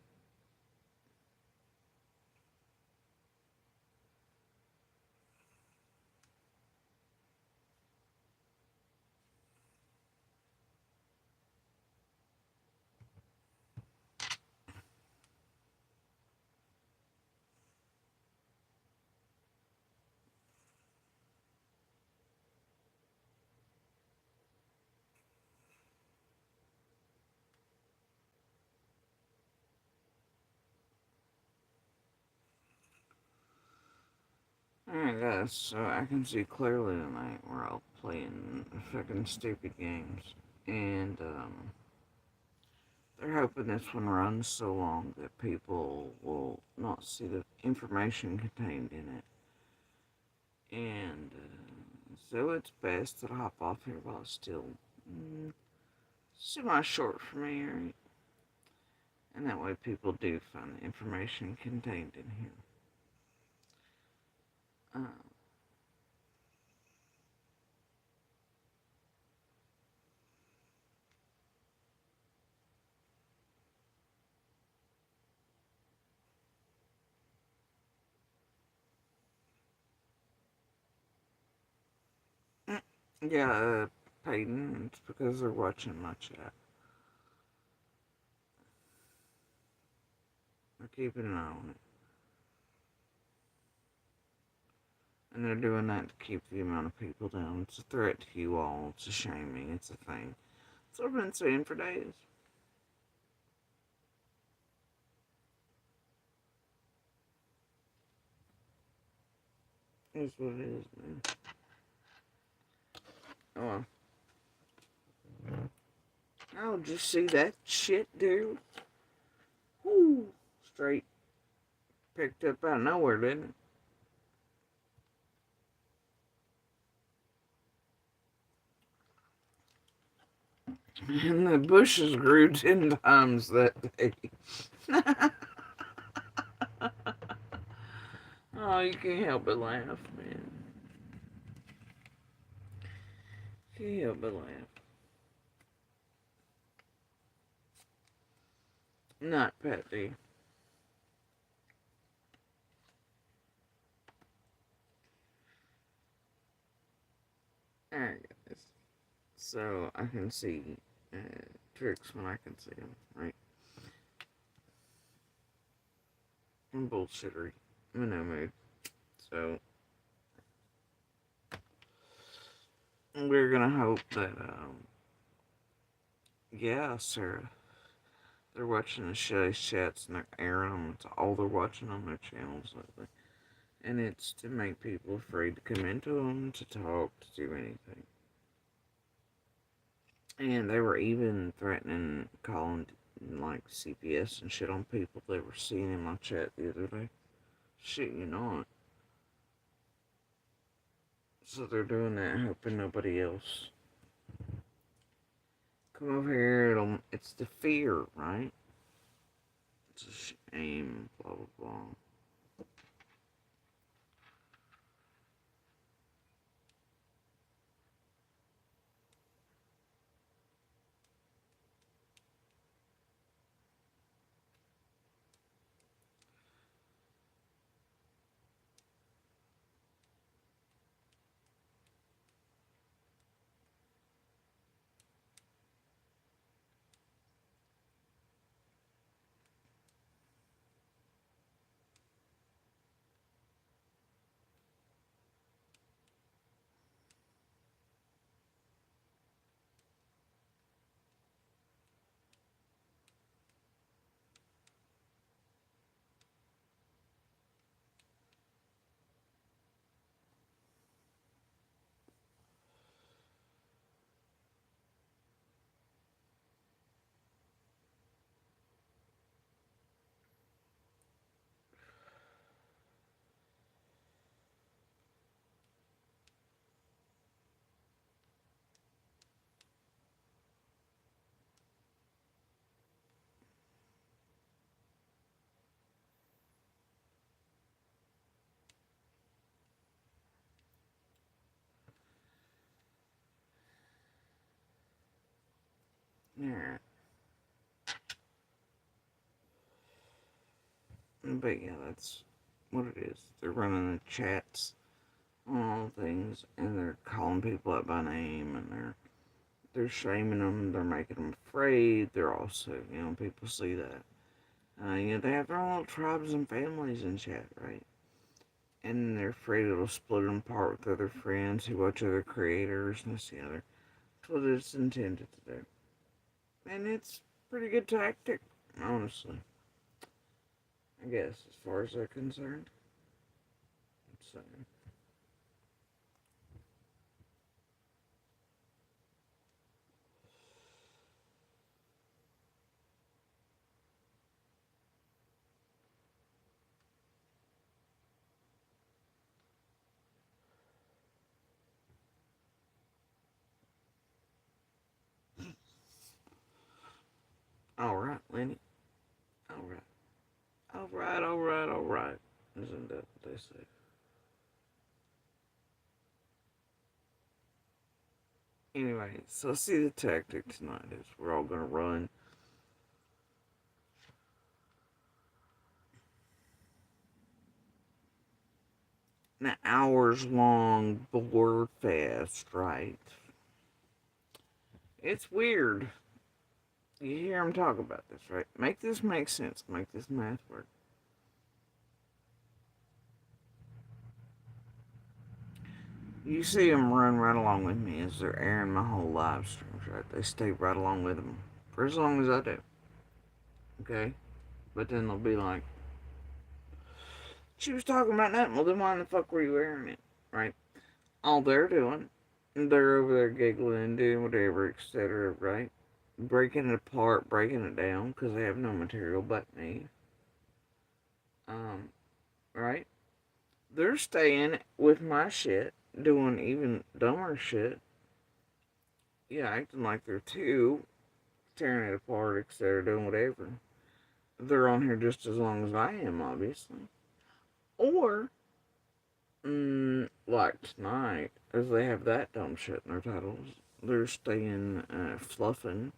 Alright guys, so I can see clearly tonight we're all playing fucking stupid games. And they're hoping this one runs so long that people will not see the information contained in it. And so it's best that I hop off here while it's still semi-short for me, right? And that way people do find the information contained in here. Yeah, Peyton, it's because they're watching my chat. They're keeping an eye on it. And they're doing that to keep the amount of people down. It's a threat to you all. It's a shaming. It's a thing. That's what I've been saying for days. That's what it is, man. Oh, oh, did you see that shit, dude? Woo! Straight picked up out of nowhere, didn't it? And the bushes grew 10 times that day. Oh, you can't help but laugh, man. Can't help but laugh. Not Patty. Alright, guys. So I can see tricks when I can see them, right? I'm bullshittery. I'm in no mood. So we're gonna hope that, yeah, Sarah. They're watching the show's chats and they're airing them. It's all they're watching on their channels lately. And it's to make people afraid to come into them, to talk, to do anything. And they were even threatening calling like CPS and shit on people they were seeing in my chat the other day. Shit, you know it. So they're doing that, hoping nobody else come over here. It's the fear, right? It's a shame, blah blah blah. Yeah. But yeah, that's what it is. They're running the chats on all things, and they're calling people out by name, and they're shaming them. They're making them afraid. They're also, people see that. They have their own little tribes and families in chat, right? And they're afraid it'll split them apart with other friends who watch other creators and this and the other. That's what it's intended to do. And it's a pretty good tactic, honestly. I guess, as far as they're concerned. So, alright. Isn't that what they say? Anyway, so see the tactic tonight is we're all gonna run an hours long board fest, right? It's weird. You hear him talk about this, right? Make this make sense. Make this math work. You see them run right along with me as they're airing my whole live streams, right? They stay right along with them for as long as I do. Okay? But then they'll be like, she was talking about nothing. Well, then why in the fuck were you airing it? Right? All they're doing, they're over there giggling, doing whatever, etc., right? Breaking it apart, breaking it down, because they have no material but me. Right? They're staying with my shit, doing even dumber shit. Yeah, acting like they're two, tearing it apart, etc., doing whatever. They're on here just as long as I am, obviously. Or, like tonight, as they have that dumb shit in their titles, they're staying fluffing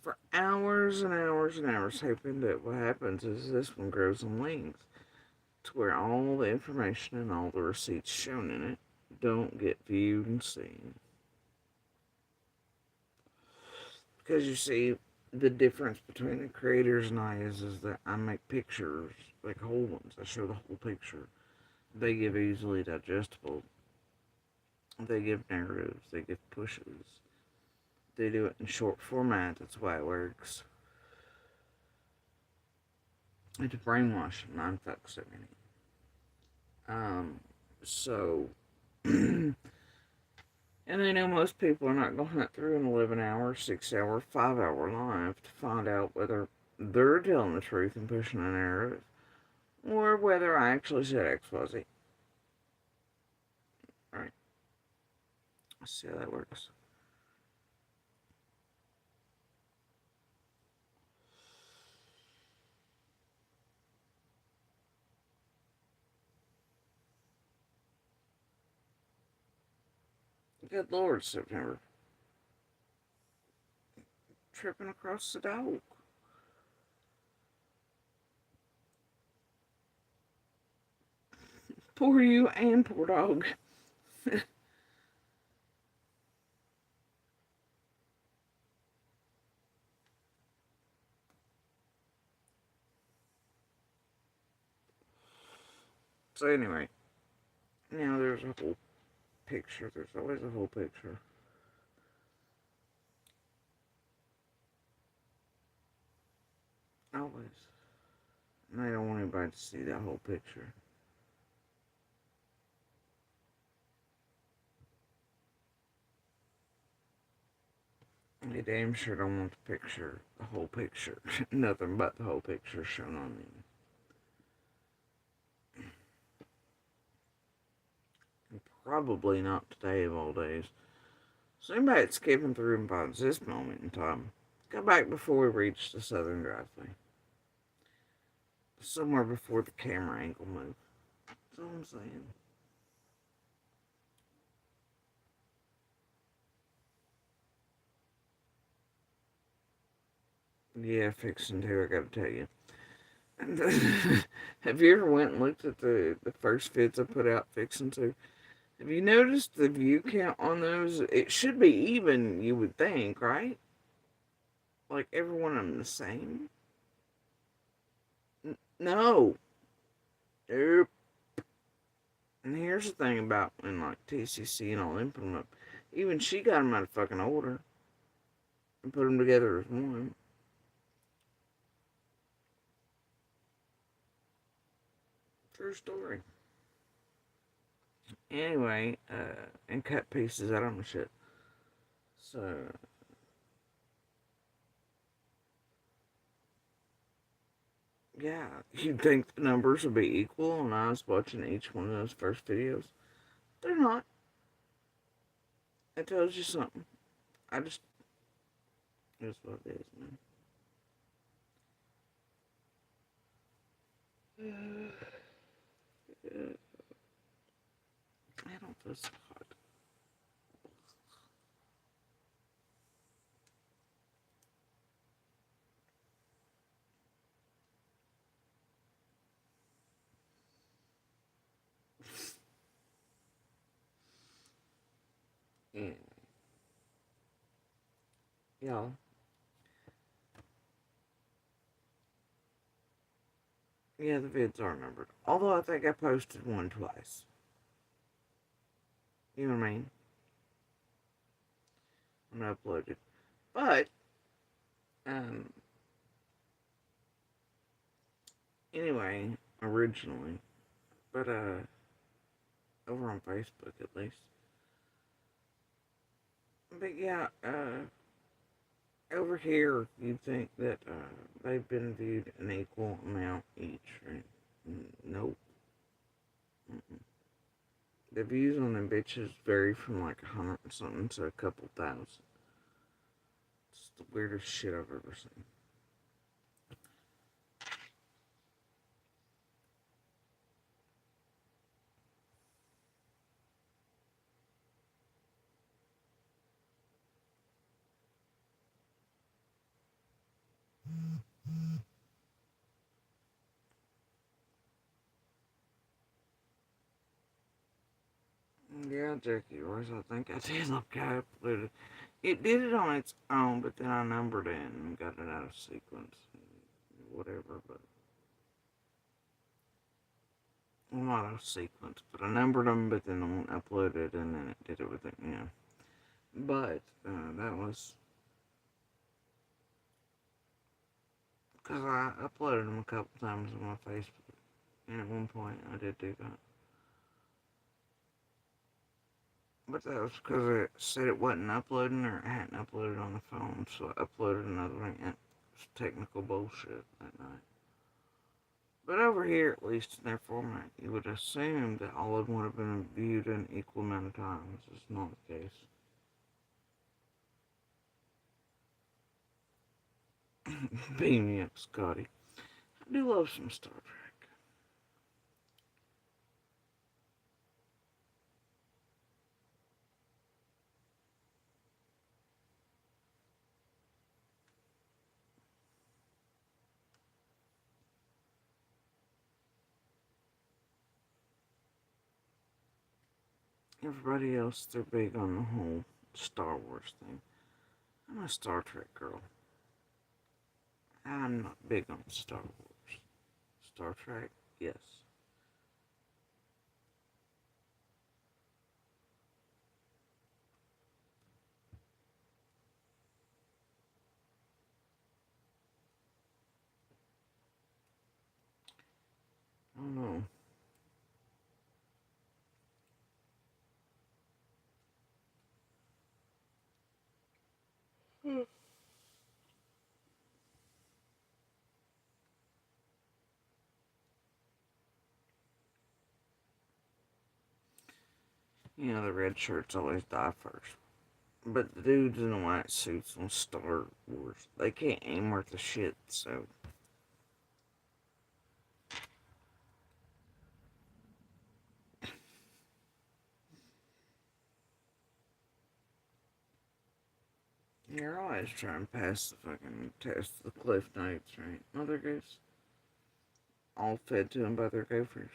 for hours and hours and hours, hoping that what happens is this one grows in length to where all the information and all the receipts shown in it don't get viewed and seen. Because you see, the difference between the creators and I is that I make pictures, like whole ones. I show the whole picture. They give easily digestible. They give narratives. They give pushes. They do it in short format. That's why it works. It's brainwashing. I'm fucks it. So, and I know most people are not going to hunt through an 11-hour, 6-hour, 5-hour live to find out whether they're telling the truth and pushing a narrative, or whether I actually said X, Y, Z. Alright. Let's see how that works. Good Lord, September. Tripping across the dog. Poor you and poor dog. So anyway, now there's a whole picture. There's always a whole picture. Always. And I don't want anybody to see that whole picture. They damn sure don't want the picture, the whole picture. Nothing but the whole picture shown on me. And probably not today of all days. So anybody that's skipping through and finds this moment in time, go back before we reach the southern driveway. Somewhere before the camera angle moved. That's all I'm saying. Yeah, fixing to, I gotta tell you. Have you ever went and looked at the first vids I put out fixing to? Have you noticed the view count on those? It should be even, you would think, right? Like every one of them the same? No. Nope. And here's the thing about when like TCC and all them put them up. Even she got them out of fucking order and put them together as one. True story. Anyway, and cut pieces out of my shit. So, yeah, you'd think the numbers would be equal when I was watching each one of those first videos. They're not. It tells you something. It's what it is, man. I don't feel so hot. Yeah. Yeah. Yeah, the vids are numbered. Although I think I posted one twice. You know what I mean? When I uploaded. But, um, anyway, originally. But, over on Facebook at least. But yeah, over here, you'd think that they've been viewed an equal amount each, right? Nope. Mm-mm. The views on them bitches vary from like 100 and something to a couple thousand. It's the weirdest shit I've ever seen. Yeah, Jackie Royce, I think I did look I uploaded. It did it on its own, but then I numbered it and got it out of sequence. Whatever, but. Well, not out of sequence, but I numbered them, but then I uploaded and then it did it with it, yeah. But, that was. Because I uploaded them a couple times on my Facebook. And at one point I did do that. But that was because it said it wasn't uploading or it hadn't uploaded on the phone. So I uploaded another one and it was technical bullshit that night. But over here, at least in their format, you would assume that all of them would have been viewed an equal amount of times. It's not the case. Beam me up, Scotty. I do love some Star Trek. Everybody else, they're big on the whole Star Wars thing. I'm a Star Trek girl. I'm not big on Star Wars. Star Trek, yes. I don't know. You know, the red shirts always die first. But the dudes in the white suits on Star Wars, they can't aim worth a shit, so. You're always trying to pass the fucking test of the Cliff Notes, right? Mother Goose? All fed to them by their gophers.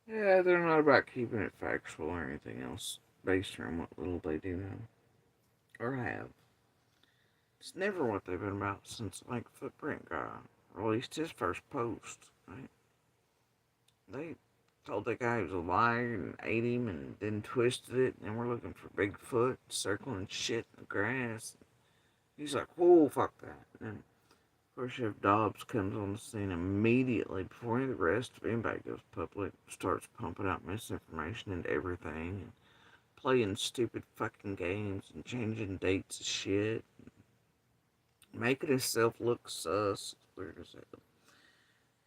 Yeah, they're not about keeping it factual or anything else based on what little they do know. Or have. It's never what they've been about since, like, Footprint Guy released his first post, right? They told that guy he was a liar and ate him and then twisted it, and we're looking for Bigfoot circling shit in the grass. He's like, whoa, fuck that. And of course, Chef Dobbs comes on the scene immediately before any of the rest of anybody goes public, starts pumping out misinformation into everything, and playing stupid fucking games and changing dates of shit, making himself look sus. It's weird as hell.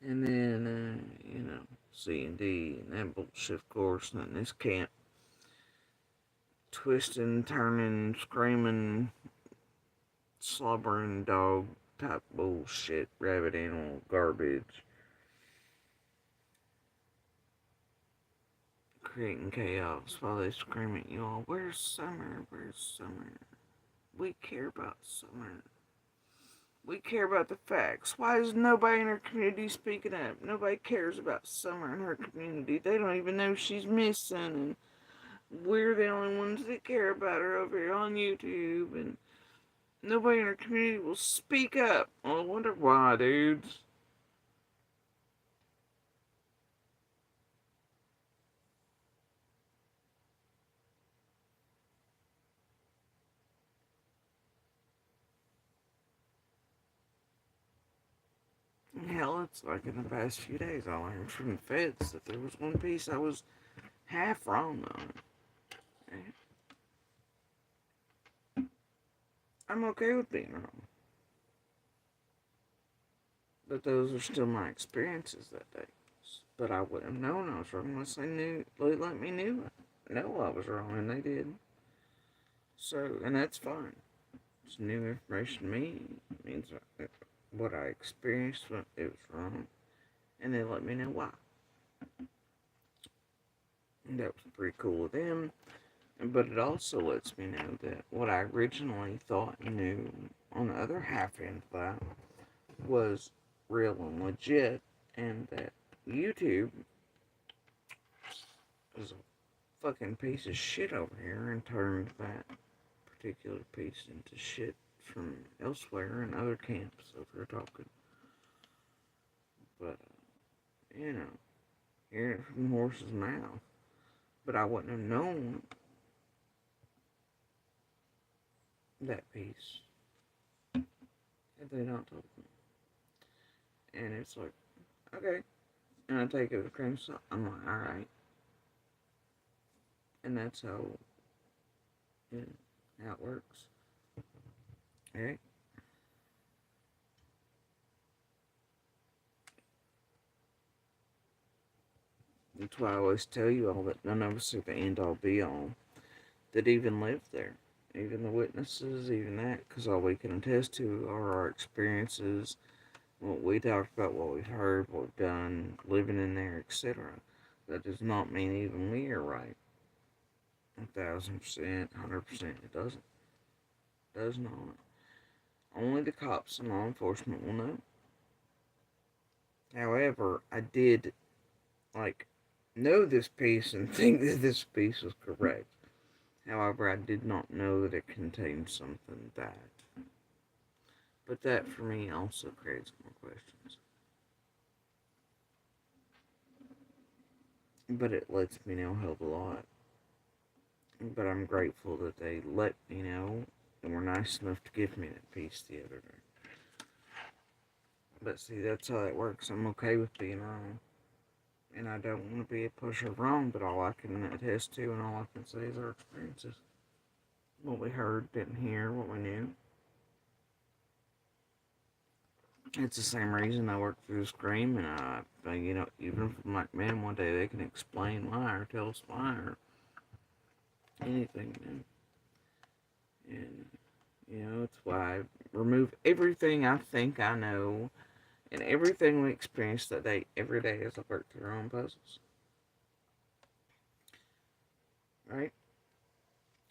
And then, you know, C and D and that bullshit, of course, and this camp. twisting, turning, screaming, slobbering dog type bullshit, rabbit animal garbage, creating chaos while they scream at you all, "Where's Summer? Where's Summer? We care about Summer. We care about the facts. Why is nobody in her community speaking up? Nobody cares about Summer in her community. They don't even know she's missing, and we're the only ones that care about her over here on YouTube, and nobody in her community will speak up. I wonder why, dudes." Hell, it's like in the past few days I learned from the feds that there was one piece I was half wrong on. I'm okay with being wrong. But those are still my experiences that day. But I wouldn't have known I was wrong unless they let me know I was wrong, and they did. So, and that's fine. It's new information to me. It means what I experienced when it was wrong, and they let me know why. And that was pretty cool of them. But it also lets me know that what I originally thought and knew on the other half end of that was real and legit, and that YouTube is a fucking piece of shit over here and turned that particular piece into shit from elsewhere and other camps over here talking. But, hearing it from the horse's mouth. But I wouldn't have known that piece had they not told me. And it's like, okay. And I take it with a grain of salt. I'm like, alright. And that's how it works. Alright? That's why I always tell you all that none of us are the end all be all that even live there. Even the witnesses, even that, because all we can attest to are our experiences, what we talked about, what we've heard, what we've done, living in there, etc. That does not mean even we are right. 1,000%, 100%, it doesn't. It does not. Only the cops and law enforcement will know. However, I did, know this piece and think that this piece was correct. However, I did not know that it contained something that. But that, for me, also creates more questions. But it lets me know a hell of a lot. But I'm grateful that they let me know and were nice enough to give me that piece the other day. But see, that's how it works. I'm okay with being wrong. And I don't want to be a pusher of wrong, but all I can attest to and all I can say is our experiences. What we heard, didn't hear, what we knew. It's the same reason I work through Scream, and even from like, man, one day they can explain why or tell us why or anything, man. And, it's why I remove everything I think I know and everything we experience that day, every day as I work through our own puzzles. Right?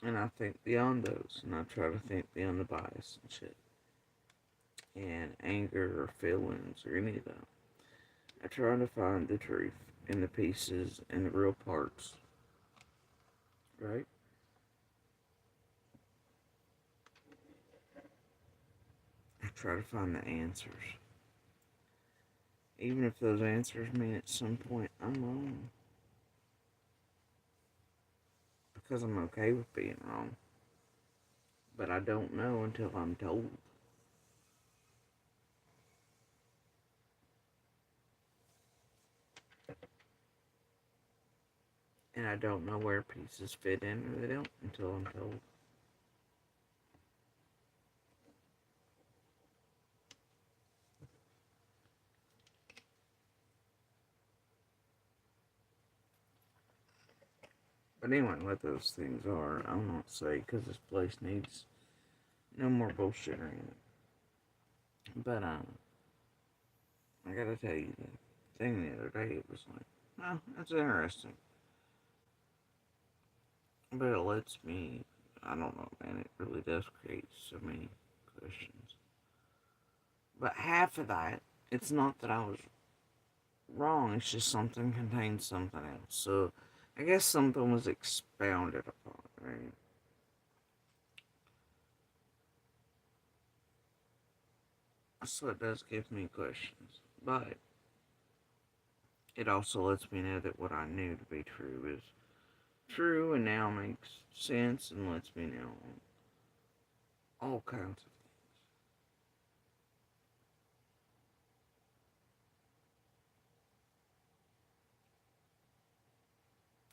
And I think beyond those, and I try to think beyond the bias and shit. And anger or feelings or any of that. I try to find the truth in the pieces and the real parts. Right? I try to find the answers. Even if those answers mean at some point I'm wrong. Because I'm okay with being wrong. But I don't know until I'm told. And I don't know where pieces fit in or they don't until I'm told. But anyway, what those things are, I'll not say because this place needs no more bullshitting in it. But I gotta tell you, the thing the other day, it was like, oh, that's interesting. But it lets me, I don't know, man, it really does create so many questions. But half of that, it's not that I was wrong, it's just something contains something else. So I guess something was expounded upon, right? So it does give me questions. But it also lets me know that what I knew to be true is true and now makes sense and lets me know all kinds of.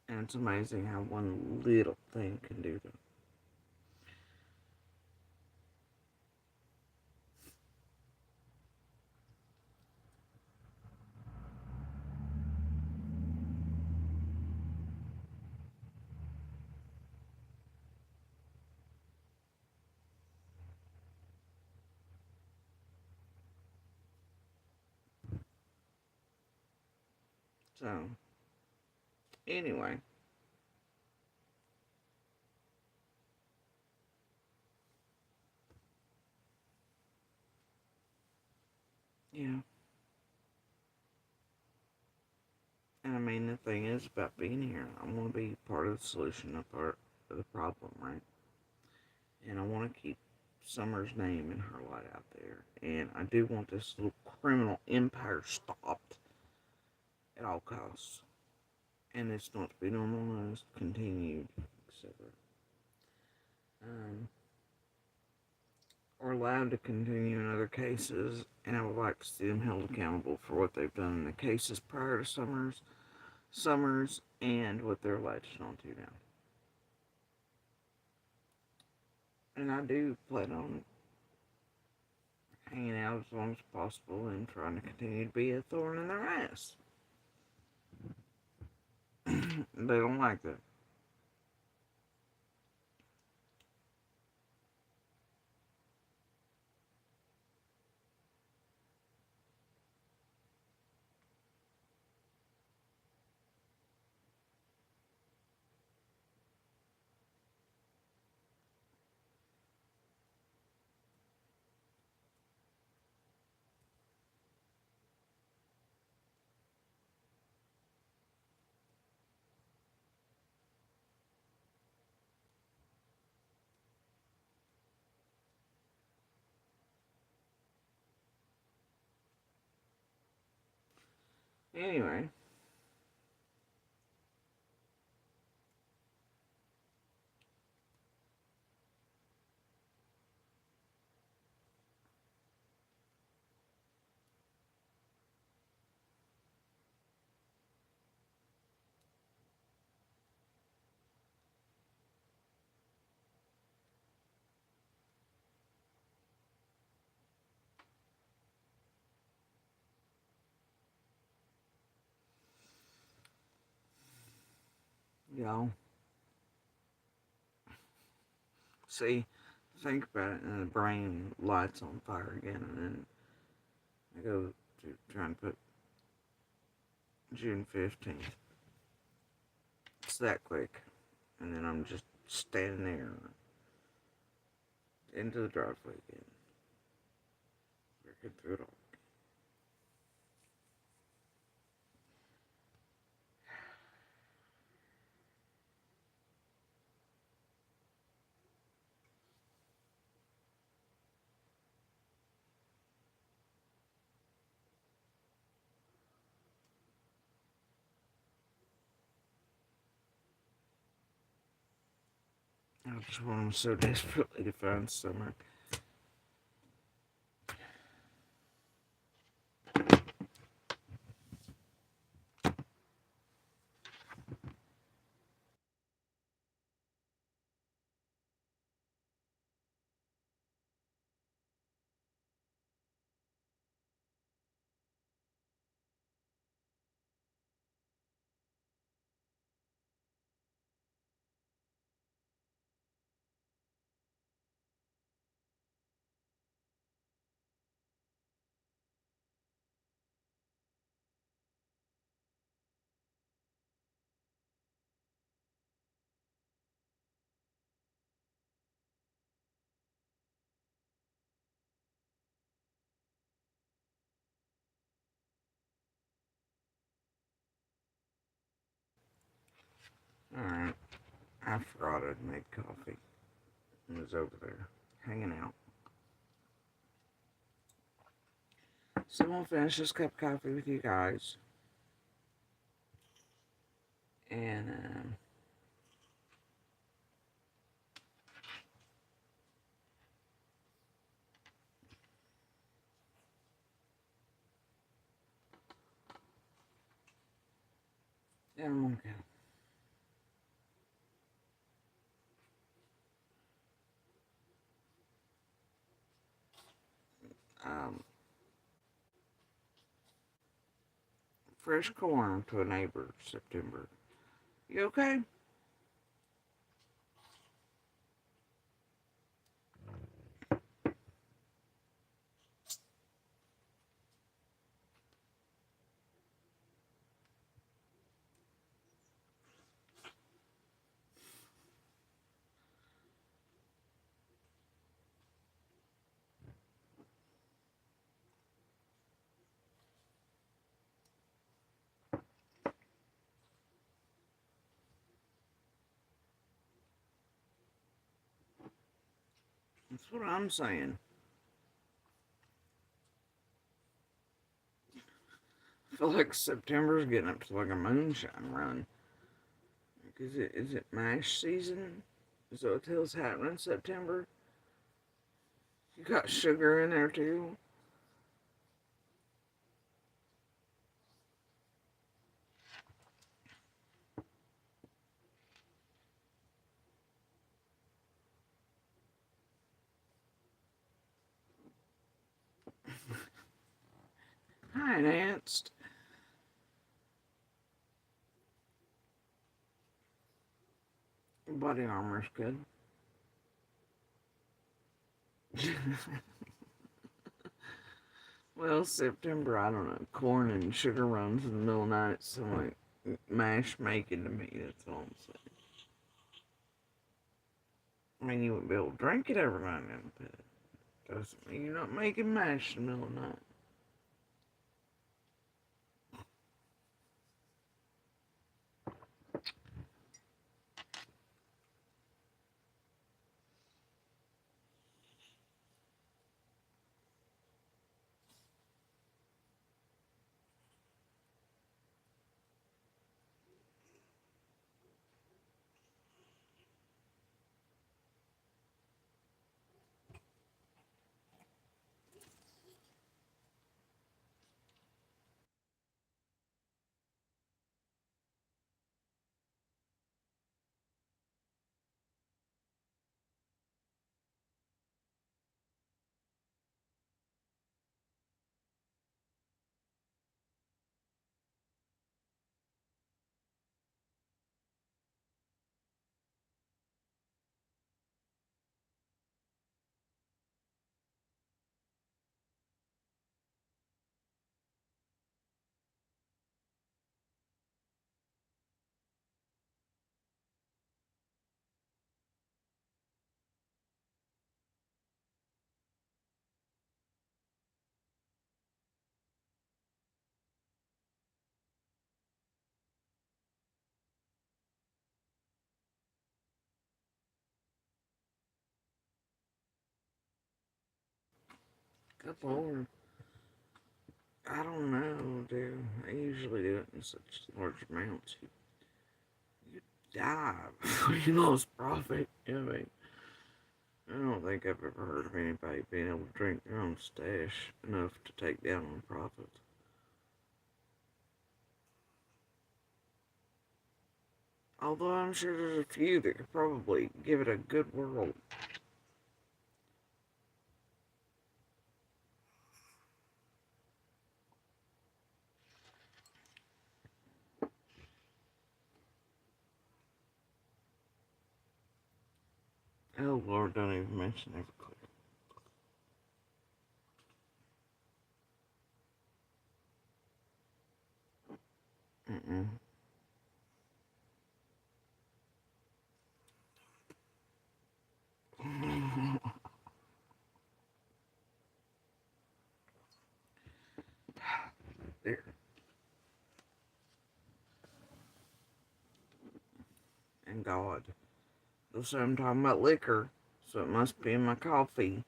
And it's amazing how one little thing can do that. So, anyway, yeah. And I mean, the thing is about being here, I want to be part of the solution, not part of the problem, right? And I want to keep Summer's name and her light out there. And I do want this little criminal empire stopped at all costs. And it's not to be normalized, continued, etc. Um, or allowed to continue in other cases, and I would like to see them held accountable for what they've done in the cases prior to Summers, and what they're alleged on to now. And I do plan on hanging out as long as possible and trying to continue to be a thorn in their ass. They don't like that. Anyway, y'all, see, think about it, and the brain lights on fire again, and then I go to try and put June 15th. It's that quick. And then I'm just standing there into the driveway again, working through it all. I just want them so desperately to find Summer. Alright, I forgot I'd made coffee. It was over there, hanging out. So I'm gonna finish this cup of coffee with you guys. And, I'm gonna go. Fresh corn to a neighbor, September. You okay? That's what I'm saying. I feel like September's getting up to like a moonshine run. Is it mash season? Is that what the hell's happening in September? You got sugar in there too? Hi, Nance. Body armor's good. Well, September, I don't know. Corn and sugar runs in the middle of the night, so like mash making to me, that's all I'm saying. I mean, you wouldn't be able to drink it every night, but it doesn't mean you're not making mash in the middle of the night. Couple more. I don't know, dude. I usually do it in such large amounts. You die before you lose profit. You know what I mean? I don't think I've ever heard of anybody being able to drink their own stash enough to take down on profits. Although I'm sure there's a few that could probably give it a good whirl. Oh Lord, don't even mention Everclear. Mm-mm. There. God. So I'm talking about liquor, so it must be in my coffee.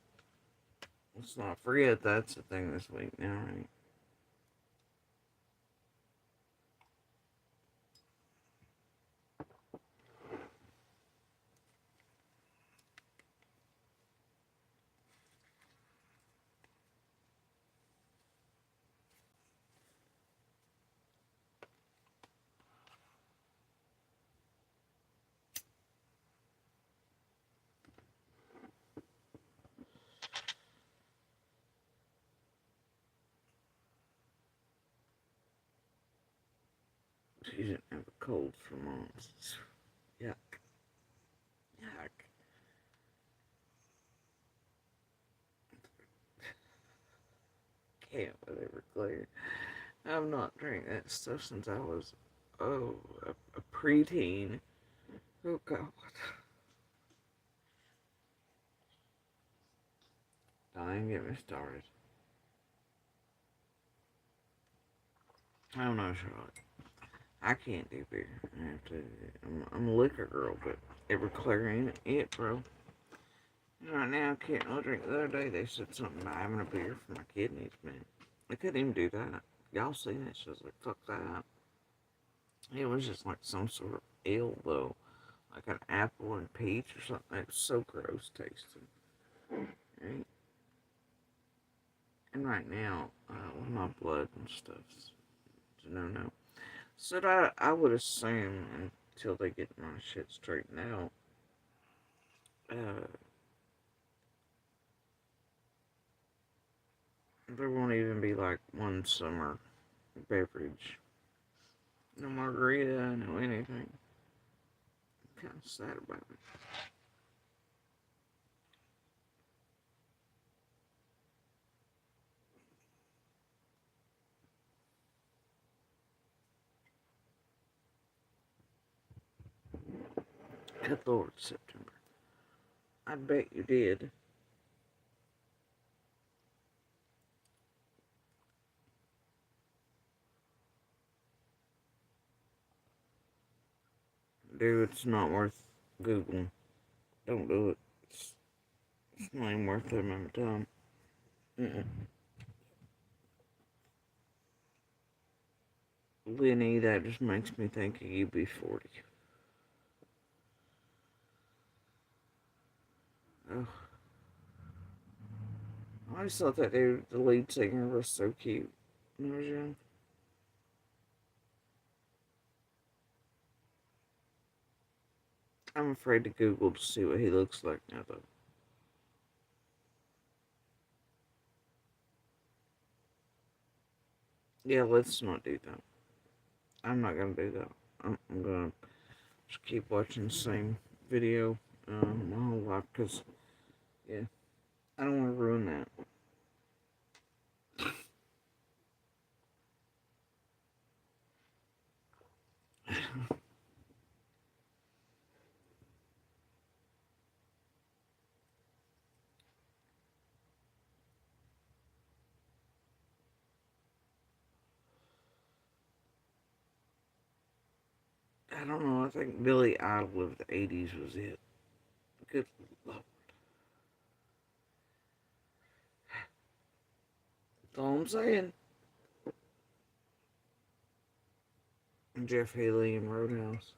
Let's not forget that's the thing this week now, right? She didn't have a cold for months. Yuck. Yuck. Can't with Everclear. I've not drank that stuff since I was, a preteen. Oh, God. Don't even get me started. I don't know, Charlotte. I can't do beer. I have to. I'm a liquor girl, but Everclear ain't it, bro. Right now, I can't really drink. The other day, they said something about having a beer for my kidneys, man. They couldn't even do that. Y'all seen it? She was like, fuck that. It was just like some sort of ale, though. Like an apple and peach or something. It was so gross tasting. Right? And right now, with my blood and stuff, it's no. So I would assume until they get my shit straightened out, there won't even be like one summer beverage. No margarita, no anything. I'm kind of sad about it. Good Lord, September. I bet you did. Dude, it's not worth Googling. Don't do it. It's not even worth the amount of time. Mm-mm. Lenny, that just makes me think of UB40. Oh, I always thought that dude, the lead singer, was so cute when I was young. I'm afraid to Google to see what he looks like now, though. Yeah, let's not do that. I'm not gonna do that. I'm gonna just keep watching the same video my whole life because, yeah, I don't want to ruin that. I don't know. I think Billy Idol of the '80s was it. Good Lord. That's all I'm saying. Jeff Haley and Roadhouse.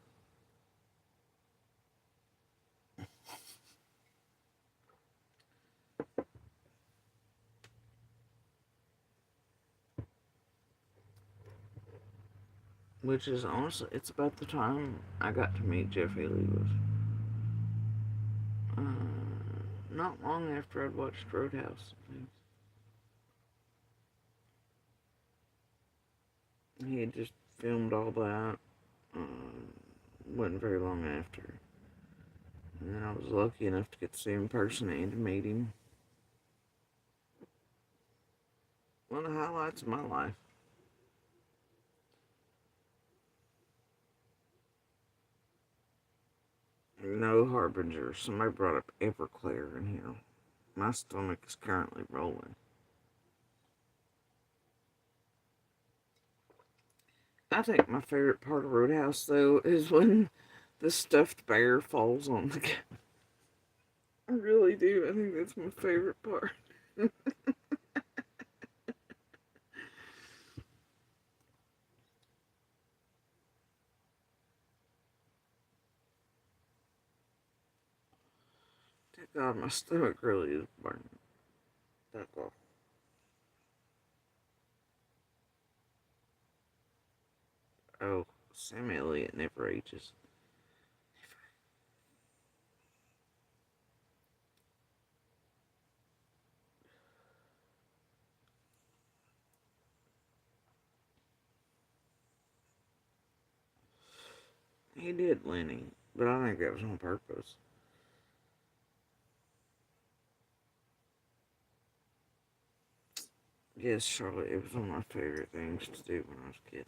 Which is honestly, it's about the time I got to meet Jeff Haley was. Not long after I'd watched Roadhouse. He had just filmed all that. Wasn't very long after. And then I was lucky enough to get to see him in person and to meet him. One of the highlights of my life. No harbinger. Somebody brought up Everclear in here. My stomach is currently rolling. I think my favorite part of Roadhouse, though, is when the stuffed bear falls on the couch. I really do. I think that's my favorite part. God, my stomach really is burning. That's all. Oh, Sam Elliott never ages. He did, Lenny, but I think that was on purpose. Yes, Charlotte, it was one of my favorite things to do when I was a kid.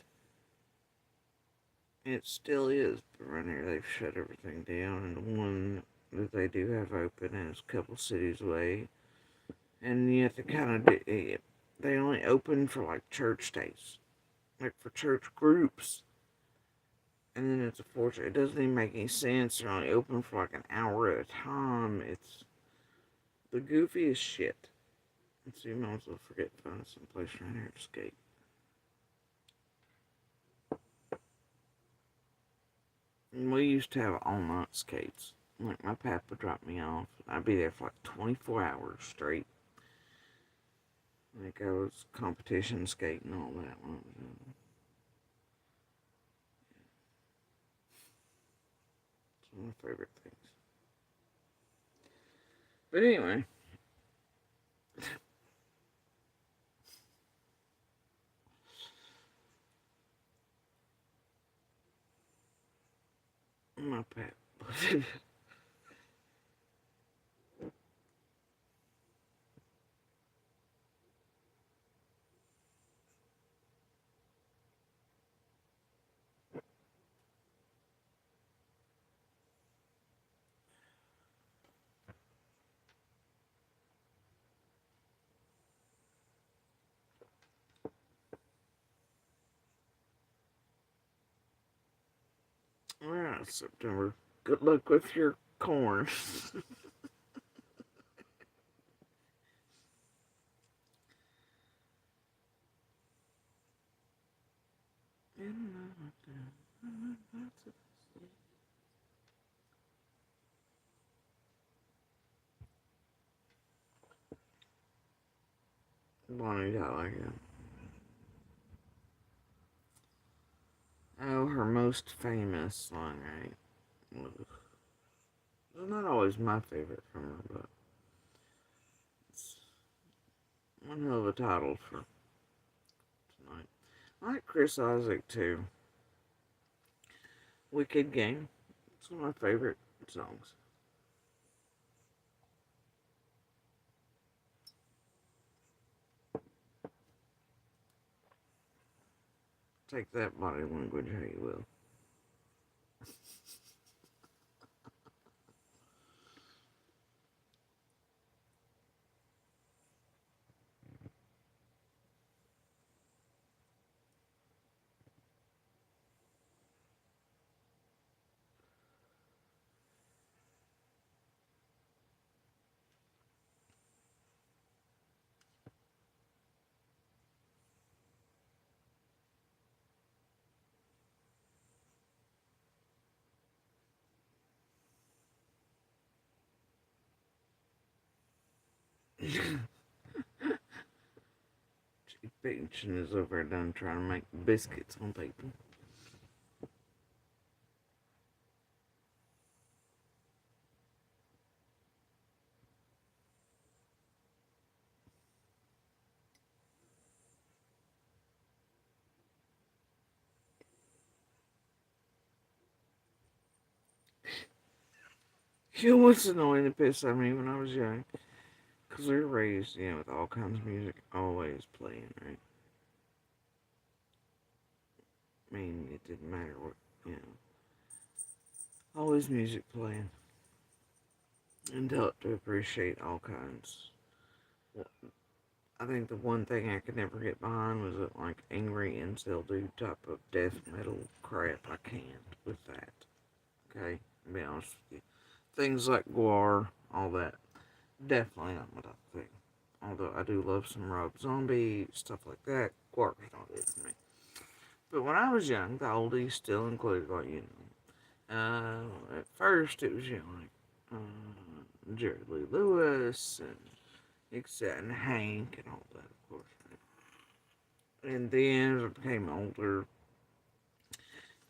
It still is, but right here they've shut everything down, and the one that they do have open is a couple cities away. And you have to kind of do it. They only open for like church days, like for church groups. And then it's a fortune. It doesn't even make any sense. They're only open for like an hour at a time. It's the goofiest shit. And so you might as well forget to find some place around here to skate. And we used to have all night skates. Like my pap would drop me off. I'd be there for like 24 hours straight. Like I was competition skating and all that. It's one of my favorite things. But anyway. My pap. Alright, September. Good luck with your corn. Bonnie Tyler, yeah. Oh, her most famous song, right? It's not always my favorite from her, but it's one hell of a title for tonight. I like Chris Isaac too. Wicked Game. It's one of my favorite songs. Take that, body language, how you will. Chief Peachin is over done trying to make biscuits on people. You know what's annoying the piss out of me when I was young? Because we were raised, with all kinds of music always playing, right? I mean, it didn't matter what, always music playing. And taught to appreciate all kinds. I think the one thing I could never get behind was that, like, angry incel dude type of death metal crap. I can't with that. Okay, to be honest with you. Things like Guar, all that, definitely not my type of thing. Although I do love some Rob Zombie, stuff like that, Guar's not it for me. But when I was young, the oldies still included, like, at first it was, Jerry Lee Lewis and Except and Hank and all that, of course. And then as I became older,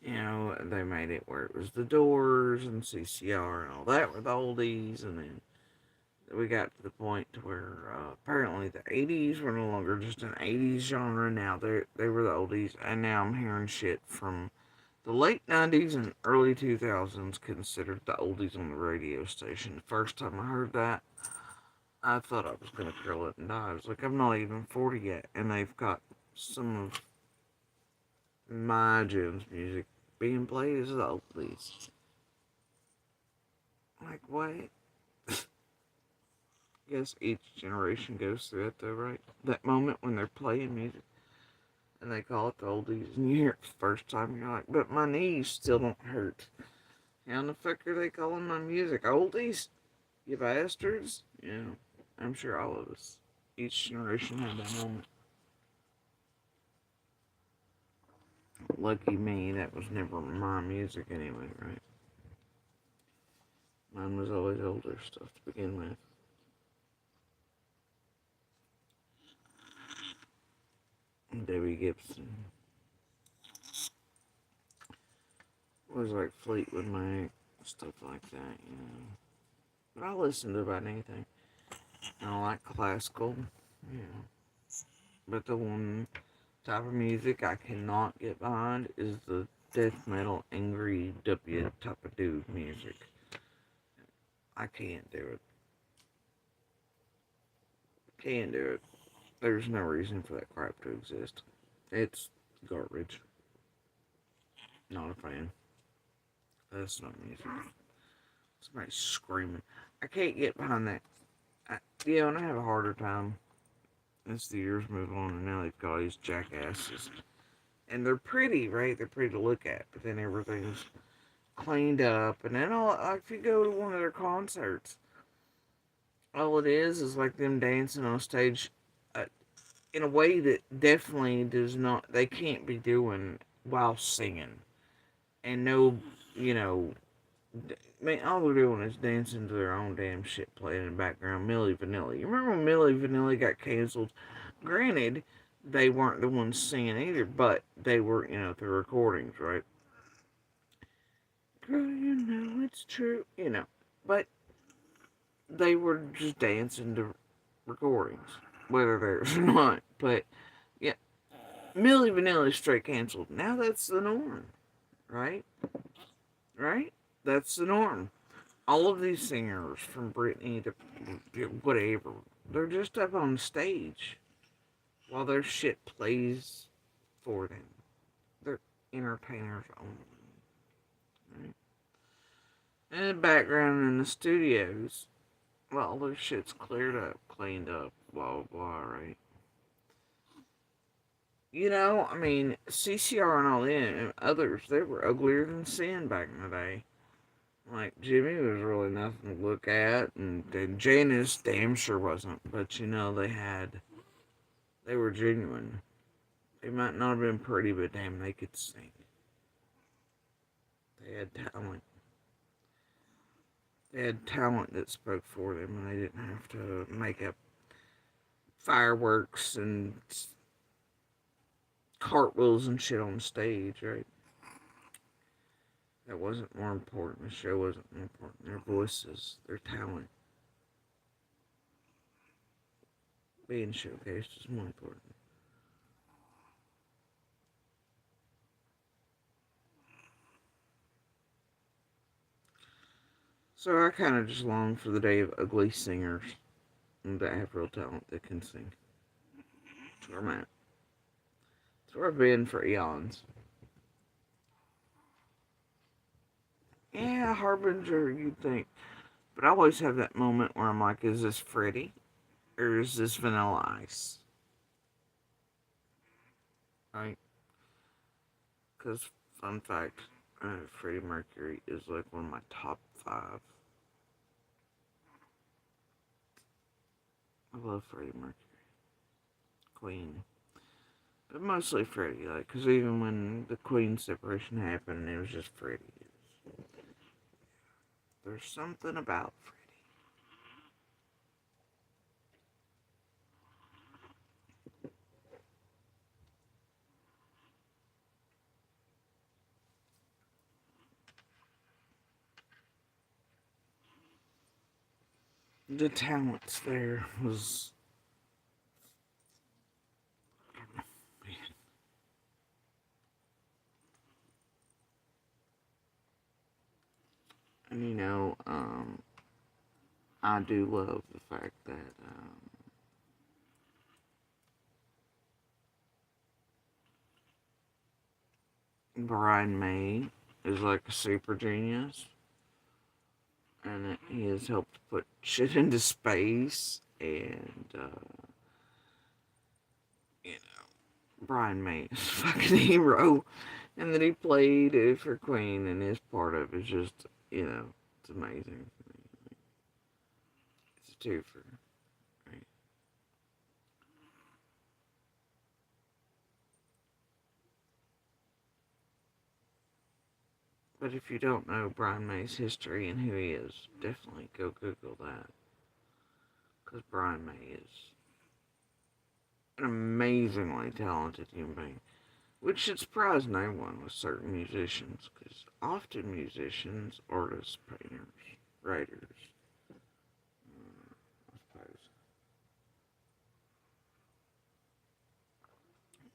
they made it where it was the Doors and CCR and all that were the oldies, and then we got to the point where apparently the 80s were no longer just an 80s genre. Now they were the oldies, and now I'm hearing shit from the late 90s and early 2000s considered the oldies on the radio station. The first time I heard that, I thought I was going to curl up and die. I was like, I'm not even 40 yet, and they've got some of my Jim's music being played as the oldies. Like, what? Guess each generation goes through it though, right? That moment when they're playing music and they call it the oldies, and you hear it the first time, you're like, but my knees still don't hurt. How the fuck are they calling my music oldies? You bastards? Yeah, I'm sure all of us, each generation had that moment. Lucky me, that was never my music anyway, right? Mine was always older stuff to begin with. Debbie Gibson. It was like Fleetwood Mac, stuff like that. But I listen to about anything. I like classical, yeah. But the one type of music I cannot get behind is the death metal, angry W type of dude music. I can't do it. Can't do it. There's no reason for that crap to exist. It's garbage. Not a fan. That's not music. Somebody screaming. I can't get behind that. And I have a harder time as the years move on, and now they've got all these jackasses. And they're pretty, right? They're pretty to look at, but then everything's cleaned up. And then if you go to one of their concerts, all it is like them dancing on stage uh, in a way that definitely does not, they can't be doing while singing. And no, you know, all they're doing is dancing to their own damn shit playing in the background. Milli Vanilli. You remember when Milli Vanilli got canceled? Granted, they weren't the ones singing either, but they were, the recordings, right? Girl, you know it's true, But they were just dancing to recordings, whether theirs or not. But, yeah, Milli Vanilli straight canceled. Now that's the norm, right? Right? That's the norm. All of these singers, from Britney to whatever, they're just up on stage while their shit plays for them. They're entertainers only. Right? And the background in the studios, well, their shit's cleared up, cleaned up, blah, blah, blah, right? CCR and all them and others, they were uglier than sin back in the day. Like, Jimmy was really nothing to look at, and Janice damn sure wasn't. But, they were genuine. They might not have been pretty, but damn, they could sing. They had talent. They had talent that spoke for them, and they didn't have to make up fireworks and cartwheels and shit on stage, right? That wasn't more important. The show wasn't more important. Their voices, their talent being showcased is more important. So I kind of just long for the day of ugly singers that have real talent that can sing. That's where I'm at. That's where I've been for eons. Yeah, Harbinger, you'd think. But I always have that moment where I'm like, is this Freddie? Or is this Vanilla Ice? Right? Because, fun fact, Freddie Mercury is like one of my top 5. I love Freddie Mercury. Queen. But mostly Freddie, like, because even when the Queen separation happened, it was just Freddie. There's something about Freddie. The talents there was, man. And I do love the fact that Brian May is like a super genius, and he has helped put shit into space, and you know, Brian May is a fucking hero, and that he played it for Queen, and his part of it is just, it's amazing. It's a twofer, right? But if you don't know Brian May's history and who he is, definitely go Google that. Because Brian May is an amazingly talented human being. Which should surprise no one with certain musicians. Because often musicians, artists, painters, writers, I suppose,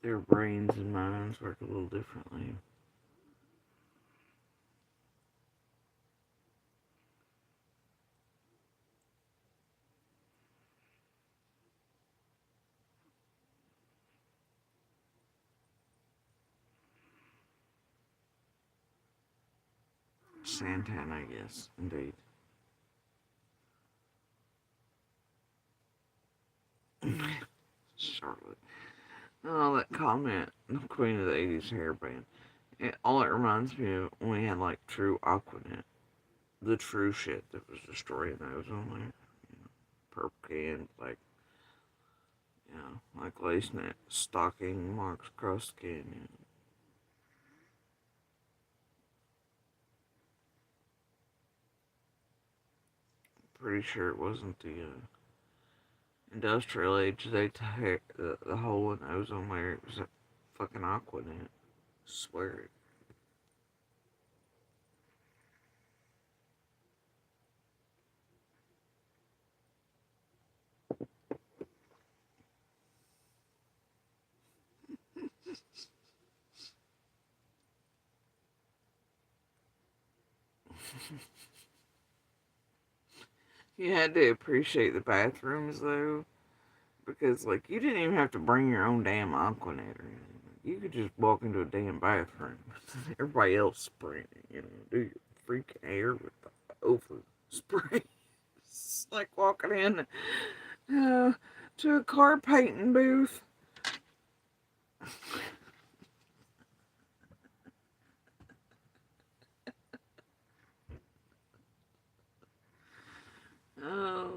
their brains and minds work a little differently. Santana, yes, indeed. Charlotte. Oh, that comment, the Queen of the 80s hairband. All it reminds me of when we had like true Aquanet. The true shit that was destroying those on there. Purple can, like lace net, stocking marks across the canyon. Pretty sure it wasn't the industrial age. They took the hole in the ozone layer. It was a fucking Aquanet. Swear it. You had to appreciate the bathrooms though, because like you didn't even have to bring your own damn Aquanet or anything. You could just walk into a damn bathroom. Everybody else spraying, do your freaking hair with the over spray. It's like walking in to a car painting booth. Oh.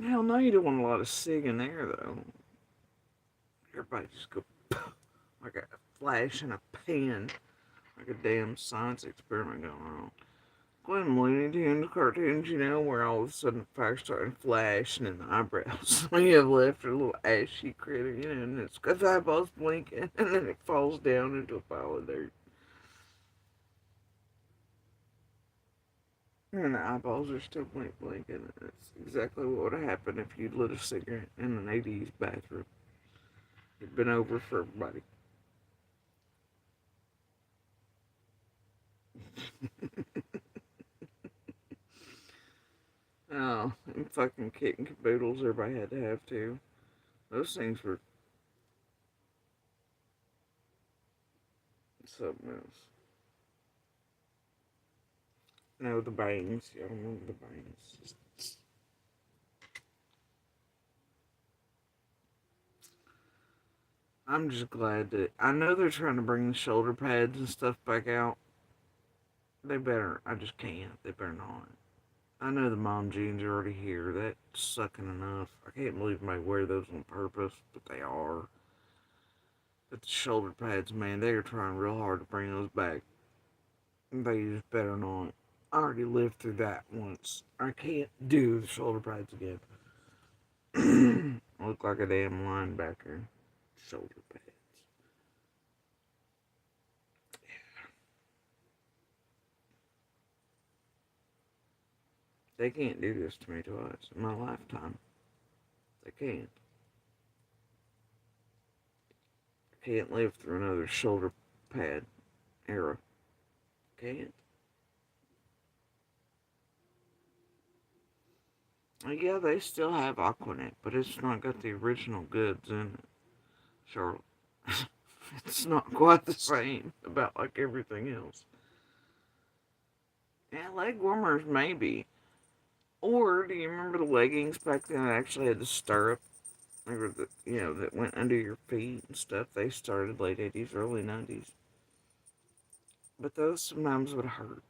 Hell no, you don't want a lot of SIG in there, though. Everybody just go like a flash in a pan, like a damn science experiment going on. Glenn Looney Tunes cartoons, where all of a sudden the fire's starting flashing in the eyebrows. When you have left a little ashy critter, and it's got the eyeballs blinking, and then it falls down into a pile of dirt. And the eyeballs are still blinking. That's exactly what would have happened if you'd lit a cigarette in an 80s bathroom. It'd been over for everybody. Oh, and fucking kitten caboodles everybody had to have too. Those things were something else. No, the bangs. Y'all remember the bangs. I'm just glad that I know they're trying to bring the shoulder pads and stuff back out. They better. I just can't. They better not. I know the mom jeans are already here. That's sucking enough. I can't believe they wear those on purpose, but they are. But the shoulder pads, man, they are trying real hard to bring those back. They just better not. I already lived through that once. I can't do the shoulder pads again. I look like a damn linebacker. Shoulder pads. They can't do this to me twice in my lifetime. They can't. I can't live through another shoulder pad era. Can't. Yeah, they still have Aquanet, but it's not got the original goods in it, Charlotte. It's not quite the same about like everything else. Yeah, leg warmers maybe. Or do you remember the leggings back then that actually had the stirrup? Or the, that went under your feet and stuff. They started late 80s, early 90s. But those sometimes would hurt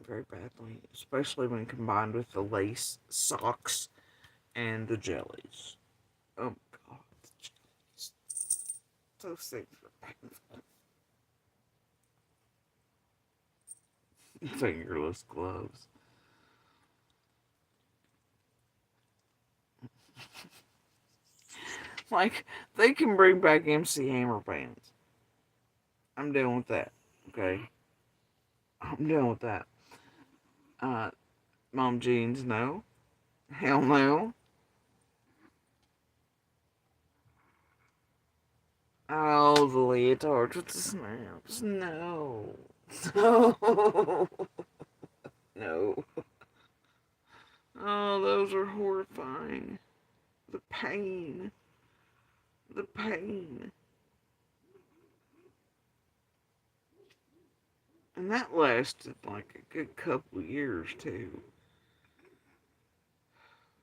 very badly, especially when combined with the lace socks and the jellies. Oh God, the jellies. Those things were painful. Fingerless gloves. Like, they can bring back MC Hammer bands. I'm down with that. Okay? I'm down with that. Uh, Mom jeans, no. Hell no. Oh, the leotards with the snaps. No. No. No. Oh, those are horrifying. The pain. The pain. And that lasted like a good couple of years, too.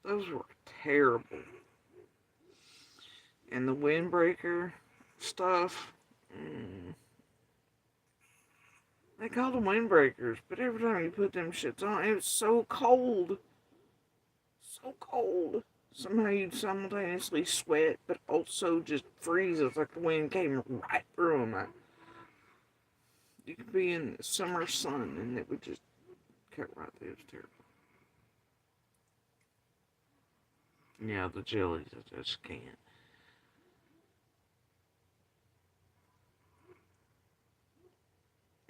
Those were terrible. And the windbreaker stuff. They called them windbreakers, but every time you put them shits on, it was so cold. So cold. Somehow you'd simultaneously sweat, but also just freeze. It was like the wind came right through them. You could be in summer sun, and it would just cut right through. It was terrible. Yeah, the jellies, I just can't.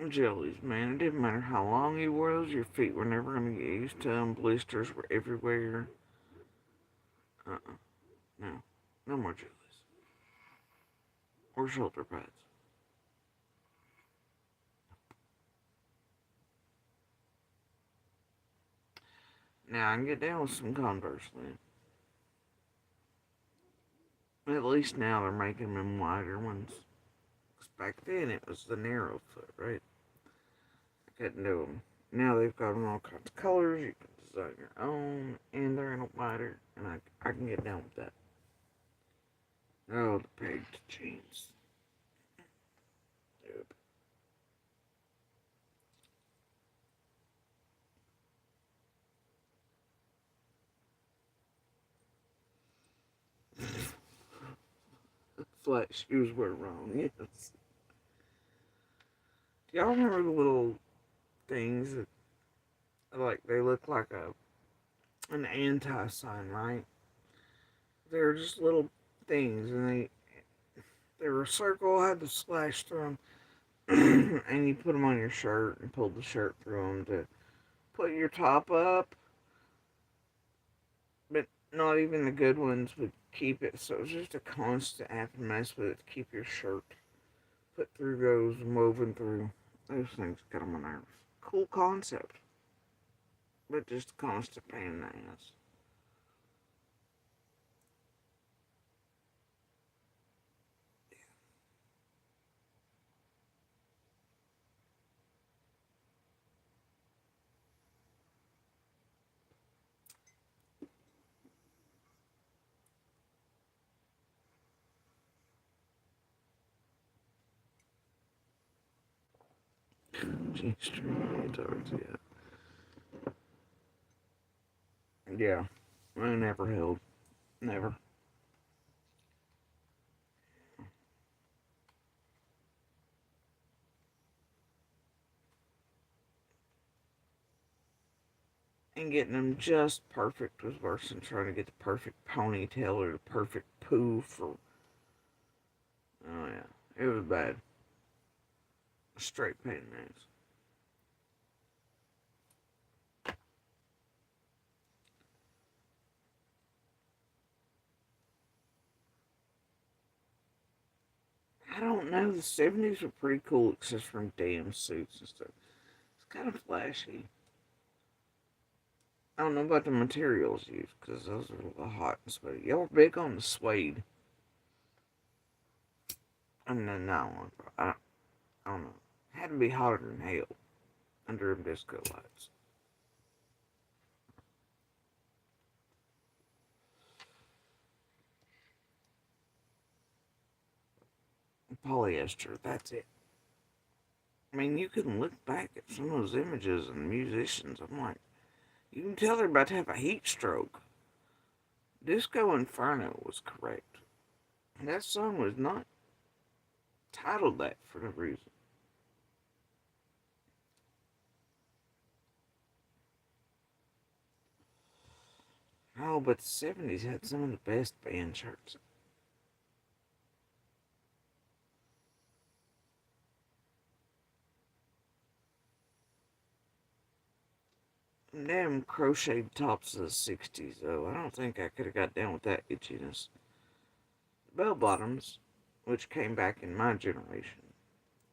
Jellies, man. It didn't matter how long you wore those, your feet were never going to get used to them. Blisters were everywhere. No. No more jellies. Or shoulder pads. Now I can get down with some Converse then. At least now they're making them wider ones. Because back then it was the narrow foot, right? I couldn't do them. Now they've got them all kinds of colors. You can design your own, and they're in a wider, and I can get down with that. Oh, the pegged jeans. Dude. Flat shoes were wrong, yes. Do y'all remember the little things that, like, they look like an anti-sign, right? They were just little things, and they were a circle, had the slash through them, and you put them on your shirt and pulled the shirt through them to put your top up, but not even the good ones would keep it, so it was just a constant having to mess with it to keep your shirt put through those and woven through. Those things got on my nerves. Cool concept, but just a constant pain in the ass. G-string guitars, yeah. Yeah. I never held. Never. And getting them just perfect was worse than trying to get the perfect ponytail or the perfect poof or. Oh, yeah. It was bad. Straight pain in the ass. I don't know. The 70s were pretty cool, except for damn suits and stuff. It's kind of flashy. I don't know about the materials used, because those are a little hot and sweaty. Y'all were big on the suede. And then that one, I don't know. It had to be hotter than hell under them disco lights. Polyester, that's it. I mean, you can look back at some of those images and musicians. I'm like, you can tell they're about to have a heat stroke. Disco Inferno was correct. That song was not titled that for no reason. Oh, but the 70s had some of the best band shirts. Damn crocheted tops of the 60s, though. I don't think I could have got down with that itchiness. Bell bottoms, which came back in my generation,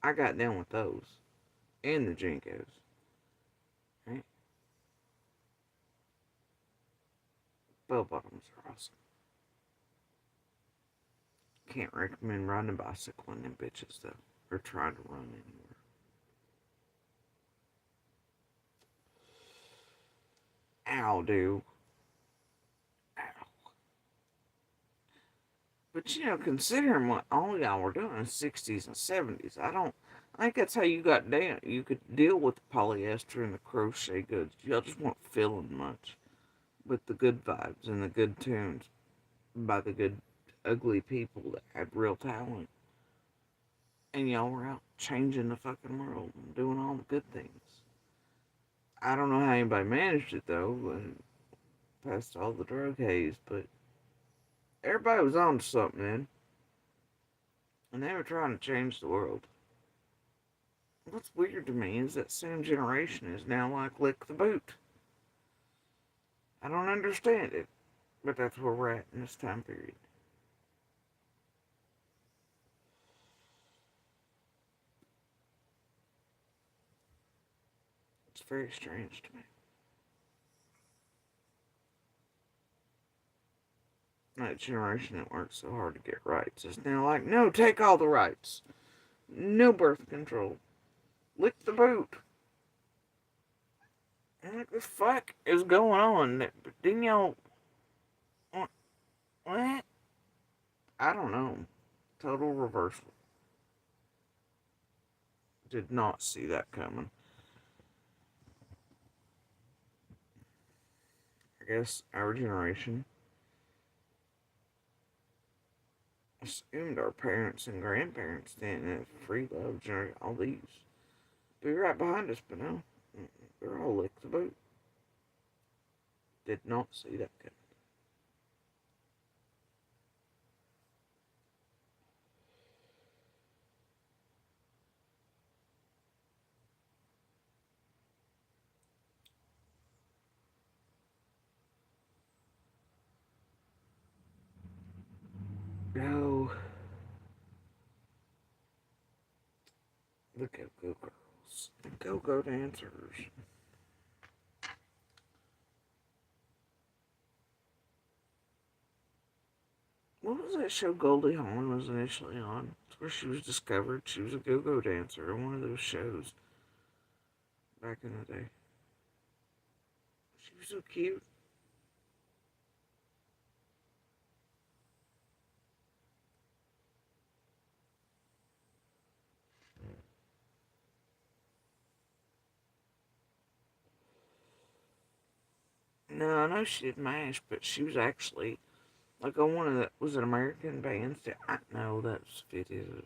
I got down with those. And the Jinkos. Right? Bell bottoms are awesome. Can't recommend riding a bicycle in them bitches, though. Or trying to run anywhere. Ow, dude. Ow. But you know, considering what all y'all were doing in the 60s and 70s, I think that's how you got down. You could deal with the polyester and the crochet goods. Y'all just weren't feeling much with the good vibes and the good tunes by the good, ugly people that had real talent. And y'all were out changing the fucking world and doing all the good things. I don't know how anybody managed it though, and past all the drug haze, but everybody was on to something then, and they were trying to change the world. What's weird to me is that same generation is now like lick the boot. I don't understand it, but that's where we're at in this time period. It's very strange to me. That generation that worked so hard to get rights is now like, no, take all the rights. No birth control. Lick the boot. What the fuck is going on? Didn't y'all... What? I don't know. Total reversal. Did not see that coming. I guess our generation assumed our parents and grandparents didn't have free love generate all these. Be right behind us, but no. They're all licked the boot. Did not see that coming. No. The go-go girls. The go-go dancers. What was that show Goldie Hawn was initially on? It's where she was discovered. She was a go-go dancer in one of those shows back in the day. She was so cute. No, I know she did MASH, but she was actually like on one of the was it American bands? I know that's fitted.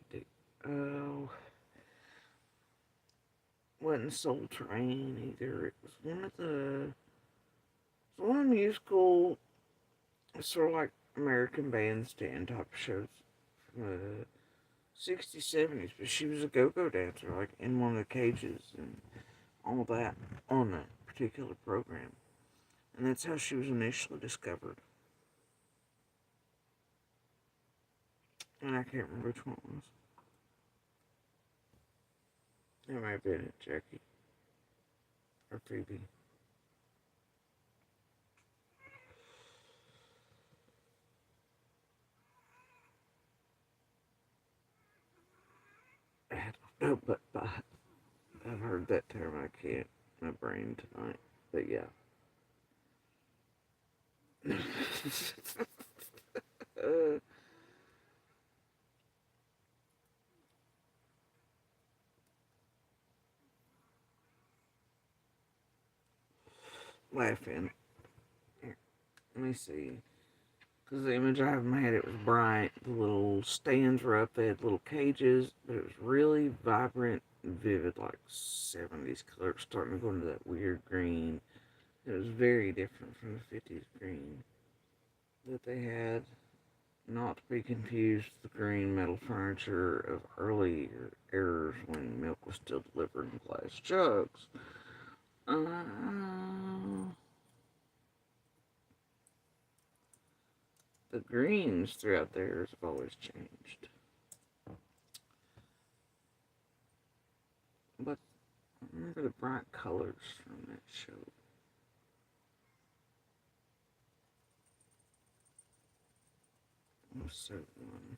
Oh, wasn't Soul Train either. It was one of the musical sort of like American Bandstand type shows from the 60s, 70s. But she was a go-go dancer, like in one of the cages and all that on that particular program. And that's how she was initially discovered. And I can't remember which one it was. It might have been it, Jackie. Or Phoebe. I don't know, but I've heard that term. I can't. My brain tonight. But yeah. uh, laughing. Here, let me see. Because the image I have in my head, it was bright. The little stands were up. They had little cages. But it was really vibrant and vivid, like 70s color. Starting to go into that weird green. It was very different from the 50s green that they had. Not to be confused with the green metal furniture of earlier eras when milk was still delivered in glass jugs. The greens throughout the eras have always changed. But I remember the bright colors from that show. What was so one?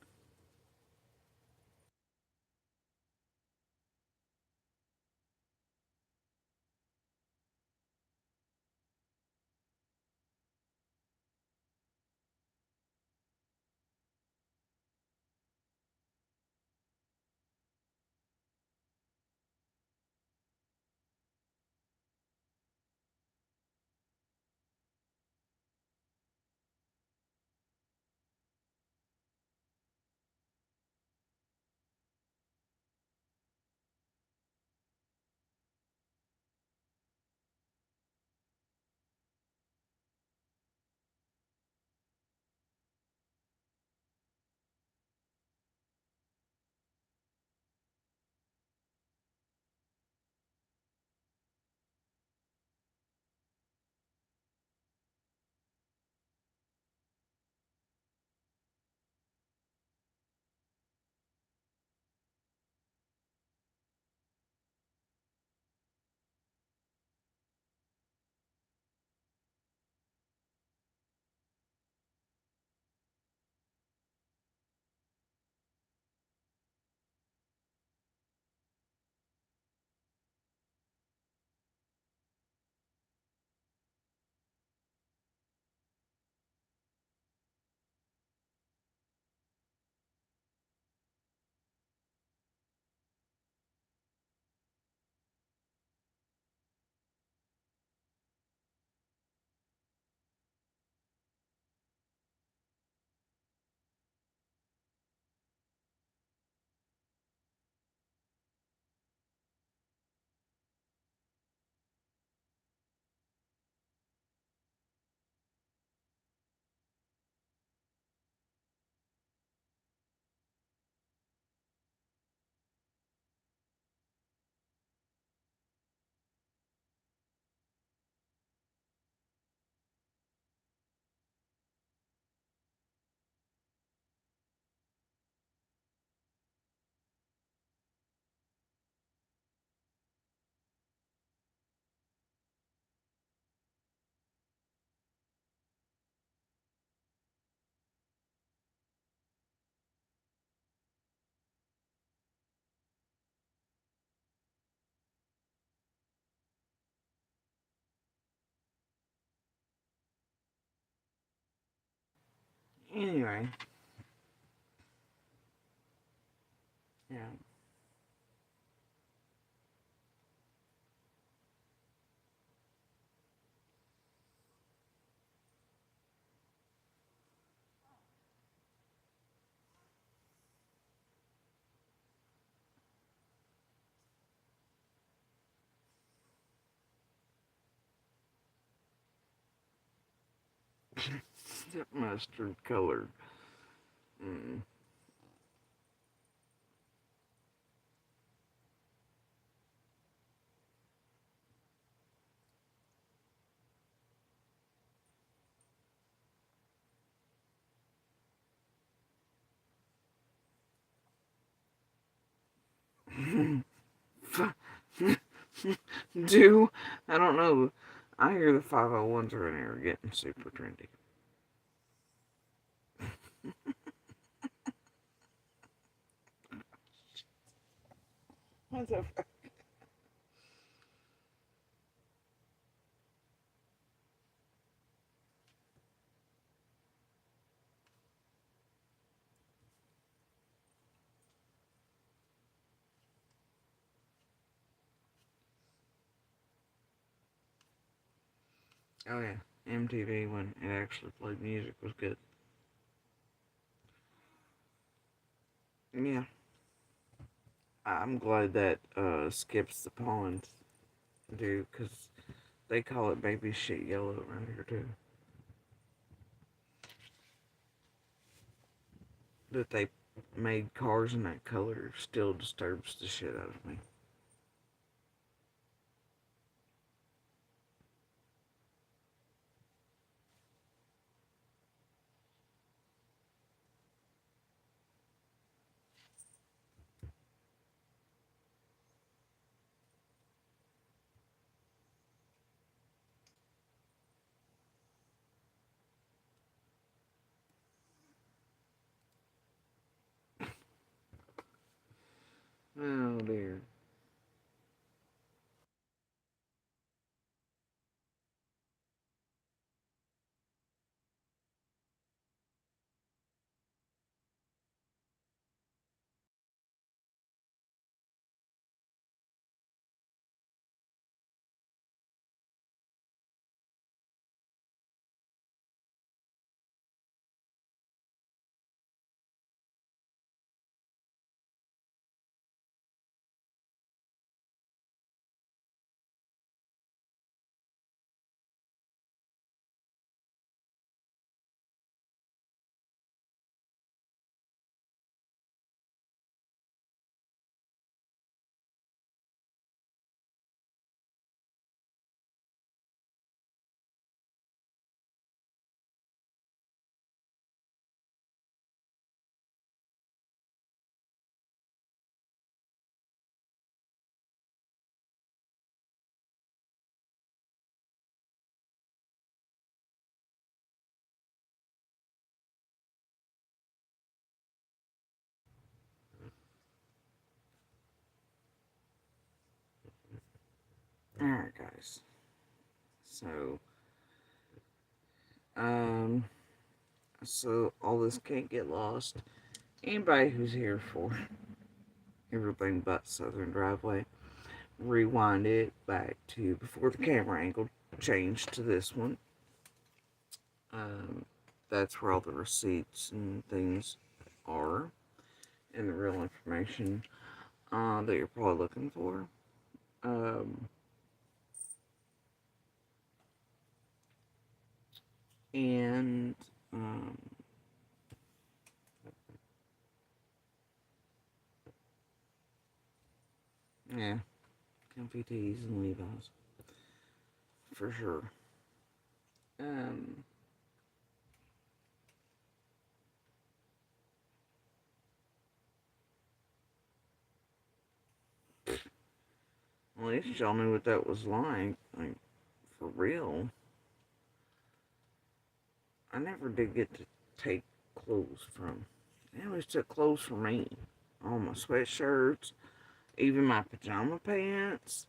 Anyway, yeah. That mustard colored. Mm. Do I don't know. I hear the 501s are in here getting super trendy. What's up? Oh yeah, MTV when it actually played music was good. Yeah, I'm glad that skips the pond, dude, because they call it baby shit yellow around here too. That they made cars in that color still disturbs the shit out of me. Oh dear. Alright, guys. So, um, so all this can't get lost. Anybody who's here for everything but Southern Driveway, rewind it back to before the camera angle changed to this one. Um, that's where all the receipts and things are, and the real information that you're probably looking for. Um, and um, yeah, comfy tees and Levi's for sure. Um, at least y'all knew what that was like for real. I never did get to take clothes from. They always took clothes from me. All my sweatshirts, even my pajama pants.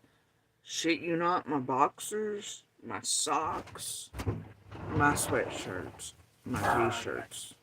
Shit you not, my boxers, my socks, my sweatshirts, my t-shirts.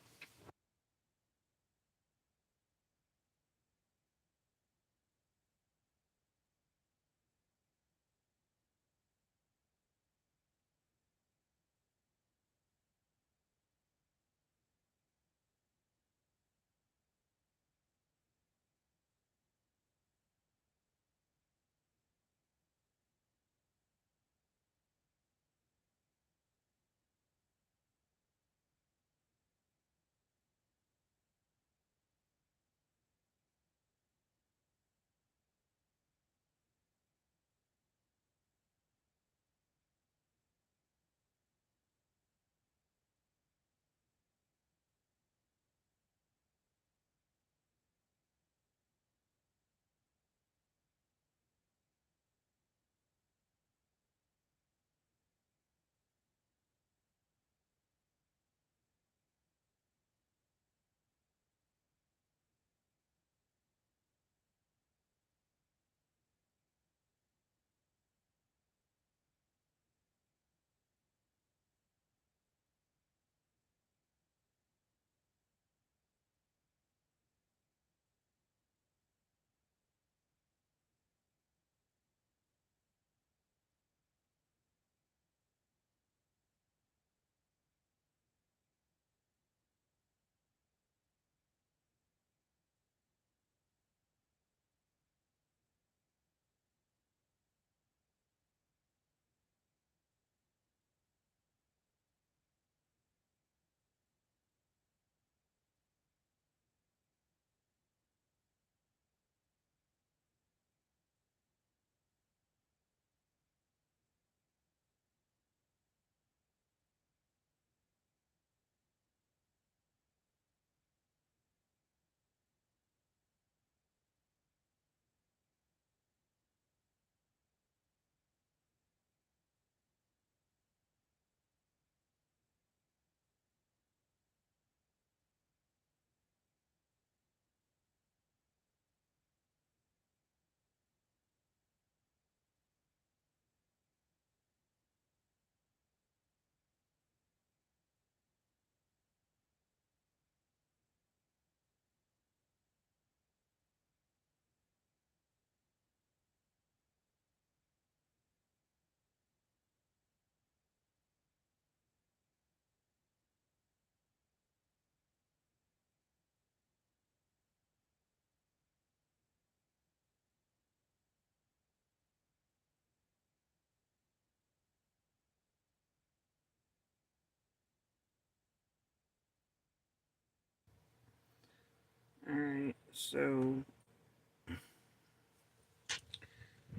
So,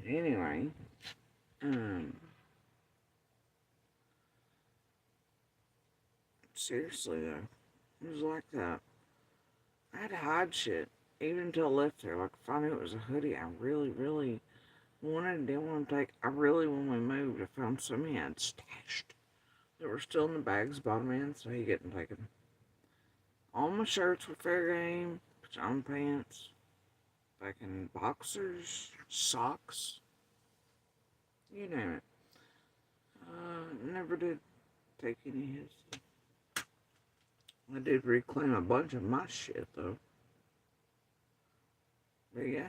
anyway, seriously though, it was like that. I had to hide shit, even until I left there. Like, if I knew it was a hoodie, I really, really wanted, didn't want to take. I really, when we moved, I found some he had stashed that were still in the bags, bottom end, so he getting taken. All my shirts were fair game, pajama pants, fucking boxers, socks, you name it. Never did take any of his. I did reclaim a bunch of my shit though. But yeah,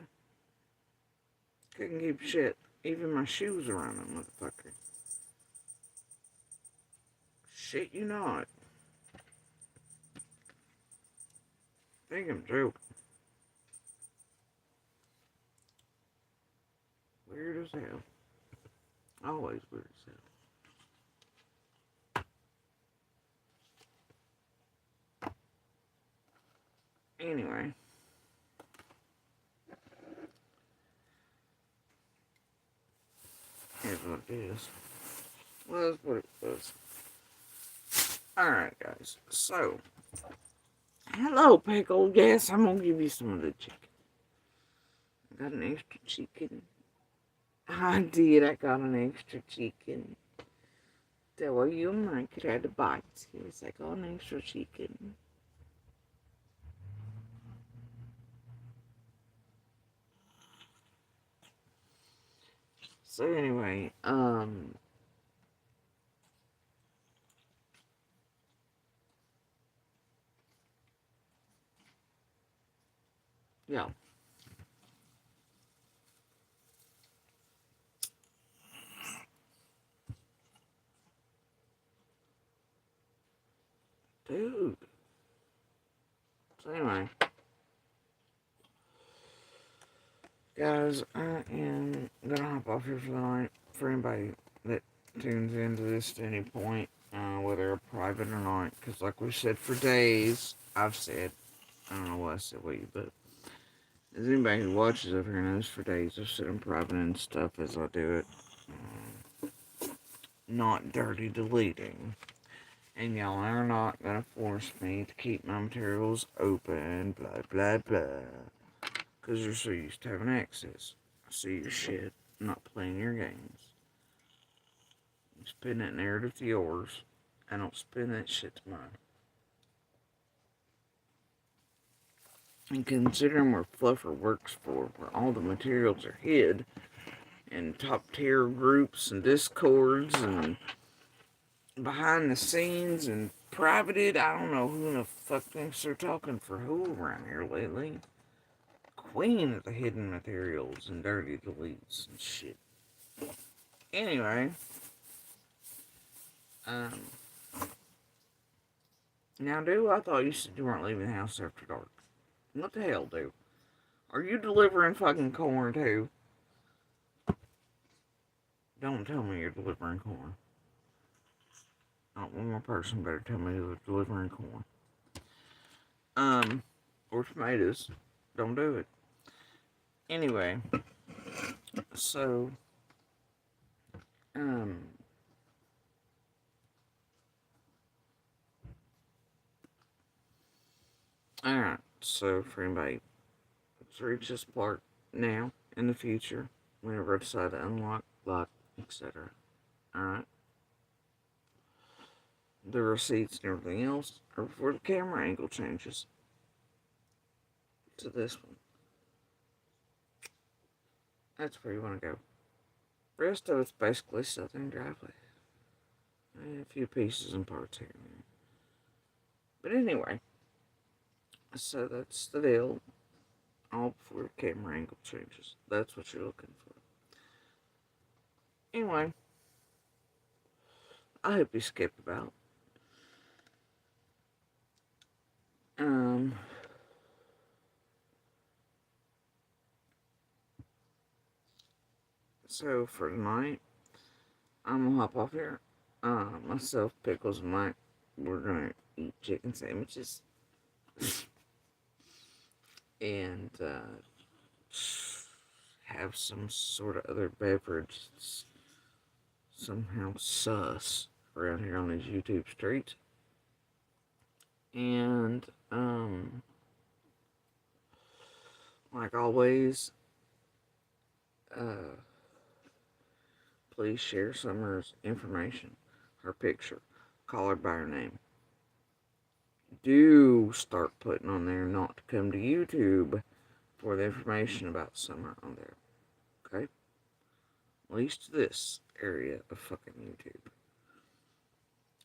couldn't keep shit. Even my shoes around that motherfucker. Shit, you not. Think I'm joking. Weird as hell. Always weird as hell. Anyway. Here's what it is. Well, that's what it was. Alright, guys. So. Hello, Pickle. Yes, I'm gonna give you some of the chicken. I got an extra chicken. I did. I got an extra chicken. So you might try to bite. Yes, I got an extra chicken. So anyway, yeah. Dude. So anyway. Guys, I am gonna hop off here for the night. For anybody that tunes into this at any point, whether private or not, because like we said for days, I've said, I don't know what I said with you, but as anybody who watches over here knows, for days I've said I'm private and stuff as I do it. Not dirty deleting. And y'all are not gonna force me to keep my materials open, blah, blah, blah. Because you're so used to having access. I see your shit, not playing your games. You spin that narrative to yours. I don't spin that shit to mine. And considering where Fluffer works for, where all the materials are hid, in top tier groups and discords and behind the scenes and privated, I don't know who the fuck thinks they're talking for who around here lately. Queen of the hidden materials and dirty deletes and shit. Anyway, now, dude, I thought you said you weren't leaving the house after dark. What the hell, dude? Are you delivering fucking corn, too? Don't tell me you're delivering corn. Not one more person better tell me you're delivering corn. Or tomatoes. Don't do it. Anyway, so, alright, so for anybody that's reached this part now, in the future, whenever I decide to unlock, lock, etc. Alright? The receipts and everything else are before the camera angle changes to this one. That's where you want to go. The rest of it's basically Southern driveway. A few pieces and parts here and there. But anyway, so that's the deal. All before the camera angle changes. That's what you're looking for. Anyway, I hope you skip about. So for tonight, I'm gonna hop off here. Myself, Pickles, and Mike, we're gonna eat chicken sandwiches. and have some sort of other beverage that's somehow sus around here on these YouTube streets. And, like always, uh, please share Summer's information, her picture, call her by her name. Do start putting on there not to come to YouTube for the information about Summer on there. Okay? At least this area of fucking YouTube.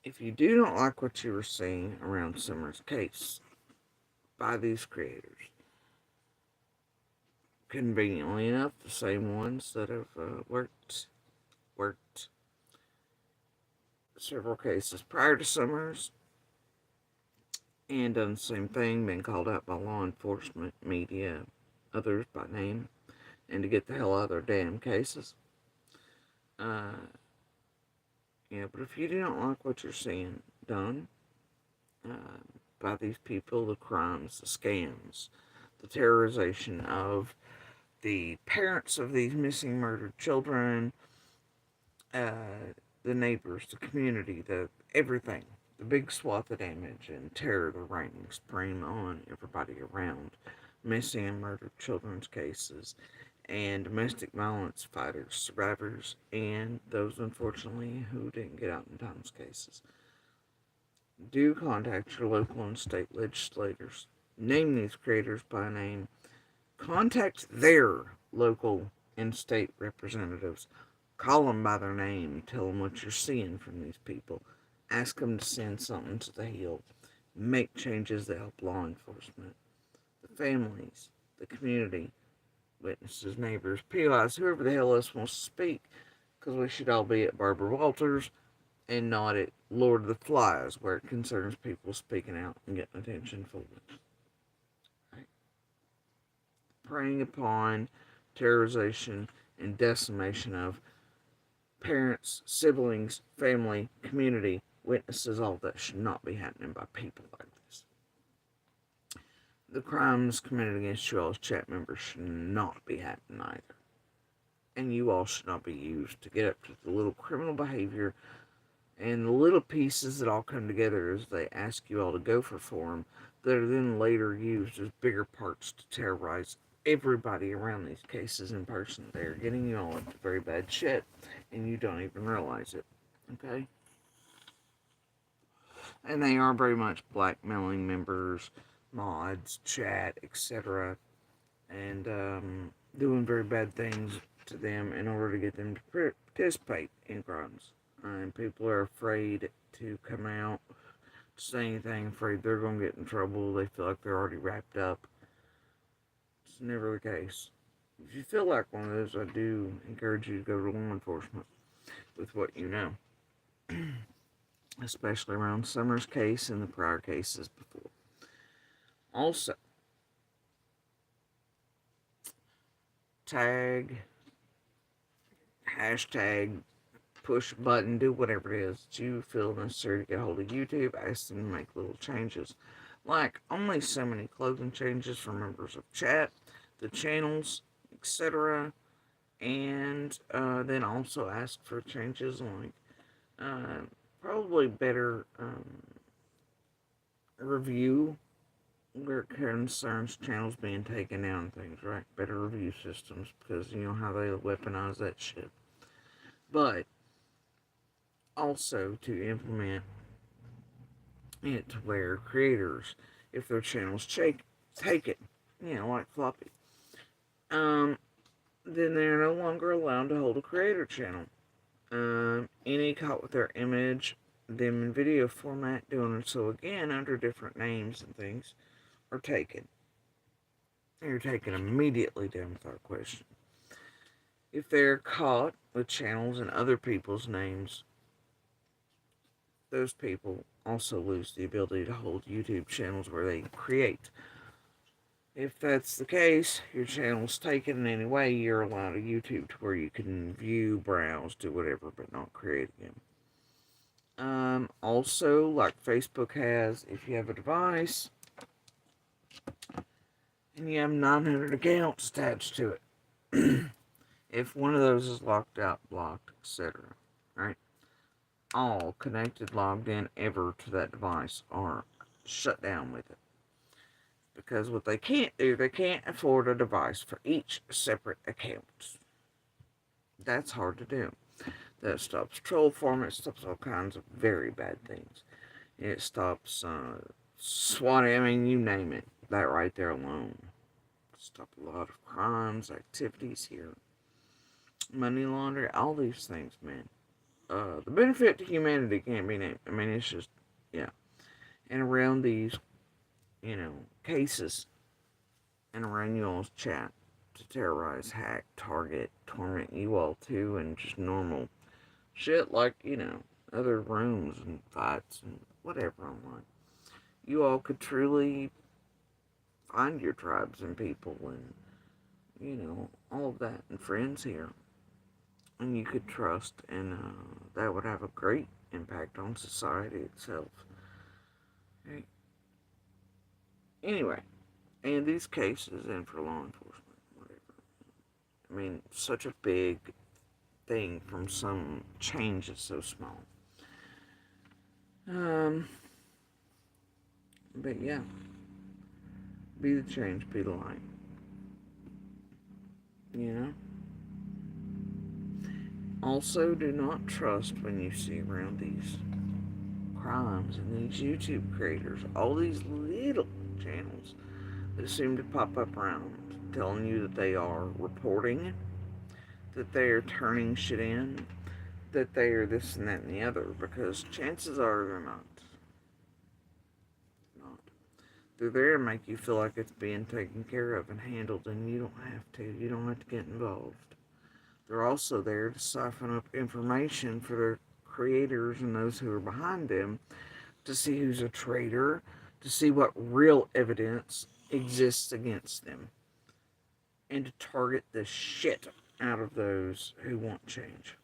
If you do not like what you were seeing around Summer's case by these creators, conveniently enough, the same ones that have worked several cases prior to Summers and done the same thing, been called out by law enforcement, media, others by name, and to get the hell out of their damn cases. Yeah, but if you do not like what you're seeing done by these people, the crimes, the scams, the terrorization of the parents of these missing murdered children, the neighbors, the community, the everything, the big swath of damage and terror the reigning supreme on everybody around missing and murdered children's cases and domestic violence fighters, survivors, and those unfortunately who didn't get out in time's cases. Do contact your local and state legislators. Name these creators by name. Contact their local and state representatives. Call them by their name. Tell them what you're seeing from these people. Ask them to send something to the Hill. Make changes that help law enforcement, the families, the community, witnesses, neighbors, POIs, whoever the hell else wants to speak, because we should all be at Barbara Walters and not at Lord of the Flies, where it concerns people speaking out and getting attention for it. Right? Preying upon terrorization and decimation of parents, siblings, family, community, witnesses, all that should not be happening by people like this. The crimes committed against you all as chat members should not be happening either. And you all should not be used to get up to the little criminal behavior and the little pieces that all come together as they ask you all to go for them that are then later used as bigger parts to terrorize everybody around these cases in person. They're getting you all up to very bad shit, and you don't even realize it. Okay? And they are very much blackmailing members, mods, chat, etc., and doing very bad things to them in order to get them to participate in crimes. And people are afraid to come out, to say anything, afraid they're going to get in trouble. They feel like they're already wrapped up. It's never the case. If you feel like one of those, I do encourage you to go to law enforcement with what you know. Especially around Summer's case and the prior cases before. Also, tag, hashtag, push a button, do whatever it is that you feel necessary to get a hold of YouTube. Ask them to make little changes. Like only so many clothing changes for members of chat, the channels, etc. And then also ask for changes like probably better review where it concerns channels being taken down and things, right? Better review systems because you know how they weaponize that shit. But also to implement it to where creators, if their channels take it, you know, like Floppy, then they're no longer allowed to hold a creator channel. Any caught with their image, them in video format, doing so again under different names and things, are taken. You're taken immediately down without question. If they're caught with channels and other people's names, those people also lose the ability to hold YouTube channels where they create. If that's the case, your channel's taken in any way, you're allowed a YouTube to where you can view, browse, do whatever, but not create again. Also, like Facebook has, if you have a device and you have 900 accounts attached to it. If one of those is locked out, blocked, etc., right? All connected, logged in ever to that device are shut down with it. Because what they can't do, they can't afford a device for each separate account. That's hard to do. That stops troll farming, it stops all kinds of very bad things. It stops swatting, I mean, you name it. That right there alone. Stop a lot of crimes, activities here. Money laundering, all these things, man. The benefit to humanity can't be named. I mean, it's just, yeah. And around these, cases, and around you all's chat to terrorize, hack, target, torment you all too, and just normal shit like, other rooms and fights and whatever online. You all could truly find your tribes and people and, all of that and friends here. And you could trust, and that would have a great impact on society itself. Right? Anyway, in these cases, and for law enforcement, whatever. I mean, such a big thing from some change is so small. But yeah, be the change, be the light. Also, do not trust when you see around these crimes and these YouTube creators, all these little channels that seem to pop up around telling you that they are reporting, that they are turning shit in, that they are this and that and the other, because chances are they're not. They're there to make you feel like it's being taken care of and handled, and you don't have to. You don't have to get involved. They're also there to siphon up information for their creators and those who are behind them to see who's a traitor, to see what real evidence exists against them, and to target the shit out of those who want change.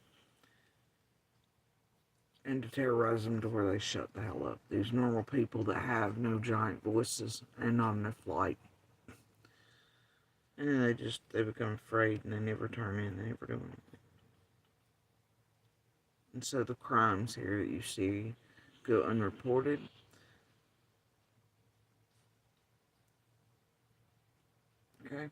And to terrorize them to where they shut the hell up. These normal people that have no giant voices and not enough light. And then they become afraid and they never turn in, they never do anything. And so the crimes here that you see go unreported. Okay?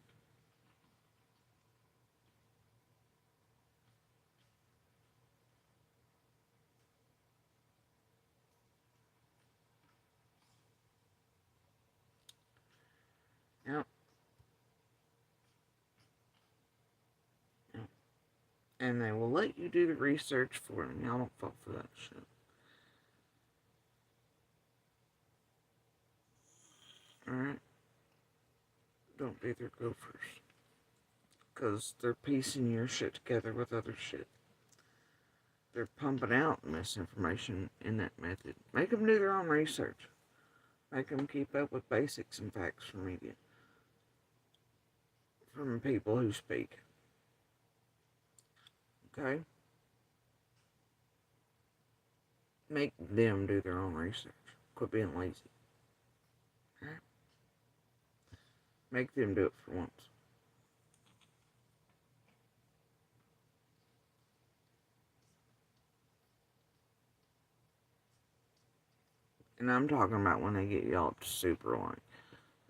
Yep. And they will let you do the research for them. Y'all don't fall for that shit. Alright? Don't be their gophers. Because they're piecing your shit together with other shit. They're pumping out misinformation in that method. Make them do their own research. Make them keep up with basics and facts from media. From people who speak. Okay? Make them do their own research. Quit being lazy. Okay? Make them do it for once. And I'm talking about when they get y'all up to super light.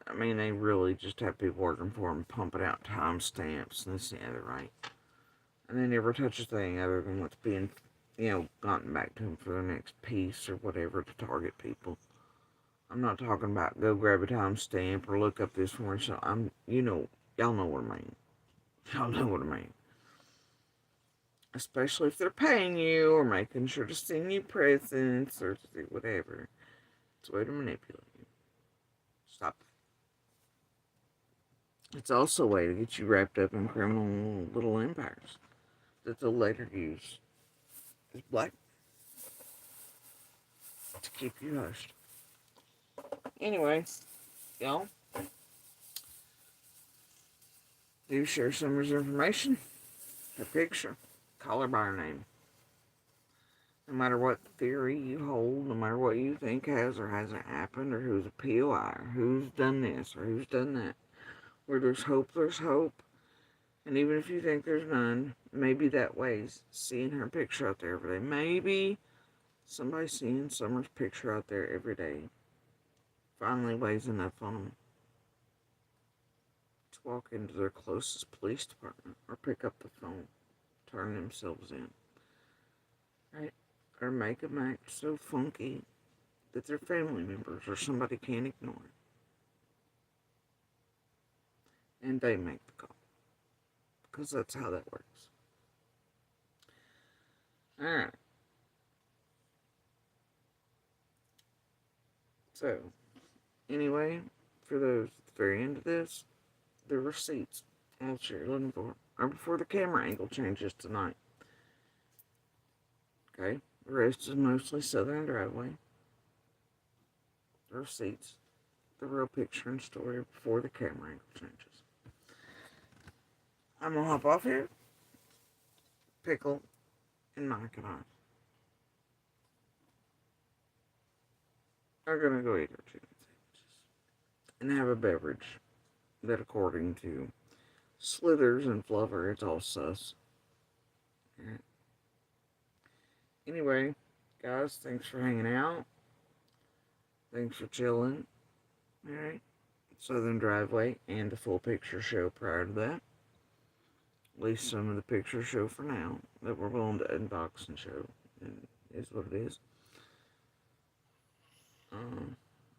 I mean, they really just have people working for them, pumping out timestamps and this and the other, right? And they never touch a thing other than what's being, gotten back to them for the next piece or whatever to target people. I'm not talking about go grab a timestamp or look up this information. Y'all know what I mean. Y'all know what I mean. Especially if they're paying you or making sure to send you presents or to do whatever. It's a way to manipulate you. Stop that. It's also a way to get you wrapped up in criminal little empires that they'll later use as black to keep you hushed. Anyway, y'all, do share Summer's information, her picture, call her by her name. No matter what theory you hold, no matter what you think has or hasn't happened, or who's a POI, or who's done this, or who's done that, Where there's hope, there's hope. And even if you think there's none, maybe that way's seeing her picture out there every day. Maybe somebody seeing Summer's picture out there every day finally weighs enough on them to walk into their closest police department or pick up the phone, turn themselves in, right? Or make them act so funky that their family members or somebody can't ignore it. And they make the call. Because that's how that works. Alright. So, anyway, for those at the very end of this, the receipts, all that you're looking for, are before the camera angle changes tonight. Okay? The rest is mostly Southern Driveway. The receipts, the real picture and story before the camera angle changes. I'm gonna hop off here. Pickle and Mike and I are gonna go eat our chicken sandwiches and have a beverage that, according to Slithers and Fluffer, it's all sus. Right. Anyway, guys, thanks for hanging out. Thanks for chilling. Alright. Southern Driveway and the full picture show prior to that. At least some of the picture show for now that we're willing to unbox and show. And is what it is.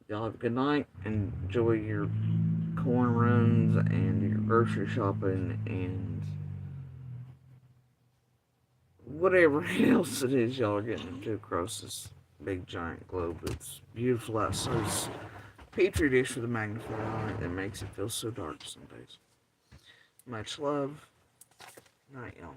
Y'all have a good night. Enjoy your corn runs and your grocery shopping and whatever else it is y'all are getting into across this big giant globe. It's beautiful outside. It's a petri dish with a magnifier on it that makes it feel so dark some days. Much love. Night, y'all.